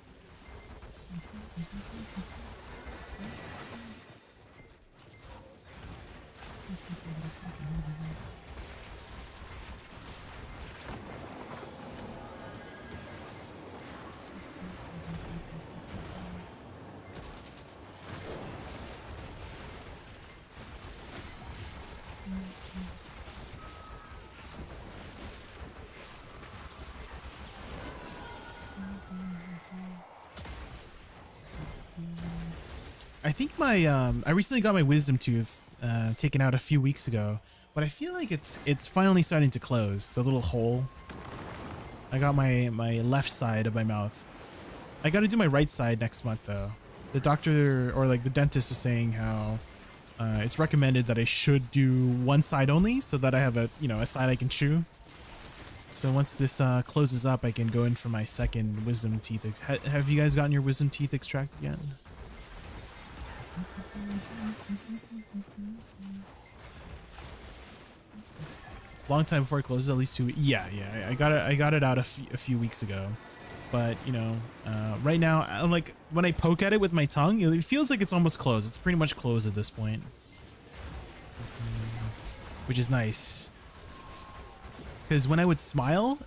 I think my I recently got my wisdom tooth taken out a few weeks ago, but I feel like it's finally starting to close. The little hole. I got my left side of my mouth. I got to do my right side next month though. The doctor or like the dentist was saying how it's recommended that I should do one side only so that I have a side I can chew. So once this closes up, I can go in for my second wisdom teeth. Have you guys gotten your wisdom teeth extracted yet? Long time before it closes, at least 2 weeks. Yeah, I got it out a few weeks ago, but right now, I'm like, when I poke at it with my tongue, it feels like it's almost closed. It's pretty much closed at this point, which is nice. Because when I would smile,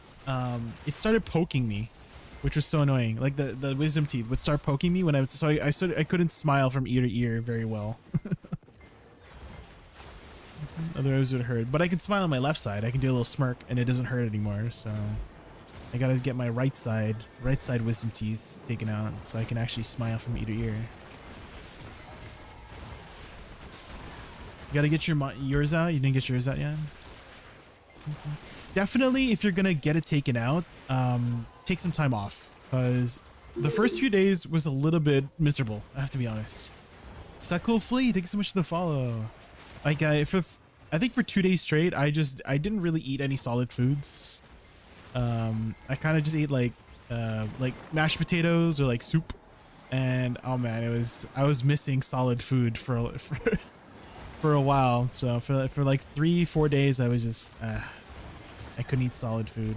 it started poking me, which was so annoying. Like the wisdom teeth would start poking me when I would, so I couldn't smile from ear to ear very well. Otherwise it would hurt. But I can smile on my left side. I can do a little smirk and it doesn't hurt anymore. So I gotta get my right side wisdom teeth taken out so I can actually smile from ear to ear. You gotta get yours out. You didn't get yours out yet? Definitely, if you're gonna get it taken out, take some time off, because the first few days was a little bit miserable. I have to be honest. Sakul Flea, thank you so much for the follow. Like, I think for 2 days straight, I didn't really eat any solid foods. I kind of just ate like mashed potatoes or like soup, and oh man, I was missing solid food for a while. So for like 3-4 days, I was just I couldn't eat solid food.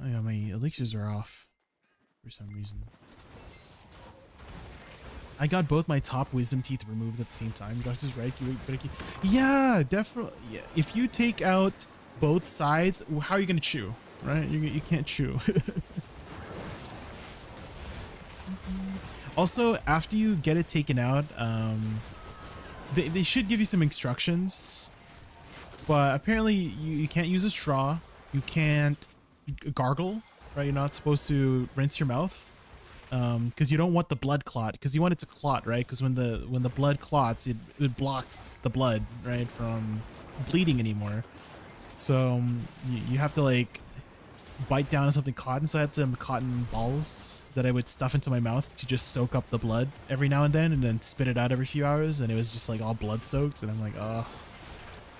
Oh yeah, my elixirs are off for some reason. I got both my top wisdom teeth removed at the same time. Doctor's right. Yeah, definitely. Yeah. If you take out both sides, how are you gonna chew? Right? You can't chew. Also, after you get it taken out, they should give you some instructions. But apparently, you can't use a straw. You can't gargle. Right? You're not supposed to rinse your mouth. Because you don't want the blood clot, because you want it to clot, right? Because when the blood clots, it blocks the blood, right, from bleeding anymore. So you have to like bite down on something cotton. So I had some cotton balls that I would stuff into my mouth to just soak up the blood every now and then spit it out every few hours, and it was just like all blood soaked, and I'm like, oh,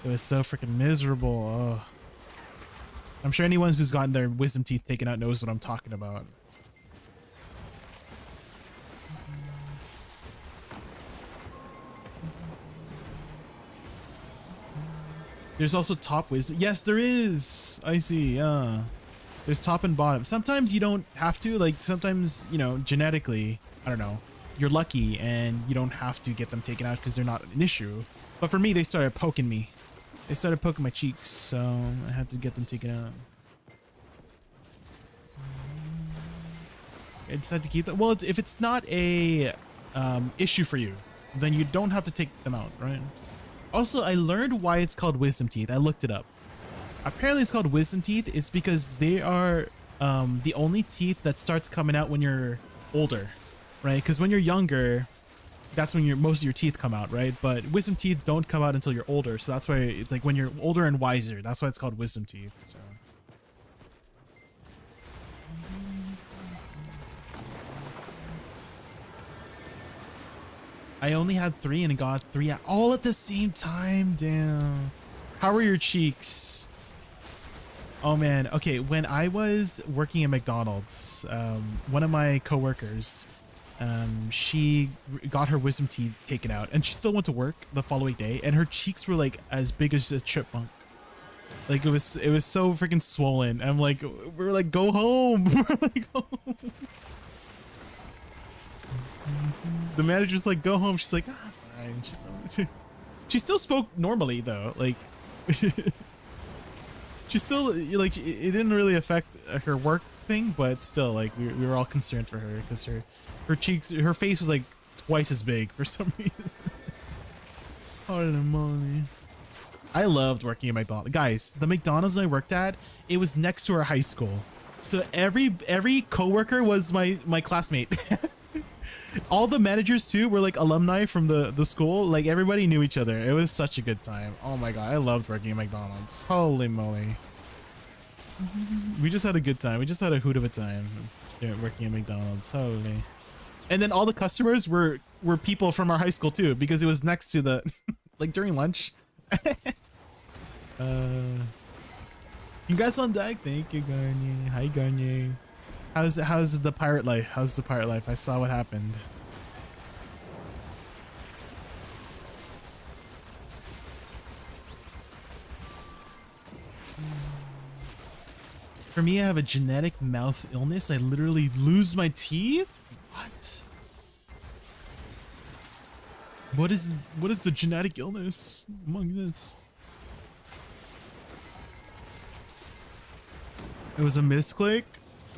it was so freaking miserable. Oh. I'm sure anyone who's gotten their wisdom teeth taken out knows what I'm talking about. There's also top wisdom. Yes, there is. I see. There's top and bottom. Sometimes you don't have to. Like sometimes, you know, genetically, I don't know, you're lucky and you don't have to get them taken out because they're not an issue. But for me, they started poking me. They started poking my cheeks, so I had to get them taken out. I decided to keep them. Well, if it's not a issue for you, then you don't have to take them out, right? Also, I learned why it's called wisdom teeth. I looked it up. Apparently it's called wisdom teeth. It's because they are the only teeth that starts coming out when you're older, right? Because when you're younger, that's when most of your teeth come out, right? But wisdom teeth don't come out until you're older. So that's why it's like when you're older and wiser, that's why it's called wisdom teeth. So. I only had 3 and got 3 all at the same time. Damn. How were your cheeks? Oh man. Okay. When I was working at McDonald's, one of my coworkers, she got her wisdom teeth taken out and she still went to work the following day and her cheeks were like as big as a chipmunk. Like it was so freaking swollen. I'm like, we're like, go home. We're like, go home. The manager's like, go home. She's like, ah, fine. She still spoke normally though. Like, she still, like, it didn't really affect her work thing, but still, like, we were all concerned for her because her cheeks, her face was like twice as big for some reason. Holy moly. I loved working at McDonald's. Guys, the McDonald's I worked at, it was next to our high school. So every coworker was my classmate. All the managers too were like alumni from the school. Like everybody knew each other. It was such a good time. Oh my god, I loved working at McDonald's. Holy moly. We just had a good time. We just had a hoot of a time working at McDonald's. Holy. And then all the customers were people from our high school too, because it was next to the like during lunch. Congrats on Dag. Thank you, Garnier. Hi, Garnier. How's the pirate life? How's the pirate life? I saw what happened. For me, I have a genetic mouth illness. I literally lose my teeth? What? What is the genetic illness among this? It was a misclick?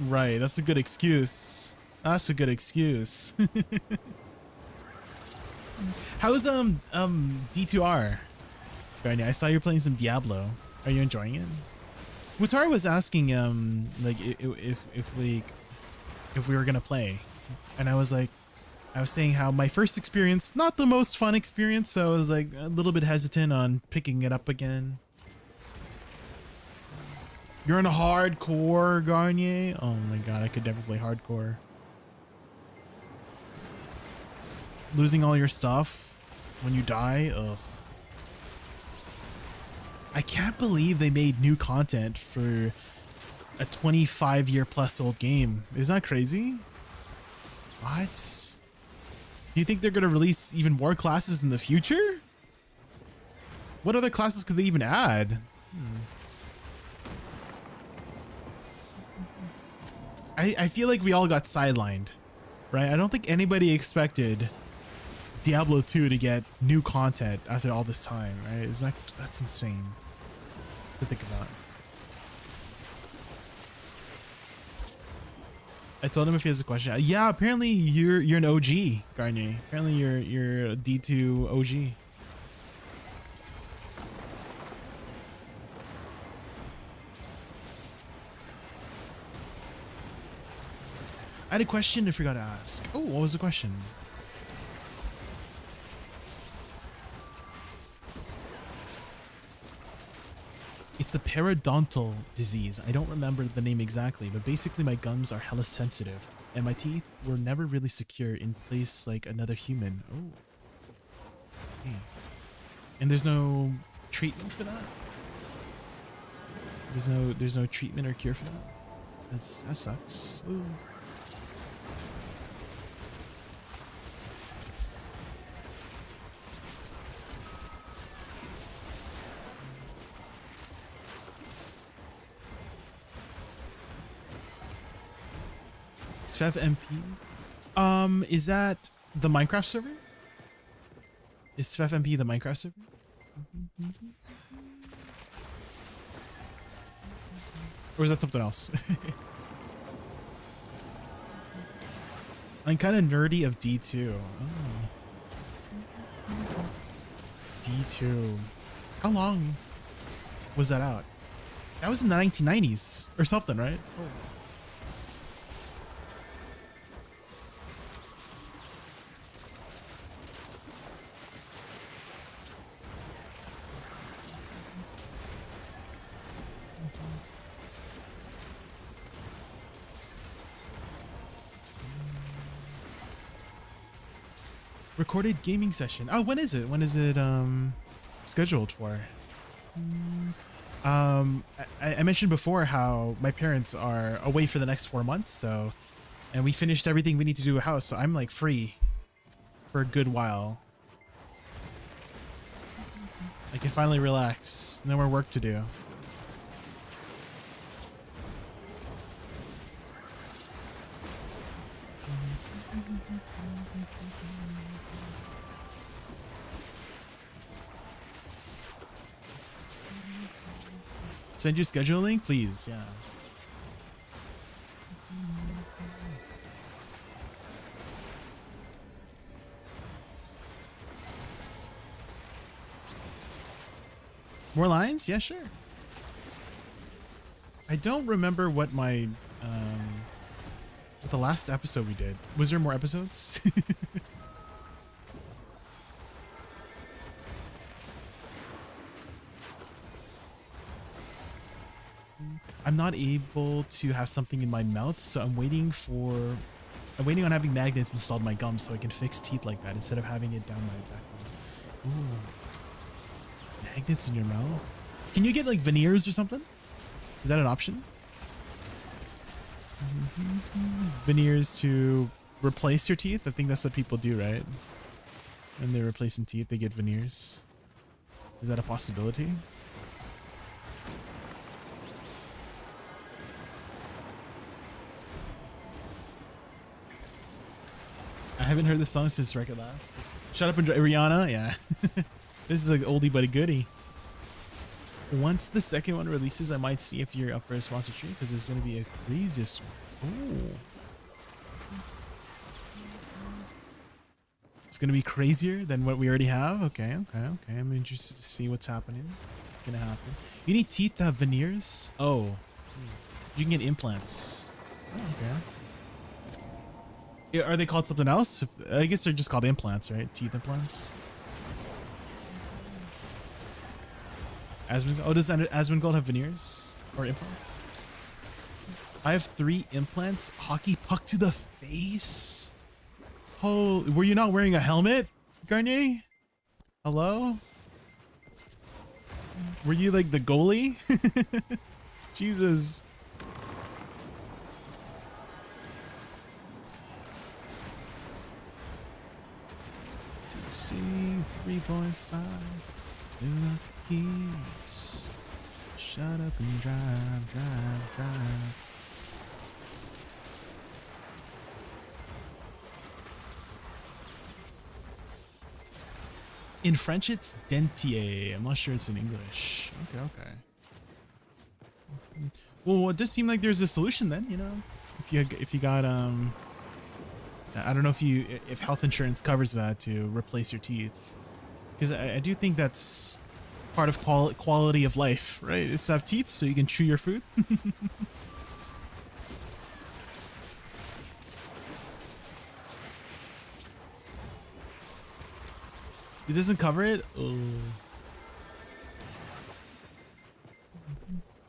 Right, that's a good excuse. That's a good excuse. How's D2R? Barney, I saw you're playing some Diablo. Are you enjoying it? Wutar was asking like if we were gonna play, and I was saying how my first experience, not the most fun experience, so I was like a little bit hesitant on picking it up again. You're in a hardcore, Garnier? Oh my god, I could never play hardcore. Losing all your stuff when you die? Ugh. I can't believe they made new content for a 25-year-plus old game. Isn't that crazy? What? Do you think they're gonna release even more classes in the future? What other classes could they even add? I feel like we all got sidelined, right? I don't think anybody expected Diablo 2 to get new content after all this time, right? That's insane to think about. I told him if he has a question. Yeah, apparently you're an OG, Garnier. Apparently you're a D2 OG. I had a question I forgot to ask. Oh, what was the question? It's a periodontal disease. I don't remember the name exactly, but basically my gums are hella sensitive and my teeth were never really secure in place like another human. Oh. Okay. And there's no treatment for that? There's no treatment or cure for that. That sucks. Ooh. It's FFmpeg. Is that the Minecraft server? Is FFmpeg the Minecraft server? Or is that something else? I'm kind of nerdy of D2. Oh. D2. How long was that out? That was in the 1990s or something, right? Oh. Recorded gaming session. Oh, when is it? When is it scheduled for? I mentioned before how my parents are away for the next 4 months, so, and we finished everything we need to do at house, so I'm like free for a good while. I can finally relax. No more work to do. Send you scheduling, please. Yeah. More lines? Yeah, sure. I don't remember what my what the last episode we did. Was there more episodes? I'm not able to have something in my mouth, so I'm waiting on having magnets installed in my gums so I can fix teeth like that instead of having it down my back. Ooh. Magnets in your mouth? Can you get like veneers or something? Is that an option? Veneers to replace your teeth? I think that's what people do, right? When they're replacing teeth, they get veneers. Is that a possibility? I haven't heard the song since Record Lab. Shut Up and Drive. Rihanna? Yeah. This is an oldie but a goodie. Once the second one releases, I might see if you're up for a sponsorship because it's going to be a craziest one. Ooh. It's going to be crazier than what we already have? Okay. I'm interested to see what's happening. What's going to happen. You need teeth to have veneers? Oh. You can get implants. Oh, okay. Are they called something else? I guess they're just called implants, right? Teeth implants. Asmongold. Oh, does Asmongold have veneers or implants? I have 3 implants. Hockey puck to the face. Oh, were you not wearing a helmet, Garnier? Hello? Were you like the goalie? Jesus. See 3.5. Without the keys. Shut up and drive. In French, it's dentier. I'm not sure it's in English. Okay. Well, it does seem like there's a solution then, you know, if you got I don't know if health insurance covers that to replace your teeth, because I do think that's part of quality of life, right? It's to have teeth so you can chew your food. It doesn't cover it?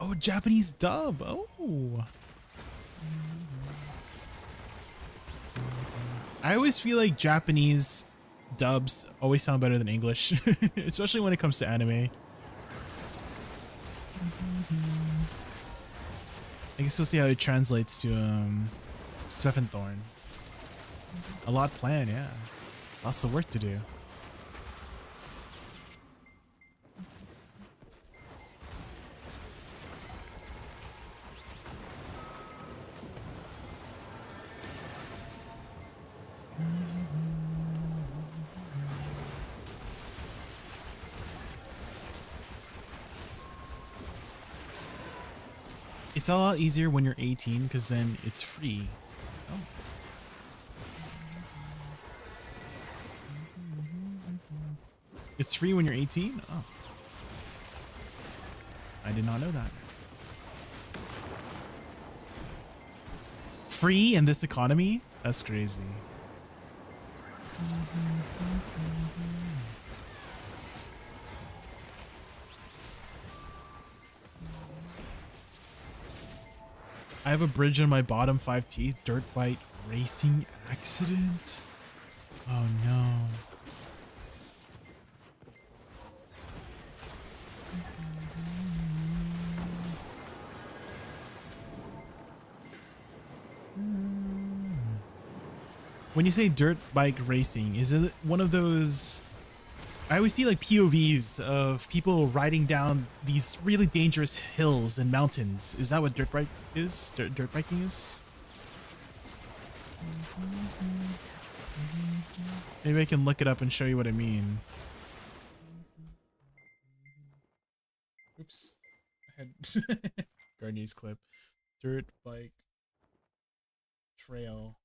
Oh, Japanese dub. Oh. I always feel like Japanese dubs always sound better than English, especially when it comes to anime. I guess we'll see how it translates to Svefenthorn. A lot planned, yeah. Lots of work to do. It's a lot easier when you're 18 because then it's free. Oh. It's free when you're 18? Oh. I did not know that. Free in this economy? That's crazy. I have a bridge on my bottom 5 teeth. Dirt bike racing accident. Oh no. When you say dirt bike racing, is it one of those? I always see like POVs of people riding down these really dangerous hills and mountains. Is that what dirt bike is? Dirt biking is? Maybe I can look it up and show you what I mean. Oops. I had Garnier's clip. Dirt bike trail.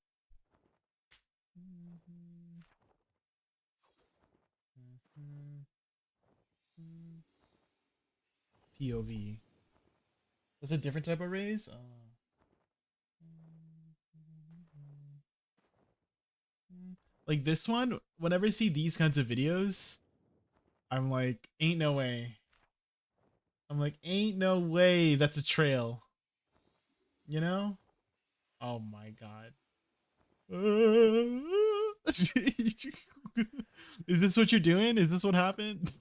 POV. That's a different type of raise? Like this one, whenever I see these kinds of videos, I'm like, ain't no way. I'm like, ain't no way that's a trail. You know? Oh my god. Is this what you're doing? Is this what happened?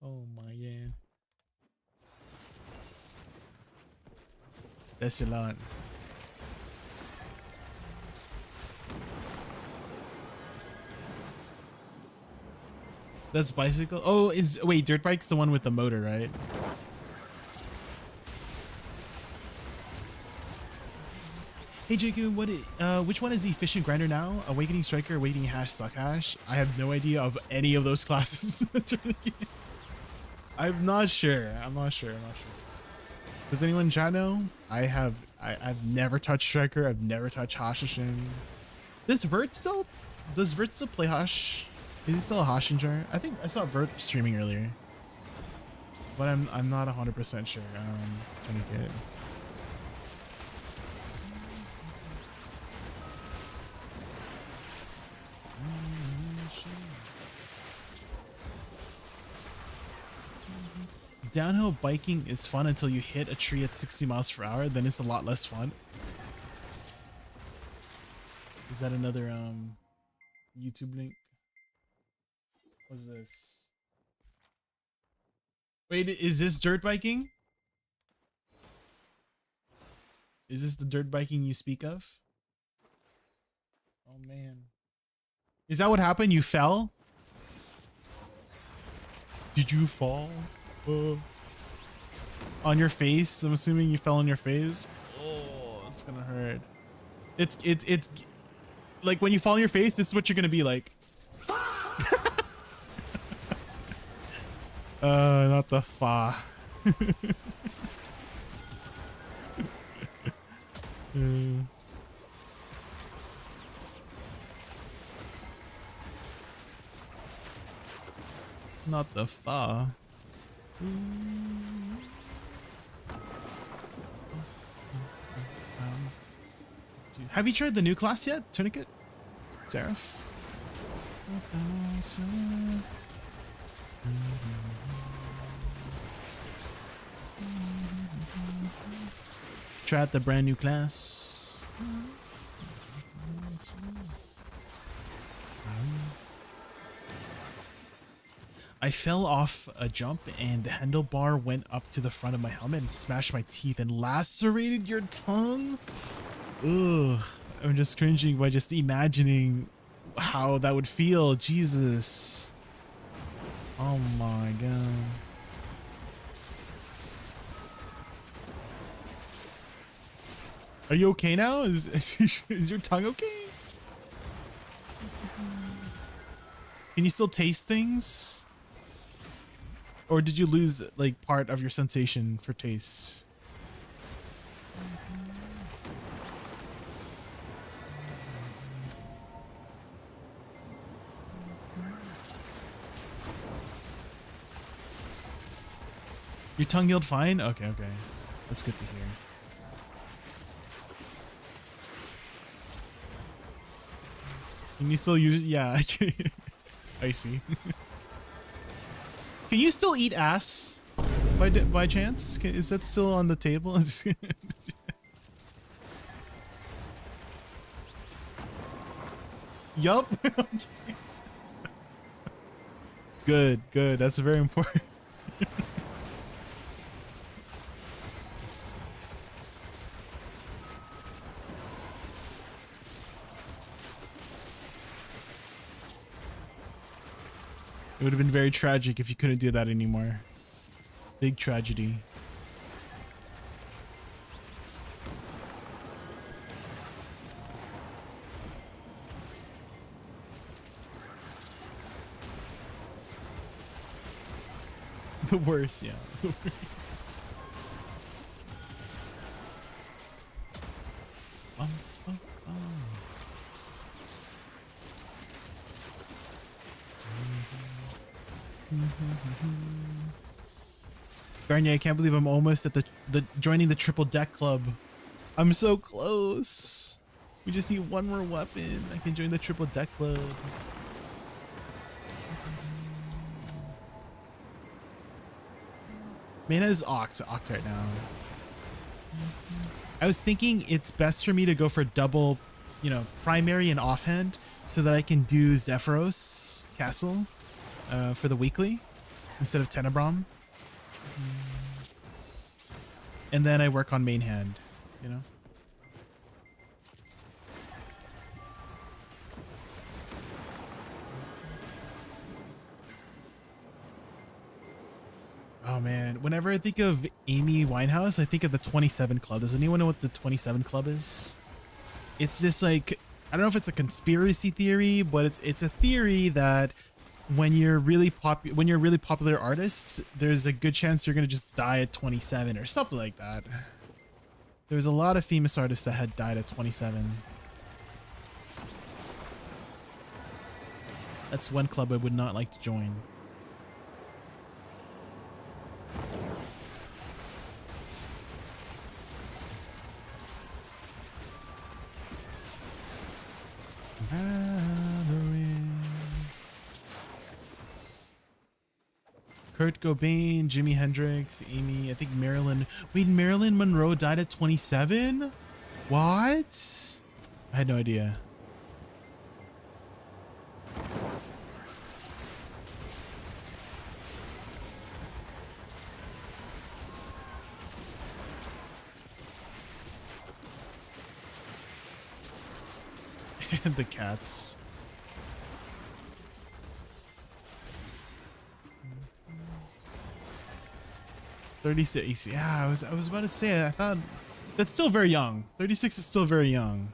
Oh my god. That's a lot. That's bicycle. Oh, wait, dirt bike's the one with the motor, right? Hey Jaykun, which one is the efficient grinder now? Awakening Striker, Awakening Hash, Suck Hash? I have no idea of any of those classes. I'm not sure. Does anyone in chat know? I've never touched Striker. I've never touched Hashashin. Does Vert still play Hash? Is he still a Hash enjoyer? I think I saw Vert streaming earlier, but I'm not 100% sure. Trying to get. Downhill biking is fun until you hit a tree at 60 miles per hour, then it's a lot less fun. Is that another YouTube link? What's this? Wait, is this dirt biking? Is this the dirt biking you speak of? Oh man. Is that what happened? You fell? Did you fall? On your face? I'm assuming you fell on your face. Oh, it's gonna hurt. It's like when you fall on your face, this is what you're gonna be like. Not the fa. Not the fa. Have you tried the new class yet? Tourniquet? Seraph? Try out the brand new class. I fell off a jump and the handlebar went up to the front of my helmet and smashed my teeth and lacerated your tongue. Ugh, I'm just cringing by just imagining how that would feel. Jesus. Oh my God. Are you okay now? Is your tongue okay? Can you still taste things? Or did you lose like part of your sensation for taste? Your tongue healed fine? Okay, okay. That's good to hear. Can you still use it? Yeah, I see. Can you still eat ass by chance? Is that still on the table? Yup. Good, good. That's very important. It would have been very tragic if you couldn't do that anymore. Big tragedy. The worst, yeah. Garnier, I can't believe I'm almost at the joining the triple deck club. I'm so close. We just need one more weapon. I can join the triple deck club. Mana is Oct right now. I was thinking it's best for me to go for double, you know, primary and offhand so that I can do Zephyros Castle for the weekly instead of Tenebrom. And then I work on main hand, you know? Oh man, whenever I think of Amy Winehouse, I think of the 27 Club. Does anyone know what the 27 Club is? It's just like, I don't know if it's a conspiracy theory, but it's a theory that when you're really popular artists, there's a good chance you're gonna just die at 27 or something like that. There's a lot of famous artists that had died at 27. That's one club I would not like to join. Kurt Cobain, Jimi Hendrix, Amy, I think Marilyn. Wait, Marilyn Monroe died at 27? What? I had no idea. And the cats. $36. Yeah, I was about to say, I thought that's still very young. 36 is still very young.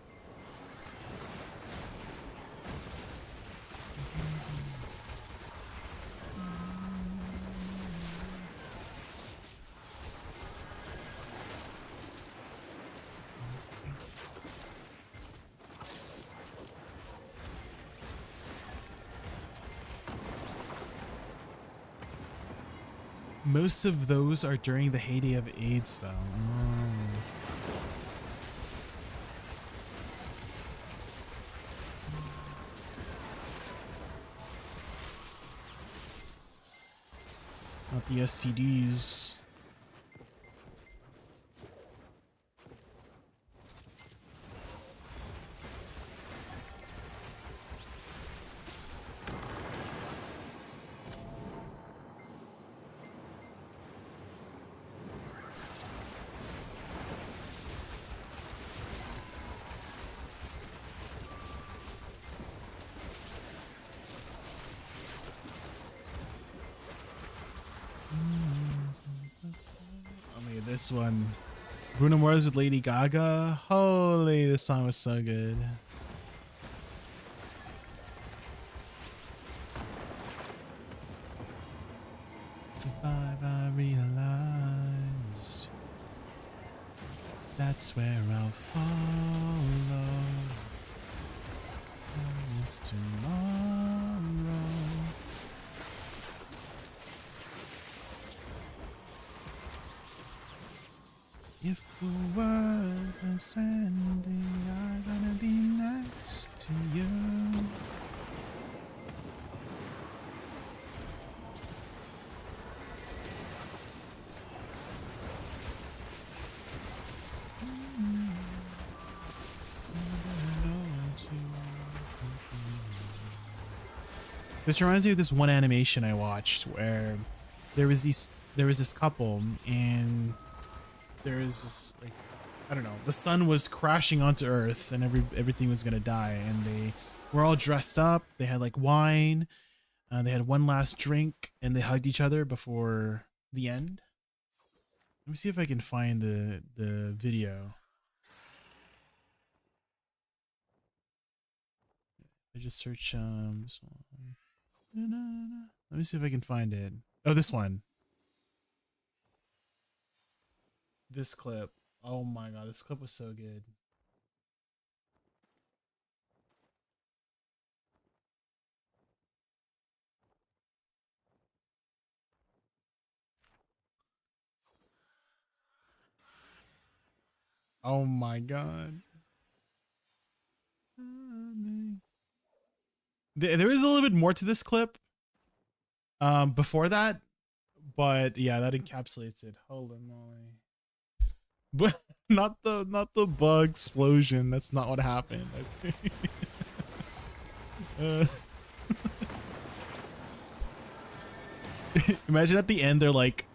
Most of those are during the heyday of AIDS, though. Not the STDs. this one. Bruno Mars with Lady Gaga. Holy, this song was so good. Survive, I realized that's where I'll follow. Is tomorrow. If the world was ending, I'm gonna be next to you. This reminds me of this one animation I watched where there was this couple and there is this, like, I don't know, the sun was crashing onto Earth and everything was gonna die, and they were all dressed up. They had like wine, they had one last drink, and they hugged each other before the end. Let me see if I can find the video. I just search this one. Let me see if I can find it. Oh, this one. This clip. Oh my god, this clip was so good. Oh my god. There is a little bit more to this clip before that, but yeah, that encapsulates it. Holy moly. But not the bug explosion. That's not what happened. Imagine at the end they're like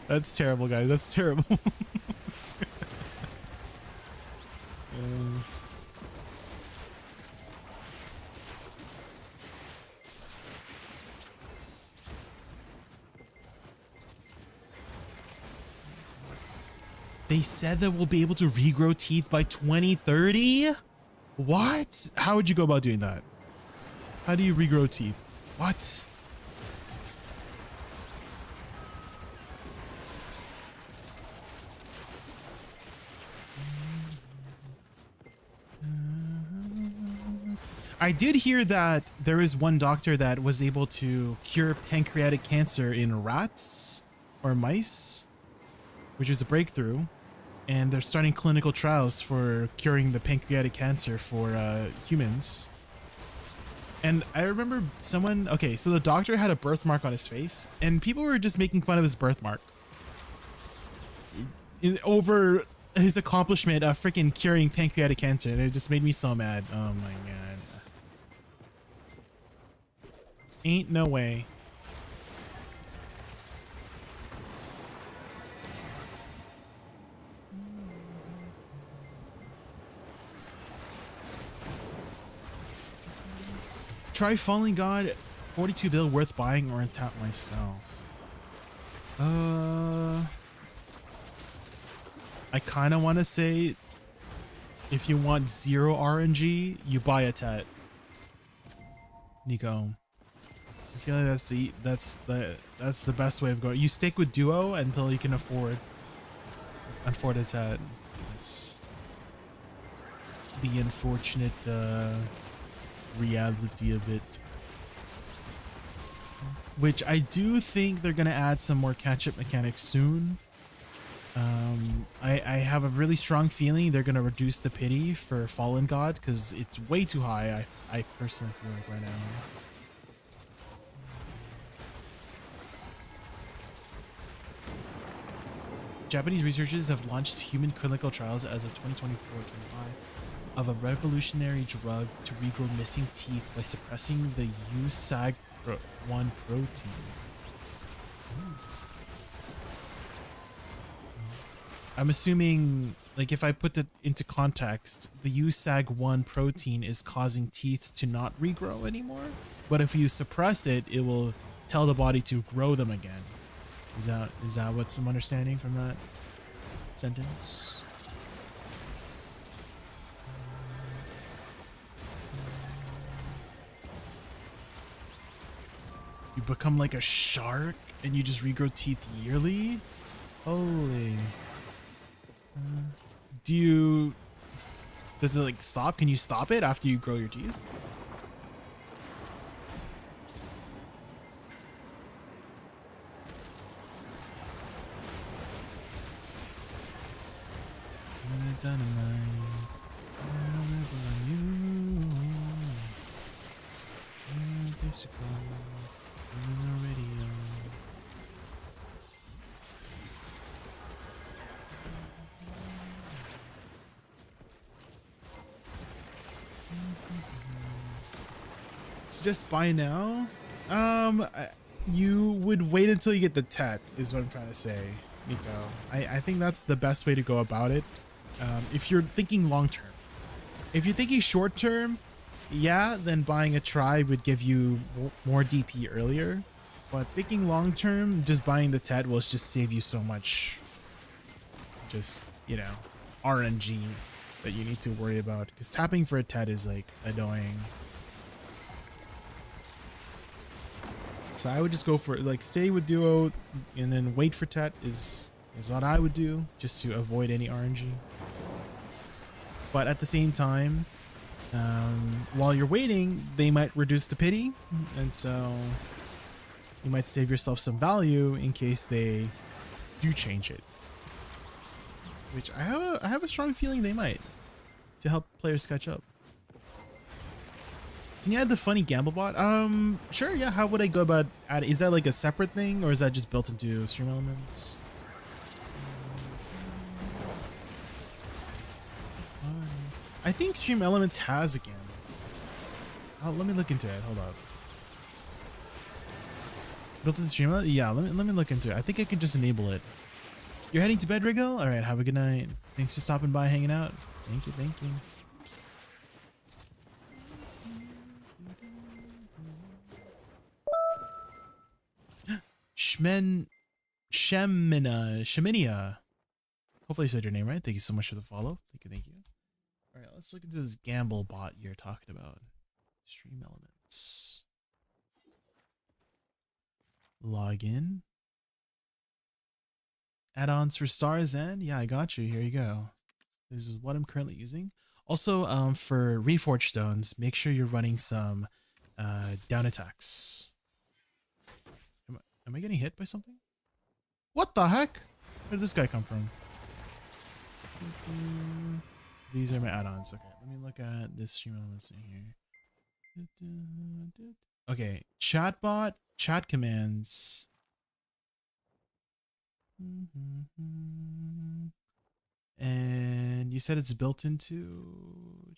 that's terrible, guys. That's terrible. They said that we'll be able to regrow teeth by 2030? What? How would you go about doing that? How do you regrow teeth? What? I did hear that there is one doctor that was able to cure pancreatic cancer in rats or mice, which is a breakthrough. And they're starting clinical trials for curing the pancreatic cancer for humans. And I remember someone, okay, so the doctor had a birthmark on his face and people were just making fun of his birthmark over his accomplishment of freaking curing pancreatic cancer. And it just made me so mad. Oh my god. Ain't no way. Try Falling God, 42 bill worth buying or untap myself. I kind of want to say if you want 0 RNG, you buy a tat. Nico, I feel like that's the best way of going. You stick with duo until you can afford a tat. That's the unfortunate reality of it, which I do think they're gonna add some more catch-up mechanics soon. I have a really strong feeling they're gonna reduce the pity for Fallen God because it's way too high. I personally feel like right now. Japanese researchers have launched human clinical trials as of 2024-25 of a revolutionary drug to regrow missing teeth by suppressing the USAG1 protein. I'm assuming, like, if I put it into context, the USAG1 protein is causing teeth to not regrow anymore, but if you suppress it, it will tell the body to grow them again. Is that what some understanding from that sentence? You become like a shark and you just regrow teeth yearly? Holy. Does it like stop? Can you stop it after you grow your teeth? Dynamite. Basically, on the radio. So just buy now. You would wait until you get the tet, is what I'm trying to say, Nico. I think that's the best way to go about it. If you're thinking long term. If you're thinking short term, yeah, then buying a try would give you more DP earlier. But thinking long term, just buying the tet will just save you so much, just, you know, RNG that you need to worry about. Because tapping for a tet is like annoying. So I would just go for like stay with duo and then wait for tet is what I would do, just to avoid any RNG. But at the same time, while you're waiting, they might reduce the pity, and so you might save yourself some value in case they do change it. Which I have a strong feeling they might, to help players catch up. Can you add the funny gamble bot? Sure, yeah. How would I go about adding? Is that like a separate thing, or is that just built into Stream Elements? I think Stream Elements has a gamble. Oh, let me look into it. Hold up. Built in Stream Elements? Yeah, let me look into it. I think I can just enable it. You're heading to bed, Wriggle? All right, have a good night. Thanks for stopping by, hanging out. Thank you, thank you. Sheminia. Hopefully I said your name right. Thank you so much for the follow. Thank you, thank you. All right, let's look into this gamble bot you're talking about. Stream Elements. Log in. Add-ons for Stars End. Yeah, I got you. Here you go. This is what I'm currently using. Also, for Reforged Stones, make sure you're running some down attacks. Am I getting hit by something? What the heck? Where did this guy come from? These are my add-ons. Okay, let me look at this Stream Elements in here. Okay, chatbot, chat commands. And you said it's built into.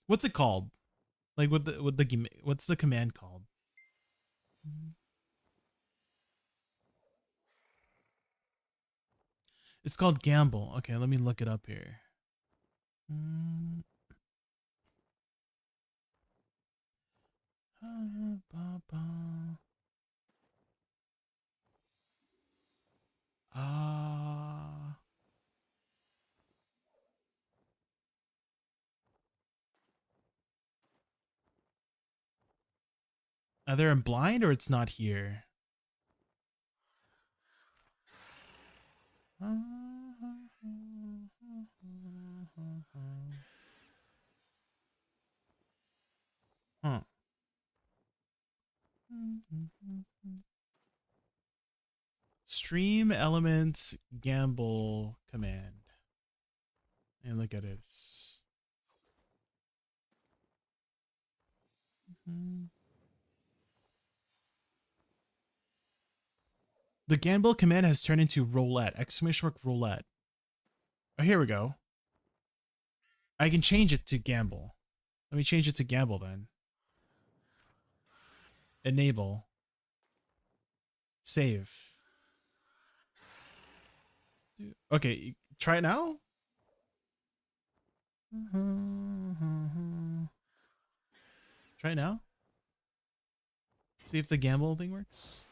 What's it called? Like what's the command called? It's called gamble. Okay, let me look it up here. Either I'm blind or it's not here. Huh. Stream Elements gamble command. And look at it. The gamble command has turned into roulette. Exclamation mark roulette. Oh, here we go. I can change it to gamble. Let me change it to gamble then. Enable. Save. Okay, try it now. Try it now. See if the gamble thing works.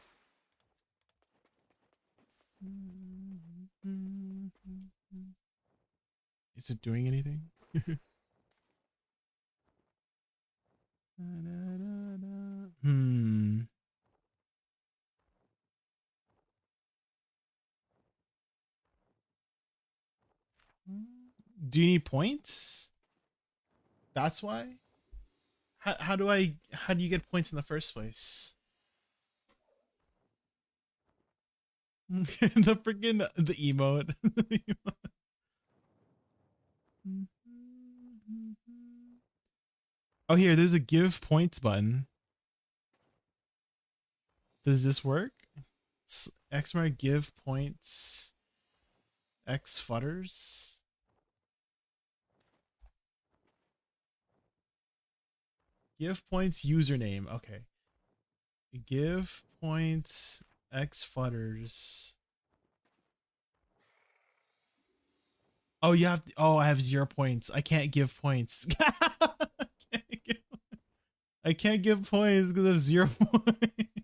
Is it doing anything? Hmm. Do you need points? That's why? How do you get points in the first place? The freaking the emote. Oh, here, there's a give points button. Does this work? Xmar give points. X futters. Give points username. Okay. Give points X futters. Oh, you have to, oh, I have 0 points. I can't give points. I can't give points because I have 0 points.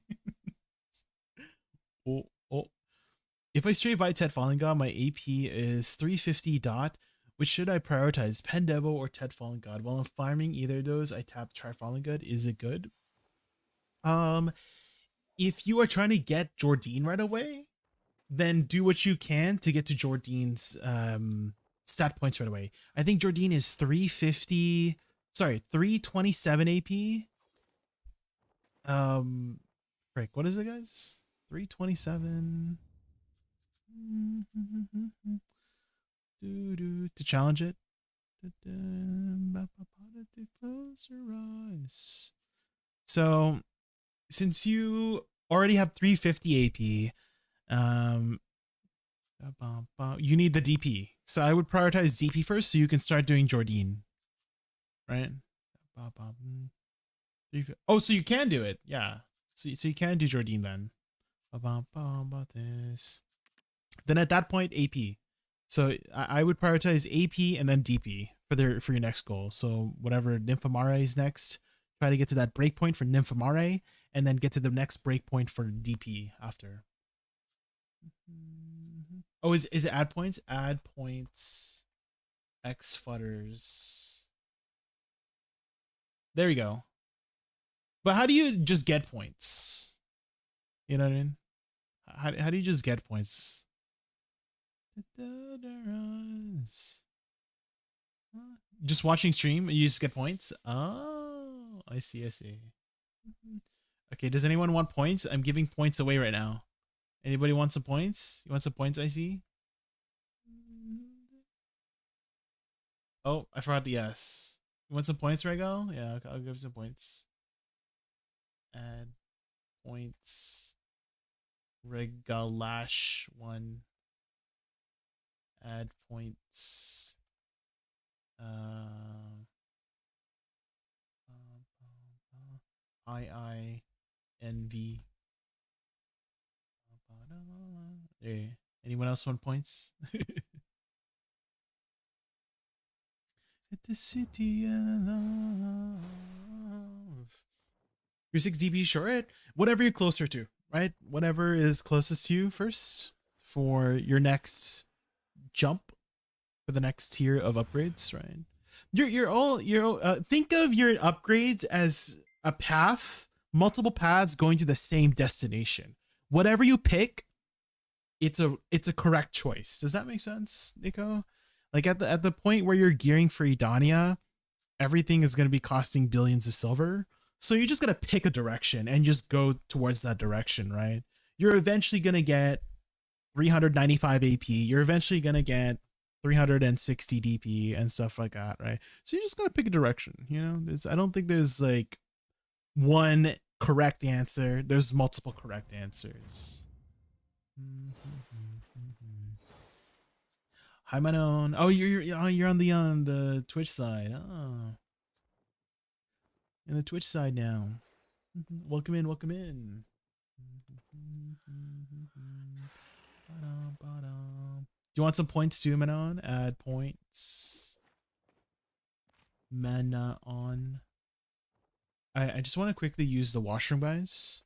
Oh. If I straight buy Ted Fallen God, my AP is 350 dot. Which should I prioritize, Pen Devo or Ted Fallen God? While I'm farming either of those, I tap Try Fallen God. Is it good? If you are trying to get Jordine right away, then do what you can to get to Jordine's stat points right away. I think Jordine is 327 AP. Frick, what is it, guys? 327. To challenge it. Close your eyes. So, since you already have 350 AP, you need the DP. So I would prioritize DP first so you can start doing Jordine. Right? Oh, so you can do it. Yeah. So you can do Jordine then. This. Then at that point, AP. So I would prioritize AP and then DP for your next goal. So whatever Nymphomare is next, try to get to that breakpoint for Nymphomare and then get to the next breakpoint for DP after. Oh, is it add points? Add points. X futters. There you go. But how do you just get points? You know what I mean? How do you just get points? Just watching stream, you just get points? Oh, I see. Okay, does anyone want points? I'm giving points away right now. Anybody want some points? You want some points, I see? Oh, I forgot the S. You want some points, Rego? Yeah, I'll give some points. Add points. Regalash 1. Add points. IINV. There. Anyone else want points? At the city of love. Your 6 DP, sure. Whatever you're closer to, right? Whatever is closest to you first for your next jump, for the next tier of upgrades, right? Think of your upgrades as a path, multiple paths going to the same destination. Whatever you pick, it's a correct choice. Does that make sense, Nico? Like at the point where you're gearing for Edania, everything is going to be costing billions of silver. So you just got to pick a direction and just go towards that direction, right? You're eventually going to get 395 AP. You're eventually going to get 360 DP and stuff like that, right? So you just got to pick a direction, you know? I don't think there's like one correct answer. There's multiple correct answers. Hi, Manon. Oh, you're on the Twitch side. Oh, in the Twitch side now. Welcome in. Do you want some points too, Manon? Add points. Manon. I just want to quickly use the washroom, guys.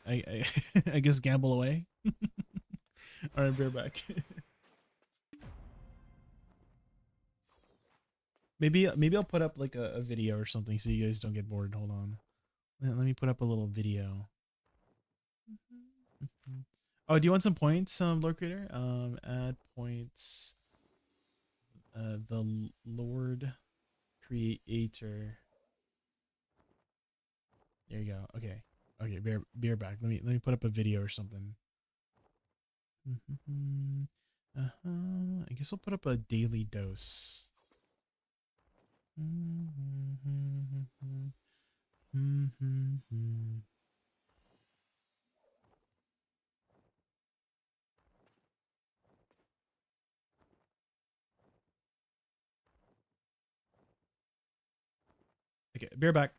I guess gamble away. All right, bear back. maybe I'll put up like a video or something so you guys don't get bored. Hold on. Let me put up a little video. Oh, do you want some points, Lord Creator? Add points. The Lord Creator. There you go. Okay. Okay, bear back. Let me put up a video or something. I guess we'll put up a daily dose. Okay, bear back.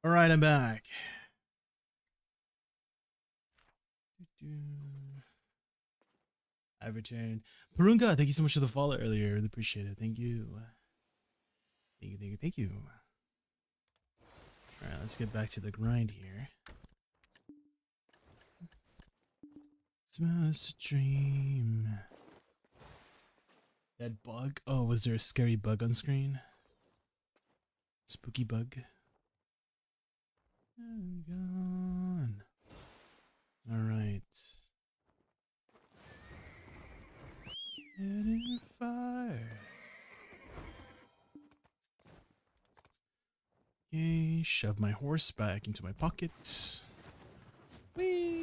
All right, I'm back. I've returned. Parunga, thank you so much for the follow earlier. I really appreciate it. Thank you. Thank you, thank you, thank you. All right, let's get back to the grind here. It's just a dream. That bug? Oh, was there a scary bug on screen? Spooky bug? I'm gone. All right. Getting fire. Okay, shove my horse back into my pocket. Whee!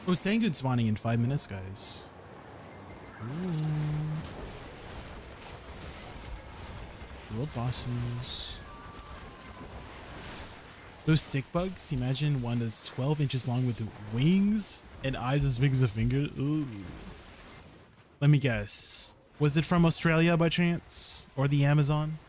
Oh, Sangoon's spawning in 5 minutes, guys. Ooh. World bosses. Those stick bugs, imagine one that's 12 inches long with wings and eyes as big as a finger. Ooh. Let me guess. Was it from Australia by chance? Or the Amazon?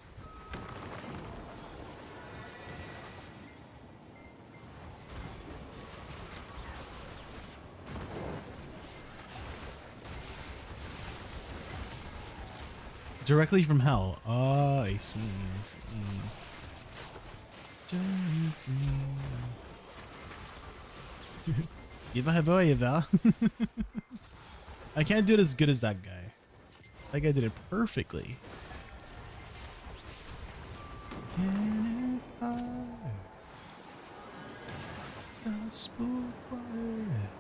Directly from hell. Oh, I see. I see. I can't do it as good as that guy. That guy did it perfectly. Can it fire? The spook fire.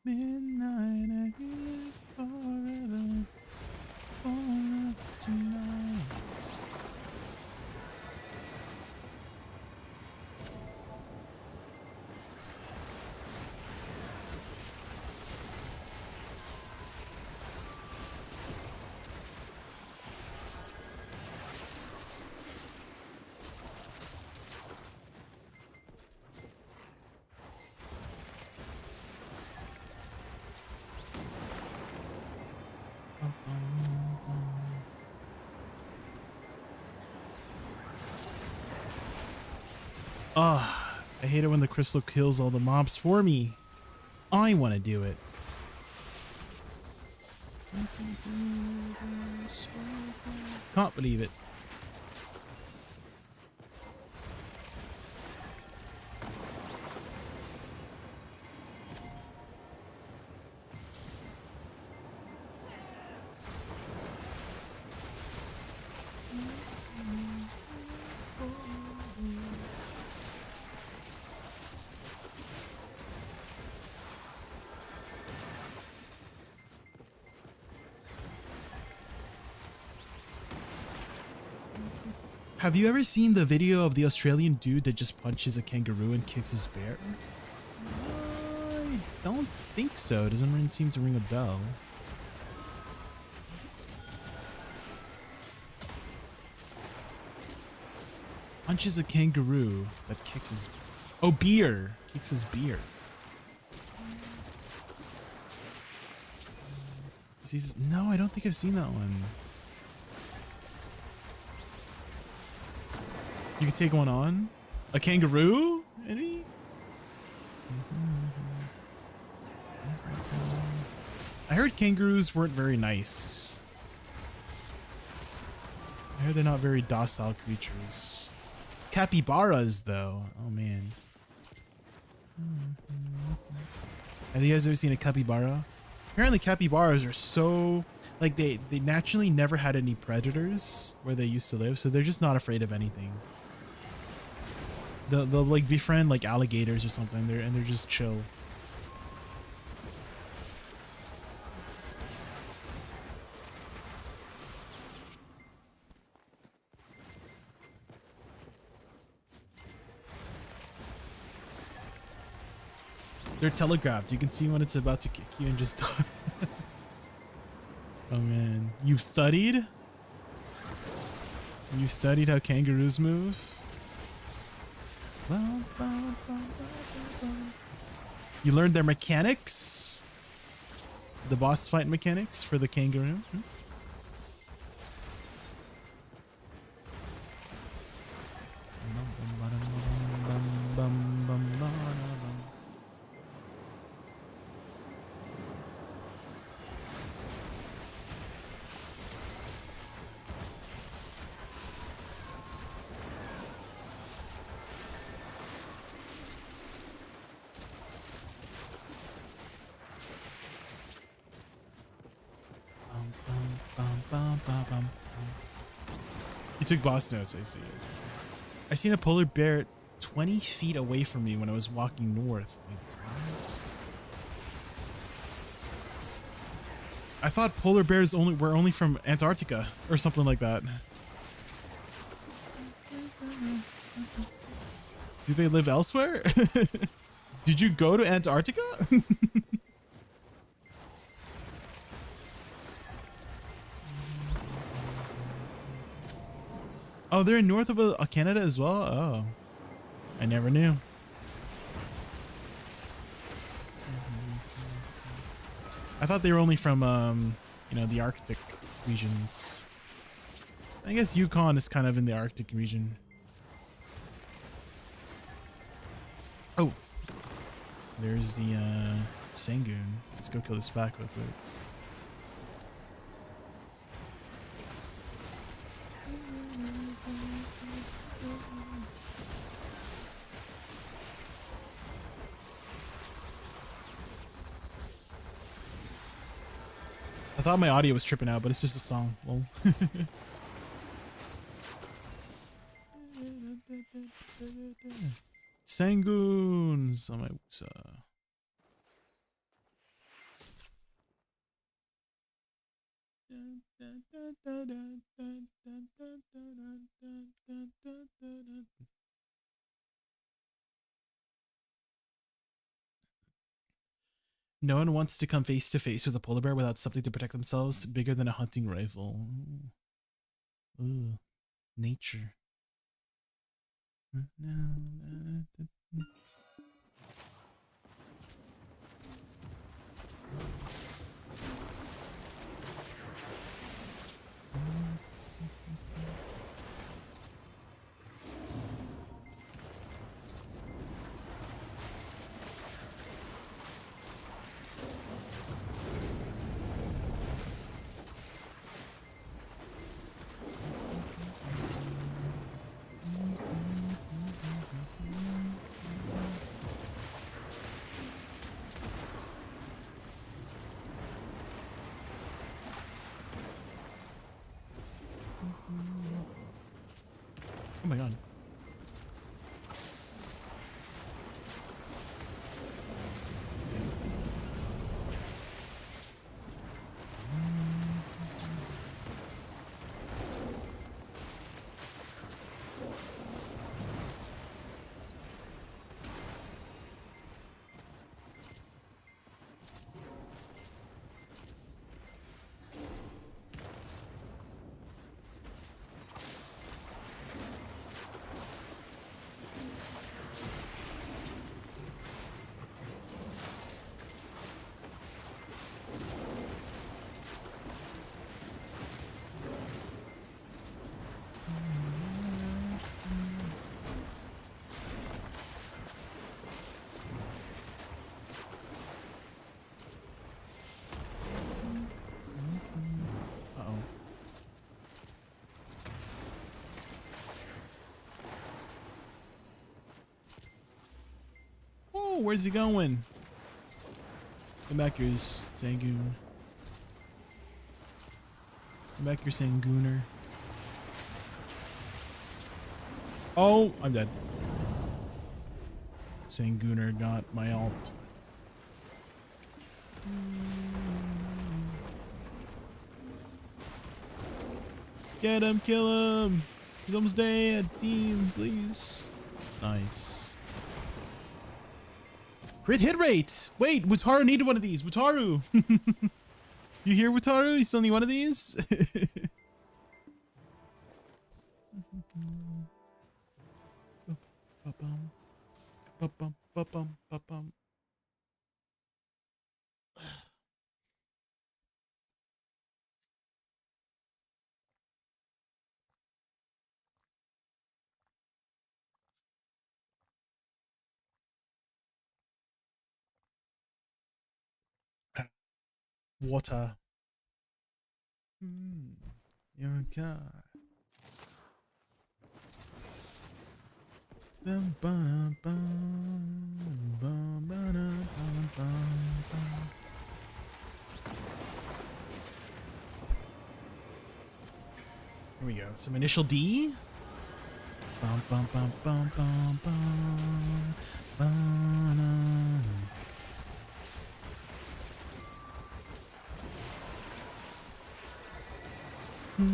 Midnight, I hear forever, forever tonight. Ah, I hate it when the crystal kills all the mobs for me. I want to do it. Can't believe it. Have you ever seen the video of the Australian dude that just punches a kangaroo and kicks his bear? I don't think so. It doesn't seem to ring a bell. Punches a kangaroo that kicks his... Oh, beer! Kicks his beer. No, I don't think I've seen that one. You could take one on? A kangaroo? Maybe? I heard kangaroos weren't very nice. I heard they're not very docile creatures. Capybaras, though. Oh, man. Have you guys ever seen a capybara? Apparently capybaras are so... Like, they naturally never had any predators where they used to live, so they're just not afraid of anything. They'll like befriend like alligators or something. They're just chill. They're telegraphed. You can see when it's about to kick you and just die. Oh man, you've studied? You studied how kangaroos move? You learned their mechanics? The boss fight mechanics for the kangaroo? You took boss notes, I see. I seen a polar bear 20 feet away from me when I was walking north. Like, what? I thought polar bears were only from Antarctica or something like that. Do they live elsewhere? Did you go to Antarctica? Oh, they're north of Canada as well? Oh, I never knew. I thought they were only from, you know, the Arctic regions. I guess Yukon is kind of in the Arctic region. Oh, there's the Sangoon. Let's go kill this back real quick. I thought my audio was tripping out, but it's just a song. Well. Sangoons on my Woosa. No one wants to come face to face with a polar bear without something to protect themselves bigger than a hunting rifle. Ooh, nature. Oh my god. Oh, where's he going? Come back here, Sangoon. Come back here, Sangooner. Oh, I'm dead. Sangooner got my ult. Get him, kill him. He's almost dead. Team, please. Nice. Crit hit rate. Wait, Wataru needed one of these. Wataru. You hear Wataru? You still need one of these? Water. You're a god. Bum, ba, bum, bum, ba, da, bum, bum, bum. Here we go. Some initial D. Bum, bum, bum, bum, bum, bum, bum, I'm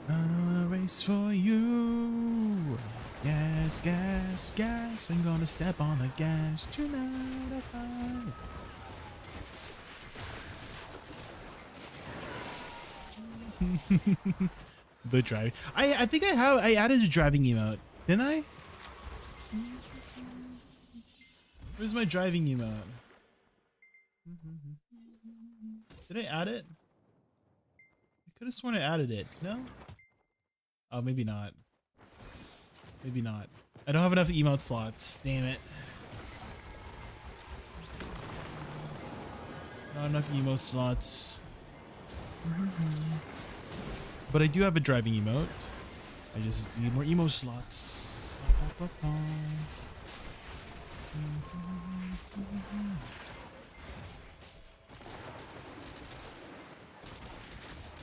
gonna race for you. Gas, gas, gas. I'm gonna step on the gas tonight. I find. The driving. I think I added a driving emote, didn't I? Where's my driving emote? Did I add it? I could have sworn I added it. No? Oh, maybe not. Maybe not. I don't have enough emote slots. Damn it. Not enough emote slots. But I do have a driving emote. I just need more emo slots.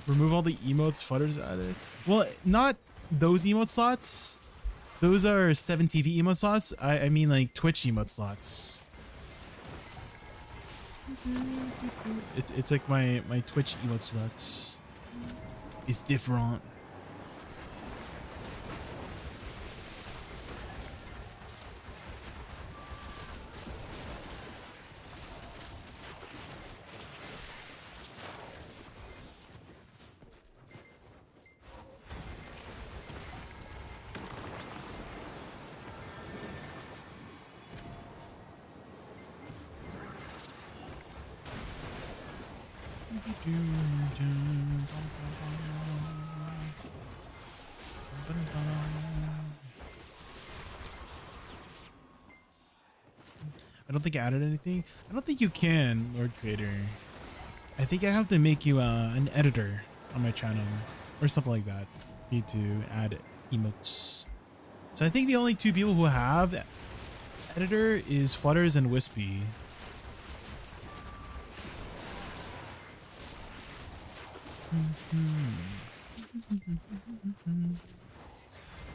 Remove all the emotes Futter's added. Well, not those emote slots. Those are 7TV emote slots. I mean like Twitch emote slots. It's like my Twitch emote slots. It's different. I don't think I added anything. I don't think you can, Lord Creator. I think I have to make you an editor on my channel or something like that. Need to add emotes. So I think the only two people who have editor is Flutters and Wispy.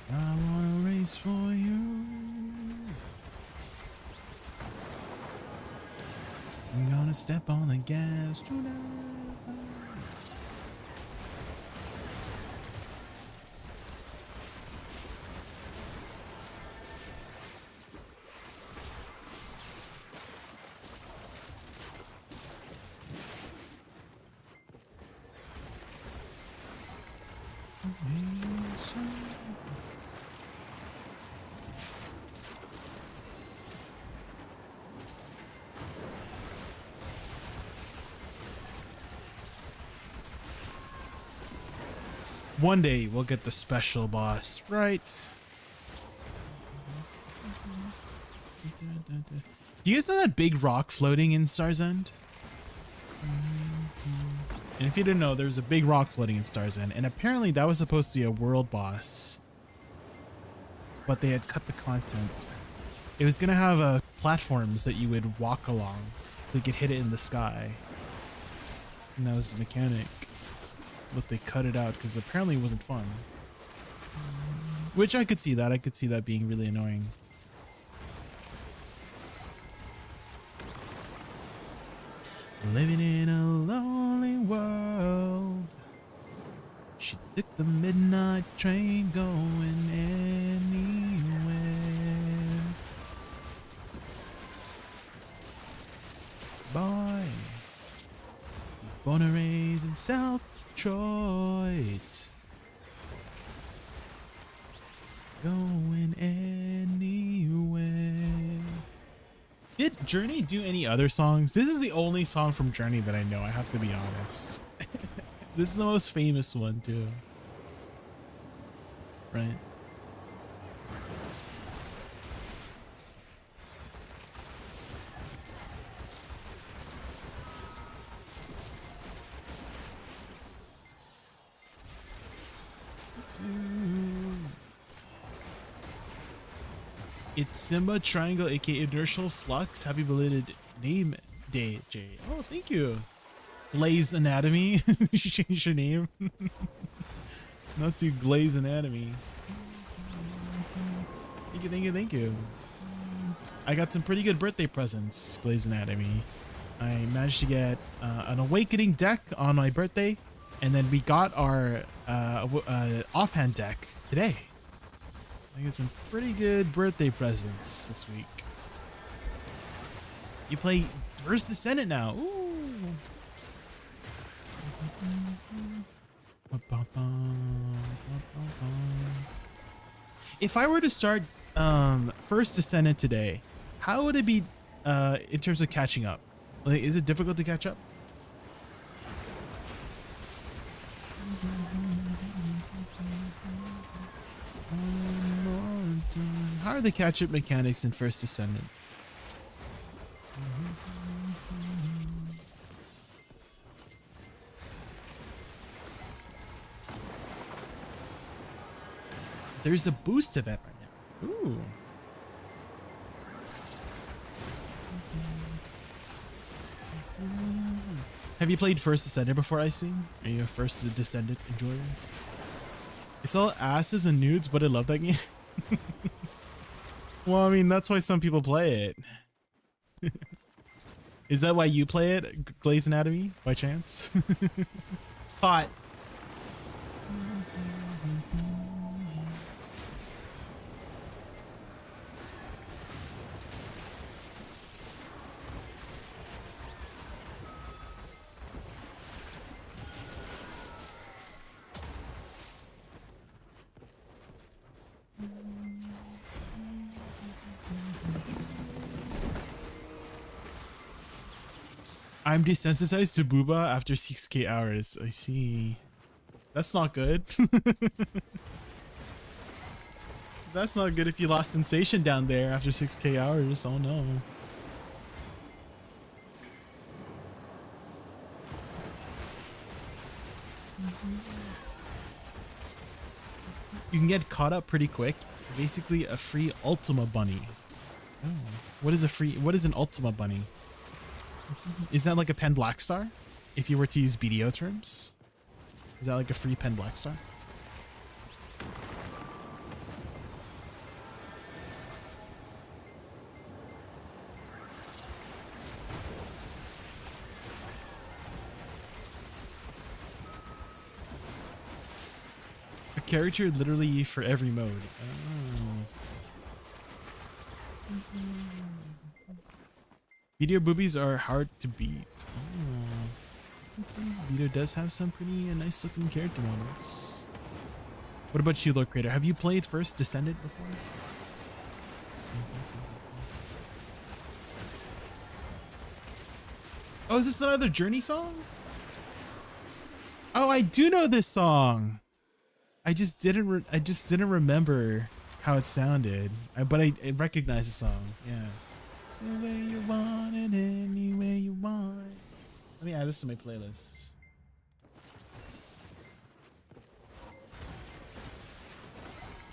I wanna race for you. I'm gonna step on the gas tonight. One day we'll get the special boss, right? Do you guys know that big rock floating in Star's End? And if you didn't know, there's a big rock floating in Star's End, and apparently that was supposed to be a world boss, but they had cut the content. It was gonna have platforms that you would walk along, so you could hit it in the sky, and that was the mechanic. But they cut it out because apparently it wasn't fun. Which I could see that. I could see that being really annoying. Living in a lonely world. She took the midnight train going anywhere. Boy, born and raised in South Detroit. Going anywhere. Did Journey do any other songs? This is the only song from Journey that I know, I have to be honest. This is the most famous one too. Right? It's Simba Triangle, aka Inertial Flux. Happy belated name day, Jay. Oh, thank you. Glaze Anatomy. You changed your name. Not to Glaze Anatomy. Thank you, thank you, thank you. I got some pretty good birthday presents, Glaze Anatomy. I managed to get an Awakening deck on my birthday, and then we got our offhand deck today. I got some pretty good birthday presents this week. You play First Descendant now. Ooh. If I were to start First Descendant today, how would it be in terms of catching up? Like, is it difficult to catch up? How are the catch-up mechanics in First Descendant? There's a boost event right now. Ooh. Have you played First Descendant before, I see? Are you a First Descendant enjoyer? It's all asses and nudes, but I love that game. Well, I mean, that's why some people play it. Is that why you play it, Glaze Anatomy, by chance? Hot. I'm desensitized to booba after 6k hours. I see. That's not good. That's not good if you lost sensation down there after 6k hours. Oh no. You can get caught up pretty quick. Basically a free Ultima bunny. Oh. What is an Ultima bunny? Is that like a Pen Black Star? If you were to use BDO terms? Is that like a free Pen Black Star? A character literally for every mode. Oh. Video boobies are hard to beat. Oh. Video does have some pretty nice looking character models. What about you, Lord Creator? Have you played First Descendant before? Oh, is this another Journey song? Oh, I do know this song. I just didn't remember how it sounded. But I recognize the song. Yeah. It's the way you want it, any way you want it. Let me add this to my playlist.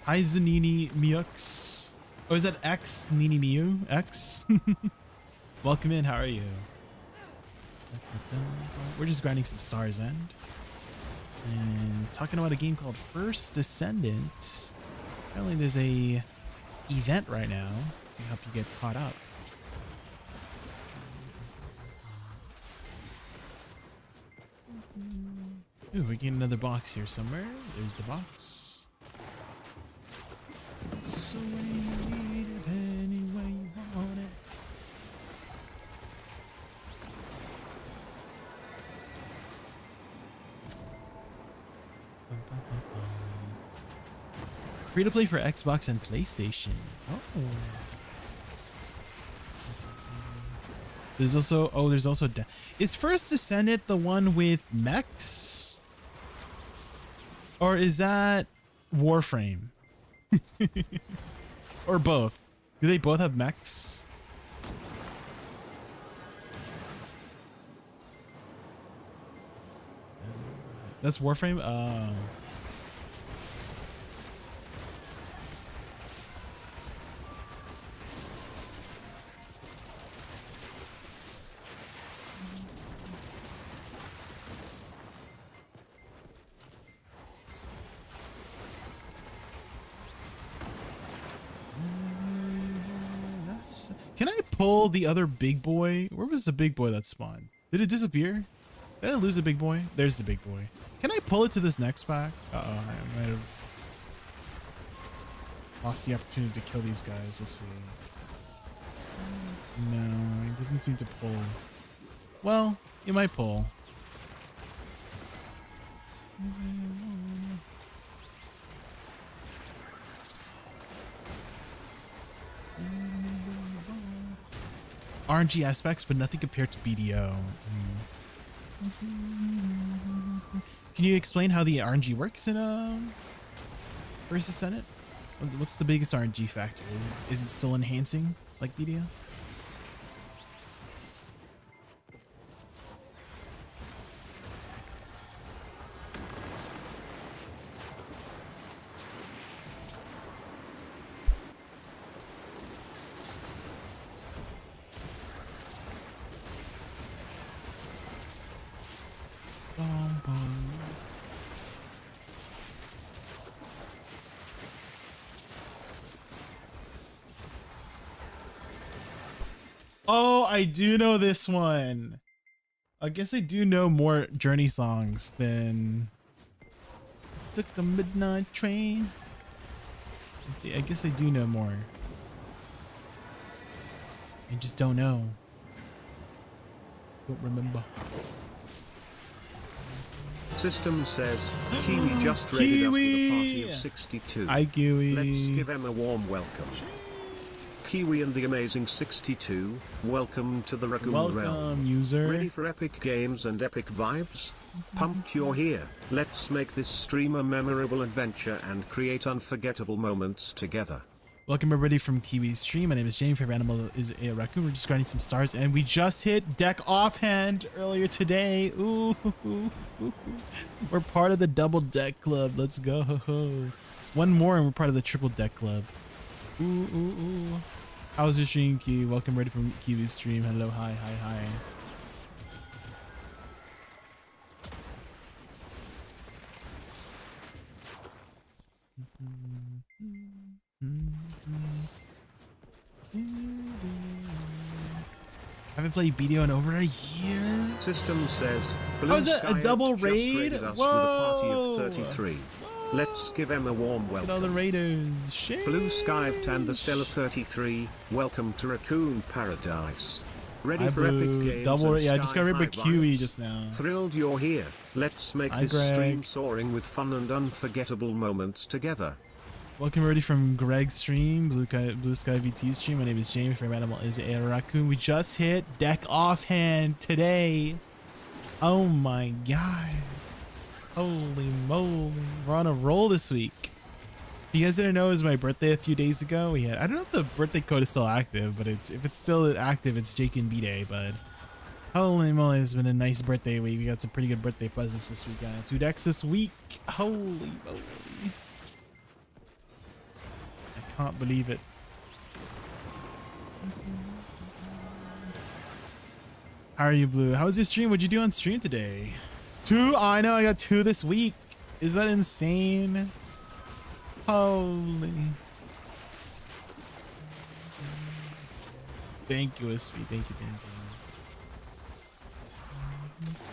Hi Zanini Miux. Oh, is that X Nini Miu? X? Welcome in, how are you? We're just grinding some Stars End. And talking about a game called First Descendant. Apparently there's a event right now to help you get caught up. Ooh, we get another box here somewhere. There's the box. So you need it any way you want it. Free to play for Xbox and PlayStation. Oh. There's also is First Descendant the one with mechs? Or is that Warframe? Or both? Do they both have mechs? That's Warframe? Oh. Can I pull the other big boy? Where was the big boy that spawned? Did it disappear? Did I lose the big boy? There's the big boy. Can I pull it to this next pack? Uh-oh, I might have lost the opportunity to kill these guys. Let's see. No, it doesn't seem to pull. Well, it might pull. RNG aspects, but nothing compared to BDO. Can you explain how the RNG works in First Descendant? What's the biggest RNG factor? Is it still enhancing like BDO? Oh, I do know this one. I guess I do know more Journey songs than Took a Midnight Train. I guess I do know more. I just don't know. Don't remember. System says, Kiwi just raided us with a party of 62. Hi, Kiwi. Let's give him a warm welcome. Kiwi and the amazing 62, welcome to the Raccoon Realm. Welcome, user. Ready for epic games and epic vibes? Pumped you're here. Let's make this stream a memorable adventure and create unforgettable moments together. Welcome everybody from Kiwi's stream. My name is James. Favorite animal is a raccoon. We're just grinding some stars, and we just hit deck offhand earlier today. Ooh, we're part of the double deck club. Let's go. One more, and we're part of the triple deck club. Ooh. How's your stream, Kiwi? Welcome ready from Kiwi's stream. Hello, hi. Haven't played BDO in over a year. System says, How is that a double raid? Us Whoa! with a party of 33. Let's give him a warm welcome. Look at all the raiders. Shit. Blue Skived and the Stellar 33, welcome to Raccoon Paradise. Ready for epic games double. and Yeah, I just got rid of sky-high Kiwi vibes? just now. Thrilled you're here. Let's make Hi, this Greg. stream soaring with fun and unforgettable moments together. Welcome everybody from Greg's stream, Blue Sky VT stream. My name is Jamie. Favorite animal is a raccoon. We just hit deck offhand today. Oh my god. Holy moly. We're on a roll this week. You guys didn't know it was my birthday a few days ago. I don't know if the birthday code is still active, but if it's still active, it's JaykunVT. But holy moly, it's been a nice birthday week. We got some pretty good birthday presents this week. 2 decks this week. Holy moly. I can't believe it. How are you, Blue? How was your stream? What'd you do on stream today? 2? Oh, I know I got 2 this week. Is that insane? Holy. Thank you, SV. Thank you.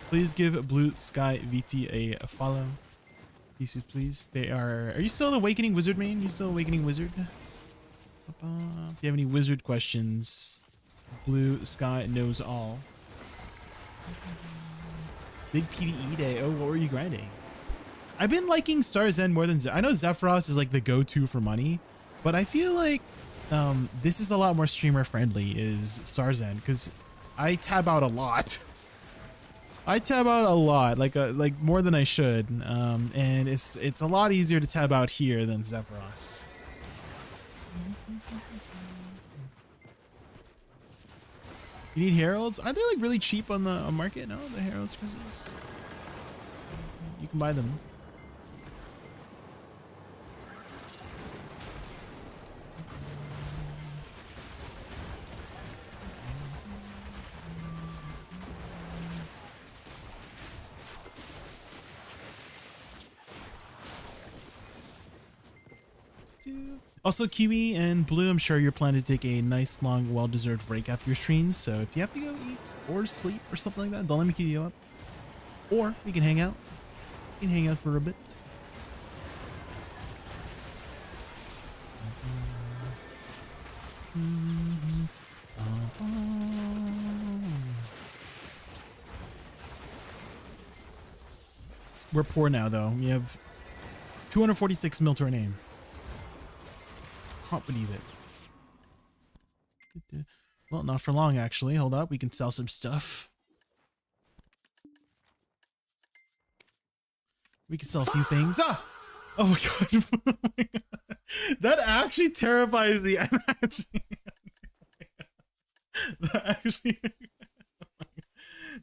Please give Blue Sky VT a follow. Please. They are you still Awakening Wizard main? You still Awakening Wizard? If you have any wizard questions, Blue Sky knows all. Big PvE day. Oh, what were you grinding? I've been liking Star's End more than I know Zephyros is like the go-to for money, but I feel like this is a lot more streamer friendly is Star's End because I tab out a lot. Like more than I should, and it's a lot easier to tab out here than Zephyros. You need heralds? Aren't they like really cheap on the market? No, the heralds crystals. You can buy them. Also, Kiwi and Blue, I'm sure you're planning to take a nice, long, well-deserved break after your streams. So if you have to go eat or sleep or something like that, don't let me keep you up. Or we can hang out. We can hang out for a bit. We're poor now, though. We have 246 mil to our name. Can't believe it. Well, not for long, actually. Hold up. We can sell some stuff. We can sell a few things. Ah! Oh my god. That actually terrifies me. I'm actually... that actually...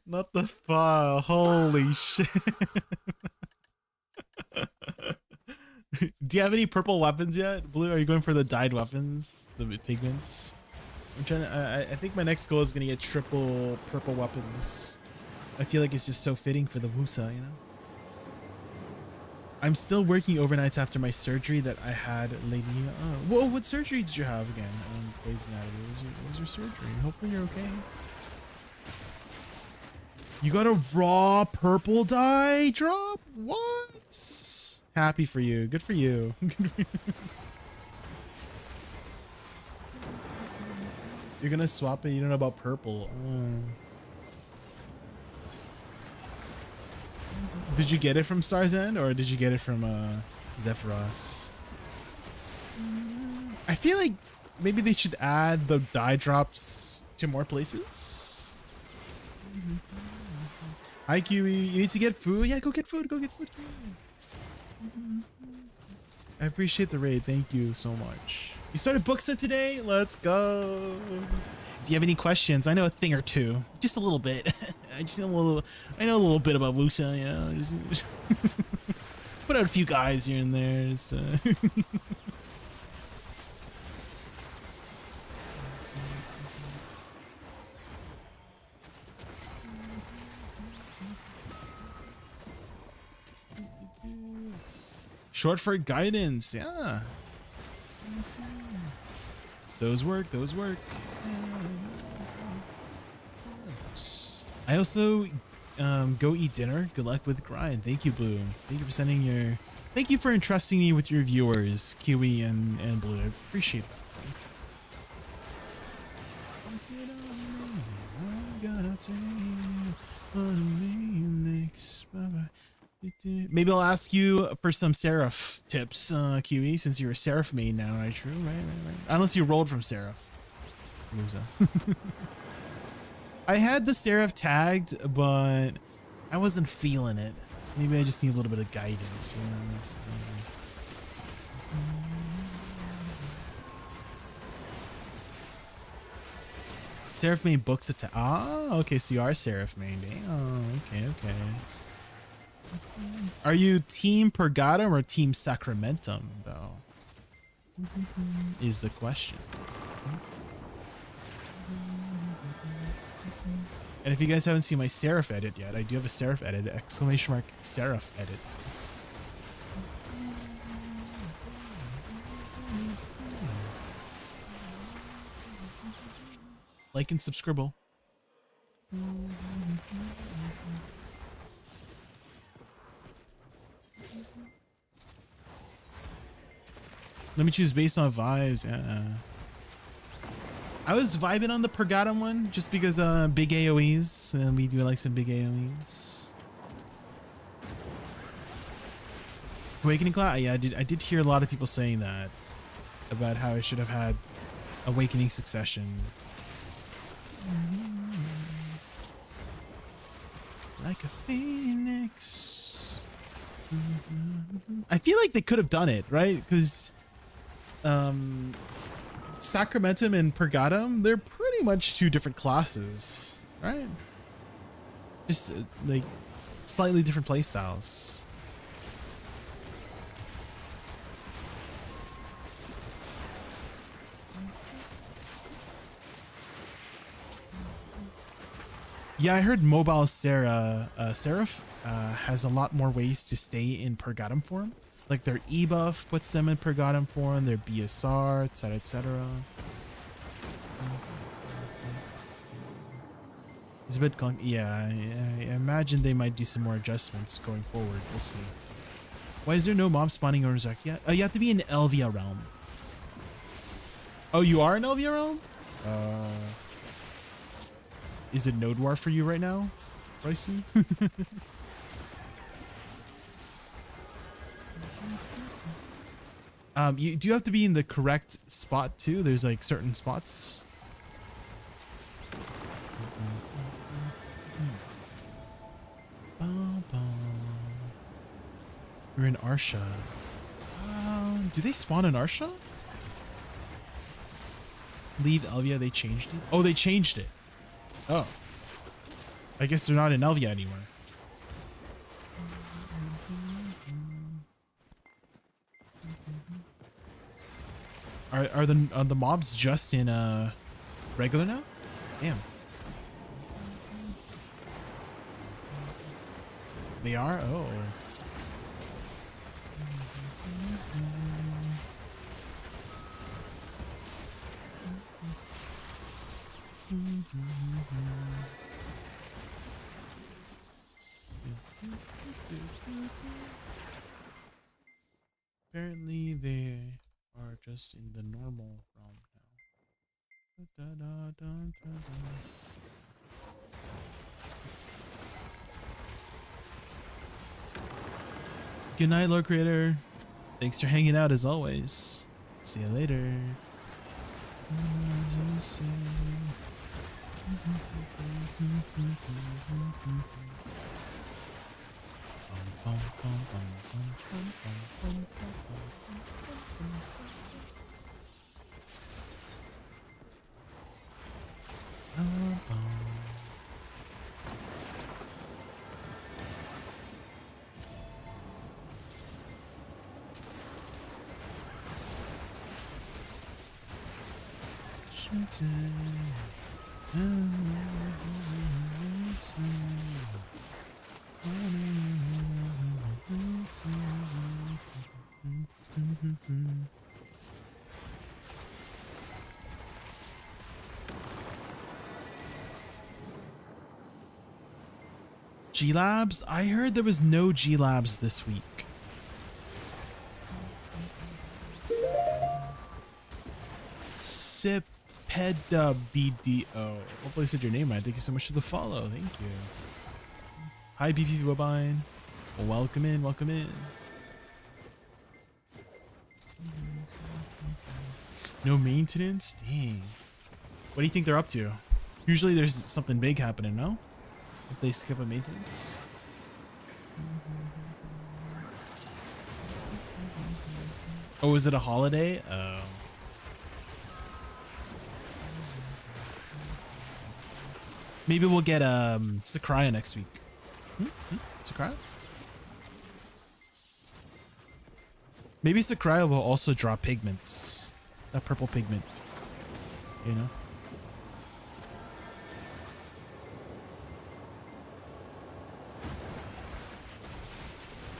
Not the file. Holy shit. Do you have any purple weapons yet? Blue, are you going for the dyed weapons? The pigments? I'm trying to, I think my next goal is going to get triple purple weapons. I feel like it's just so fitting for the Woosa, you know? I'm still working overnights after my surgery that I had lately. Whoa, what surgery did you have again? What was your surgery? Hopefully you're okay. You got a raw purple dye drop? What? Happy for you. Good for you. You're gonna swap it. You don't know about purple. Did you get it from Star's End or did you get it from Zephyros? I feel like maybe they should add the dye drops to more places. Hi Kiwi, you need to get food? Yeah, go get food. Go get food. I appreciate the raid. Thank you so much. You started Bookset today? Let's go. If you have any questions, I know a thing or two. Just a little bit. I know a little bit about Woosa, you know. Just put out a few guys here and there. Just, Short for guidance, yeah. Those work. I also go eat dinner. Good luck with grind. Thank you, Blue. Thank you for sending your... Thank you for entrusting me with your viewers, Kiwi and Blue. I appreciate that. Maybe I'll ask you for some Seraph tips, Kiwi, since you're a Seraph main now, right? True, right. Unless you rolled from Seraph. I had the Seraph tagged, but I wasn't feeling it. Maybe I just need a little bit of guidance, you know? Seraph main books attack. Ah, okay, so you are Seraph main. Oh, okay, okay. Are you Team Purgatum or Team Sacramentum, though? Is the question. And if you guys haven't seen my Seraph edit yet, I do have a Seraph edit, exclamation mark Seraph edit. Like and subscribe. Let me choose based on vibes. I was vibing on the Purgatum one just because big AoEs, and we do like some big AoEs. Awakening Cloud, yeah, I did hear a lot of people saying that about how I should have had Awakening Succession. Like a phoenix. I feel like they could have done it, right? Because Sacramentum and Purgatum, they're pretty much two different classes, right? Just like slightly different playstyles. Yeah, I heard mobile Seraph has a lot more ways to stay in Purgatum form. Like their E-buff puts them in Purgatum form, their BSR, etc, etc. It's a bit yeah, I imagine they might do some more adjustments going forward. We'll see. Why is there no mob spawning on Ozark yet? You have to be in Elvia realm. Oh, you are in Elvia realm? Is it Node War for you right now, Bryson? Do you have to be in the correct spot too? There's like certain spots. You're in Arsha. Do they spawn in Arsha? Leave Elvia, they changed it? Oh, they changed it. Oh. I guess they're not in Elvia anymore. Are the mobs just in regular now? Damn. They are? Oh. Apparently they are just in the normal realm now. Good night, Lord Creator. Thanks for hanging out as always. See you later. G-Labs? I heard there was no G-Labs this week. Sipeda BDO. Hopefully I said your name right. Thank you so much for the follow. Thank you. Hi, BP Bobine. Welcome in, welcome in. No maintenance? Dang. What do you think they're up to? Usually there's something big happening, no? If they skip a maintenance. Oh, is it a holiday? Oh. Maybe we'll get Sakurai next week. Sakurai? Maybe Sakurai will also draw pigments. That purple pigment. You know?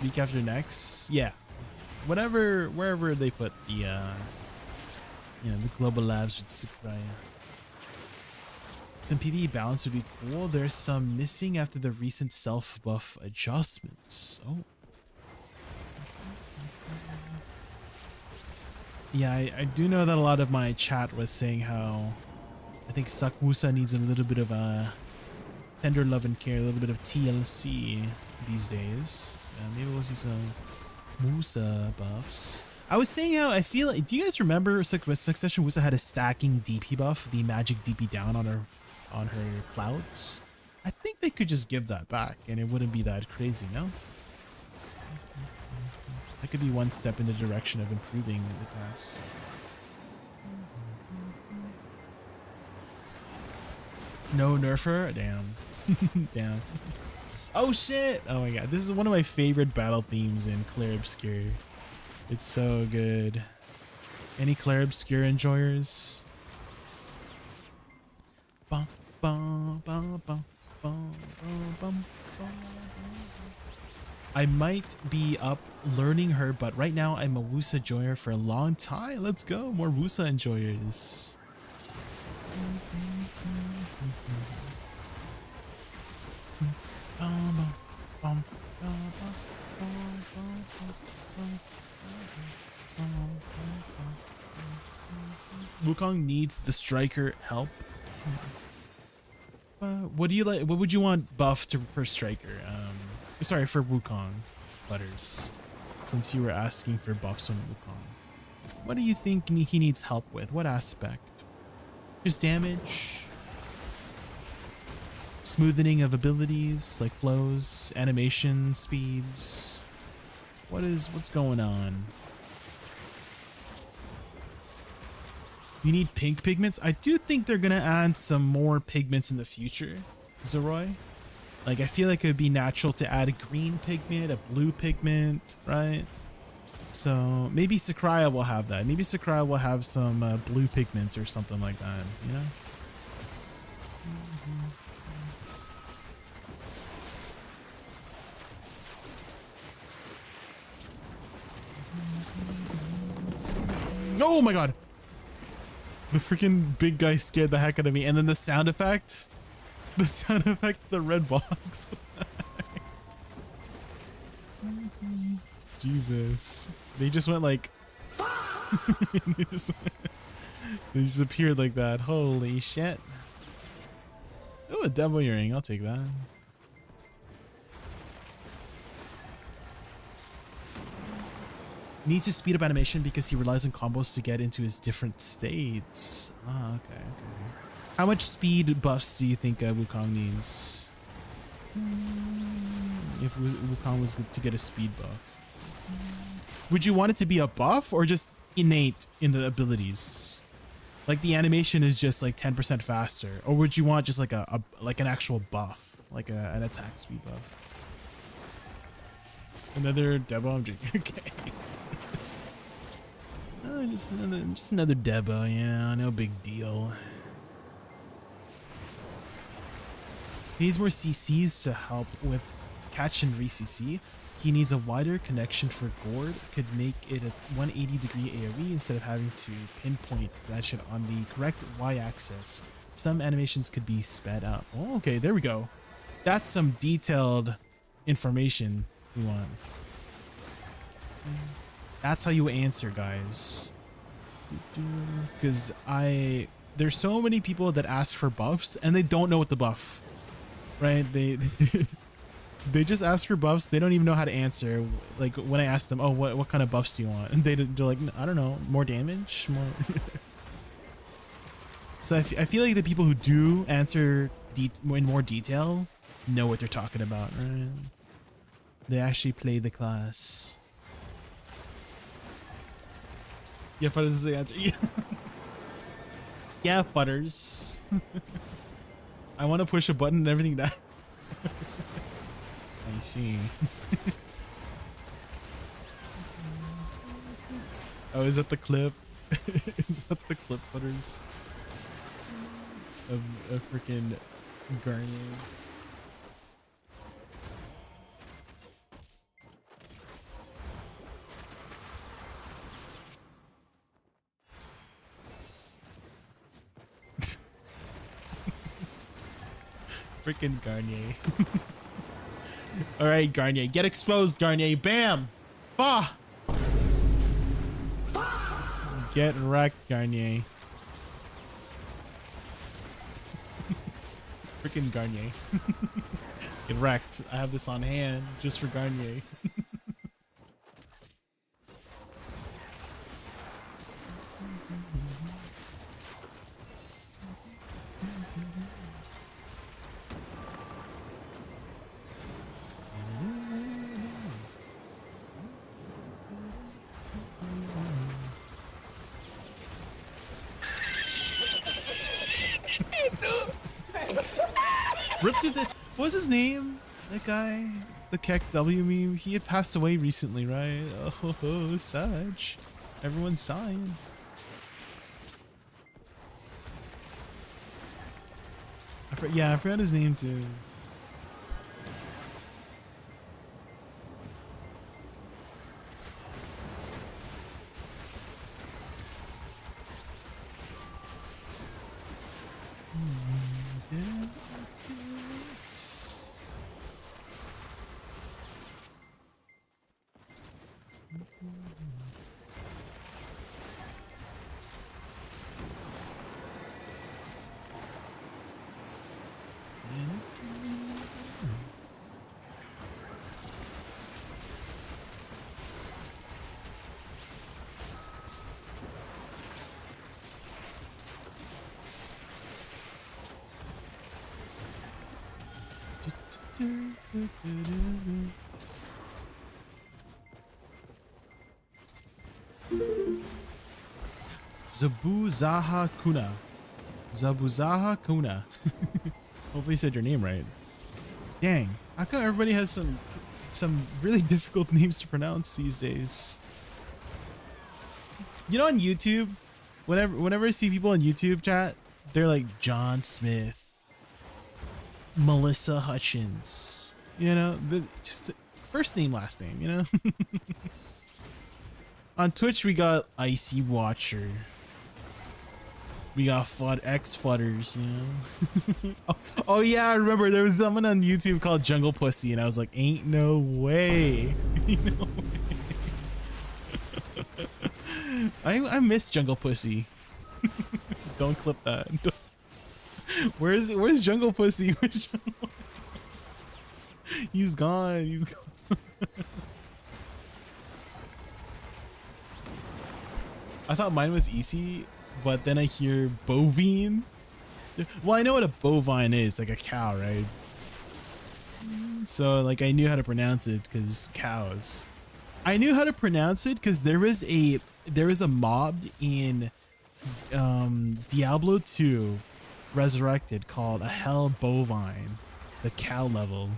Week after next? Yeah. Whatever, wherever they put the, you know, the global labs with Sakurai. Some PvE balance would be cool. There's some missing after the recent self-buff adjustments. Oh. Yeah, I do know that a lot of my chat was saying how I think Woosa needs a little bit of a tender love and care, a little bit of TLC these days. So maybe we'll see some Woosa buffs. I was saying how I feel like, do you guys remember Succession Woosa had a stacking DP buff, the magic DP down on her clouds? I think they could just give that back and it wouldn't be that crazy, no? That could be one step in the direction of improving the class. No nerfer? Damn. Damn. Oh shit! Oh my god, this is one of my favorite battle themes in Claire Obscure. It's so good. Any Claire Obscure enjoyers? Bum, bum, bum, bum, bum, bum, bum, bum. I might be up learning her, but right now I'm a Woosa Enjoyer for a long time. Let's go, more Woosa Enjoyers. Wukong needs the striker help. What do you like? What would you want buffed for striker? Sorry, for Wukong, Butters. Since you were asking for buffs on Wukong, what do you think he needs help with? What aspect? Just damage? Smoothing of abilities like flows, animation speeds. What's going on? You need pink pigments? I do think they're gonna add some more pigments in the future, Zeroy. Like, I feel like it would be natural to add a green pigment, a blue pigment, right? So maybe Sakurai will have that. Maybe Sakurai will have some blue pigments or something like that, you know? Oh my god! The freaking big guy scared the heck out of me. And then the sound effect. The sound effect, the red box. Jesus. They just went like... they just appeared like that. Holy shit. Oh, a demo earring. I'll take that. Needs to speed up animation because he relies on combos to get into his different states. Ah, okay. How much speed buffs do you think Wukong needs? If Wukong was to get a speed buff. Would you want it to be a buff or just innate in the abilities? Like the animation is just like 10% faster, or would you want just like an actual buff, like an attack speed buff? Another Debo, I'm joking. Okay. Just another Debo, yeah, no big deal. He needs more CCs to help with catch and re-CC. He needs a wider connection for Gord. Could make it a 180-degree AoE instead of having to pinpoint that shit on the correct Y-axis. Some animations could be sped up. Oh, okay, there we go. That's some detailed information we want. That's how you answer, guys. Because there's so many people that ask for buffs and they don't know what the buff. Right? They just ask for buffs. They don't even know how to answer. Like when I ask them, oh, what kind of buffs do you want? And they're like, I don't know, more damage, more. So I feel like the people who do answer in more detail know what they're talking about, right? They actually play the class. Yeah, Futters is the answer. Yeah, Futters. I want to push a button and everything dies. I see. Oh, is that the clip? Is that the clip butters of a freaking Garnier? Freaking Garnier. All right, Garnier, get exposed, Garnier. Bam! Bah! Get wrecked, Garnier. Freaking Garnier. Get wrecked. I have this on hand just for Garnier. Ripped it. What was his name? That guy, the Keck W meme. He had passed away recently, right? Oh, Sag. Everyone's sighing. Yeah, I forgot his name too. Zabuzaha Kuna. Zabuzaha Kuna. Hopefully you said your name right. Dang, how come everybody has some really difficult names to pronounce these days? You know, on YouTube, whenever I see people on YouTube chat, they're like John Smith, Melissa Hutchins, you know, just first name, last name, you know. On Twitch, we got Icy Watcher. We got X Fudders, you know. Oh yeah, I remember there was someone on YouTube called Jungle Pussy, and I was like, ain't no way. No way. I miss Jungle Pussy. Don't clip that. Where's Jungle Pussy? He's gone. He's gone. I thought mine was easy, but then I hear bovine. Well, I know what a bovine is, like a cow, right? So like I knew how to pronounce it because cows. I knew how to pronounce it because there was a mob in Diablo 2 Resurrected called a hell bovine, the cow level.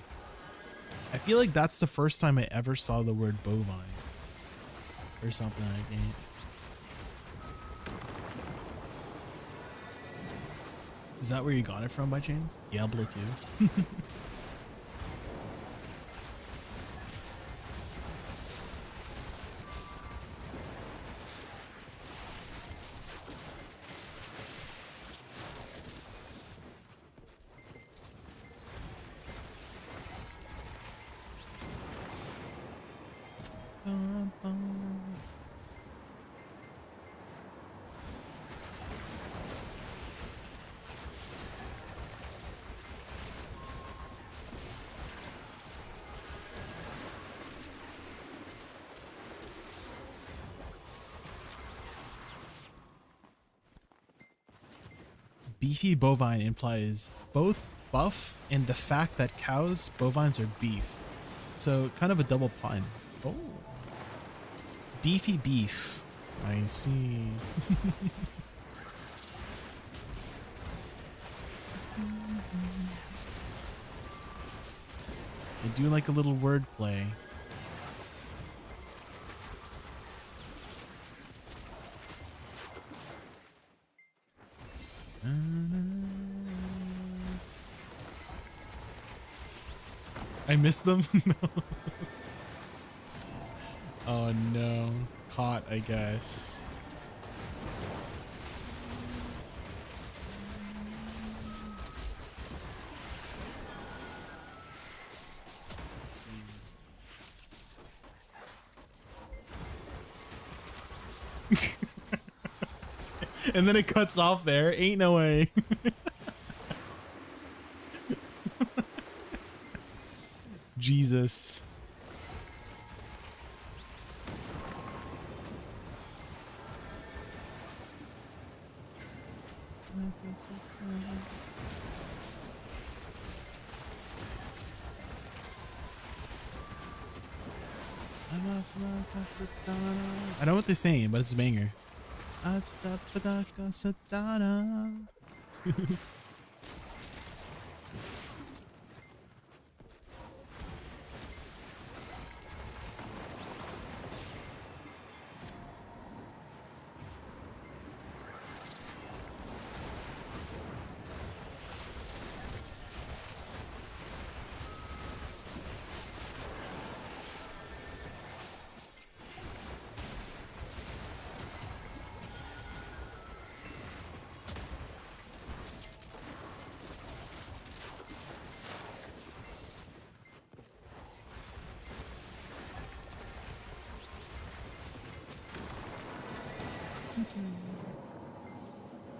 I feel like that's the first time I ever saw the word bovine or something like that. Is that where you got it from by chance? Diablo 2? Beefy bovine implies both buff and the fact that cows, bovines are beef. So kind of a double pun. Oh. Beefy beef. I see. I do like a little wordplay. I missed them? No. Oh no. Caught, I guess. And then it cuts off there. Ain't no way. Jesus. I know what they're saying, but it's a banger.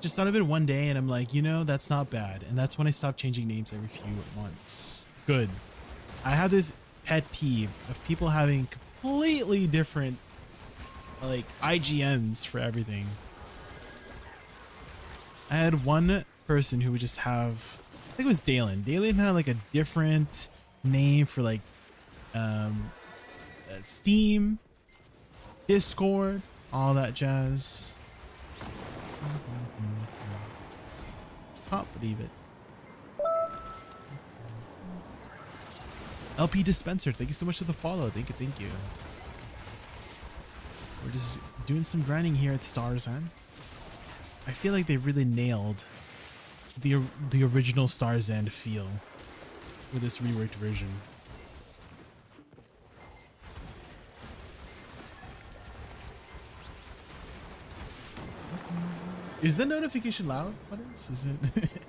Just thought of it one day and I'm like, you know, that's not bad. And that's when I stopped changing names every few months. Good. I have this pet peeve of people having completely different like IGNs for everything. I had one person who would just have, I think it was Dalen. Dalen had like a different name for like Steam, Discord, all that jazz. Can't believe it. LP Dispenser, thank you so much for the follow. Thank you. We're just doing some grinding here at Star's End. I feel like they really nailed the original Star's End feel with this reworked version. Is the notification loud? What is it?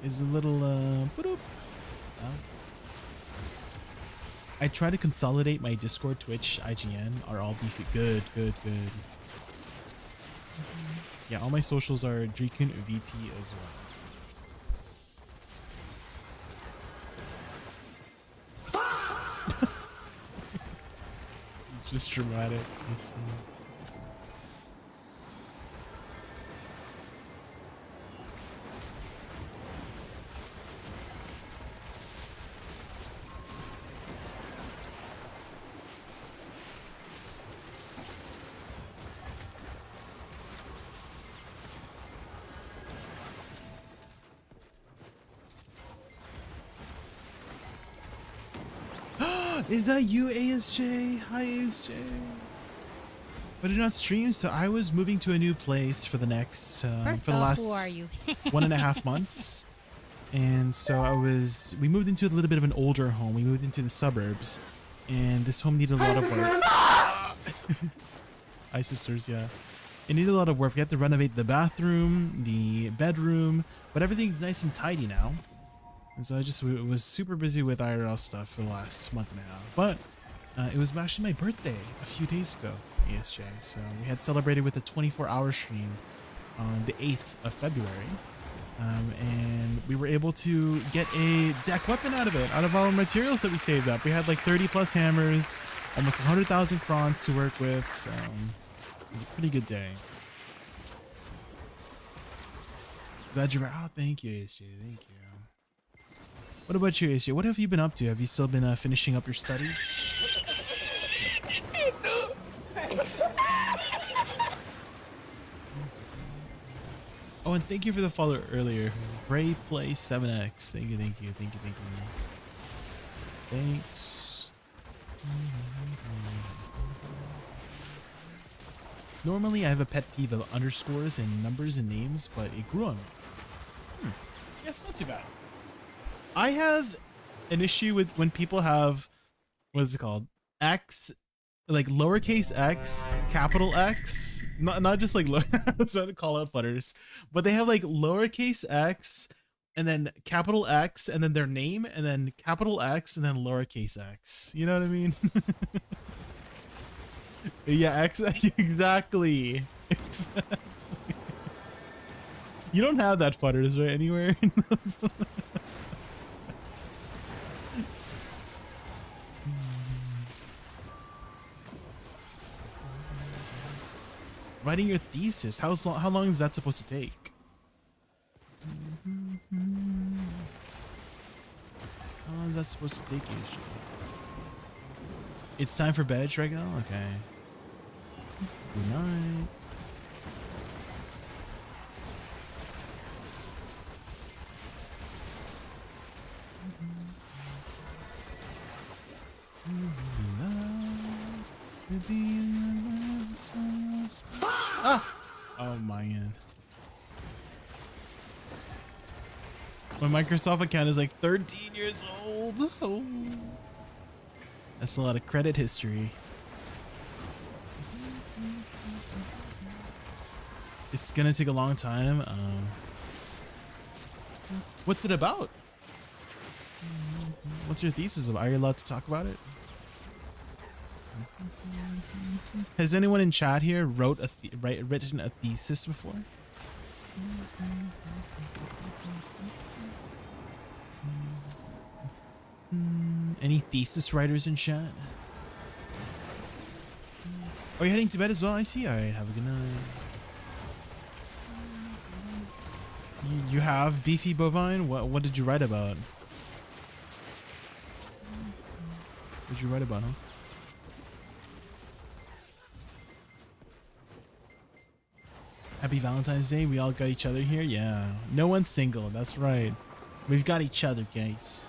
Is a little loud? I try to consolidate my Discord, Twitch, IGN are all beefy. Good. Yeah, all my socials are JaykunVT as well. It's just dramatic. Is that you, ASJ? Hi, ASJ. But I did not stream, so I was moving to a new place for the next, for the last who are you? 1.5 months. And so we moved into a little bit of an older home. We moved into the suburbs, and this home needed a lot of work. Hi, sisters, yeah. It needed a lot of work. We had to renovate the bathroom, the bedroom, but everything's nice and tidy now. And so I just was super busy with IRL stuff for the last month and a half. But it was actually my birthday a few days ago, ASJ. So we had celebrated with a 24-hour stream on the 8th of February. And we were able to get a deck weapon out of it, out of all the materials that we saved up. We had like 30 plus hammers, almost 100,000 crons to work with. So it was a pretty good day. Glad you're back. Oh, thank you, ASJ. Thank you. What about you, ASJ? What have you been up to? Have you still been finishing up your studies? Oh, and thank you for the follow earlier. Ray Play 7X. Thank you, thank you, thank you, thank you. Thanks. Normally, I have a pet peeve of underscores and numbers and names, but it grew on me. Yeah, it's not too bad. I have an issue with when people have, what is it called? X, like lowercase x, capital X, not just like, I'm trying to call out Flutters, but they have like lowercase x and then capital X and then their name and then capital X and then lowercase x. You know what I mean? Yeah, exactly. Exactly. You don't have that Flutters right anywhere. Writing your thesis, how long is that supposed to take? How long is that supposed to take usually? It's time for bed right now? Okay. Good night. Ah! Oh man. My Microsoft account is like 13 years old. Oh. That's a lot of credit history. It's gonna take a long time. What's it about? What's your thesis about? Are you allowed to talk about it? Has anyone in chat here written a thesis before? Any thesis writers in chat? Are you heading to bed as well? I see. All right. Have a good night. You have beefy bovine? What did you write about? What did you write about, huh? Happy Valentine's Day. We all got each other here. Yeah. No one's single. That's right. We've got each other, guys.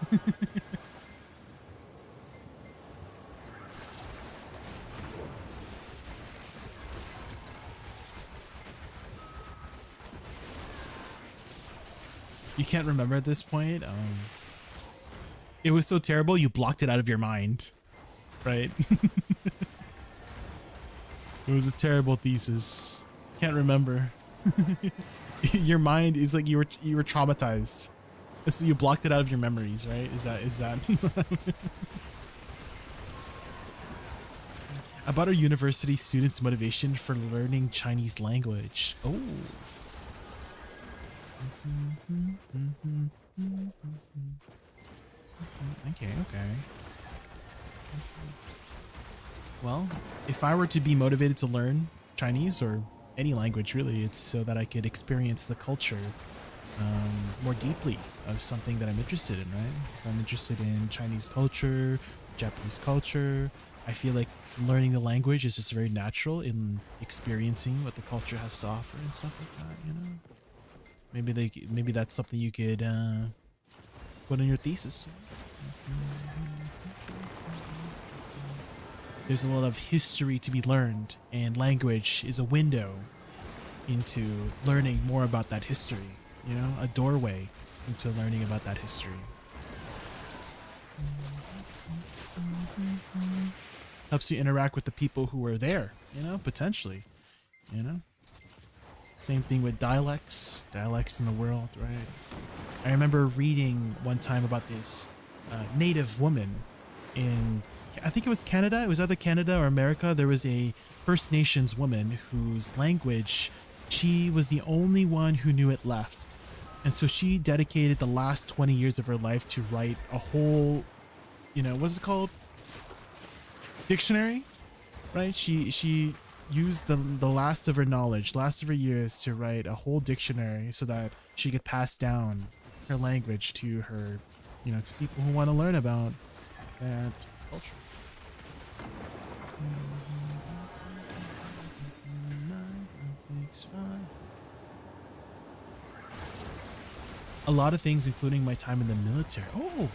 You can't remember at this point? It was so terrible you blocked it out of your mind, right? It was a terrible thesis. Can't remember. Your mind is like you were traumatized. So you blocked it out of your memories, right? Is that about our university students' motivation for learning Chinese language? Oh. Okay. Well, if I were to be motivated to learn Chinese or any language really, it's so that I could experience the culture more deeply of something that I'm interested in, right? If I'm interested in Chinese culture, Japanese culture, I feel like learning the language is just very natural in experiencing what the culture has to offer and stuff like that, you know? Maybe that's something you could put in your thesis. There's a lot of history to be learned, and language is a window into learning more about that history, you know, a doorway into learning about that history. Helps you interact with the people who were there, you know, potentially, you know. Same thing with dialects in the world, right? I remember reading one time about this native woman in, I think it was Canada. It was either Canada or America. There was a First Nations woman whose language, she was the only one who knew it left. And so she dedicated the last 20 years of her life to write a whole, you know, what's it called? Dictionary, right? She used the last of her knowledge, last of her years to write a whole dictionary so that she could pass down her language to her, you know, to people who want to learn about that culture. a lot of things, including my time in the military. Oh,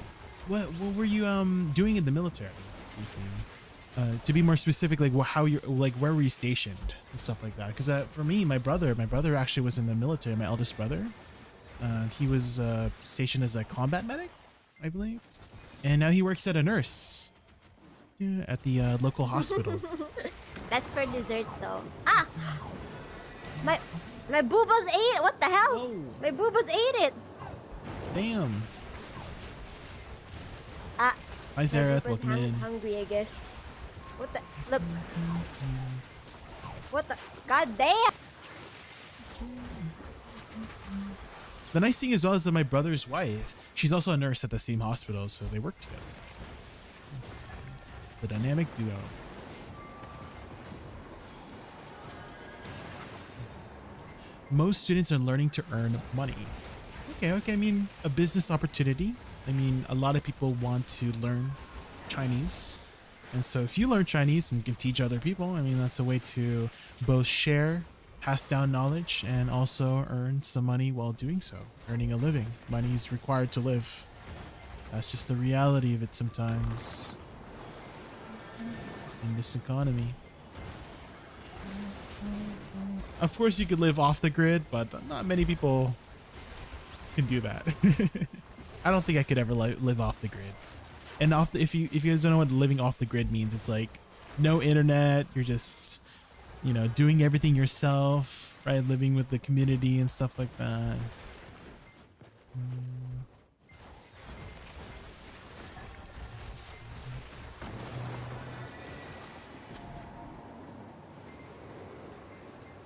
what were you doing in the military? To be more specific, like how you're like, where were you stationed and stuff like that? Because for me, my brother actually was in the military. My eldest brother, he was stationed as a combat medic, I believe, and now he works as a nurse at the local hospital. That's for dessert, though. Ah, my boobas ate it. What the hell? Oh. My boobas ate it. Damn. Ah. Hi, Sarah. My boobas Welcome in. hungry, I guess. What the? Look. What the? God damn. The nice thing as well is that my brother's wife, she's also a nurse at the same hospital, so they work together. The dynamic duo. Most students are learning to earn money. Okay, I mean, a business opportunity. I mean, a lot of people want to learn Chinese. And so if you learn Chinese and can teach other people, I mean, that's a way to both share, pass down knowledge, and also earn some money while doing so, earning a living. Money is required to live. That's just the reality of it sometimes in this economy. Of course, you could live off the grid, but not many people can do that. I don't think I could ever live off the grid. And if you guys don't know what living off the grid means, it's like no internet. You're just, you know, doing everything yourself, right? Living with the community and stuff like that.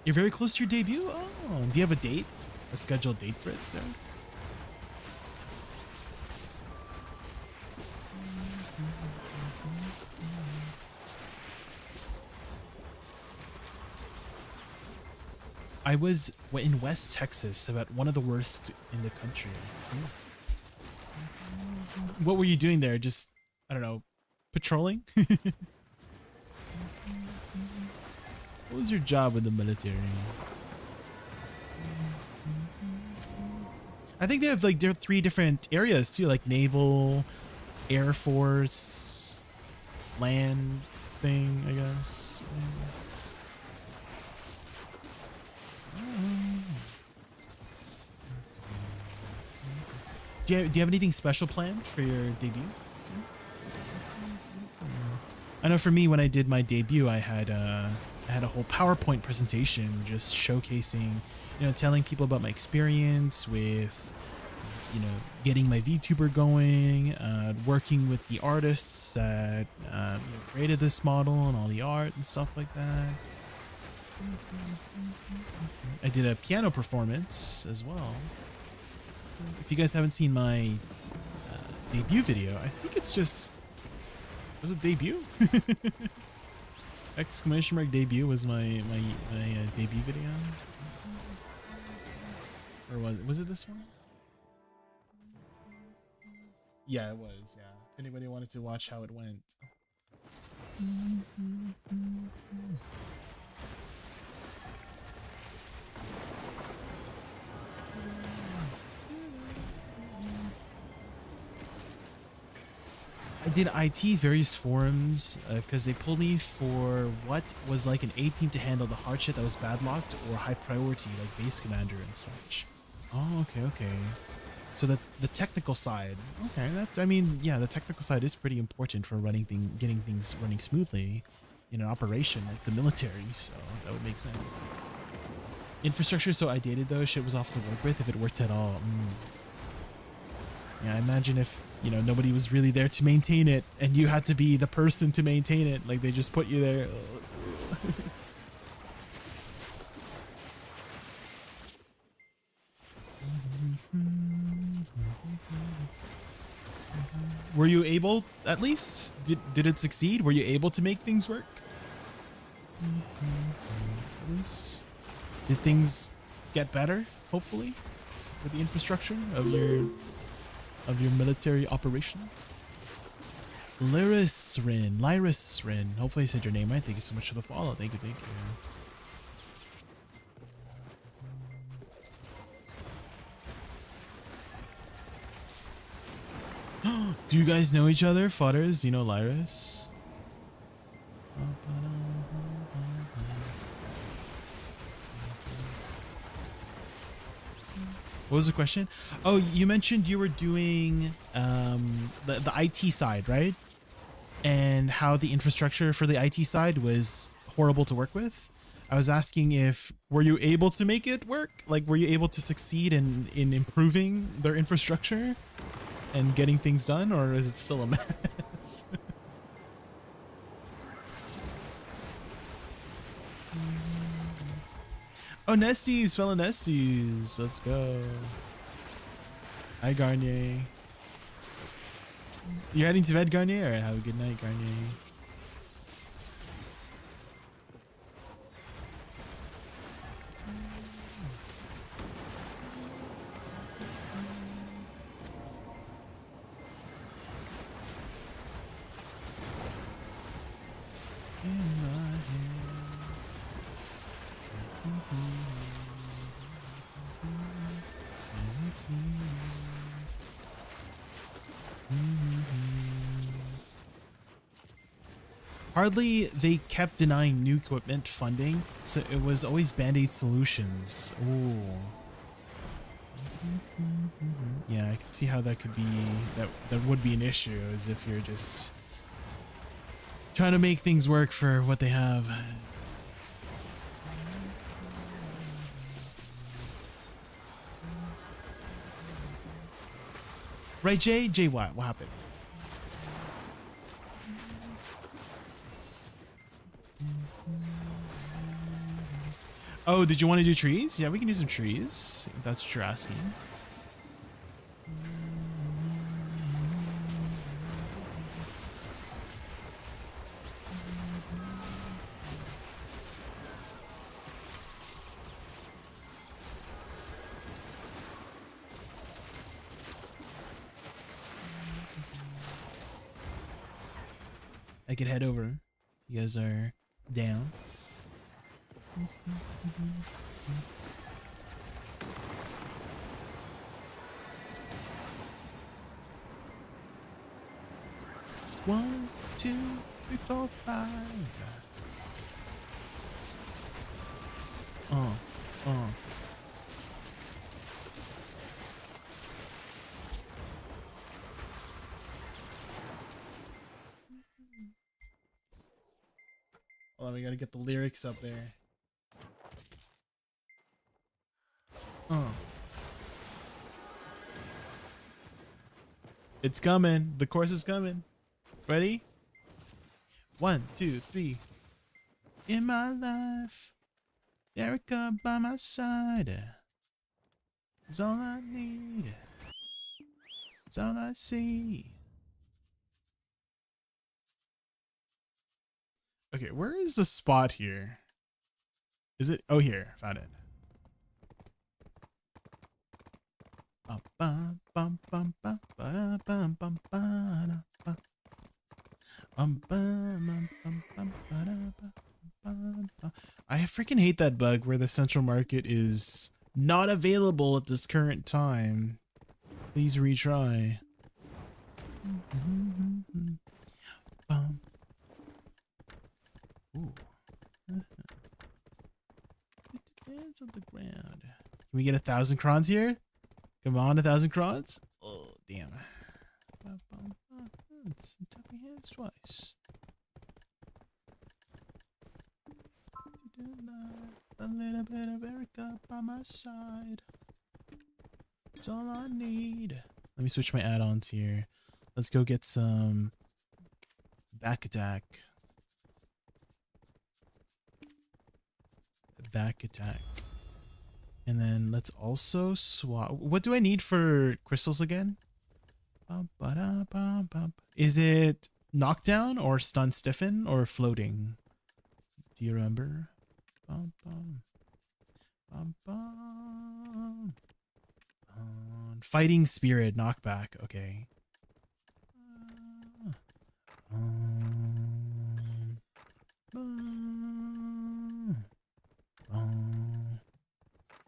You're very close to your debut? Oh, do you have a date? A scheduled date for it, sir? I was in West Texas, about one of the worst in the country. What were you doing there? Just, I don't know, patrolling? What was your job in the military? I think they have like, there are 3 different areas too, like naval, air force, land thing, I guess. Do you have anything special planned for your debut? I know for me, when I did my debut, I had a whole PowerPoint presentation just showcasing, you know, telling people about my experience with, you know, getting my VTuber going, working with the artists that you know, created this model and all the art and stuff like that. I did a piano performance as well. If you guys haven't seen my debut video, I think it's just, was it debut? Exclamation mark debut was my debut video. Or was it this one? Yeah, it was, yeah. If anybody wanted to watch how it went. I did IT various forums because they pulled me for what was like an A team to handle the hard shit that was bad locked or high priority like base commander and such. Oh, okay. So the technical side, okay, that's, I mean, yeah, the technical side is pretty important for getting things running smoothly in an operation like the military. So that would make sense. Infrastructure so outdated though, shit was off to work with if it worked at all. Yeah, I imagine if, you know, nobody was really there to maintain it and you had to be the person to maintain it, like they just put you there. Were you able, at least? Did it succeed? Were you able to make things work? At least? Did things get better, hopefully, with the infrastructure of your military operation? Lyris Rin. Hopefully I said your name right. Thank you so much for the follow. Thank you. Do you guys know each other, Fodders? Do you know Lyris? What was the question? Oh, you mentioned you were doing the IT side, right? And how the infrastructure for the IT side was horrible to work with. I was asking if, were you able to make it work? Like, were you able to succeed in improving their infrastructure and getting things done, or is it still a mess? Oh, Nesties, fellow Nesties. Let's go. Hi, Garnier. You heading to bed, Garnier? All right, have a good night, Garnier. Hardly, they kept denying new equipment funding, so it was always Band-Aid solutions. Ooh. Yeah, I can see how that could be, that would be an issue, as if you're just trying to make things work for what they have. Right, Jay? Jay, what? What happened? Oh, did you want to do trees? Yeah, we can do some trees, if that's what you're asking. I could head over. You guys are down. One, two, three, four, five. Oh. Hold on, we gotta get the lyrics up there. It's coming. The chorus is coming. Ready? 1, 2, 3. In my life, Erica by my side is all I need. It's all I see. Okay, where is the spot here? Is it? Oh, here. Found it. I freaking hate that bug where the central market is not available at this current time. Please retry. Ooh. Depends on the ground. Can we get 1,000 crons here? Come on, 1,000 crons? Oh, damn. Tap your hands twice. A little bit of Erica by my side. It's all I need. Let me switch my add-ons here. Let's go get some back attack. Back attack. And then let's also swap. What do I need for crystals again? Is it knockdown or stun stiffen or floating? Do you remember? Fighting spirit knockback. Okay.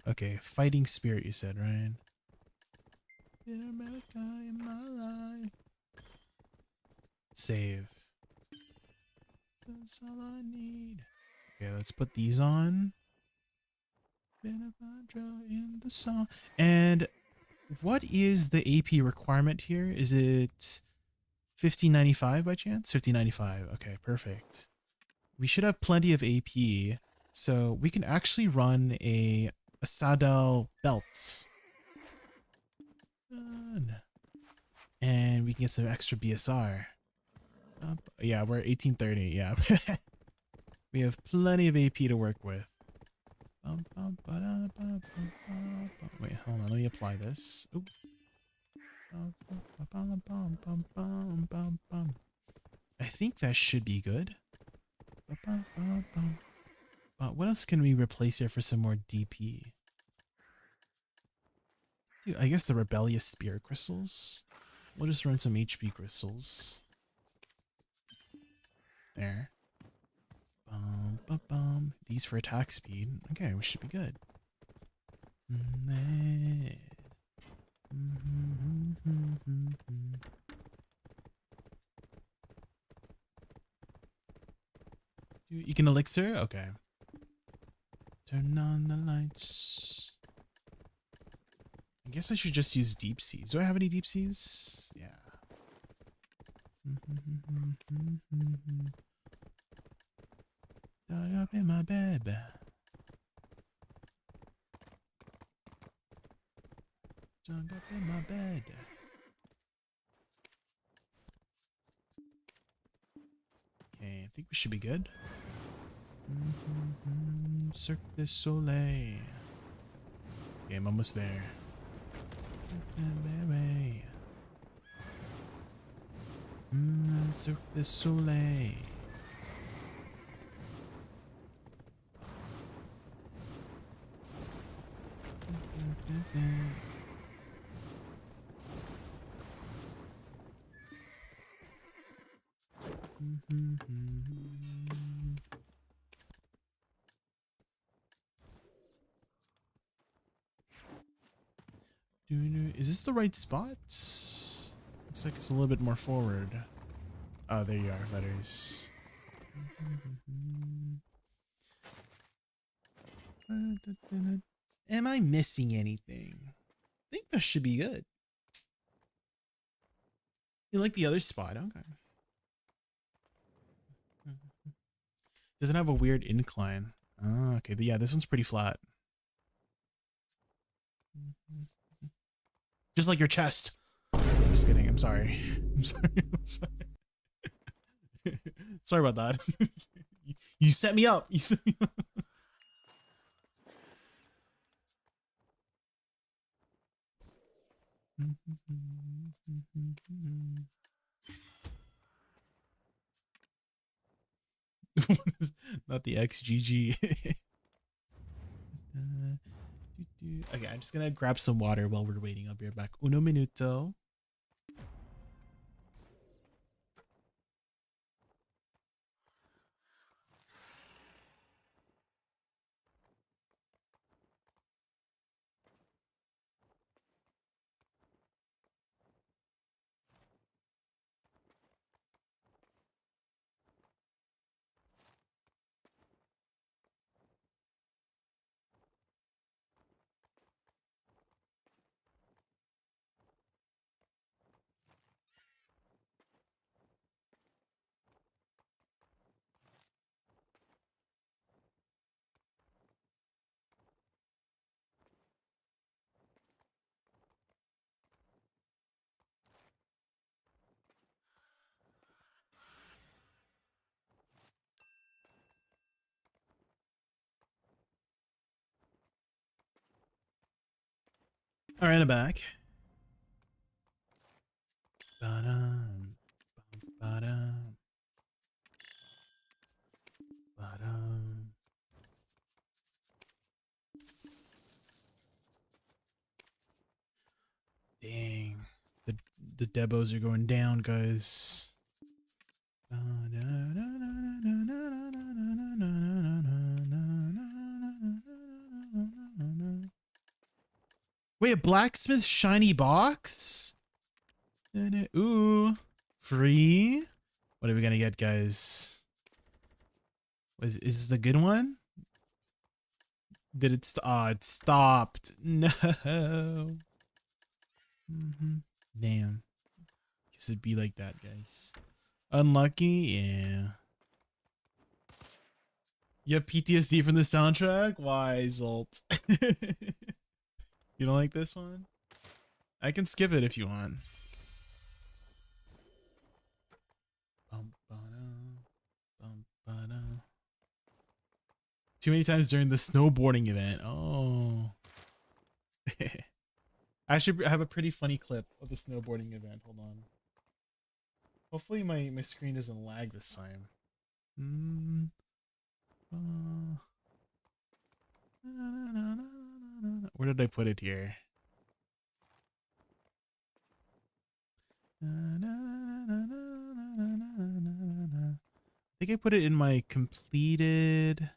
Okay, fighting spirit you said, right? In America, in my life. save. That's all I need. Okay, let's put these on. In the song. And what is the AP requirement here? Is it 1595 by chance? 1595. Okay, perfect. We should have plenty of AP, so we can actually run a Sadel belts. And we can get some extra BSR. Yeah, we're at 1830. Yeah. We have plenty of AP to work with. Wait, hold on. Let me apply this. Oop. I think that should be good. What else can we replace here for some more DP? Dude, I guess the rebellious spirit crystals. We'll just run some HP crystals. There. These for attack speed. Okay, we should be good. You can elixir? Okay. Turn on the lights. I guess I should just use deep seas. Do I have any deep seas? Yeah. Dug up in my bed. Dug up in my bed. Okay, I think we should be good. Cirque du Soleil. Okay, I'm almost there. Cirque du Soleil. Is this the right spot? Looks like it's a little bit more forward. Oh, there you are, letters. Am I missing anything? I think that should be good. You like the other spot? Okay. Doesn't have a weird incline. Oh, okay. Yeah, this one's pretty flat. Just like your chest. Just kidding. I'm sorry. I'm sorry. I'm sorry. Sorry about that. You set me up. You set me up. Not the XGG. Okay, I'm just gonna grab some water while we're waiting. I'll be right back. Uno minuto. All right, I'm back. Ba-dum, ba-dum, ba-dum. Dang, the debos are going down, guys. Wait, a blacksmith shiny box? Ooh, free? What are we gonna get, guys? Is this the good one? Did it it stopped. No. Damn. Guess it'd be like that, guys. Unlucky, yeah. You have PTSD from the soundtrack? Why, Zolt? You don't like this one? I can skip it if you want. Too many times during the snowboarding event. Oh. I should have a pretty funny clip of the snowboarding event. Hold on. Hopefully my screen doesn't lag this time. Where did I put it here? I think I put it in my completed.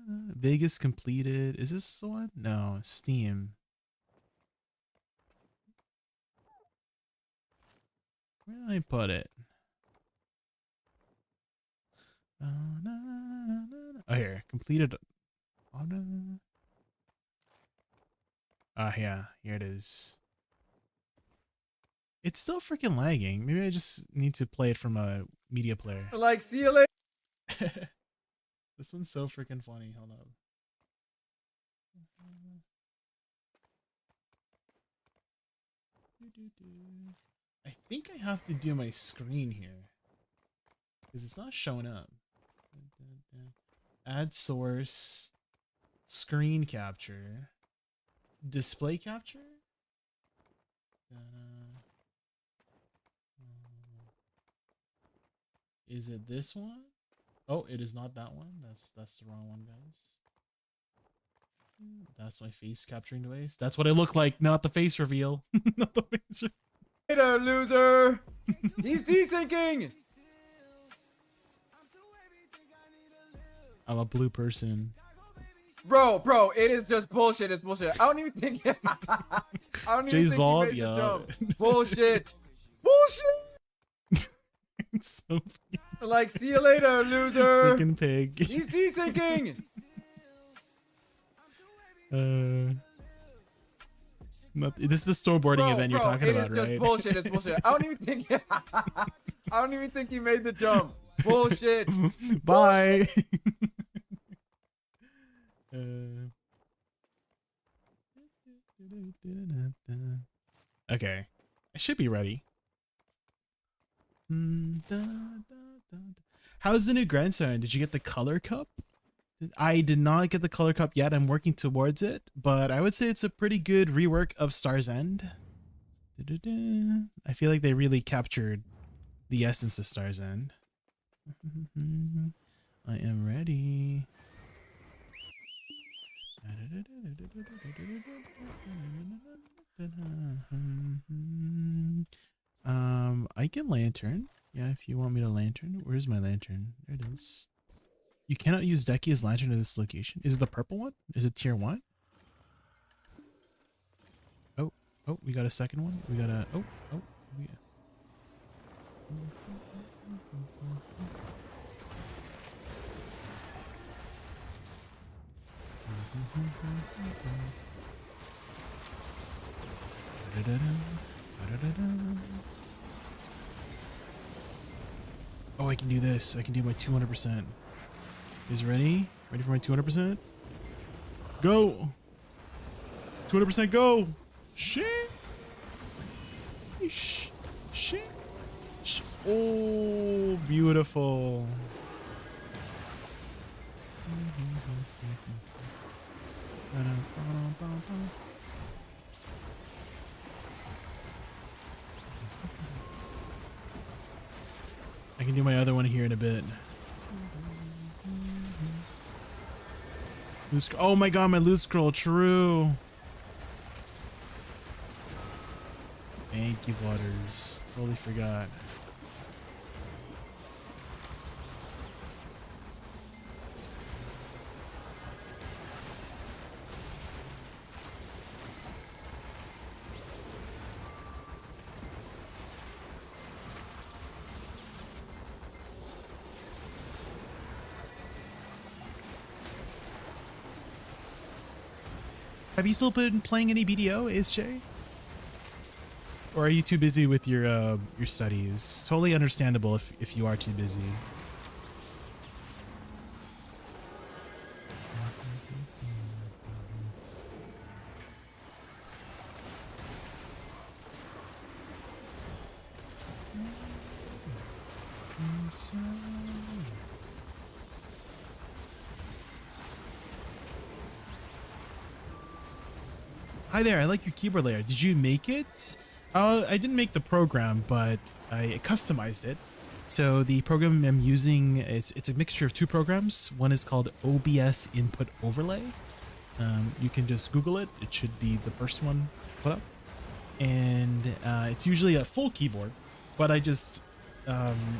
Vegas completed. Is this the one? No, Steam. Where did I put it? Oh, here. Completed. Yeah. Here it is. It's still freaking lagging. Maybe I just need to play it from a media player. Like, see you later. This one's so freaking funny. Hold up. I think I have to do my screen here because it's not showing up. Add source, screen capture, display capture. Is it this one? Oh, it is not that one. That's the wrong one, guys. That's my face capturing device. That's what I look like, not the face reveal. Not the face reveal. Later, loser. He's desyncing. I'm a blue person. Bro, it is just bullshit. It's bullshit. I don't even think. I don't even Jay's think vault, he made the yeah. jump. Bullshit. Bullshit. It's so Like, see you later, loser. freaking pig. He's desyncing. This is the snowboarding event you're talking about, It is right? just bullshit. It's bullshit. I don't even think. I don't even think he made the jump. Bullshit. Bye. Okay, I should be ready. How's the new grandson? Did you get the color cup? I did not get the color cup yet. I'm working towards it, but I would say it's a pretty good rework of Star's End. I feel like they really captured the essence of Star's End. I am ready. I can lantern. Yeah, if you want me to lantern. Where's my lantern? There it is. You cannot use Decky as lantern at this location. Is it the purple one? Is it tier 1? Oh, we got a second one. We got a yeah. Oh, I can do this. I can do my 200%. Is ready? Ready for my 200%? Go! 200% go! Shit! Shit! Oh, beautiful. I can do my other one here in a bit. Oh my god, my loot scroll, true. Thank you, Waters. Totally forgot. Have you still been playing any BDO, ASJ? Or are you too busy with your studies? Totally understandable if you are too busy. Hi there, I like your keyboard layout. Did you make it? I didn't make the program, but I customized it. So the program I'm using is it's a mixture of two programs. One is called OBS Input Overlay. You can just Google it. It should be the first one put up. And it's usually a full keyboard, but I just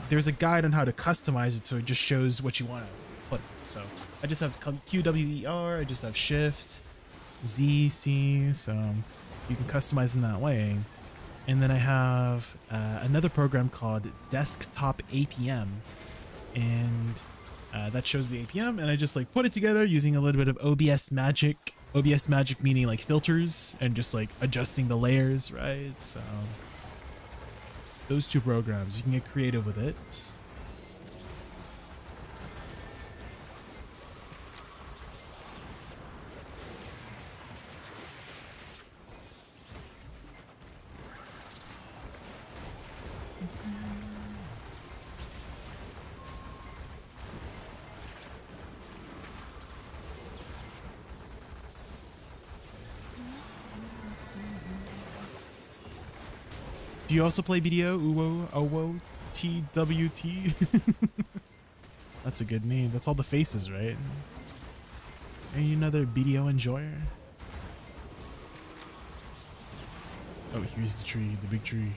there's a guide on how to customize it, so it just shows what you want to put. So I just have QWER. I just have Shift, Z, C, so you can customize in that way. And then I have another program called Desktop APM, and that shows the APM, and I just like put it together using a little bit of OBS Magic. OBS Magic meaning like filters and just like adjusting the layers, right? So those two programs, you can get creative with it. Do you also play BDO? Uwo, Owo, TWT? That's a good name. That's all the faces, right? Are you another BDO enjoyer? Oh, here's the tree, the big tree.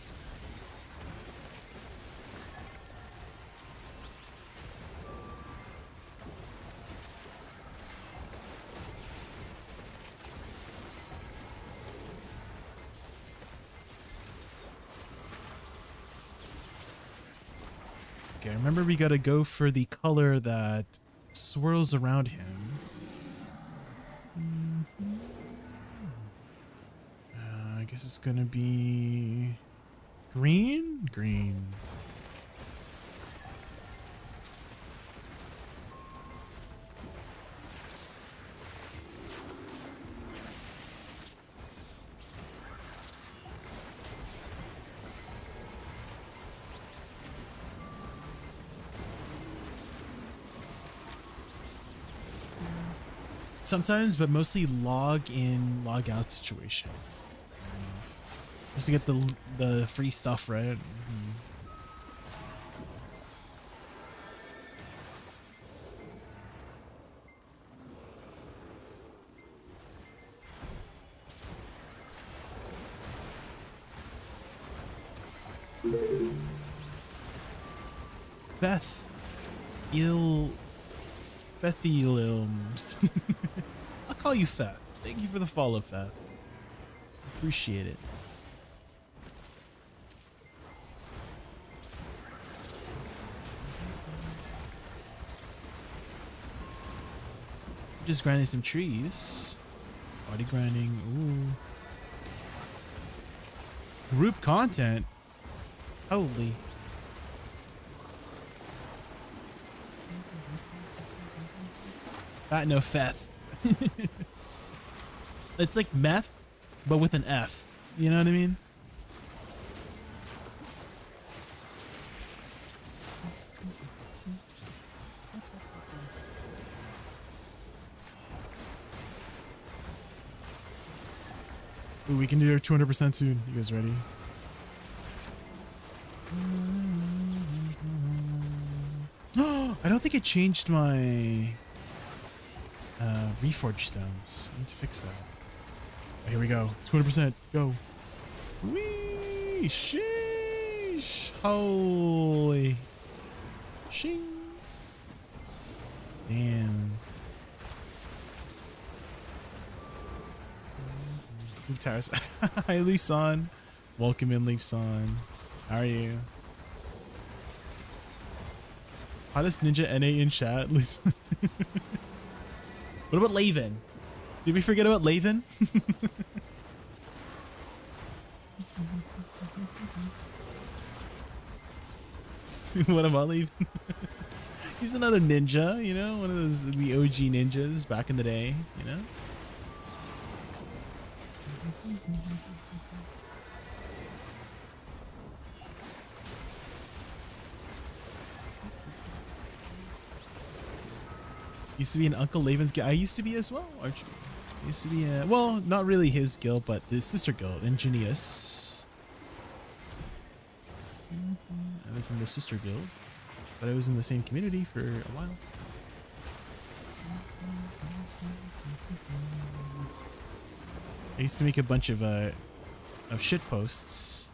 Okay, remember we gotta go for the color that swirls around him. I guess it's gonna be green? Green. Sometimes, but mostly log in, log out situation. Just to get the free stuff, right? Beth. Fethilms. I'll call you Fat. Thank you for the follow, Fat. Appreciate it. Just grinding some trees. Body grinding. Ooh. Group content. Holy. No Feth. It's like meth, but with an F. You know what I mean? Ooh, we can do our 200% soon. You guys ready? I don't think it changed my reforged stones. I need to fix that. Oh, here we go. 200%. Go. Wee! Sheesh! Holy. Shing. Damn. Leaf Towers. Hi, Leafson. Welcome in, Leafson. How are you? Hottest ninja NA in chat. Leafson. What about Laven? Did we forget about Laven? What about Laven? He's another ninja, you know, one of those the OG ninjas back in the day, you know. Used to be an Uncle Laven's guild. I used to be as well, Archie. Used to be well, not really his guild, but the sister guild, Ingenious. I was in the sister guild, but I was in the same community for a while. I used to make a bunch of shit posts.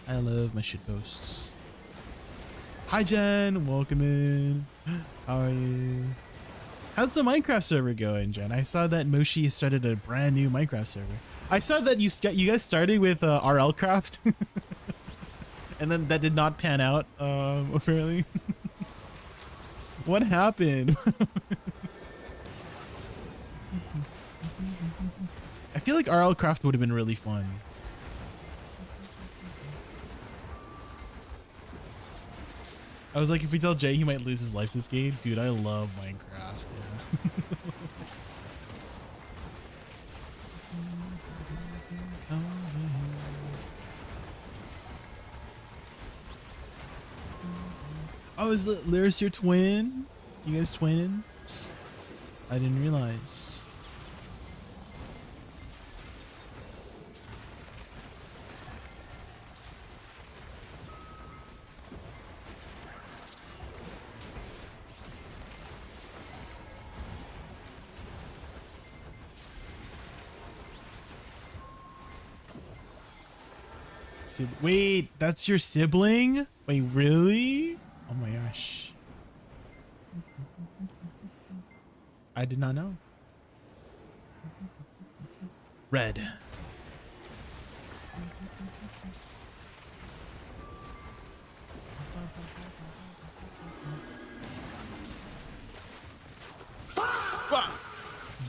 I love my shit posts. Hi Jen, welcome in. How are you? How's the Minecraft server going, Jen? I saw that Moshi started a brand new Minecraft server. I saw that you guys started with RLcraft, and then that did not pan out. Apparently, what happened? I feel like RLcraft would have been really fun. I was like, if we tell Jay he might lose his life this game, dude, I love Minecraft. Yeah. Oh, is Lyris your twin? You guys twinning? I didn't realize. Wait, that's your sibling? Wait, really? Oh my gosh. I did not know. Red.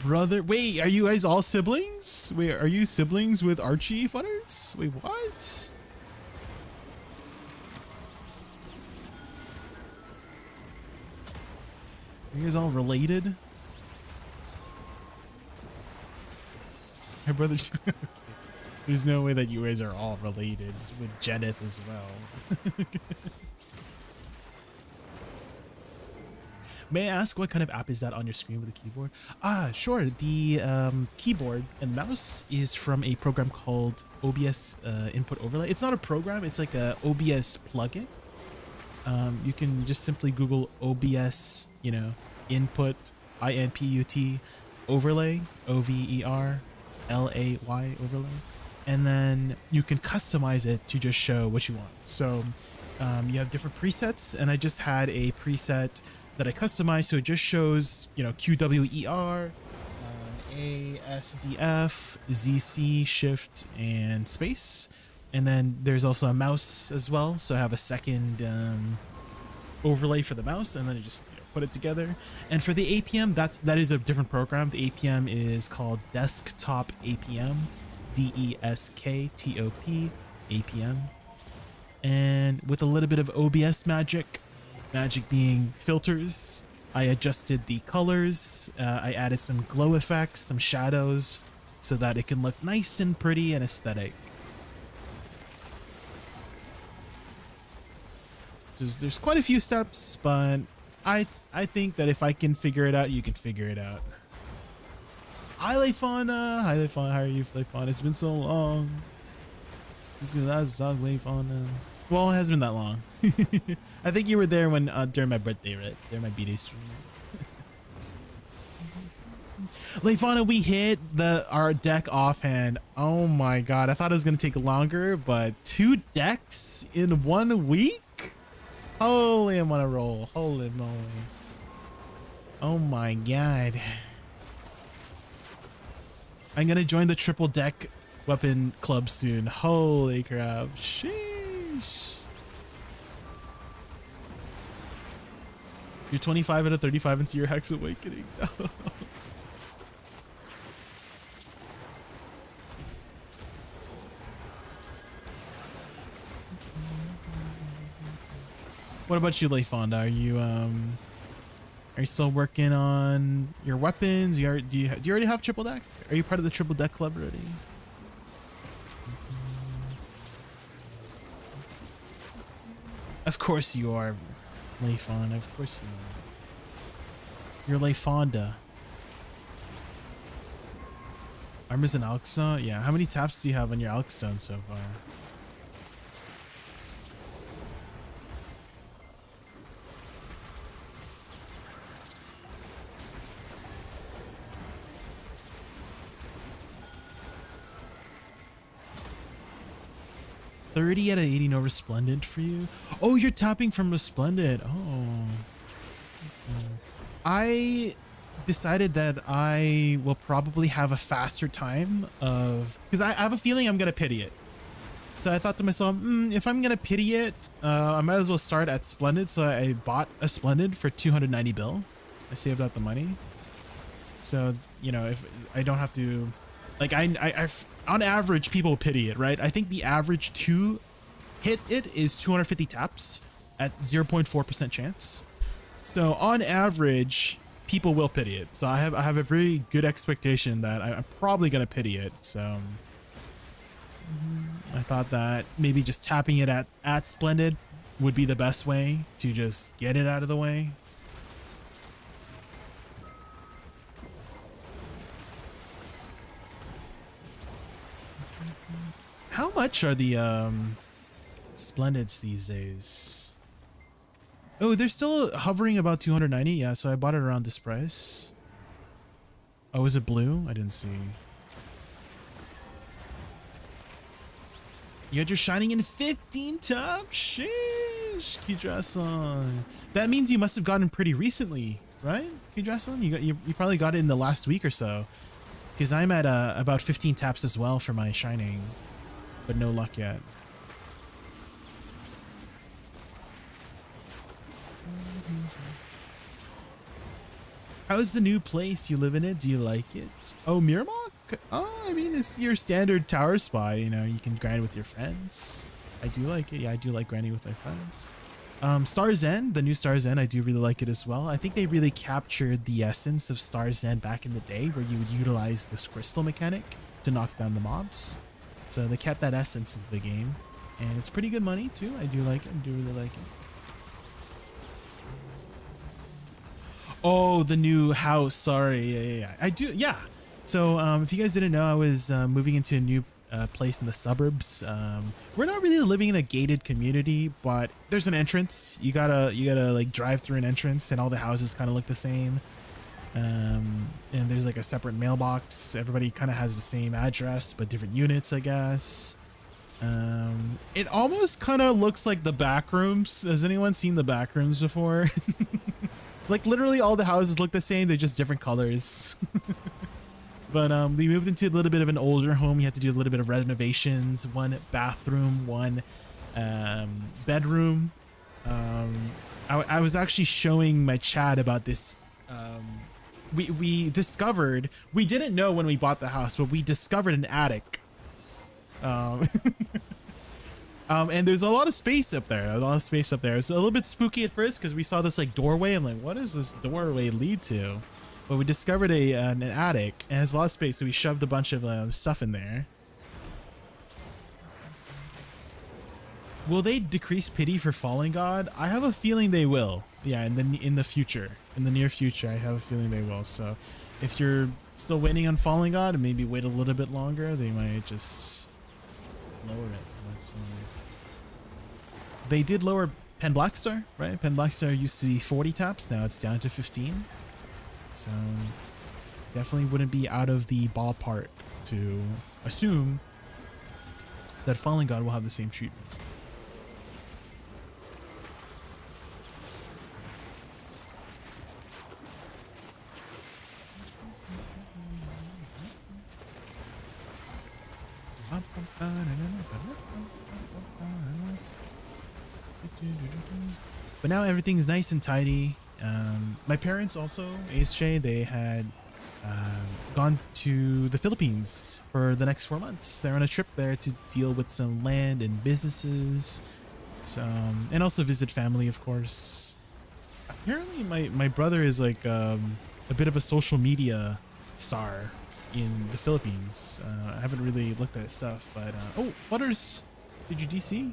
Brother, wait, are you guys all siblings? Wait, are you siblings with Archie Funners? Wait, what? Are you guys all related? My brother's... There's no way that you guys are all related with Jeneth as well. May I ask what kind of app is that on your screen with the keyboard? Sure. The keyboard and mouse is from a program called OBS Input Overlay. It's not a program. It's like a OBS plugin. You can just simply Google OBS, you know, Input, INPUT, Overlay, OVERLAY, Overlay. And then you can customize it to just show what you want. So you have different presets, and I just had a preset that I customized, so it just shows, you know, QWER, ASDF, ZC, Shift, and space. And then there's also a mouse as well, so I have a second overlay for the mouse, and then you just put it together. And for the APM, that is a different program. The APM is called Desktop APM, DESKTOP APM. And with a little bit of OBS magic being filters, I adjusted the colors, I added some glow effects, some shadows, so that it can look nice and pretty and aesthetic. There's quite a few steps, but I think that if I can figure it out, you can figure it out. Hi Leifana, how are you, Leifana? It's been so long. It's been last long, Leifana. Well, it hasn't been that long. I think you were there when during my birthday, right? During my B-Day stream. Leifana, we hit our deck offhand. Oh my god, I thought it was gonna take longer, but 2 decks in 1 week? Holy, I'm on a roll. Holy moly. Oh my god. I'm gonna join the triple deck weapon club soon. Holy crap. Sheesh. You're 25 out of 35 into your Hex Awakening. What about you, Leifonda? Are you still working on your weapons? Do you already have triple deck? Are you part of the triple deck club already? Of course you are, Leifonda. Of course you are. You're Leifonda. Armors and Alkstone? Yeah. How many taps do you have on your Alkstone so far? $30 out of 80, no Resplendent for you. Oh, you're tapping from Resplendent. Oh. I decided that I will probably have a faster time of, because I have a feeling I'm gonna pity it. So I thought to myself, if I'm gonna pity it, I might as well start at Splendid. So I bought a Splendid for 290 bill. I saved up the money. So, you know, if I don't have to, like, I've on average, people pity it, right? I think the average to hit it is 250 taps at 0.4% chance. So on average, people will pity it. So I have a very good expectation that I'm probably gonna pity it. So I thought that maybe just tapping it at Splendid would be the best way to just get it out of the way. How much are the Splendids these days? Oh, they're still hovering about 290. Yeah, so I bought it around this price. Oh, is it blue? I didn't see. You had your Shining in 15 top? Sheesh, Kidrason. That means you must have gotten pretty recently, right, Kidrason? You probably got it in the last week or so. Because I'm at about 15 taps as well for my Shining. But no luck yet. How's the new place you live in it? Do you like it? Oh, Miramok? Oh, I mean, it's your standard tower spot. You know, you can grind with your friends. I do like it. Yeah, I do like grinding with my friends. Star's End, the new Star's End, I do really like it as well. I think they really captured the essence of Star's End back in the day, where you would utilize this crystal mechanic to knock down the mobs. So they kept that essence of the game, and it's pretty good money too. I do like it. I do really like it. Oh, the new house. Sorry. Yeah. I do. Yeah. So if you guys didn't know, I was moving into a new place in the suburbs. We're not really living in a gated community, but there's an entrance. You gotta like drive through an entrance, and all the houses kind of look the same. And there's like a separate mailbox. Everybody kind of has the same address, but different units, I guess. It almost kind of looks like the back rooms. Has anyone seen the back rooms before? Like literally all the houses look the same. They're just different colors. But we moved into a little bit of an older home. You had to do a little bit of renovations. One bathroom, one bedroom. I was actually showing my chat about this. We discovered, we didn't know when we bought the house, but we discovered an attic. And there's a lot of space up there. It's a little bit spooky at first because we saw this like doorway. I'm like, what does this doorway lead to? But we discovered an attic, and it has a lot of space, so we shoved a bunch of stuff in there. Will they decrease pity for Fallen God? I have a feeling they will. Yeah, in the future, in the near future, I have a feeling they will. So, if you're still waiting on Fallen God, and maybe wait a little bit longer, they might just lower it. So, they did lower Pen Blackstar, right? Pen Blackstar used to be 40 taps, now it's down to 15. So, definitely wouldn't be out of the ballpark to assume that Fallen God will have the same treatment. But now everything's nice and tidy. My parents also, ASJ, they had gone to the Philippines for the next 4 months. They're on a trip there to deal with some land and businesses. And also visit family, of course. Apparently my brother is like a bit of a social media star in the Philippines. I haven't really looked at his stuff, but oh, Flutters, did you DC?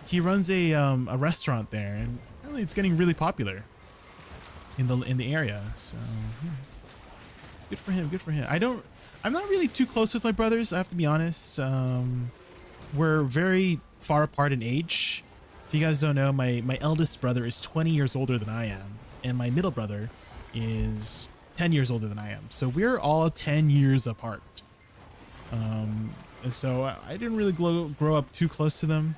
He runs a restaurant there, and apparently it's getting really popular in the area. So good for him. Good for him. I'm not really too close with my brothers, I have to be honest. We're very far apart in age. If you guys don't know, my eldest brother is 20 years older than I am, and my middle brother is 10 years older than I am. So we're all 10 years apart. And so I didn't really grow up too close to them.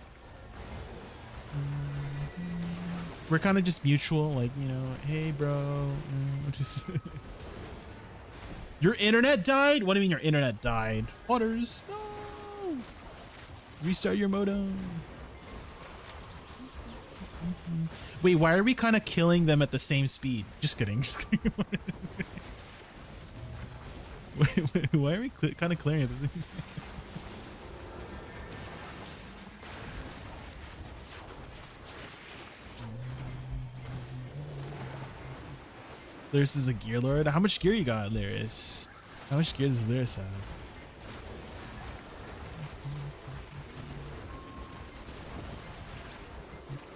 We're kind of just mutual, like, you know, hey bro, just your internet died? What do you mean your internet died? Waters, no! Restart your modem. Wait, why are we kind of killing them at the same speed? Just kidding. Just kidding. wait, why are we kind of clearing at the same speed? Lyris is a gear lord. How much gear you got, Lyris? How much gear does Lyris have?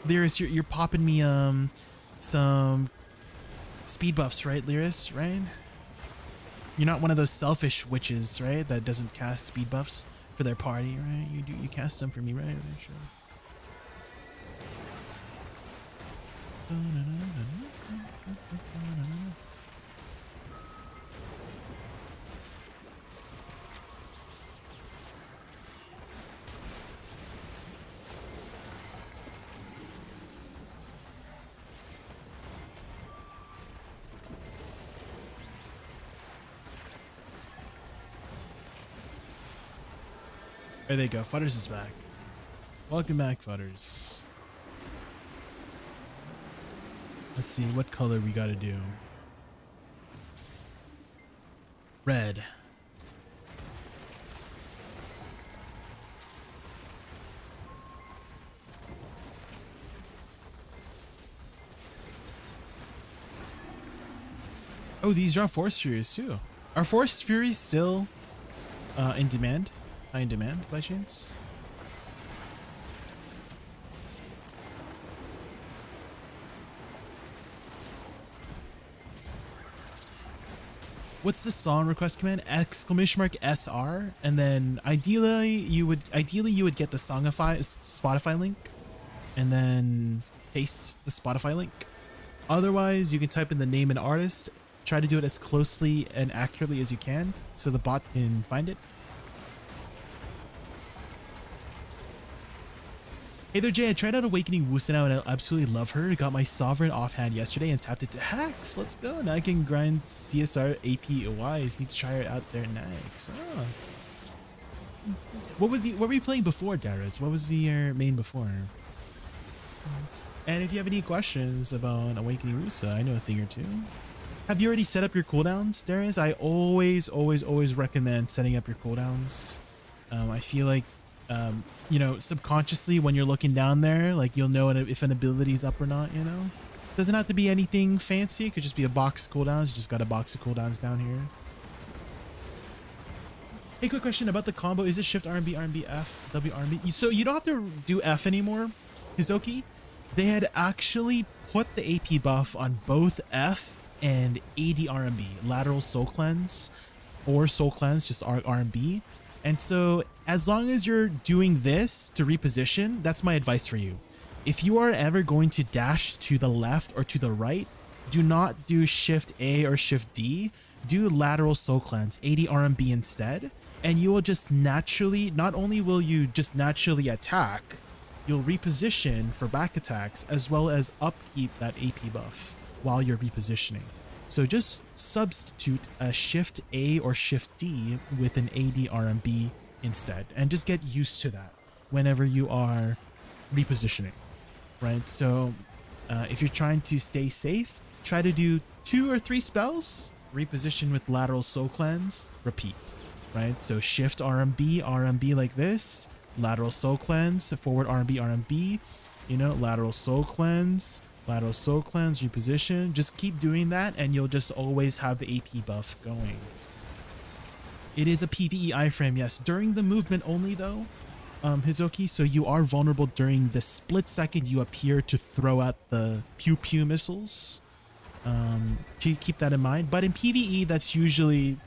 Lyris, you're popping me some speed buffs, right, Lyris? Right? You're not one of those selfish witches, right? That doesn't cast speed buffs for their party, right? You cast them for me, right? Sure. There they go. Futters is back. Welcome back, Futters. Let's see what color we gotta do. Red. Oh, these drop Forest Furies too. Are Forest Furies still in demand? High in demand by chance? What's the song request command? !SR, and then ideally you would get the Spotify link, and then paste the Spotify link. Otherwise, you can type in the name and artist. Try to do it as closely and accurately as you can, so the bot can find it. Hey there, Jay. I tried out Awakening Woosa now and I absolutely love her. Got my Sovereign offhand yesterday and tapped it to hacks. Let's go. Now I can grind CSR APOIs. Need to try her out there next. Oh. What were you playing before, Darius? What was your main before? And if you have any questions about Awakening Woosa, I know a thing or two. Have you already set up your cooldowns, Darius? I always recommend setting up your cooldowns. I feel like you know, subconsciously when you're looking down there, like you'll know if an ability is up or not, you know? Doesn't have to be anything fancy. It could just be a box of cooldowns. You just got a box of cooldowns down here. Hey, quick question about the combo. Is it Shift RMB, RMB, F, W, RMB? So you don't have to do F anymore, Hizoki. They had actually put the AP buff on both F and AD RMB, Lateral Soul Cleanse, or Soul Cleanse, just RMB. And so as long as you're doing this to reposition, that's my advice for you. If you are ever going to dash to the left or to the right, do not do Shift A or Shift D. Do Lateral Soul Cleanse, 80 RMB instead. And you will just naturally, not only will you just naturally attack, you'll reposition for back attacks as well as upkeep that AP buff while you're repositioning. So just substitute a Shift A or Shift D with an AD RMB instead, and just get used to that whenever you are repositioning, right? So if you're trying to stay safe, try to do 2 or 3 spells, reposition with Lateral Soul Cleanse, repeat, right? So Shift RMB, RMB like this, lateral soul cleanse, forward RMB, RMB, you know, lateral soul cleanse, reposition. Just keep doing that and you'll just always have the AP buff going. It is a PvE iframe, yes, during the movement only though, Hizoki, so you are vulnerable during the split second you appear to throw out the pew pew missiles. Keep that in mind, but in PvE that's usually,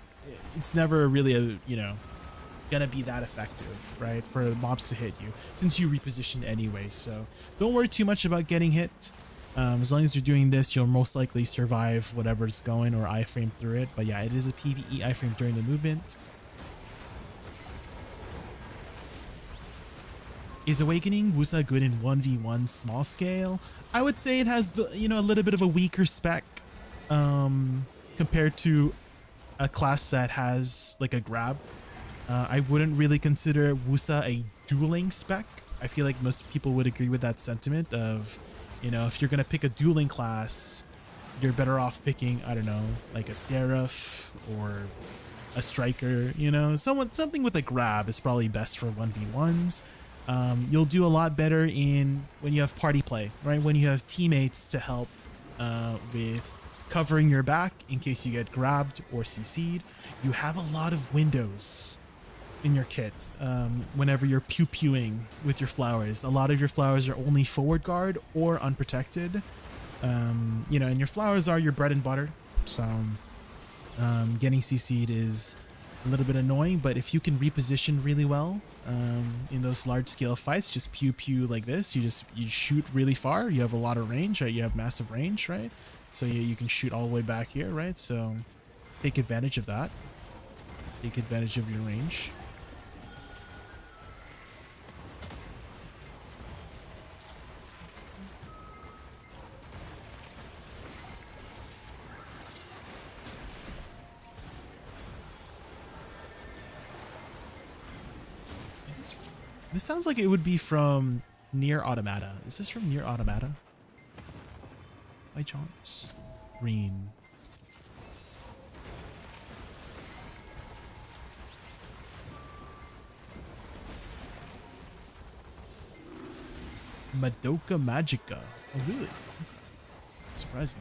it's never really a, you know, gonna be that effective, right, for mobs to hit you since you reposition anyway. So don't worry too much about getting hit. As long as you're doing this, you'll most likely survive whatever's going or iframe through it. But yeah, it is a PvE iframe during the movement. Is Awakening Woosa good in 1v1 small scale? I would say it has the, you know, a little bit of a weaker spec compared to a class that has like a grab. I wouldn't really consider Woosa a dueling spec. I feel like most people would agree with that sentiment of, you know, if you're gonna pick a dueling class, you're better off picking, I don't know, like a Seraph or a Striker, you know, something with a grab is probably best for 1v1s. You'll do a lot better when you have party play, right? When you have teammates to help with covering your back in case you get grabbed or CC'd. You have a lot of windows in your kit whenever you're pew-pewing with your flowers. A lot of your flowers are only forward guard or unprotected. You know, and your flowers are your bread and butter. So getting CC'd is a little bit annoying, but if you can reposition really well in those large scale fights, just pew pew like this, you shoot really far, you have a lot of range, right? You have massive range, right? So you can shoot all the way back here, right? So take advantage of that. Take advantage of your range. This sounds like it would be from Nier Automata. Is this from Nier Automata? By chance? Green. Madoka Magica. Oh, really? Okay. Surprising.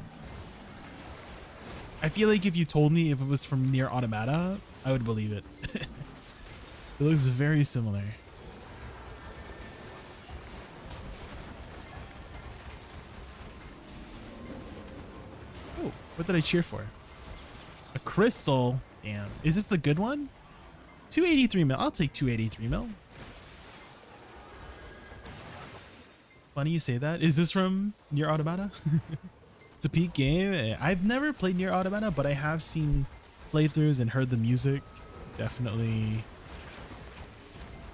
I feel like if you told me if it was from Nier Automata, I would believe it. It looks very similar. What did I cheer for? A crystal? Damn. Is this the good one? 283 mil. I'll take 283 mil. Funny you say that. Is this from Nier Automata? It's a peak game. I've never played Nier Automata, but I have seen playthroughs and heard the music. Definitely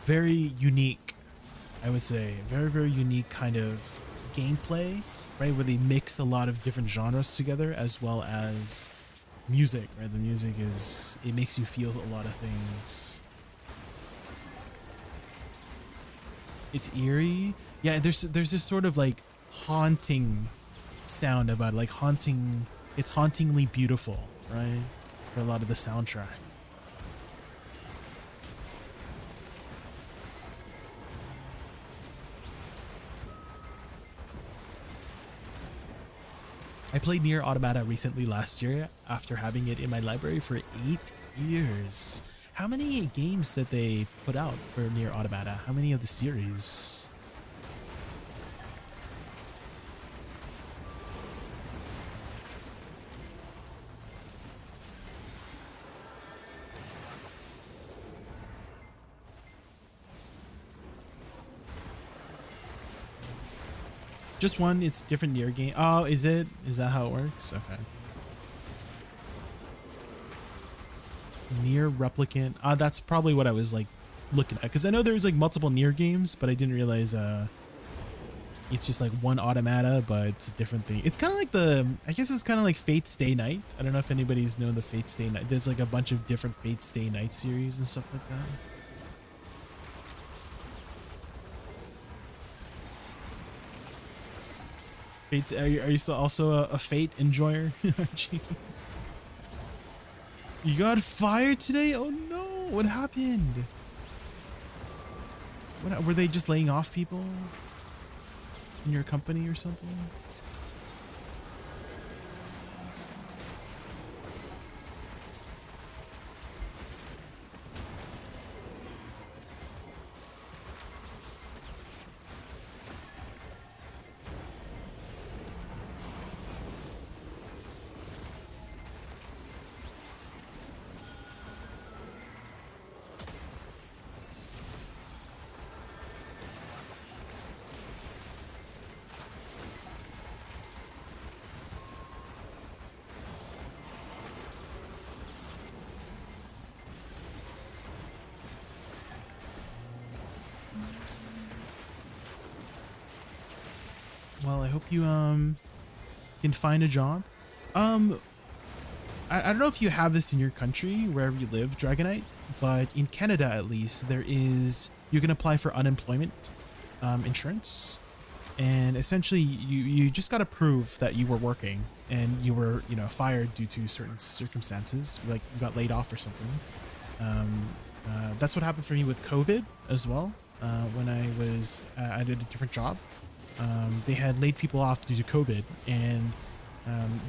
very unique, I would say. Very, very unique kind of gameplay. Right, where they mix a lot of different genres together as well as music, right? The music it makes you feel a lot of things. It's eerie. Yeah, there's this sort of like haunting sound about it, like haunting. It's hauntingly beautiful, right? For a lot of the soundtrack. I played Nier Automata recently last year after having it in my library for 8 years. How many games did they put out for Nier Automata? How many of the series? Just one. It's different Nier game. Oh, is it? Is that how it works? Okay. Nier Replicant. That's probably what I was like looking at, because I know there's like multiple Nier games, but I didn't realize it's just like one Automata, but it's a different thing. It's kind of like I guess it's kind of like Fate Stay Night. I don't know if anybody's known the Fate Stay Night. There's like a bunch of different Fate Stay Night series and stuff like that. Fate, are you also a Fate enjoyer? You got fired today? Oh no, what happened? What were they just laying off people in your company or something? Well, I hope you can find a job. I don't know if you have this in your country wherever you live, Dragonite, but in Canada at least you can apply for unemployment insurance, and essentially you just got to prove that you were working and you were fired due to certain circumstances, like you got laid off or something. That's what happened for me with COVID as well. When I did a different job. They had laid people off due to COVID, and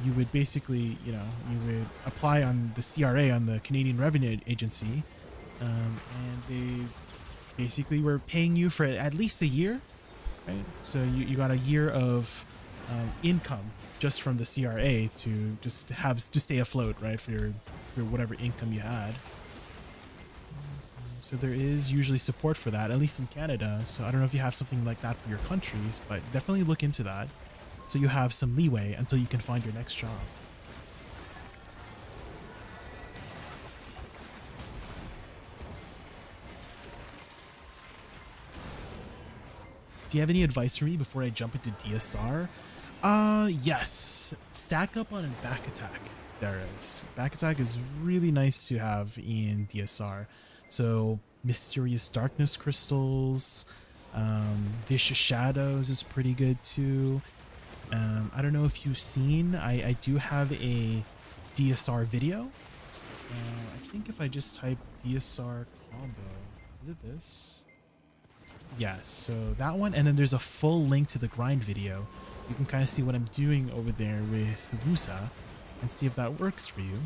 you would basically, you would apply on the CRA, on the Canadian Revenue Agency, and they basically were paying you for at least a year, right? So you got a year of income just from the CRA to to stay afloat, right? For your whatever income you had. So there is usually support for that, at least in Canada. So I don't know if you have something like that for your countries, but definitely look into that so you have some leeway until you can find your next job. Do you have any advice for me before I jump into DSR? Yes. Stack up on a back attack. There is. Back attack is really nice to have in DSR. So Mysterious Darkness Crystals, Vicious Shadows is pretty good too. I don't know if you've seen, I do have a DSR video. I think if I just type DSR combo, is it this? Yes, so that one, and then there's a full link to the grind video. You can kind of see what I'm doing over there with Woosa and see if that works for you.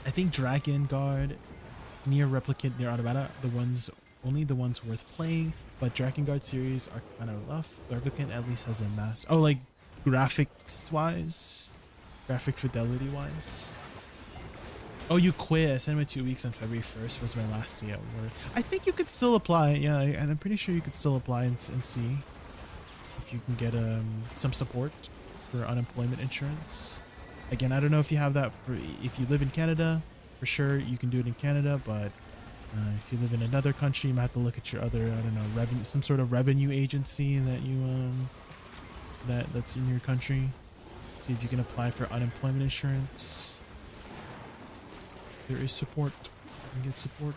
I think Dragon Guard, Near Replicant, Near Automata, only the ones worth playing, but Dragon Guard series are kind of rough. Replicant at least has a mass. Oh, like graphics wise, graphic fidelity wise. Oh, you quit. I sent my 2 weeks on February 1st was my last day at work. I think you could still apply. Yeah, and I'm pretty sure you could still apply and see if you can get some support for unemployment insurance. Again, I don't know if you have that if you live in Canada. For sure you can do it in Canada, but if you live in another country, you might have to look at your other, I don't know, revenue, some sort of revenue agency that you that's in your country. See if you can apply for unemployment insurance. There is support. You can get support.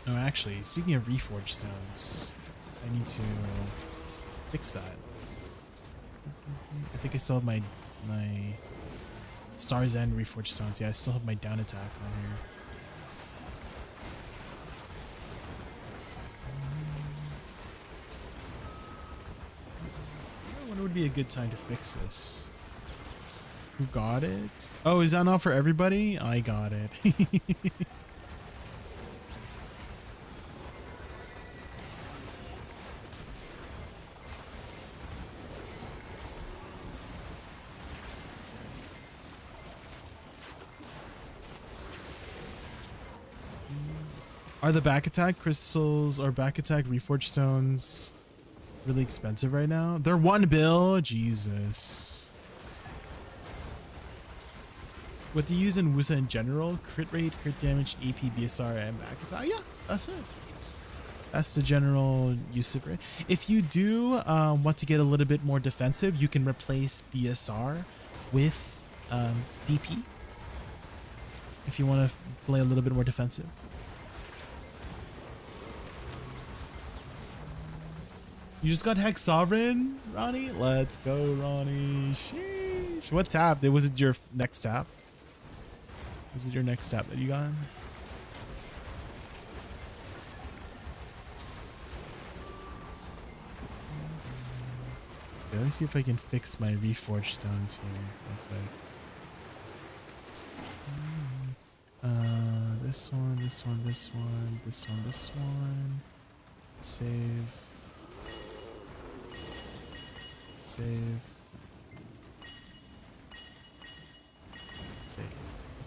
Oh, actually, speaking of reforged stones, I need to fix that. I think I still have my Star's End reforged stones. Yeah, I still have my down attack on here. When would be a good time to fix this? Who got it? Oh, is that not for everybody? I got it. Are the back attack crystals or back attack reforged stones really expensive right now? They're 1 bill. Jesus. What do you use in Woosa in general? Crit rate, crit damage, AP, BSR, and back attack. Yeah, That's it. That's the general use of it. If you do want to get a little bit more defensive, you can replace BSR with DP. If you want to play a little bit more defensive. You just got Hex Sovereign, Ronnie? Let's go, Ronnie. Sheesh. What tap? Was it your next tap? Was it your next tap that you got? Okay, let me see if I can fix my Reforged stones here real quick. This one, this one, this one, this one, this one. Save. Save. Save.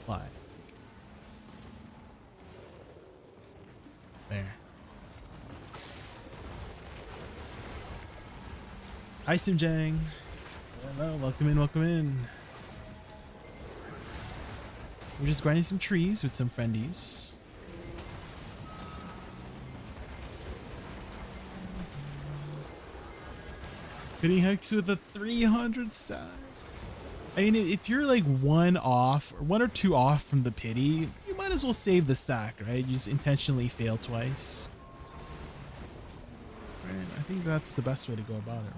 Apply. There. Hi, Simjang. Hello, welcome in, welcome in. We're just grinding some trees with some friendies. Hitting Hex with a 300 stack. I mean, if you're like one or two off from the pity, you might as well save the stack, right? You just intentionally fail twice. Right, I think that's the best way to go about it.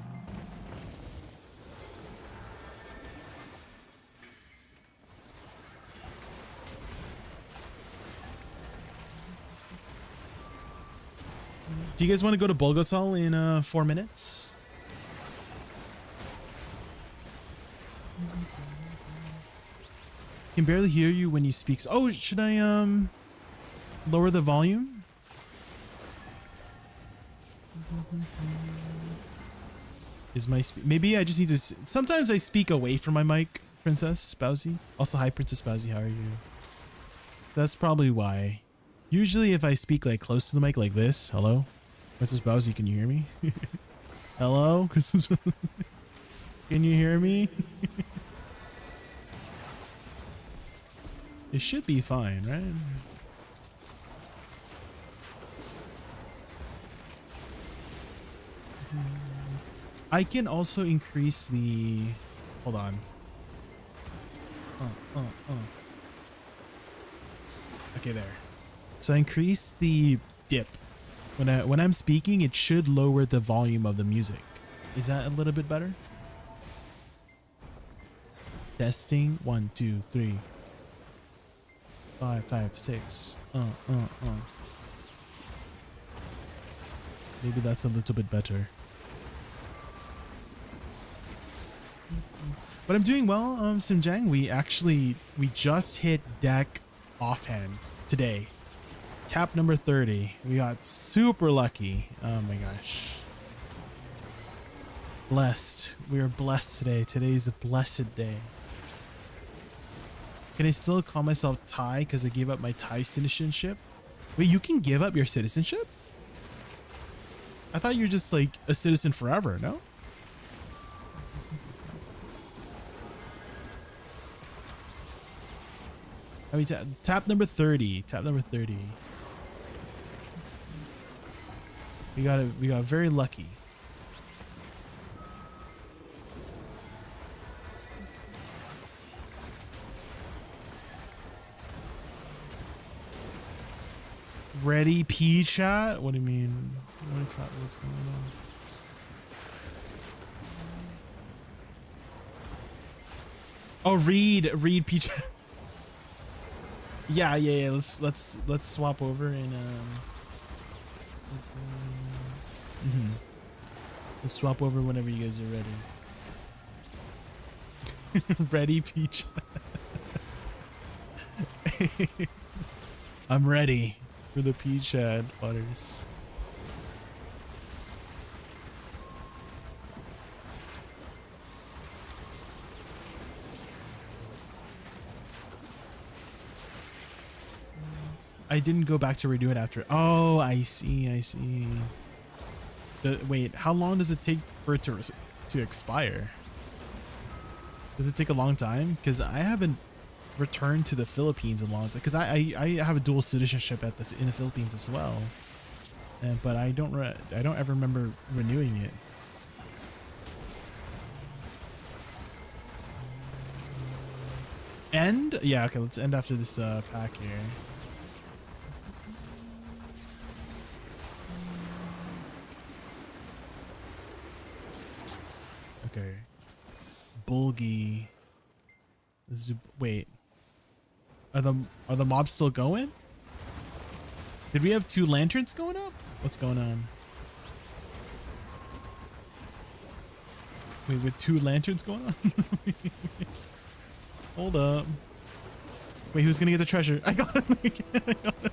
Do you guys want to go to Bulgosal in 4 minutes? Can barely hear you when you speak. Oh, should I lower the volume? Is my maybe I just need to sometimes I speak away from my mic, Princess Spousy. Also, hi Princess Spousy, how are you? So that's probably why. Usually if I speak like close to the mic like this, hello? Princess Spousy, can you hear me? Hello? Can you hear me? It should be fine, right? I can also increase the... Hold on. Okay, there. So I increase the dip. When I'm speaking, it should lower the volume of the music. Is that a little bit better? Testing. 1, 2, 3. 5, 5, 6. Maybe that's a little bit better. But I'm doing well, Simjang. We just hit deck offhand today. Tap number 30. We got super lucky. Oh my gosh. Blessed. We are blessed today. Today's a blessed day. Can I still call myself Thai because I gave up my Thai citizenship? Wait, you can give up your citizenship? I thought you're just like a citizen forever, no? I mean, tap number 30. Tap number 30. We got very lucky. Ready P chat? What do you mean? What's going on? Oh, read P chat. Yeah. Let's swap over and let's swap over whenever you guys are ready. Ready, Peach. I'm ready for the Peach ad, Butters. I didn't go back to redo it after. Oh, I see. Wait, how long does it take for it to expire? Does it take a long time? Because I haven't returned to the Philippines in a long time because I have a dual citizenship in the Philippines as well, but I don't ever remember renewing it. End? Yeah, okay, let's end after this pack here. Okay. Bulgy. Wait. Are the mobs still going? Did we have 2 lanterns going up? What's going on? Wait, with 2 lanterns going on? Hold up. Wait, who's gonna get the treasure? I got him again. I got him.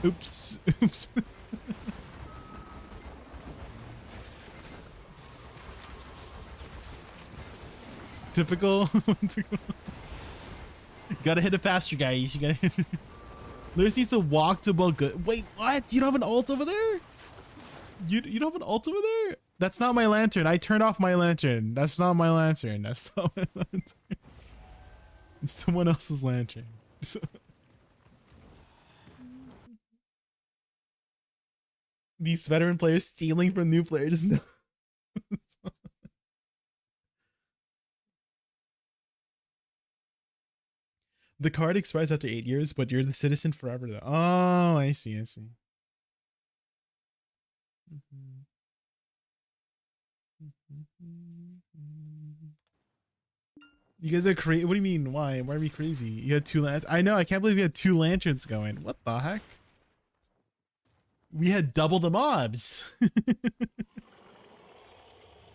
Oops. Oops. Typical. You gotta hit it faster, guys. You gotta hit it. Lewis needs to walk to well good. Wait, what? You don't have an ult over there? You don't have an ult over there? That's not my lantern. I turned off my lantern. That's not my lantern. That's not my lantern. It's someone else's lantern. These veteran players stealing from new players. No. The card expires after 8 years, but you're the citizen forever though. Oh, I see, I see. You guys are crazy. What do you mean? Why? Why are we crazy? You had 2 lanterns. I know. I can't believe you had 2 lanterns going. What the heck? We had double the mobs.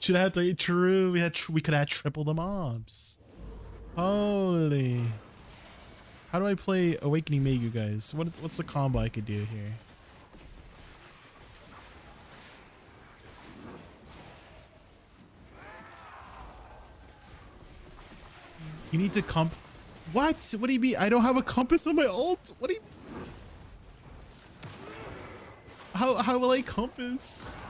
Should have had 3. True. We could have had triple the mobs. Holy. How do I play Awakening Megu, guys? What's the combo I could do here? You need to What? What do you mean? I don't have a compass on my ult. What do you? How will I compass?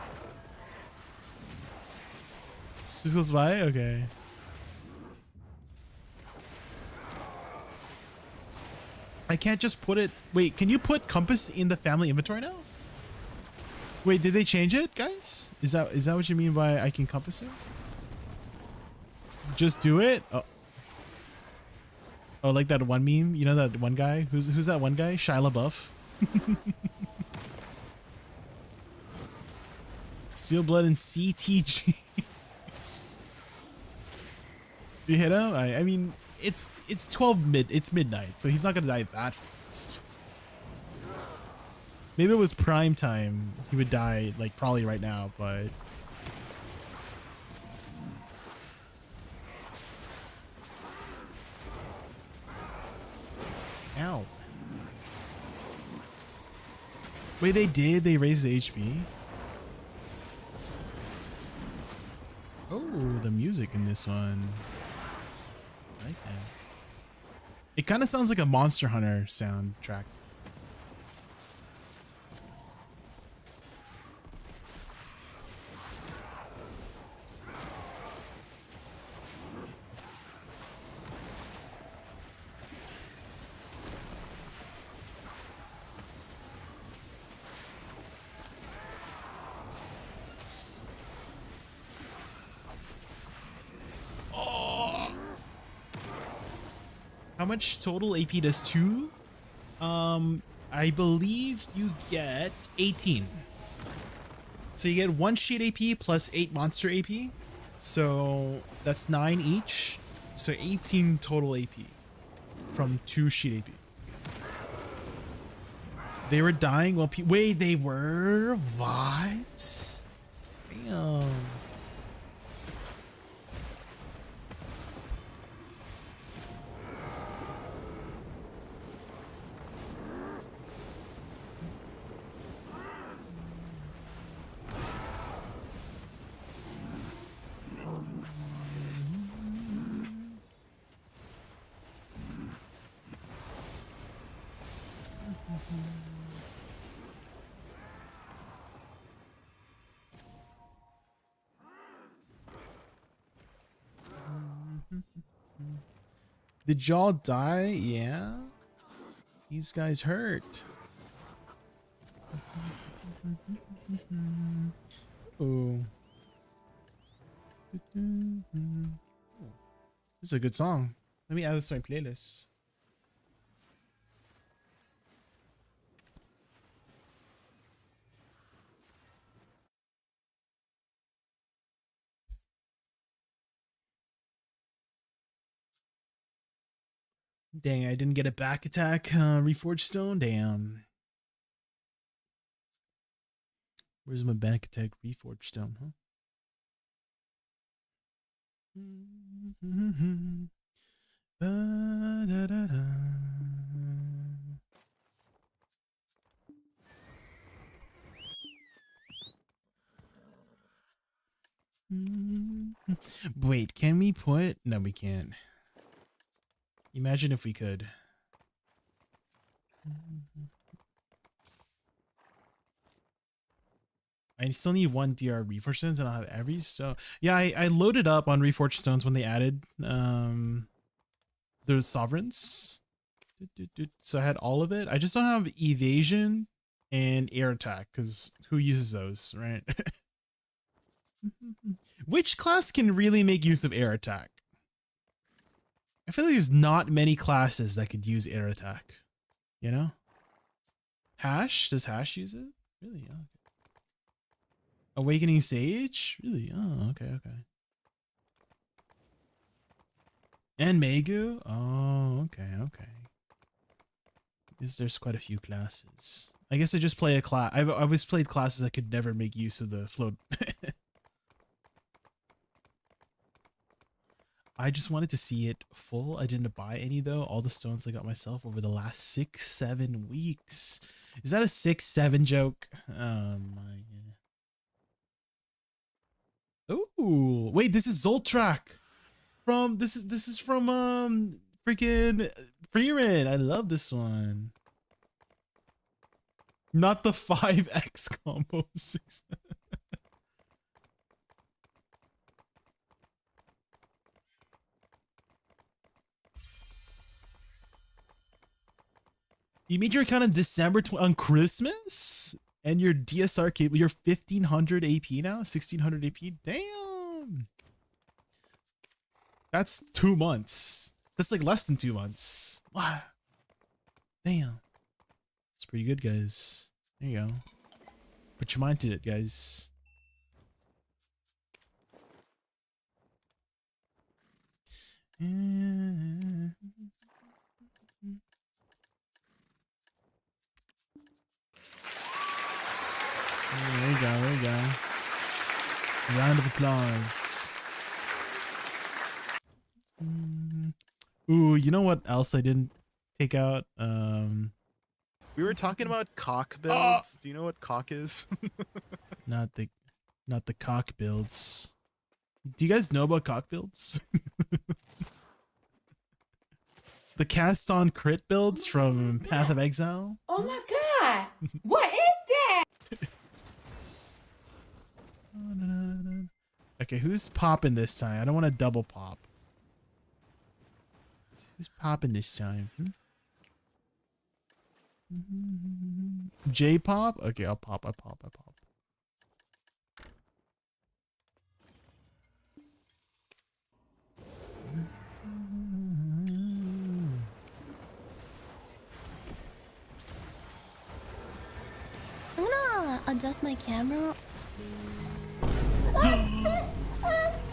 Just goes by? Okay. I can't just put it. Wait, can you put compass in the family inventory now? Wait, did they change it, guys? Is that what you mean by I can compass it? Just do it? Oh, like that one meme? You know that one guy? Who's that one guy? Shia LaBeouf. Steel Blood and CTG. You hit him? I mean, it's midnight, so he's not gonna die that fast. Maybe it was prime time. He would die like probably right now, but ow. Wait, they raised the HP? Oh, the music in this one. I like that. It kind of sounds like a Monster Hunter soundtrack. How much total AP does 2? I believe you get 18. So you get 1 sheet AP plus 8 monster AP. So that's 9 each. So 18 total AP from 2 sheet AP. They were dying while wait, they were? What? Damn. Did y'all die? Yeah. These guys hurt. Oh. This is a good song. Let me add this to my playlist. Dang, I didn't get a back attack reforged stone. Damn. Where's my back attack reforged stone, huh? Ba-da-da-da. Wait, can we put? No, we can't. Imagine if we could. I still need one DR Reforged Stones and I'll have every. So yeah, I loaded up on Reforged Stones when they added the Sovereigns. So I had all of it. I just don't have Evasion and Air Attack because who uses those, right? Which class can really make use of Air Attack? I feel like there's not many classes that could use Air Attack. You know? Hash? Does Hash use it? Really? Oh, okay. Awakening Sage? Really? Oh, okay, okay. And Megu? Oh, okay, okay. There's quite a few classes. I guess I just play a class. I've always played classes that could never make use of the float. I just wanted to see it full. I didn't buy any though. All the stones I got myself over the last 6-7 weeks. Is that a 6-7 joke? Oh my god. Ooh, wait, this is Zoltrak. From this is from freaking Freeman. I love this one. Not the 5x combo. 6. You made your account in December on Christmas? And your DSR cable, you're 1500 AP now? 1600 AP? Damn. That's 2 months. That's like less than 2 months. Wow. Damn. It's pretty good, guys. There you go. Put your mind to it, guys. There you go, there you go. Round of applause. Ooh, you know what else I didn't take out? We were talking about cock builds. Do you know what cock is? not the cock builds. Do you guys know about cock builds? The cast on crit builds from Path of Exile. Oh my god! What is that? Okay, who's popping this time? I don't want to double pop. Who's popping this time? J pop? Okay, I'll pop. I pop. I'm gonna adjust my camera.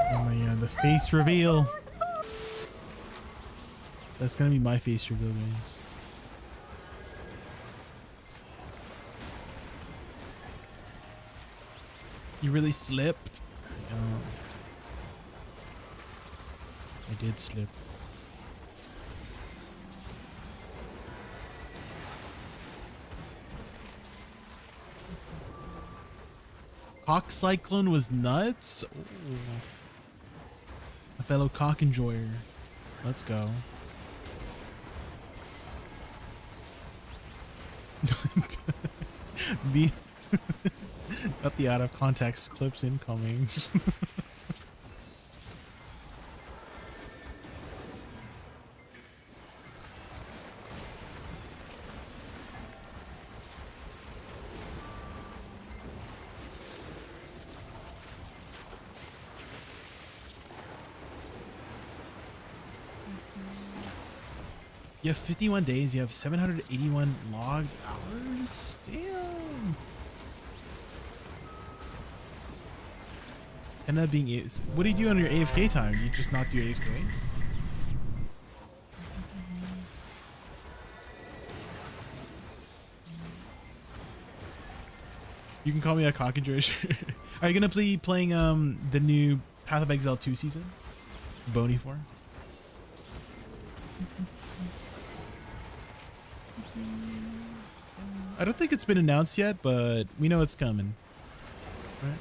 Oh my god, the face reveal. That's gonna be my face reveal, guys. You really slipped? I did slip. Cock Cyclone was nuts? Ooh. A fellow cock enjoyer. Let's go. The not the out of context clips incoming. You have 51 days. You have 781 logged hours. Damn. End up being what do you do on your AFK time? Do you just not do AFK? You can call me a cock and George. Are you gonna be playing the new Path of Exile 2 season? Boney 4. I don't think it's been announced yet, but we know it's coming. Right?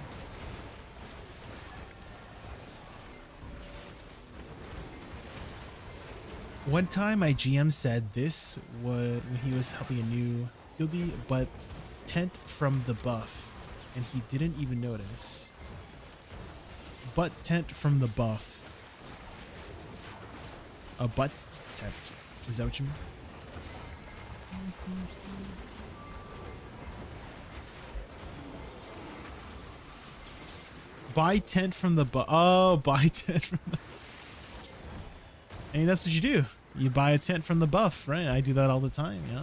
One time my GM said this when he was helping a new guildie, but tent from the buff, and he didn't even notice. But tent from the buff. A butt tent. Is that what you mean? Buy tent from the buff. Oh, buy tent from the... I mean, that's what you do. You buy a tent from the buff, right? I do that all the time, yeah.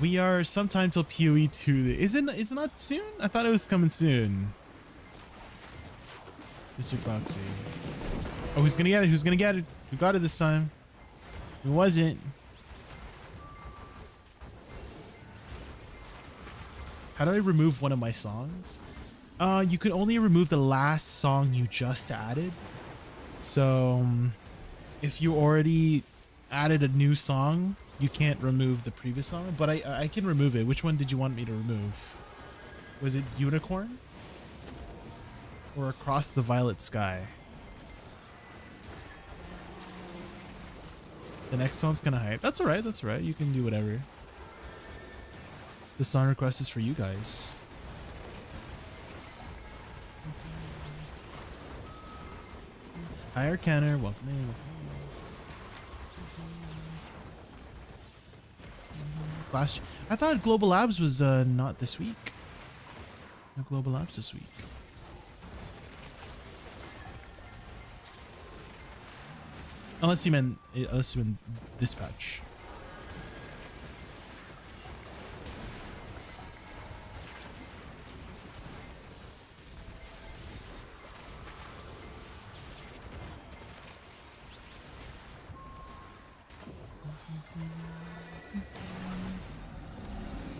We are sometime till PoE 2. Is it not soon? I thought it was coming soon. Mr. Foxy. Oh, who's gonna get it? Who's gonna get it? Who got it this time? It wasn't. How do I remove one of my songs? You can only remove the last song you just added. So, if you already added a new song, you can't remove the previous song, but I can remove it. Which one did you want me to remove? Was it Unicorn? Or Across the Violet Sky? The next song's kind of hype. That's alright, that's alright. You can do whatever. The song request is for you guys. Hi Arcana, welcome in. Clash. I thought Global Labs was not this week. No Global Labs this week. Unless you meant dispatch.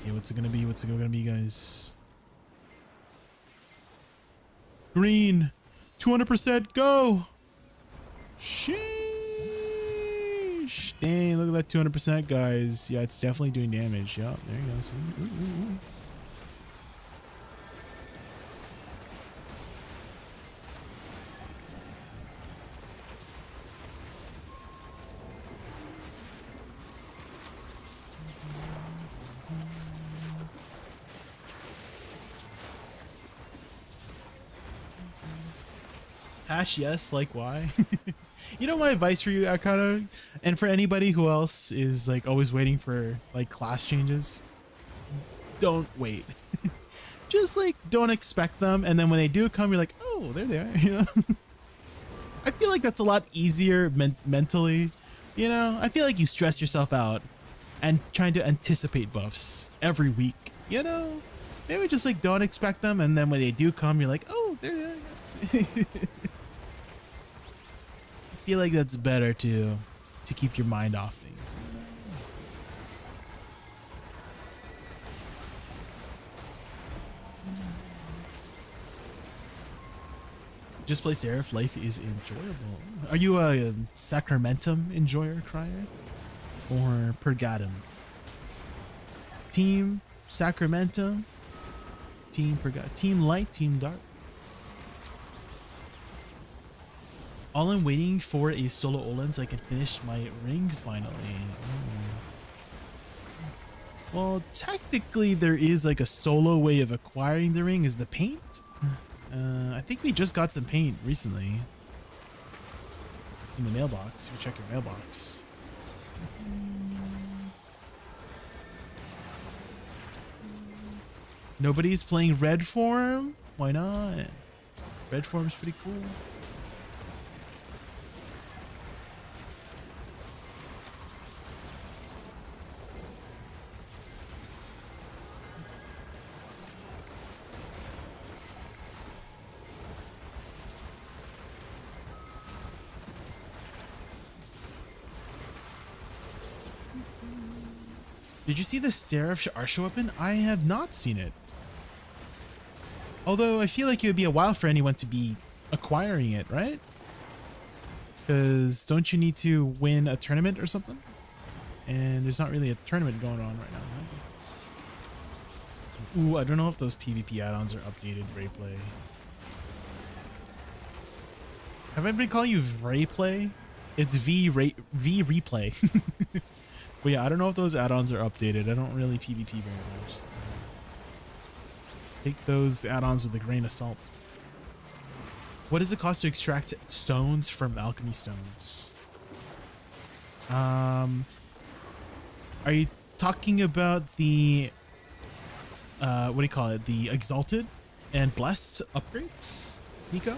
Yeah, what's it gonna be? What's it gonna be, guys? Green, 200%, go! Sheesh! Dang, look at that 200%, guys. Yeah, it's definitely doing damage. Yeah, there you go. See? Ooh, ooh, ooh. Hash yes, like why? You know my advice for you, Akano, and for anybody who else is like always waiting for like class changes, don't wait. Just like don't expect them, and then when they do come, you're like, oh, there they are. You know, I feel like that's a lot easier mentally. You know, I feel like you stress yourself out and trying to anticipate buffs every week. You know, maybe just like don't expect them, and then when they do come, you're like, oh, there they are. I feel like that's better to keep your mind off things. Just play Seraph. Life is enjoyable. Are you a Sacramentum enjoyer, Crier, or Purgatum? Team Sacramentum, Team Purgatum, Team Light, Team Dark. All I'm waiting for is solo Olan so I can finish my ring finally. Well, technically there is like a solo way of acquiring the ring, is the paint. I think we just got some paint recently in the mailbox. If you check your mailbox. Nobody's playing red form? Why not? Red form's pretty cool. Did you see the Seraph Arsha weapon? I have not seen it. Although I feel like it would be a while for anyone to be acquiring it, right? Because don't you need to win a tournament or something? And there's not really a tournament going on right now. Right? Ooh, I don't know if those PvP add-ons are updated replay. Have I been calling you replay? It's V replay. But yeah, I don't know if those add-ons are updated. I don't really PvP very much. So take those add-ons with a grain of salt. What does it cost to extract stones from alchemy stones? Are you talking about the what do you call it? The exalted and blessed upgrades, Nico?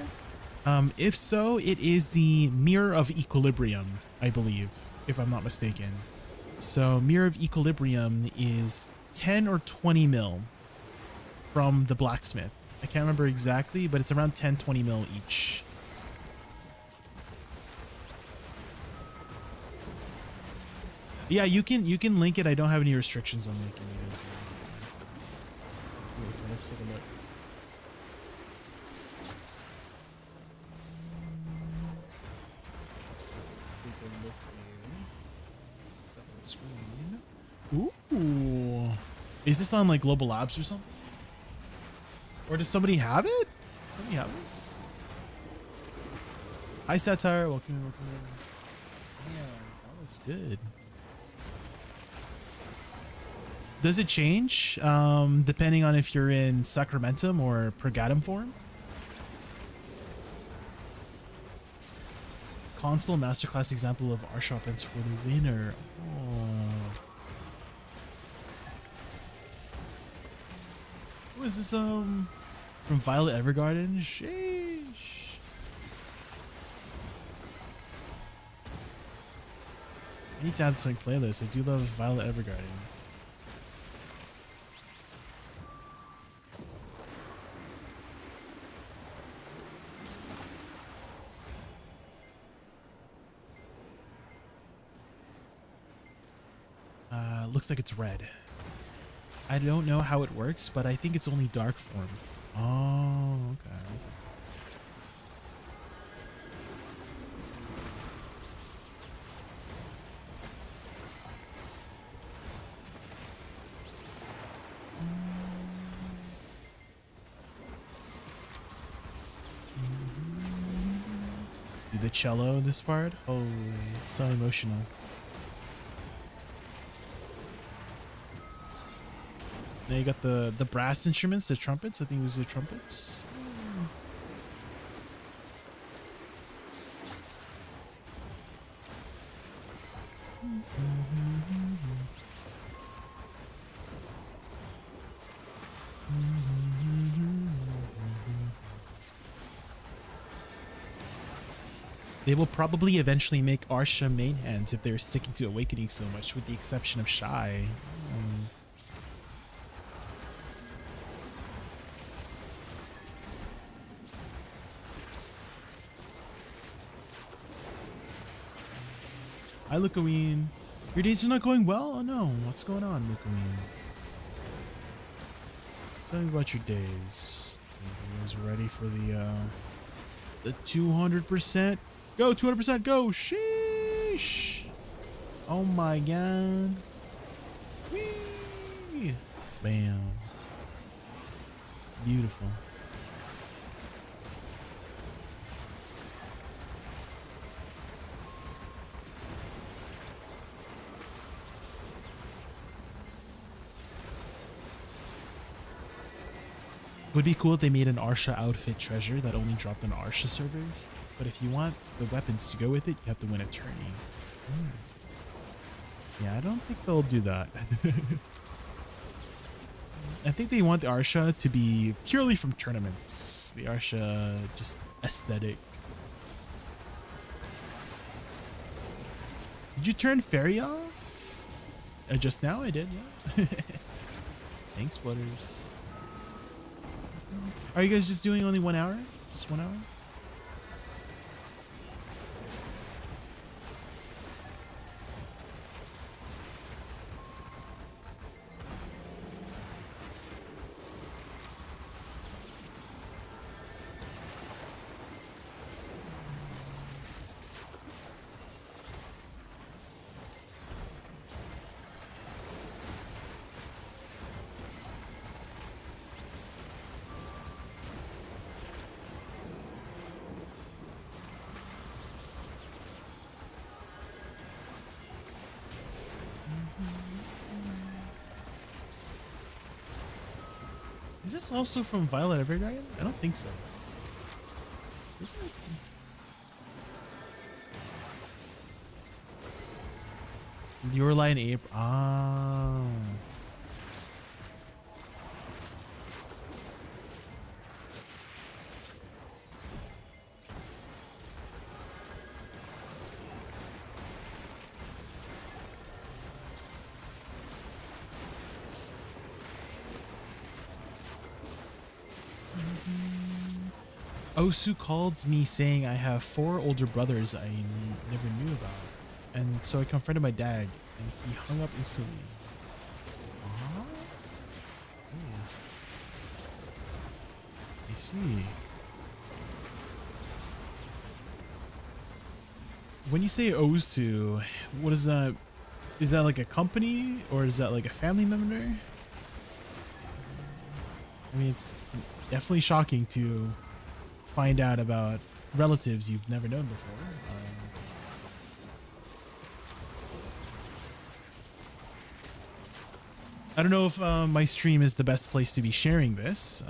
If so, it is the Mirror of Equilibrium, I believe, if I'm not mistaken. So Mirror of Equilibrium is 10 or 20 mil from the blacksmith. I can't remember exactly, but it's around 10-20 mil each. Yeah, you can link it. I don't have any restrictions on linking it. Okay, let's take a look. Let's take a look here. Ooh. Is this on like Global Labs or something? Or does somebody have it? Somebody have this? Hi, Satire. Welcome in, welcome in. Damn, that looks good. Does it change depending on if you're in Sacramentum or Pergatum form? Console Masterclass example of our weapons for the winner. Oh. What is this, from Violet Evergarden? Sheesh. I need to add some playlist. I do love Violet Evergarden. Looks like it's red. I don't know how it works, but I think it's only dark form. Oh, okay. Dude, the cello in this part? Oh, it's so emotional. Now you got the brass instruments, the trumpets. I think it was the trumpets. They will probably eventually make Arsha main hands if they're sticking to Awakening so much, with the exception of Shy. Hi, Lukaween. Your days are not going well? Oh no, what's going on, Lukaween? Tell me about your days. You guys ready for the 200%? Go, 200%, go! Sheesh! Oh my god. Whee! Bam. Beautiful. Would be cool if they made an Arsha outfit treasure that only dropped on Arsha servers, but if you want the weapons to go with it, you have to win a tourney. Yeah, I don't think they'll do that. I think they want the Arsha to be purely from tournaments. The Arsha, just aesthetic. Did you turn Fairy off? Just now I did, yeah. Thanks, Flutters. Are you guys just doing only 1 hour? Just 1 hour? Is this also from Violet Evergarden? I don't think so. Is it? Your line April. Ah. Osu called me saying I have 4 older brothers I never knew about. And so I confronted my dad and he hung up instantly. Oh. I see. When you say Osu, what is that? Is that like a company or is that like a family member? I mean, it's definitely shocking to find out about relatives you've never known before. I don't know if my stream is the best place to be sharing this.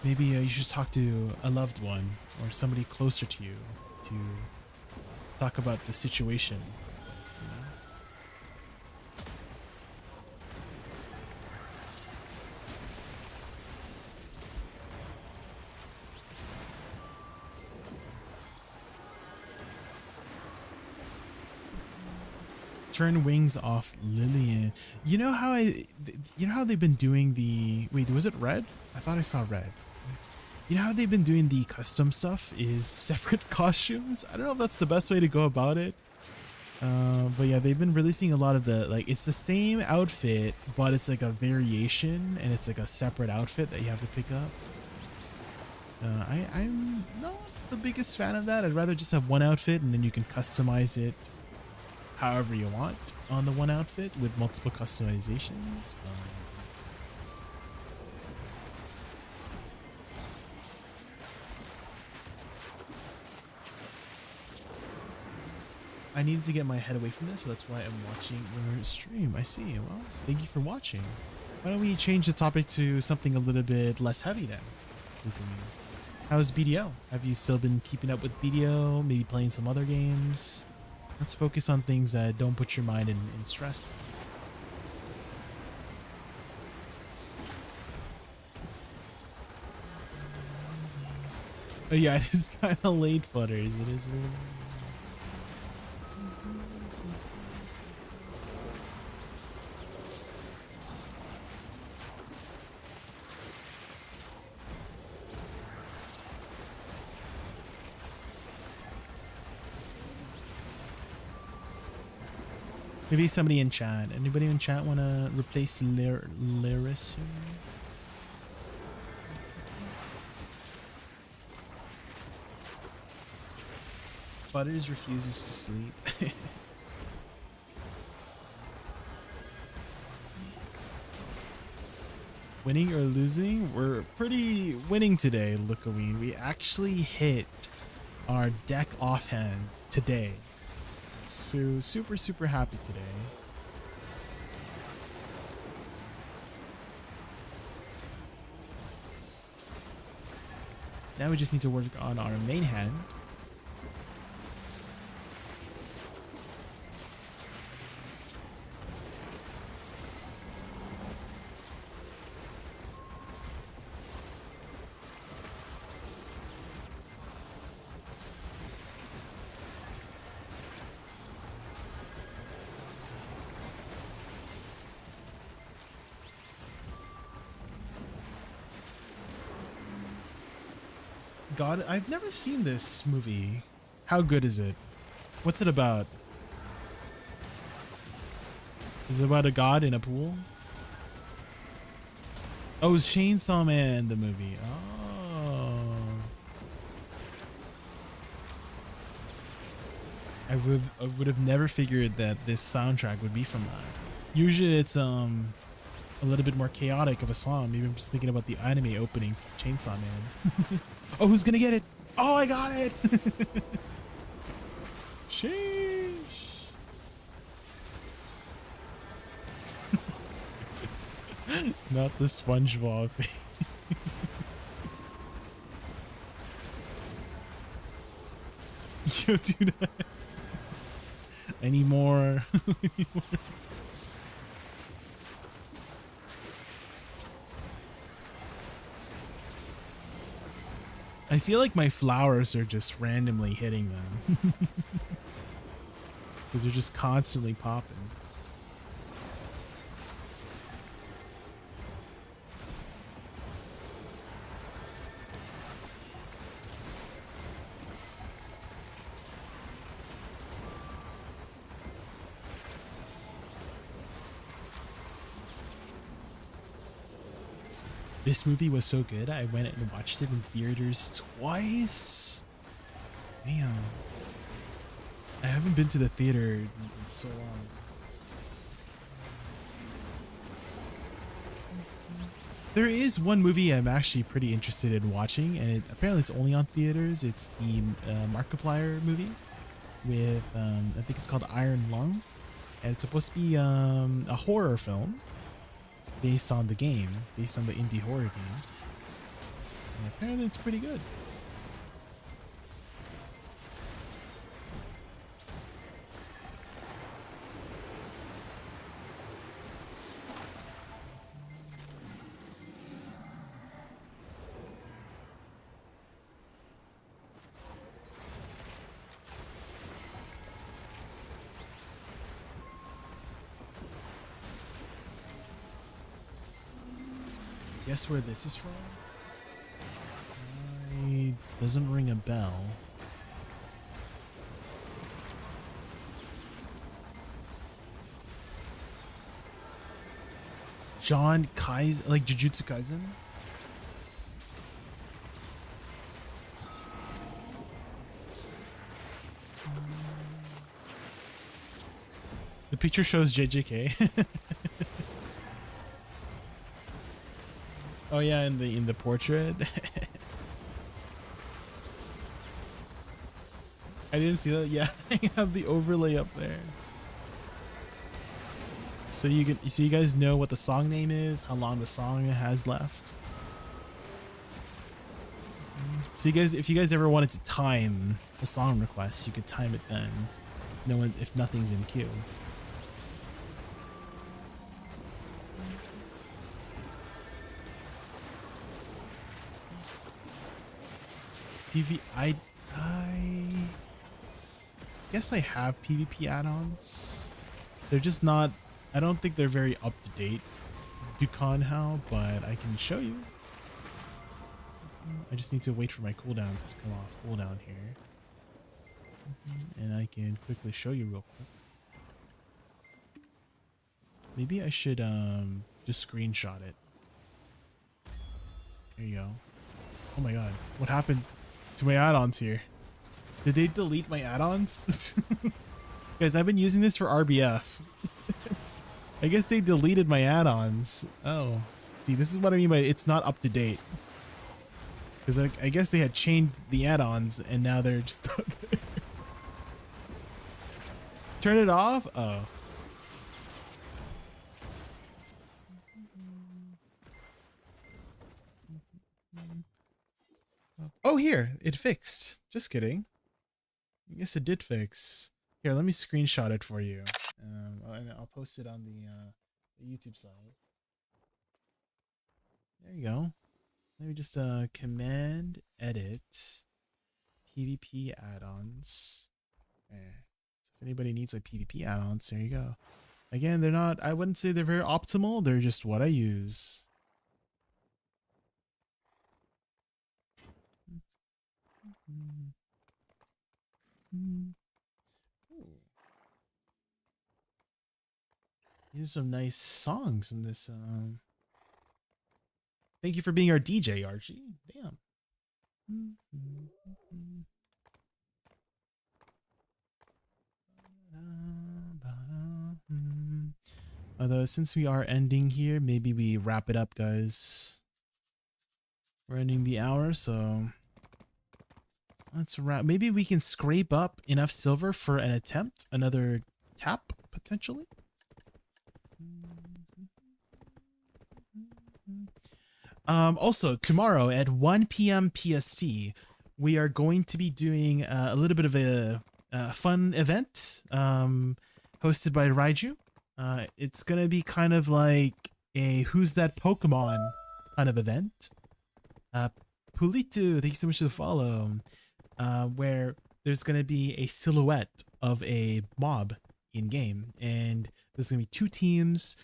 Maybe you should talk to a loved one or somebody closer to you to talk about the situation. Turn wings off Lillian. You know how they've been doing the, wait, was it red? I thought I saw red. You know how they've been doing the custom stuff is separate costumes? I don't know if that's the best way to go about it. But yeah, they've been releasing a lot of the, like, it's the same outfit, but it's like a variation and it's like a separate outfit that you have to pick up. So I'm not the biggest fan of that. I'd rather just have one outfit and then you can customize it however you want on the one outfit with multiple customizations. I needed to get my head away from this, so that's why I'm watching your stream. I see. Well, thank you for watching. Why don't we change the topic to something a little bit less heavy then? How's BDO? Have you still been keeping up with BDO? Maybe playing some other games? Let's focus on things that don't put your mind in stress. Oh yeah, it is kind of late, Flutters. It is a little... Maybe somebody in chat. Anybody in chat want to replace Lyris? Butters refuses to sleep. Winning or losing? We're pretty winning today, Lookaween. We actually hit our deck offhand today. So super happy today. Now we just need to work on our main hand. God, I've never seen this movie. How good is it? What's it about? Is it about a god in a pool? Oh, it's Chainsaw Man, the movie. Oh. I would have never figured that this soundtrack would be from that. Usually it's a little bit more chaotic of a song. Maybe I'm just thinking about the anime opening for Chainsaw Man. Oh, who's gonna get it? Oh, I got it! Sheesh. Not the SpongeBob thing. Yo, dude. I need more. I feel like my flowers are just randomly hitting them. Because they're just constantly popping. This movie was so good, I went and watched it in theaters twice. Damn. I haven't been to the theater in so long. There is one movie I'm actually pretty interested in watching, and apparently it's only on theaters. It's the Markiplier movie with, I think it's called Iron Lung. And it's supposed to be a horror film. Based on the game, based on the indie horror game. And apparently it's pretty good. Guess where this is from? Doesn't ring a bell. John Kaisen, like Jujutsu Kaisen? The picture shows JJK. Oh yeah, in the portrait. I didn't see that. Yeah, I have the overlay up there. So you guys know what the song name is, how long the song has left. So if you guys ever wanted to time a song request, you could time it then. If nothing's in queue. I guess I have PvP add-ons. They're just not, I don't think they're very up to date, Dukan how, but I can show you. I just need to wait for my cooldown to come off cooldown here. And I can quickly show you real quick. Maybe I should just screenshot it. There you go. Oh my god, what happened to my add-ons here? Did they delete my add-ons? Guys, I've been using this for RBF. I guess they deleted my add-ons. Oh, see, this is what I mean by it's not up to date. Because I guess they had changed the add-ons and now they're just not there. Turn it off? Oh. Oh, here, it fixed. Just kidding. I guess it did fix. Here, let me screenshot it for you. And I'll post it on the YouTube side. There you go. Let me just command edit PvP add-ons. There. So if anybody needs my PvP add-ons, there you go. Again, they're not, I wouldn't say they're very optimal. They're just what I use. These are some nice songs in this. Thank you for being our DJ, Archie. Damn. Although since we are ending here, maybe we wrap it up, guys. We're ending the hour, so let's wrap. Maybe we can scrape up enough silver for an attempt, another tap potentially. Also, tomorrow at 1 p.m. PST, we are going to be doing a little bit of a fun event hosted by Raiju. It's going to be kind of like a Who's That Pokemon kind of event. Pulitu, thank you so much for the follow. Where there's going to be a silhouette of a mob in game, and there's going to be 2 teams.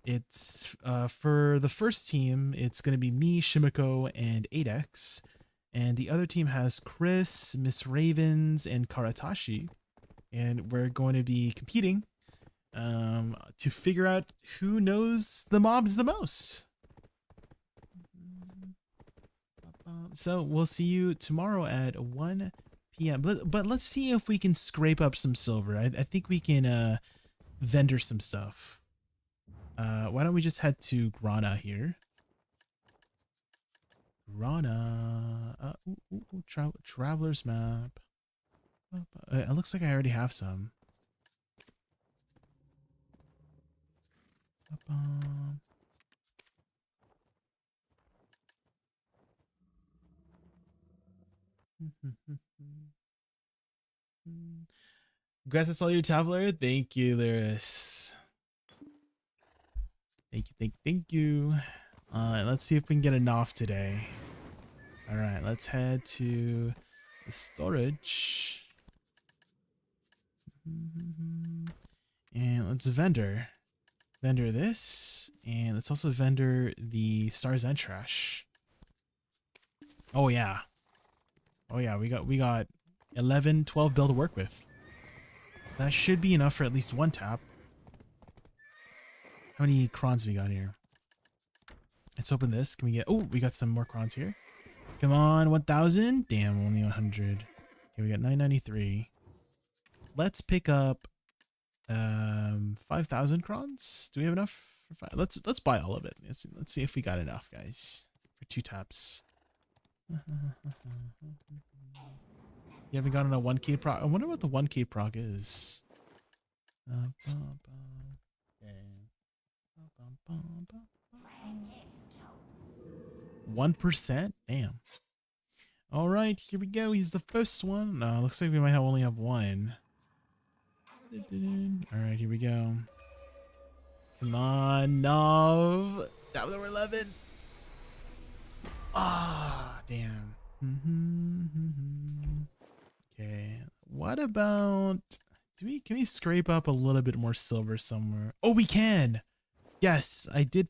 It's for the first team, it's going to be me, Shimiko, and ADVgg, and the other team has Chris, Miss Ravens, and Karatashi, and we're going to be competing to figure out who knows the mobs the most. So we'll see you tomorrow at 1 p.m. But let's see if we can scrape up some silver. I think we can vendor some stuff. Why don't we just head to Grana here? Grana. Traveler's map. It looks like I already have some. Congrats, I saw your tabler. Thank you, Lyris. Thank you. Let's see if we can get enough today. All right, let's head to the storage. And let's vendor this, and let's also vendor the Stars and Trash. Oh yeah, we got 11, 12 bill to work with. That should be enough for at least 1 tap. How many crons we got here? Let's open this. Can we get... Oh, we got some more crons here. Come on, 1,000. Damn, only 100. Okay, we got 993. Let's pick up 5,000 crons. Do we have enough for 5? Let's buy all of it. Let's see if we got enough, guys, for 2 taps. You haven't gotten a 1k proc. I wonder what the 1k proc is. 1%? Damn. All right, here we go. He's the first one. No, looks like we might only have 1. All right, here we go. Come on, no. That was number 11. Ah, damn. Okay, what about... Can we scrape up a little bit more silver somewhere? Oh, we can. Yes, I did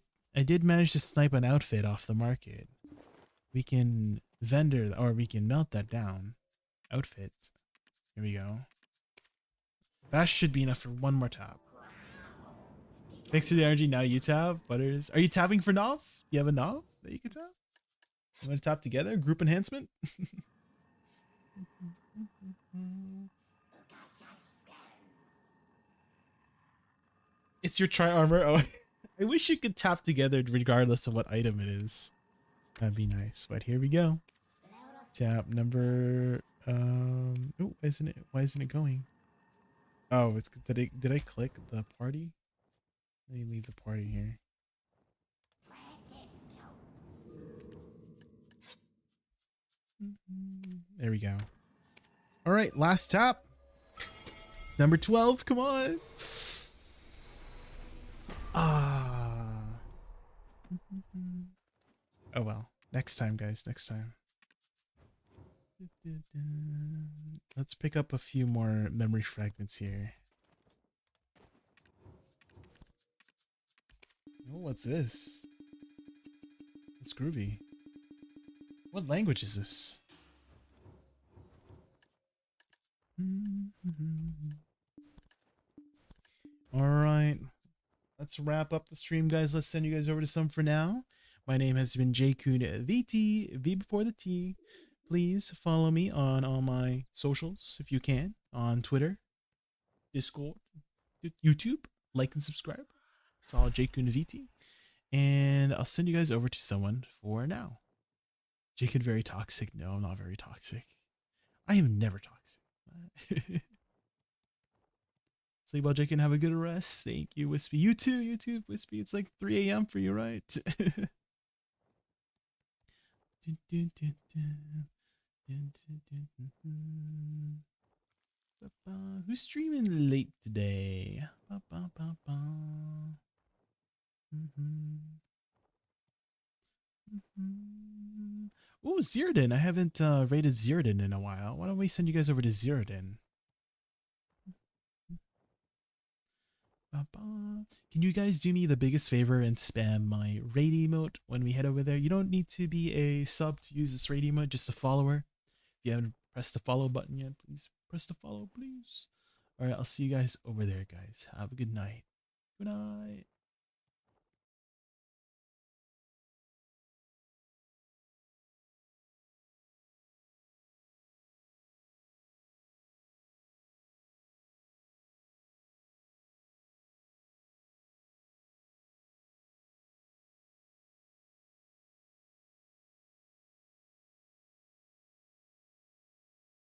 manage to snipe an outfit off the market. We can vendor, or we can melt that down. Outfit. Here we go. That should be enough for 1 more tap. Thanks for the energy. Now you tap. Butters. Are you tapping for Nov? Do you have a Nov that you can tap? You want to tap together? Group enhancement? It's your tri-armor. Oh, I wish you could tap together regardless of what item it is. That'd be nice. But here we go. Tap number... Oh, why isn't it going? Oh, it's... Did I click the party? Let me leave the party here. There we go. All right, last tap. Number 12, come on. Ah. Oh well. Next time, guys. Next time. Let's pick up a few more memory fragments here. Oh, what's this? It's groovy. What language is this? All right. Let's wrap up the stream, guys. Let's send you guys over to some for now. My name has been JaykunVT, V before the T. Please follow me on all my socials if you can. On Twitter, Discord, YouTube. Like and subscribe. It's all JaykunVT. And I'll send you guys over to someone for now. Jaykun very toxic. No, I'm not very toxic. I am never toxic. Sleep well, Jaykin. Have a good rest. Thank you, Wispy. You too, Wispy. It's like 3 a.m. for you, right? Who's streaming late today? Oh, Zirdan. I haven't rated Zirdan in a while. Why don't we send you guys over to Zirdan? Can you guys do me the biggest favor and spam my raid emote when we head over there? You don't need to be a sub to use this raid emote, just a follower. If you haven't pressed the follow button yet, please press the follow, please. All right, I'll see you guys over there, guys. Have a good night. Good night.